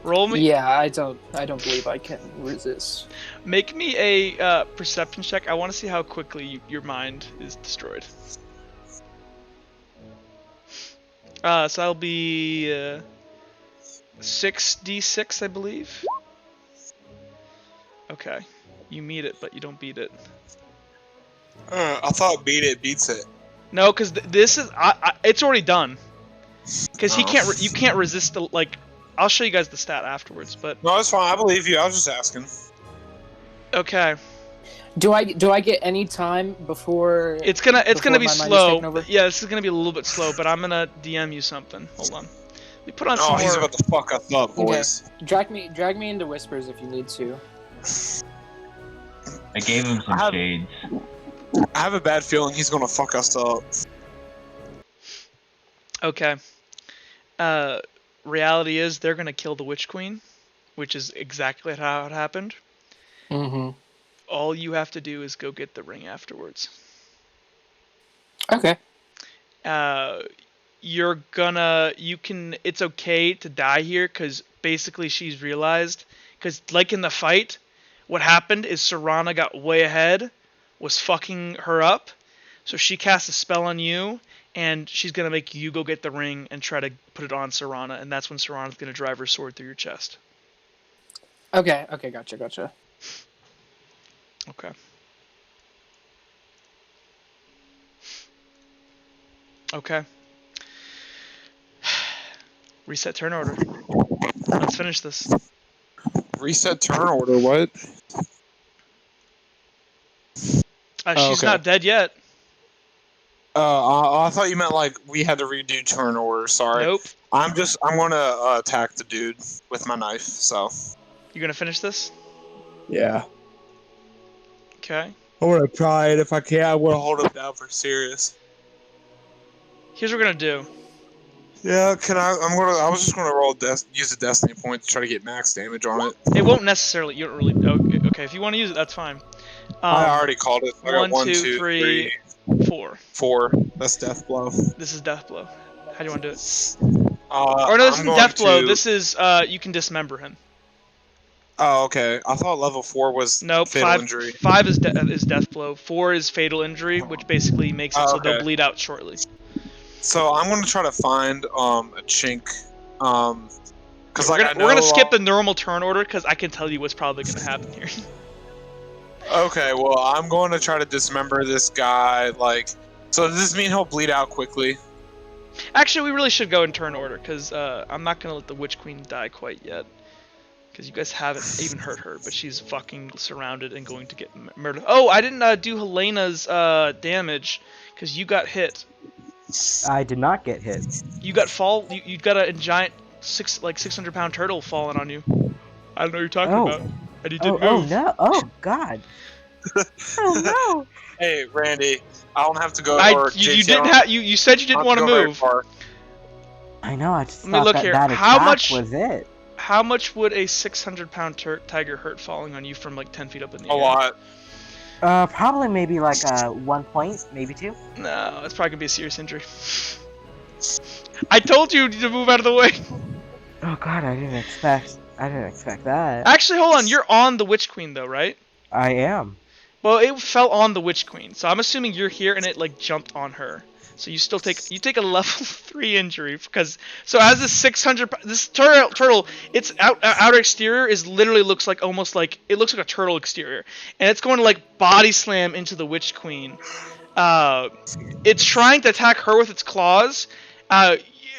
[SPEAKER 1] Roll me.
[SPEAKER 5] Yeah, I don't believe I can resist.
[SPEAKER 1] Make me a perception check. I want to see how quickly your mind is destroyed. So that'll be 6d6, I believe. Okay, you meet it, but you don't beat it.
[SPEAKER 2] I thought beat it beats it.
[SPEAKER 1] No, because this is it's already done. Because he can't. You can't resist the like. I'll show you guys the stat afterwards, but
[SPEAKER 2] No, it's fine. I believe you. I was just asking.
[SPEAKER 1] okay.
[SPEAKER 5] Do I get any time before?
[SPEAKER 1] It's gonna be slow. Yeah, this is gonna be a little bit slow, but I'm gonna DM you something. Hold on. We put on some more.
[SPEAKER 2] He's about to fuck us up, boys.
[SPEAKER 5] Okay. Drag me into whispers if you need to.
[SPEAKER 3] I gave him some shades.
[SPEAKER 2] I have a bad feeling he's gonna fuck us up.
[SPEAKER 1] Okay. Reality is they're gonna kill the Witch Queen, which is exactly how it happened.
[SPEAKER 5] Mm-hmm.
[SPEAKER 1] All you have to do is go get the ring afterwards.
[SPEAKER 5] Okay.
[SPEAKER 1] It's okay to die here, because basically she's realized, because like in the fight, what happened is Serana got way ahead, was fucking her up, so she cast a spell on you, and she's going to make you go get the ring and try to put it on Serana, and that's when Serana's going to drive her sword through your chest.
[SPEAKER 5] Okay, gotcha.
[SPEAKER 1] Okay. Okay. Reset turn order. Let's finish this.
[SPEAKER 2] Reset turn order, what?
[SPEAKER 1] She's not dead yet.
[SPEAKER 2] I thought you meant like we had to redo turn order, sorry.
[SPEAKER 1] Nope.
[SPEAKER 2] I'm gonna attack the dude with my knife, so.
[SPEAKER 1] You gonna finish this?
[SPEAKER 2] Yeah.
[SPEAKER 1] Okay.
[SPEAKER 2] I'm gonna try it if I can. I'm gonna hold him down for serious.
[SPEAKER 1] Here's what we're gonna do.
[SPEAKER 2] Yeah, I was just gonna use a destiny point to try to get max damage on it.
[SPEAKER 1] It won't necessarily. You don't really. Okay, if you want to use it, that's fine.
[SPEAKER 2] I already called it. I got
[SPEAKER 1] 1, 2, 3, 4.
[SPEAKER 2] 4. That's death blow.
[SPEAKER 1] This is death blow. How do you want to do it?
[SPEAKER 2] No,
[SPEAKER 1] this isn't death blow. This is you can dismember him.
[SPEAKER 2] Oh, okay. I thought level 4 was fatal injury.
[SPEAKER 1] 5 is death blow. 4 is fatal injury, which basically makes it so they'll bleed out shortly.
[SPEAKER 2] So I'm gonna try to find a chink, because
[SPEAKER 1] we're gonna skip the normal turn order, because I can tell you what's probably gonna happen here.
[SPEAKER 2] Okay, well I'm going to try to dismember this guy. So does this mean he'll bleed out quickly?
[SPEAKER 1] Actually, we really should go in turn order, because I'm not gonna let the Witch Queen die quite yet. Because you guys haven't even hurt her, but she's fucking surrounded and going to get murdered. Oh, I didn't do Helena's damage, because you got hit.
[SPEAKER 7] I did not get hit.
[SPEAKER 1] You got you got a giant 600-pound turtle falling on you. I don't know what you're talking about. And you didn't move.
[SPEAKER 7] Oh no! Oh god! Oh no!
[SPEAKER 2] Hey Randy, I don't have to go.
[SPEAKER 1] You didn't have. You said you didn't want to move.
[SPEAKER 7] I know. I just
[SPEAKER 1] Let me look here.
[SPEAKER 7] that
[SPEAKER 1] How much
[SPEAKER 7] was it?
[SPEAKER 1] How much would a 600-pound tiger hurt falling on you from like 10 feet up in the air?
[SPEAKER 2] A lot.
[SPEAKER 7] Probably maybe like 1 point, maybe 2.
[SPEAKER 1] No, it's probably gonna be a serious injury. I told you to move out of the way.
[SPEAKER 7] Oh god, I didn't expect that.
[SPEAKER 1] Actually, hold on. You're on the Witch Queen though, right?
[SPEAKER 7] I am.
[SPEAKER 1] Well, it fell on the Witch Queen, so I'm assuming you're here and it like jumped on her. So you still take a level 3 injury as this 600 this turtle its outer exterior is literally looks like a turtle exterior, and it's going to like body slam into the Witch Queen. It's trying to attack her with its claws.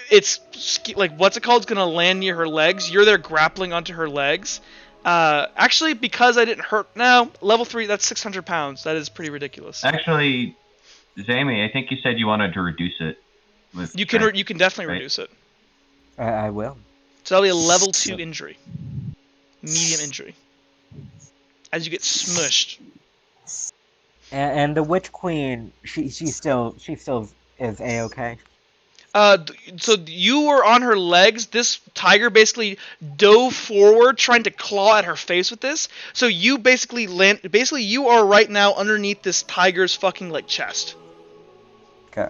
[SPEAKER 1] It's like what's it called? It's gonna land near her legs. You're there grappling onto her legs. Actually, because I didn't hurt. No, level 3. That's 600 pounds. That is pretty ridiculous.
[SPEAKER 3] Actually, Zami, I think you said you wanted to reduce it.
[SPEAKER 1] You can definitely reduce it.
[SPEAKER 7] I will.
[SPEAKER 1] So that'll be a level 2 injury, medium injury, as you get smushed.
[SPEAKER 7] And the Witch Queen, she still is A-okay.
[SPEAKER 1] So you were on her legs. This tiger basically dove forward, trying to claw at her face with this. So you basically you are right now underneath this tiger's fucking like chest.
[SPEAKER 7] Okay.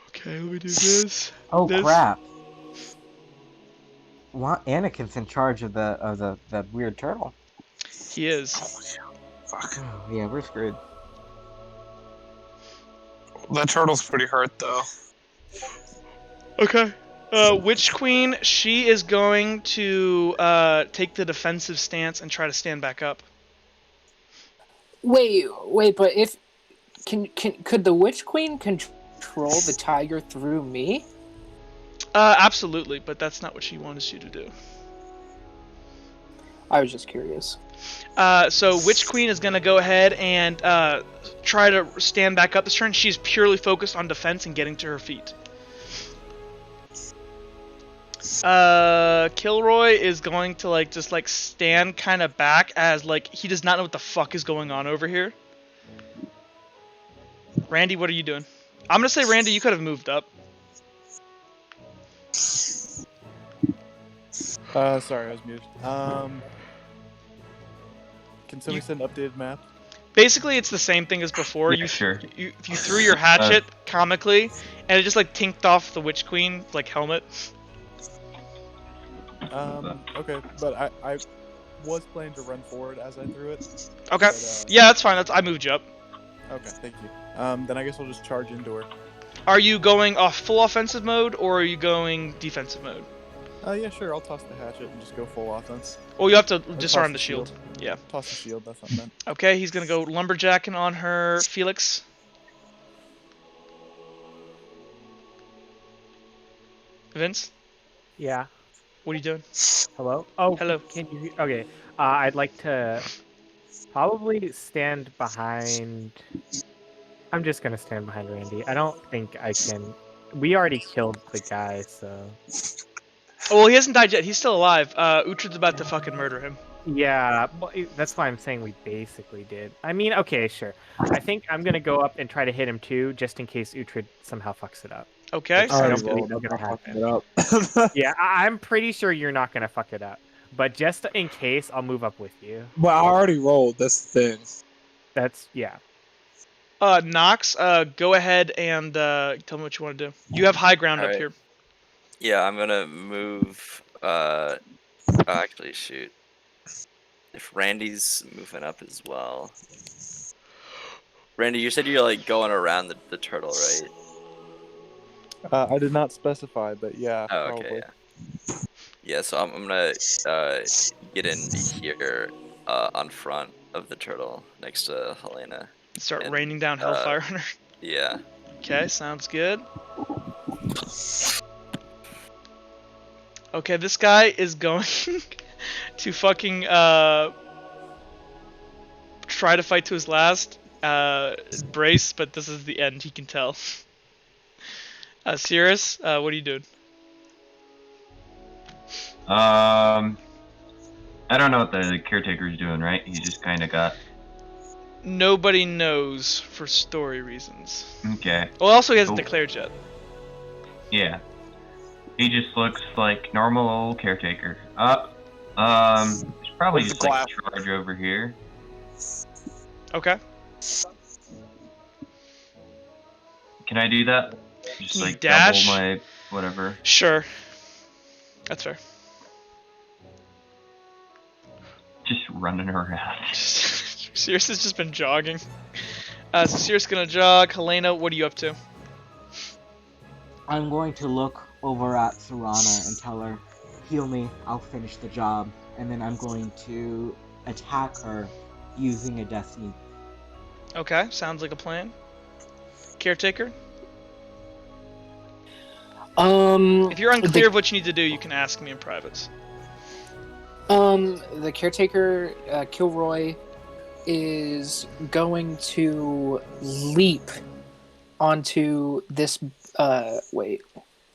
[SPEAKER 1] Okay, let me do this.
[SPEAKER 7] Oh crap! Anakin's in charge of the weird turtle.
[SPEAKER 1] He is.
[SPEAKER 2] Oh, yeah. Fuck.
[SPEAKER 7] Oh, yeah, we're screwed.
[SPEAKER 2] The turtle's pretty hurt though.
[SPEAKER 1] Okay. Witch Queen, she is going to take the defensive stance and try to stand back up.
[SPEAKER 5] Wait, but could the Witch Queen control the tiger through me?
[SPEAKER 1] Absolutely, but that's not what she wants you to do.
[SPEAKER 5] I was just curious.
[SPEAKER 1] So Witch Queen is going to go ahead and try to stand back up this turn. She's purely focused on defense and getting to her feet. Kilroy is going to just stand kind of back as he does not know what the fuck is going on over here. Randy, what are you doing? I'm gonna say, Randy, you could have moved up.
[SPEAKER 8] Sorry, I was muted. Can somebody send an updated map?
[SPEAKER 1] Basically, it's the same thing as before.
[SPEAKER 3] Yeah, sure.
[SPEAKER 1] You threw your hatchet comically, and it just tinked off the Witch Queen helmet.
[SPEAKER 8] Okay, but I was planning to run forward as I threw it.
[SPEAKER 1] Okay.
[SPEAKER 8] But,
[SPEAKER 1] yeah, that's fine. I moved you up.
[SPEAKER 8] Okay, thank you. Then I guess we'll just charge into her.
[SPEAKER 1] Are you going off full offensive mode, or are you going defensive mode?
[SPEAKER 8] Yeah, sure. I'll toss the hatchet and just go full offense.
[SPEAKER 1] Well, you have to disarm the shield. Yeah.
[SPEAKER 8] Toss the shield. That's not meant.
[SPEAKER 1] Okay, he's gonna go lumberjacking on her, Felix. Vince?
[SPEAKER 4] Yeah.
[SPEAKER 1] What are you doing?
[SPEAKER 4] Hello? Oh,
[SPEAKER 1] hello.
[SPEAKER 4] Can you? Okay. I'd like to probably stand behind. I'm just gonna stand behind Randy. I don't think I can. We already killed the guy, so.
[SPEAKER 1] Oh, well, he hasn't died yet. He's still alive. Uhtred's about to fucking murder him.
[SPEAKER 4] Yeah, that's why I'm saying we basically did. I mean, okay, sure. I think I'm gonna go up and try to hit him too, just in case Uhtred somehow fucks it up.
[SPEAKER 1] Okay.
[SPEAKER 4] I don't believe that's gonna happen. Yeah, I'm pretty sure you're not gonna fuck it up. But just in case, I'll move up with you.
[SPEAKER 2] But I already rolled. That's the thing.
[SPEAKER 4] That's yeah.
[SPEAKER 1] Nox, go ahead and tell me what you want to do. You have high ground up here.
[SPEAKER 6] Yeah, I'm gonna move. Actually, shoot. If Randy's moving up as well. Randy, you said you're going around the turtle, right?
[SPEAKER 8] I did not specify, but yeah.
[SPEAKER 6] Oh,
[SPEAKER 8] probably.
[SPEAKER 6] okay. Yeah, so I'm gonna get in here on front of the turtle next to Helena.
[SPEAKER 1] Start raining down hellfire on her.
[SPEAKER 6] Yeah.
[SPEAKER 1] Okay, sounds good. Okay, this guy is going to fucking try to fight to his last. Brace, but this is the end, he can tell. Cirrus, what are you doing?
[SPEAKER 3] I don't know what the caretaker's doing, right? He just kind of got...
[SPEAKER 1] Nobody knows for story reasons.
[SPEAKER 3] Okay.
[SPEAKER 1] Well, also he hasn't declared yet.
[SPEAKER 3] Yeah. He just looks like normal old caretaker. There's probably just charge over here.
[SPEAKER 1] Okay.
[SPEAKER 3] Can I do that? Just
[SPEAKER 1] Can you dash?
[SPEAKER 3] Double my whatever.
[SPEAKER 1] Sure. That's fair.
[SPEAKER 3] Just running around.
[SPEAKER 1] Cirrus has just been jogging. So Cirrus gonna jog. Helena, what are you up to?
[SPEAKER 7] I'm going to look over at Serana and tell her, heal me, I'll finish the job. And then I'm going to attack her using a Destiny.
[SPEAKER 1] Okay, sounds like a plan. Caretaker? If you're unclear of what you need to do, you can ask me in private.
[SPEAKER 5] The caretaker, Kilroy, is going to leap onto this, wait,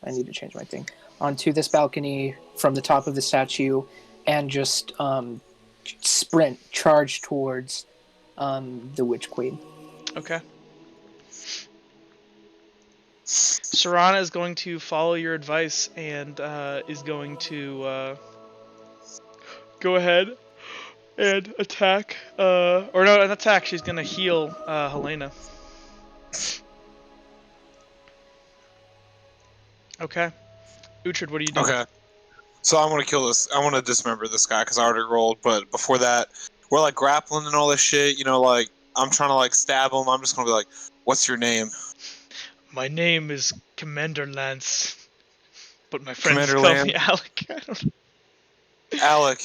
[SPEAKER 5] I need to change my thing. Onto this balcony from the top of the statue and just, charge towards, the Witch Queen.
[SPEAKER 1] Okay. Serana is going to follow your advice and, is going to, go ahead and attack, or no, an attack, she's gonna heal, Helena. Okay. Uhtred, what are you doing?
[SPEAKER 2] Okay. So I want to kill this. I want to dismember this guy because I already rolled. But before that, we're grappling and all this shit. I'm trying to stab him. I'm just gonna be like, "What's your name?"
[SPEAKER 1] My name is Commander Lance, but my friends call me Alec. I don't know.
[SPEAKER 2] Alec,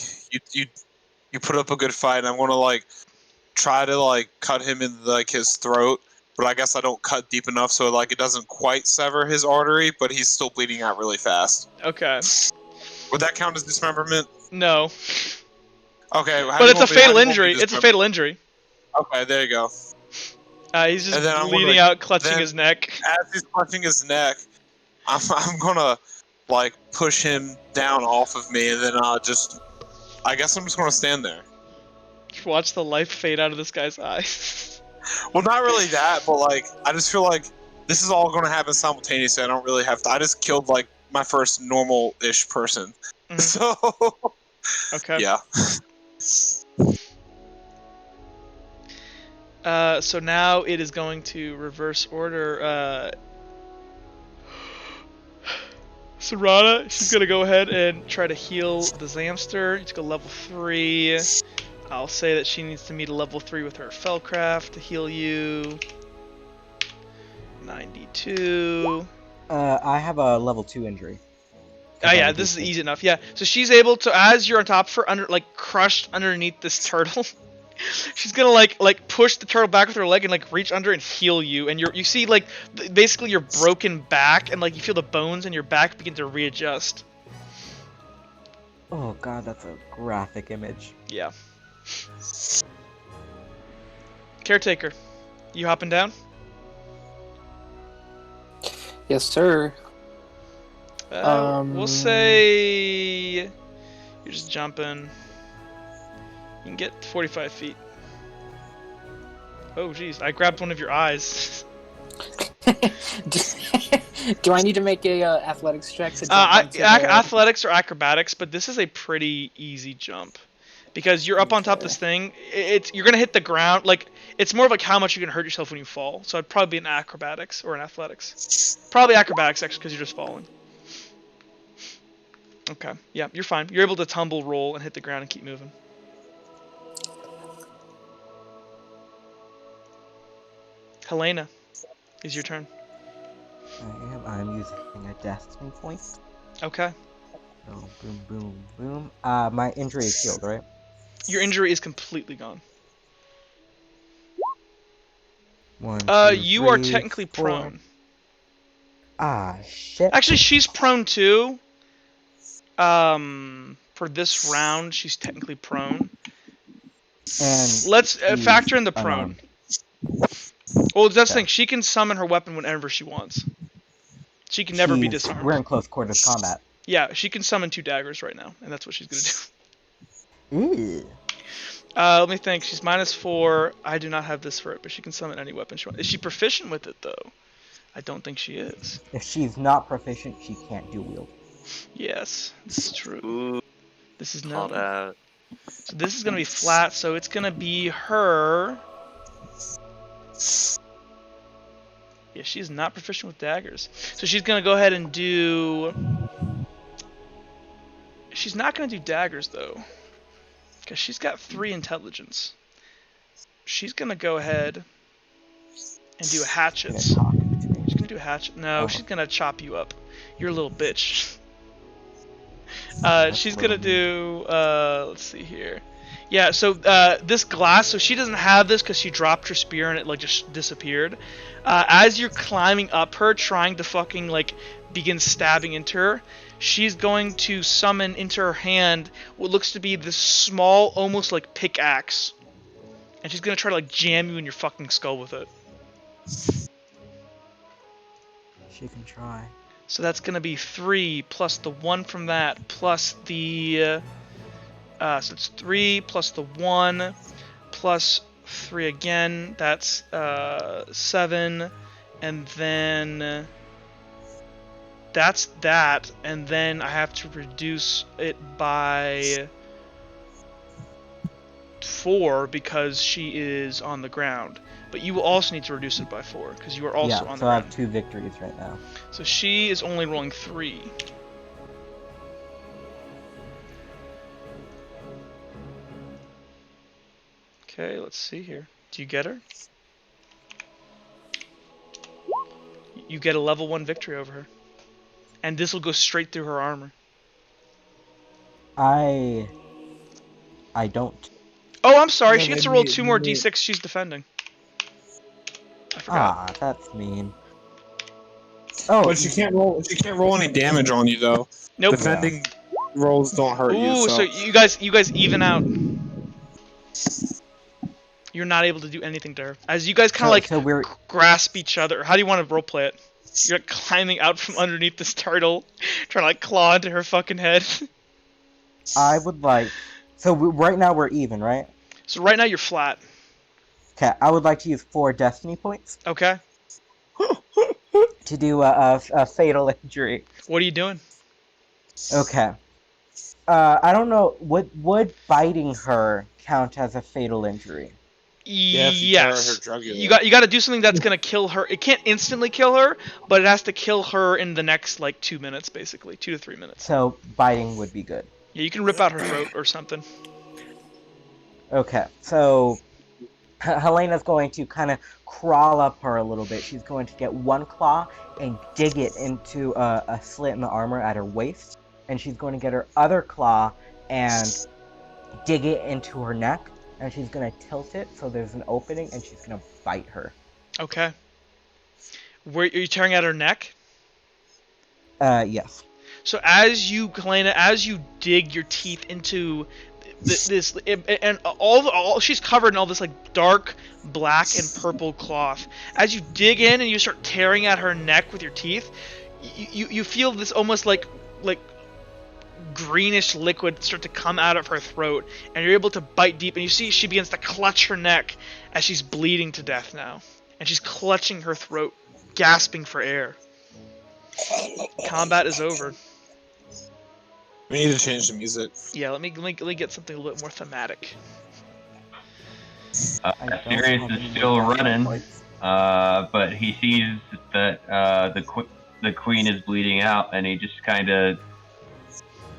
[SPEAKER 2] you put up a good fight. And I'm gonna try to cut him in his throat. But I guess I don't cut deep enough so it doesn't quite sever his artery, but he's still bleeding out really fast.
[SPEAKER 1] Okay.
[SPEAKER 2] Would that count as dismemberment?
[SPEAKER 1] No.
[SPEAKER 2] Okay,
[SPEAKER 1] but it's a fatal injury. It's a fatal injury.
[SPEAKER 2] Okay, there you go.
[SPEAKER 1] He's just bleeding out, clutching his neck.
[SPEAKER 2] As he's clutching his neck, I'm gonna like push him down off of me, and then I guess I'm just gonna stand there.
[SPEAKER 1] Watch the life fade out of this guy's eyes.
[SPEAKER 2] Well, not really that, but like I just feel like this is all gonna happen simultaneously. I don't really have to. I just killed like my first normal-ish person. So
[SPEAKER 1] okay.
[SPEAKER 2] Yeah.
[SPEAKER 1] So now it is going to reverse order. Serana, she's gonna go ahead and try to heal the Zamster. It's go level 3. I'll say that she needs to meet a level 3 with her Fellcraft to heal you. 92.
[SPEAKER 7] I have a level 2 injury.
[SPEAKER 1] Oh yeah, this is easy enough. Yeah, so she's able to, as you're on top of her, crushed underneath this turtle, she's gonna like push the turtle back with her leg and like reach under and heal you. And you see like basically your broken back and like you feel the bones in your back begin to readjust.
[SPEAKER 7] Oh god, that's a graphic image.
[SPEAKER 1] Yeah. Caretaker, you hopping down?
[SPEAKER 5] Yes, sir.
[SPEAKER 1] We'll say you're just jumping. You can get 45 feet. Oh, jeez. I grabbed one of your eyes.
[SPEAKER 5] Do I need to make a athletics check to jump
[SPEAKER 1] athletics or acrobatics, but this is a pretty easy jump. Because you're up on top of this thing. You're going to hit the ground. Like, it's more of like how much you're going to hurt yourself when you fall. So it'd probably be an acrobatics or an athletics. Probably acrobatics, actually, because you're just falling. Okay, yeah, you're fine. You're able to tumble, roll, and hit the ground and keep moving. Helena, is your turn.
[SPEAKER 7] I'm using a destiny point.
[SPEAKER 1] Okay.
[SPEAKER 7] Oh, boom, boom, boom. My injury is healed, right?
[SPEAKER 1] Your injury is completely gone.
[SPEAKER 7] 1, 2,
[SPEAKER 1] you
[SPEAKER 7] 3,
[SPEAKER 1] are technically
[SPEAKER 7] 4.
[SPEAKER 1] prone.
[SPEAKER 7] Ah, shit.
[SPEAKER 1] Actually, she's prone too. For this round, she's technically prone.
[SPEAKER 7] And
[SPEAKER 1] let's factor in the prone. Well, that's the thing. She can summon her weapon whenever she wants. She can never be disarmed.
[SPEAKER 7] We're in close quarters combat.
[SPEAKER 1] Yeah, she can summon 2 daggers right now, and that's what she's gonna do.
[SPEAKER 7] Ooh.
[SPEAKER 1] Let me think. She's -4. I do not have this for it, but she can summon any weapon she wants. Is she proficient with it, though? I don't think she is.
[SPEAKER 7] If she's not proficient, she can't dual wield.
[SPEAKER 1] Yes, this is true.
[SPEAKER 6] Ooh,
[SPEAKER 1] this is
[SPEAKER 6] called
[SPEAKER 1] known.
[SPEAKER 6] out.
[SPEAKER 1] So this is going to be flat, so it's going to be her. Yeah, she's not proficient with daggers. So she's going to go ahead and do... She's not going to do daggers, though. Because she's got 3 intelligence. She's going to go ahead and do a hatchet. She's going to do a hatchet. No, she's going to chop you up. You're a little bitch. She's going to do... let's see here. Yeah, so this glass, so she doesn't have this because she dropped her spear and it like just disappeared. As you're climbing up her, trying to fucking like begin stabbing into her, she's going to summon into her hand what looks to be this small, almost like pickaxe. And she's going to try to like jam you in your fucking skull with it.
[SPEAKER 7] She can try.
[SPEAKER 1] So that's going to be 3 plus the 1 from that plus the... so it's 3 plus the 1 plus 3 again. That's 7, and then that's that. And then I have to reduce it by 4 because she is on the ground. But you will also need to reduce it by 4 because you are also on the ground.
[SPEAKER 7] Yeah, so I have 2 victories right now.
[SPEAKER 1] So she is only rolling 3. Okay, let's see here. Do you get her? You get a level 1 victory over her. And this will go straight through her armor.
[SPEAKER 7] I don't.
[SPEAKER 1] Oh, I'm sorry. She gets to roll 2 more d6. She's defending. I forgot.
[SPEAKER 7] Ah, that's mean. Oh,
[SPEAKER 2] but she can't roll any damage on you though.
[SPEAKER 1] Nope.
[SPEAKER 2] Defending rolls don't hurt you.
[SPEAKER 1] Ooh, so you guys even out. You're not able to do anything to her. As you guys kind of grasp each other. How do you want to roleplay it? You're climbing out from underneath this turtle, trying to like claw into her fucking head.
[SPEAKER 7] I would like. So right now we're even, right?
[SPEAKER 1] So right now you're flat.
[SPEAKER 7] Okay, I would like to use 4 destiny points.
[SPEAKER 1] Okay.
[SPEAKER 7] To do a fatal injury.
[SPEAKER 1] What are you doing?
[SPEAKER 7] Okay. I don't know. Would biting her count as a fatal injury?
[SPEAKER 1] Yes. You got to do something that's gonna kill her. It can't instantly kill her, but it has to kill her in the next like 2 minutes, basically 2 to 3 minutes.
[SPEAKER 7] So biting would be good.
[SPEAKER 1] Yeah, you can rip out her throat or something.
[SPEAKER 7] Okay, so Helena's going to kind of crawl up her a little bit. She's going to get one claw and dig it into a slit in the armor at her waist, and she's going to get her other claw and dig it into her neck, and she's going to tilt it so there's an opening, and she's going to bite her.
[SPEAKER 1] Okay. Where are you tearing at her neck?
[SPEAKER 7] Yes.
[SPEAKER 1] So as you, Helena, as you dig your teeth into this, and all she's covered in all this like dark black and purple cloth. As you dig in and you start tearing at her neck with your teeth, you feel this almost like greenish liquid start to come out of her throat, and you're able to bite deep, and you see she begins to clutch her neck as she's bleeding to death now, and she's clutching her throat, gasping for air. Combat is over.
[SPEAKER 2] We need to change the music.
[SPEAKER 1] Yeah, let me get something a little more thematic.
[SPEAKER 3] Sirius is still running, but he sees that the queen is bleeding out, and he just kind of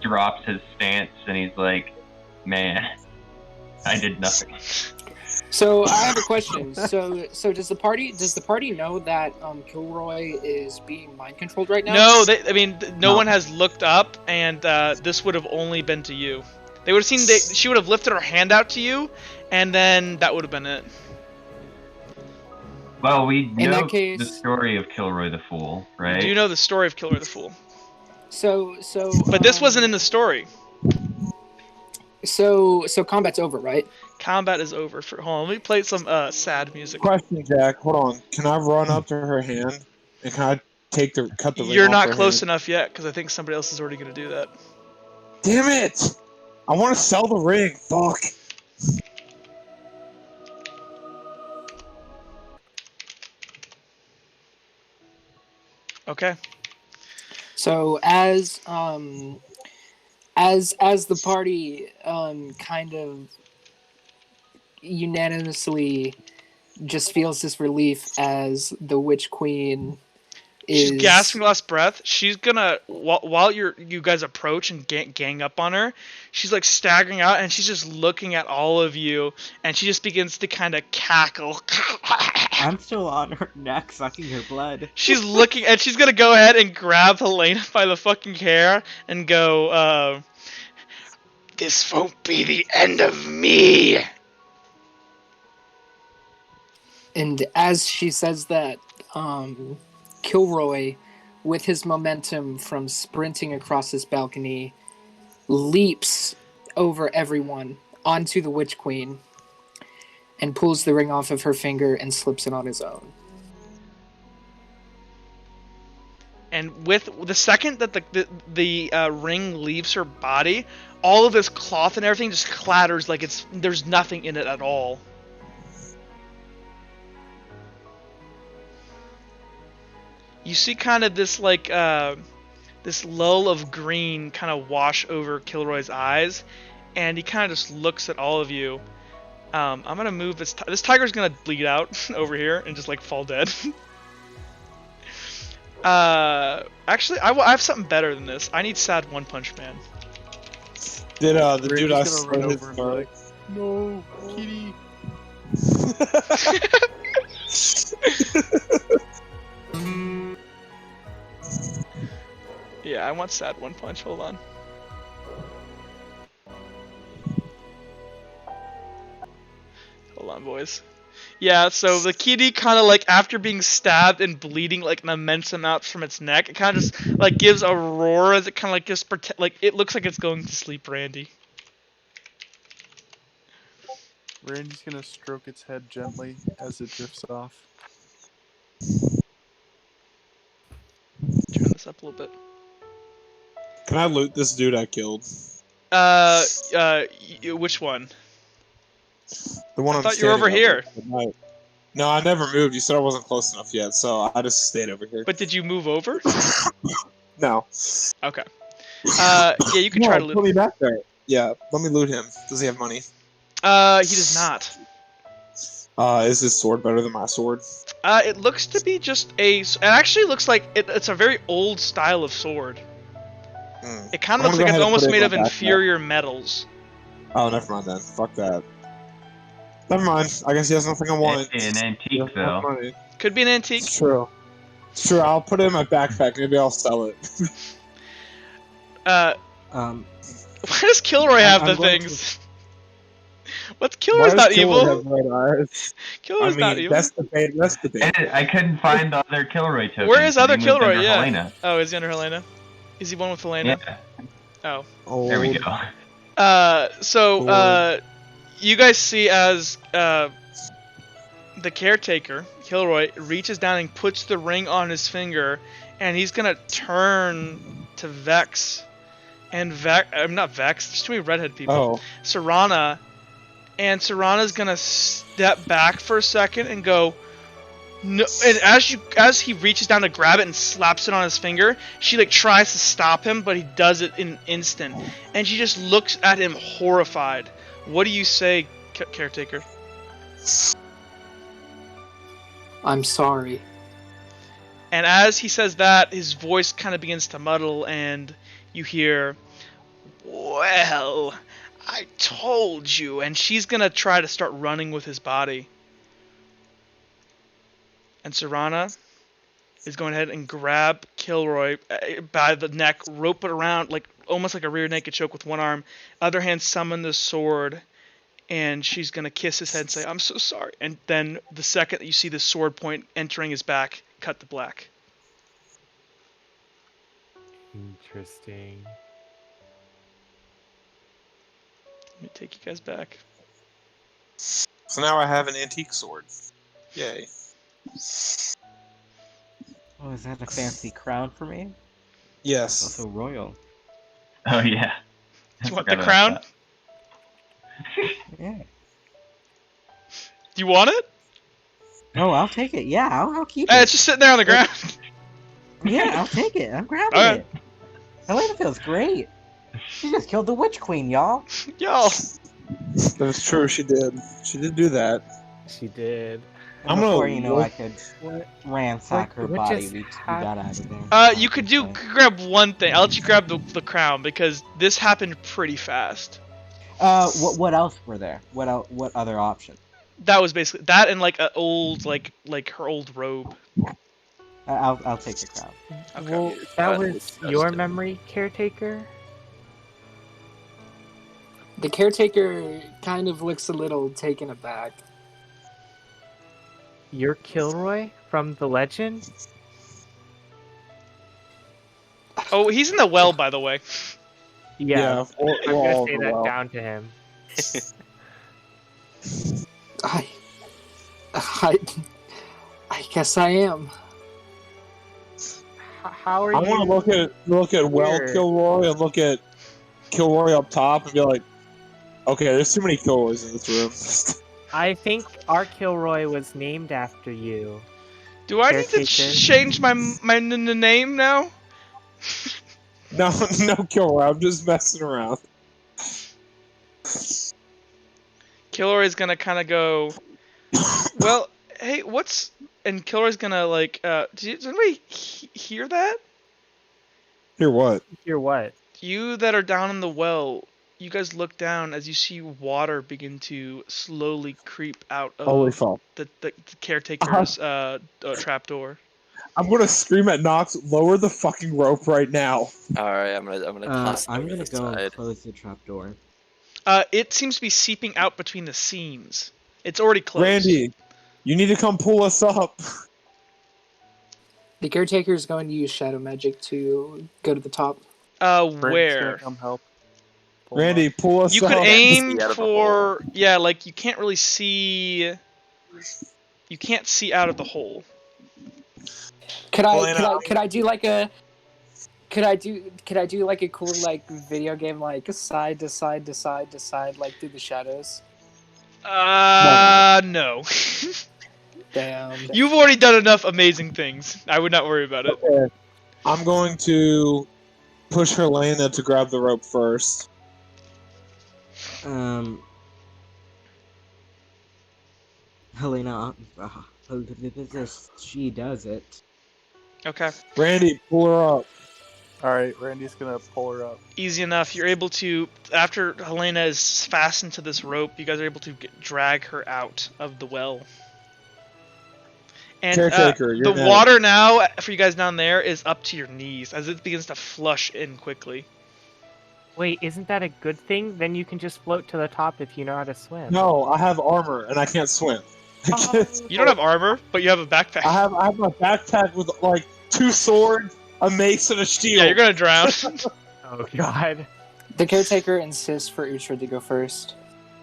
[SPEAKER 3] drops his stance, and he's like, "Man, I did nothing."
[SPEAKER 5] So I have a question. So does the party know that Kilroy is being mind controlled right now?
[SPEAKER 1] No, no one has looked up, and this would have only been to you. They would have seen she would have lifted her hand out to you, and then that would have been it.
[SPEAKER 3] Well, we know the story of Kilroy the Fool, right?
[SPEAKER 1] Do you know the story of Kilroy the Fool?
[SPEAKER 5] So.
[SPEAKER 1] But this wasn't in the story.
[SPEAKER 5] So combat's over, right?
[SPEAKER 1] Combat is over. Hold on, let me play some sad music.
[SPEAKER 2] Question, Jack. Hold on. Can I run up to her hand and can I cut the ring
[SPEAKER 1] You're
[SPEAKER 2] off
[SPEAKER 1] not
[SPEAKER 2] her
[SPEAKER 1] close
[SPEAKER 2] hand?
[SPEAKER 1] enough yet, because I think somebody else is already going to do that.
[SPEAKER 2] Damn it! I want to sell the ring. Fuck.
[SPEAKER 1] Okay.
[SPEAKER 5] So as the party kind of unanimously just feels this relief as the Witch Queen is...
[SPEAKER 1] She's gasping last breath. She's gonna, while you guys approach and gang up on her, she's like staggering out, and she's just looking at all of you, and she just begins to kind of cackle.
[SPEAKER 7] I'm still on her neck, sucking her blood.
[SPEAKER 1] She's looking, and she's gonna go ahead and grab Helena by the fucking hair and go, "This won't be the end of me."
[SPEAKER 5] And as she says that, Kilroy, with his momentum from sprinting across this balcony, leaps over everyone onto the Witch Queen and pulls the ring off of her finger and slips it on his own.
[SPEAKER 1] And with the second that the ring leaves her body, all of this cloth and everything just clatters like there's nothing in it at all. You see kind of this like this lull of green kind of wash over Kilroy's eyes, and he kind of just looks at all of you. I'm gonna move this. This tiger's gonna bleed out over here and just like fall dead. Actually, I have something better than this. I need sad One Punch Man.
[SPEAKER 2] Did the
[SPEAKER 8] We're
[SPEAKER 2] dude I
[SPEAKER 8] just gonna run
[SPEAKER 2] his
[SPEAKER 8] over and be like, "No, kitty."
[SPEAKER 1] Yeah, I want sad One Punch. Hold on. Hold on, boys. Yeah, so the kitty kind of like after being stabbed and bleeding like an immense amount from its neck, it kind of just like gives a roar as it kind of like just like it looks like it's going to sleep, Randy.
[SPEAKER 8] Randy's gonna stroke its head gently as it drifts off.
[SPEAKER 1] Turn this up a little bit.
[SPEAKER 2] Can I loot this dude I killed?
[SPEAKER 1] Which one?
[SPEAKER 2] The one
[SPEAKER 1] I
[SPEAKER 2] I'm
[SPEAKER 1] thought you were over
[SPEAKER 2] standing
[SPEAKER 1] here.
[SPEAKER 2] No, I never moved. You said I wasn't close enough yet, so I just stayed over here.
[SPEAKER 1] But did you move over?
[SPEAKER 2] No.
[SPEAKER 1] Okay. Yeah, you can try to loot
[SPEAKER 2] put me
[SPEAKER 1] him.
[SPEAKER 2] back there. Yeah, let me loot him. Does he have money?
[SPEAKER 1] He does not.
[SPEAKER 2] Is his sword better than my sword?
[SPEAKER 1] It looks to be just it actually looks like it's a very old style of sword. It kind of looks like it's almost made of inferior metals.
[SPEAKER 2] Oh, never mind then. Fuck that. Never mind. I guess he has nothing I want.
[SPEAKER 3] It's an antique, though.
[SPEAKER 1] Could be an antique.
[SPEAKER 2] It's true. It's true. I'll put it in my backpack. Maybe I'll sell it.
[SPEAKER 1] Why does Kilroy have the things? What's Kilroy's not evil? Kilroy's not evil.
[SPEAKER 2] That's the bait. That's the bait.
[SPEAKER 3] I couldn't find the other Kilroy token.
[SPEAKER 1] Where is other Kilroy? Yeah.
[SPEAKER 3] Helena.
[SPEAKER 1] Oh, is he under Helena? Is he one with Helena?
[SPEAKER 3] Yeah.
[SPEAKER 1] Oh.
[SPEAKER 3] There we go.
[SPEAKER 1] So you guys see as the caretaker, Kilroy, reaches down and puts the ring on his finger, and he's gonna turn to Vex. And I'm not Vex, there's too many redhead people.
[SPEAKER 2] Oh.
[SPEAKER 1] Serana. And Serana's gonna step back for a second and go, no. And as he reaches down to grab it and slaps it on his finger, she like tries to stop him, but he does it in an instant. And she just looks at him horrified. What do you say, caretaker?
[SPEAKER 5] I'm sorry.
[SPEAKER 1] And as he says that, his voice kind of begins to muddle, and you hear, "Well, I told you." And she's gonna try to start running with his body. And Serana is going ahead and grab Kilroy by the neck, rope it around, like almost like a rear naked choke with one arm. Other hand, summon the sword, and she's gonna kiss his head and say, "I'm so sorry." And then the second that you see the sword point entering his back, cut to black.
[SPEAKER 4] Interesting.
[SPEAKER 1] Let me take you guys back.
[SPEAKER 2] So now I have an antique sword. Yay.
[SPEAKER 7] Oh, is that a fancy crown for me?
[SPEAKER 2] Yes.
[SPEAKER 7] Also royal.
[SPEAKER 3] Oh, yeah.
[SPEAKER 1] Do you want the crown?
[SPEAKER 7] Yeah.
[SPEAKER 1] Do you want it?
[SPEAKER 7] Oh, I'll take it. Yeah, I'll keep it.
[SPEAKER 1] It's just sitting there on the ground.
[SPEAKER 7] Yeah, I'll take it. I'm grabbing it. Helena feels great. She just killed the Witch Queen, y'all.
[SPEAKER 1] Y'all.
[SPEAKER 2] That's true. She did. She did do that.
[SPEAKER 4] She did.
[SPEAKER 7] And before you know, I could ransack her body. We got out of there.
[SPEAKER 1] You could grab one thing. I'll let you grab the crown because this happened pretty fast.
[SPEAKER 7] What else were there? What other options?
[SPEAKER 1] That was basically that, and like an old like her old robe.
[SPEAKER 7] I'll take the crown.
[SPEAKER 1] Okay.
[SPEAKER 4] Well, that was your memory, caretaker?
[SPEAKER 5] The caretaker kind of looks a little taken aback.
[SPEAKER 4] You're Kilroy from the legend?
[SPEAKER 1] Oh, he's in the well, by the way.
[SPEAKER 4] Yeah, I'm gonna say that down to him.
[SPEAKER 5] I guess I am.
[SPEAKER 4] How are you?
[SPEAKER 2] I want to look at Well Kilroy and look at Kilroy up top and be like, okay, there's too many Kilroys in this room.
[SPEAKER 4] I think our Kilroy was named after you.
[SPEAKER 1] Do I need to change my name now?
[SPEAKER 2] No, Kilroy. I'm just messing around.
[SPEAKER 1] Kilroy's gonna kind of go, well, hey, what's... And Kilroy's gonna, like, does anybody hear that?
[SPEAKER 2] Hear what?
[SPEAKER 4] Hear what?
[SPEAKER 1] You that are down in the well, you guys look down as you see water begin to slowly creep out of the caretaker's trapdoor.
[SPEAKER 2] I'm gonna scream at Nox, lower the fucking rope right now.
[SPEAKER 6] Alright, I'm gonna toss it
[SPEAKER 7] I'm
[SPEAKER 6] over
[SPEAKER 7] gonna
[SPEAKER 6] the
[SPEAKER 7] go
[SPEAKER 6] side.
[SPEAKER 7] close the trapdoor.
[SPEAKER 1] It seems to be seeping out between the seams. It's already closed.
[SPEAKER 2] Randy, you need to come pull us up.
[SPEAKER 5] The caretaker is going to use shadow magic to go to the top.
[SPEAKER 1] Where?
[SPEAKER 8] Come help
[SPEAKER 2] Randy, pull us
[SPEAKER 1] You could
[SPEAKER 2] up.
[SPEAKER 1] aim
[SPEAKER 6] See out of the
[SPEAKER 1] for like you can't really see. You can't see out of the hole.
[SPEAKER 5] Could
[SPEAKER 2] Helena,
[SPEAKER 5] I do like a could I do like a cool like video game like side to side to side to side like through the shadows?
[SPEAKER 1] No.
[SPEAKER 5] Damn.
[SPEAKER 1] You've already done enough amazing things. I would not worry about it.
[SPEAKER 2] Okay. I'm going to push Helena to grab the rope first.
[SPEAKER 7] Helena, she does it.
[SPEAKER 1] Okay.
[SPEAKER 2] Randy, pull her up.
[SPEAKER 8] All right, Randy's gonna pull her up.
[SPEAKER 1] Easy enough. You're able to, after Helena is fastened to this rope, you guys are able to drag her out of the well. And
[SPEAKER 2] Caretaker, you're
[SPEAKER 1] the
[SPEAKER 2] next.
[SPEAKER 1] water now, for you guys down there, is up to your knees as it begins to flush in quickly.
[SPEAKER 4] Wait, isn't that a good thing? Then you can just float to the top if you know how to swim.
[SPEAKER 2] No, I have armor and I can't swim.
[SPEAKER 1] You don't have armor, but you have a backpack.
[SPEAKER 2] I have my backpack with like 2 swords, a mace, and a shield.
[SPEAKER 1] Yeah, you're gonna drown.
[SPEAKER 4] Oh god.
[SPEAKER 5] The caretaker insists for Uhtred to go first.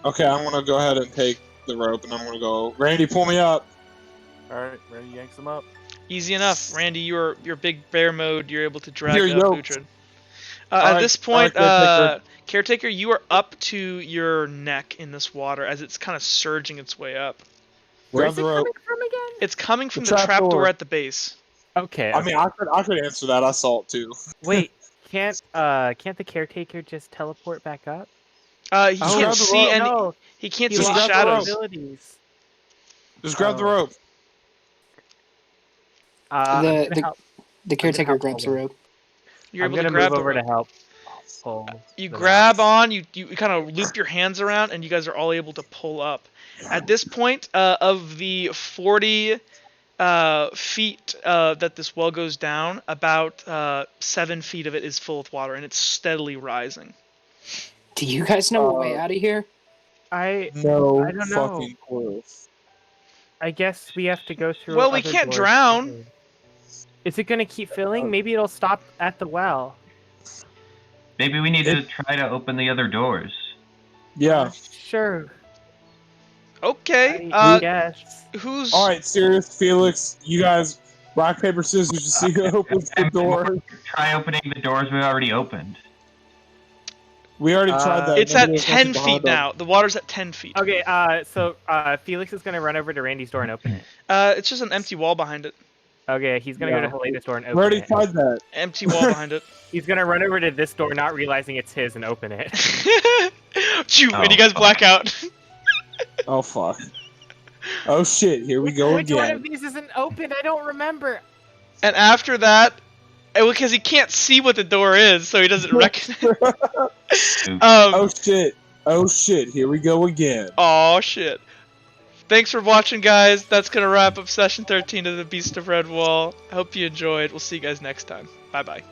[SPEAKER 2] Okay, I'm gonna go ahead and take the rope and I'm gonna go. Randy, pull me up.
[SPEAKER 8] All right, Randy yanks him up.
[SPEAKER 1] Easy enough, Randy. Your big bear mode. You're able to drag
[SPEAKER 2] You're
[SPEAKER 1] up
[SPEAKER 2] yoked.
[SPEAKER 1] Uhtred.
[SPEAKER 2] Alright,
[SPEAKER 1] At this point,
[SPEAKER 2] alright,
[SPEAKER 1] caretaker, you are up to your neck in this water as it's kind of surging its way up.
[SPEAKER 2] Grab the rope.
[SPEAKER 4] from again?
[SPEAKER 1] It's coming from
[SPEAKER 2] The
[SPEAKER 1] the
[SPEAKER 2] trapdoor.
[SPEAKER 1] trapdoor at the base.
[SPEAKER 4] Okay.
[SPEAKER 2] I mean, I could answer that. I saw it too.
[SPEAKER 4] Wait, can't the caretaker just teleport back up?
[SPEAKER 1] He
[SPEAKER 2] grab
[SPEAKER 1] can't
[SPEAKER 2] the
[SPEAKER 1] see
[SPEAKER 2] rope.
[SPEAKER 1] any.
[SPEAKER 4] No,
[SPEAKER 1] He can't
[SPEAKER 4] he
[SPEAKER 1] see the
[SPEAKER 4] lost
[SPEAKER 1] shadows.
[SPEAKER 4] abilities.
[SPEAKER 2] Just grab the
[SPEAKER 4] Oh.
[SPEAKER 2] rope.
[SPEAKER 4] I'm gonna
[SPEAKER 5] The
[SPEAKER 4] help.
[SPEAKER 5] caretaker
[SPEAKER 4] help
[SPEAKER 5] grabs the
[SPEAKER 4] hold him.
[SPEAKER 5] rope.
[SPEAKER 1] You're
[SPEAKER 4] I'm
[SPEAKER 1] able to
[SPEAKER 4] gonna
[SPEAKER 1] grab
[SPEAKER 4] move
[SPEAKER 1] the
[SPEAKER 4] over
[SPEAKER 1] rope.
[SPEAKER 4] to help. Pull
[SPEAKER 1] You
[SPEAKER 4] the
[SPEAKER 1] grab
[SPEAKER 4] rope.
[SPEAKER 1] on, you kind of loop your hands around, and you guys are all able to pull up. At this point, of the 40 feet that this well goes down, about 7 feet of it is full of water, and it's steadily rising.
[SPEAKER 5] Do you guys know a way out of here?
[SPEAKER 4] I
[SPEAKER 2] No
[SPEAKER 4] I don't know.
[SPEAKER 2] fucking clue.
[SPEAKER 4] I guess we have to go through.
[SPEAKER 1] Well, we
[SPEAKER 4] other
[SPEAKER 1] can't
[SPEAKER 4] doors
[SPEAKER 1] drown.
[SPEAKER 4] first. Is it gonna keep filling? Maybe it'll stop at the well.
[SPEAKER 3] Maybe we need to try to open the other doors.
[SPEAKER 2] Yeah.
[SPEAKER 4] Sure.
[SPEAKER 1] Okay.
[SPEAKER 4] I guess.
[SPEAKER 1] Who's?
[SPEAKER 2] All right, Sirius, Felix, you guys, rock paper scissors to see who opens the door.
[SPEAKER 3] Try opening the doors we already opened.
[SPEAKER 2] We already tried that.
[SPEAKER 1] It's
[SPEAKER 2] Nobody
[SPEAKER 1] at
[SPEAKER 2] was
[SPEAKER 1] 10
[SPEAKER 2] looking
[SPEAKER 1] feet
[SPEAKER 2] behind them.
[SPEAKER 1] now. The water's at 10 feet.
[SPEAKER 4] Okay. So Felix is gonna run over to Randy's door and open it.
[SPEAKER 1] It's just an empty wall behind it.
[SPEAKER 4] Okay, he's gonna go to Helena's door and
[SPEAKER 2] We
[SPEAKER 4] open
[SPEAKER 2] already
[SPEAKER 4] it.
[SPEAKER 2] tried that.
[SPEAKER 1] Empty wall behind it.
[SPEAKER 4] He's gonna run over to this door, not realizing it's his, and open it.
[SPEAKER 1] Phew,
[SPEAKER 3] Oh,
[SPEAKER 1] and you guys black out.
[SPEAKER 2] Oh fuck. Oh shit, here we go
[SPEAKER 4] Which one
[SPEAKER 2] again.
[SPEAKER 4] of these isn't open? I don't remember.
[SPEAKER 1] And after that, because he can't see what the door is, so he doesn't recognize.
[SPEAKER 2] Oh shit. Oh shit, here we go again.
[SPEAKER 1] Oh shit. Thanks for watching, guys. That's gonna wrap up session 13 of the Beast of Redwall. I hope you enjoyed. We'll see you guys next time. Bye bye.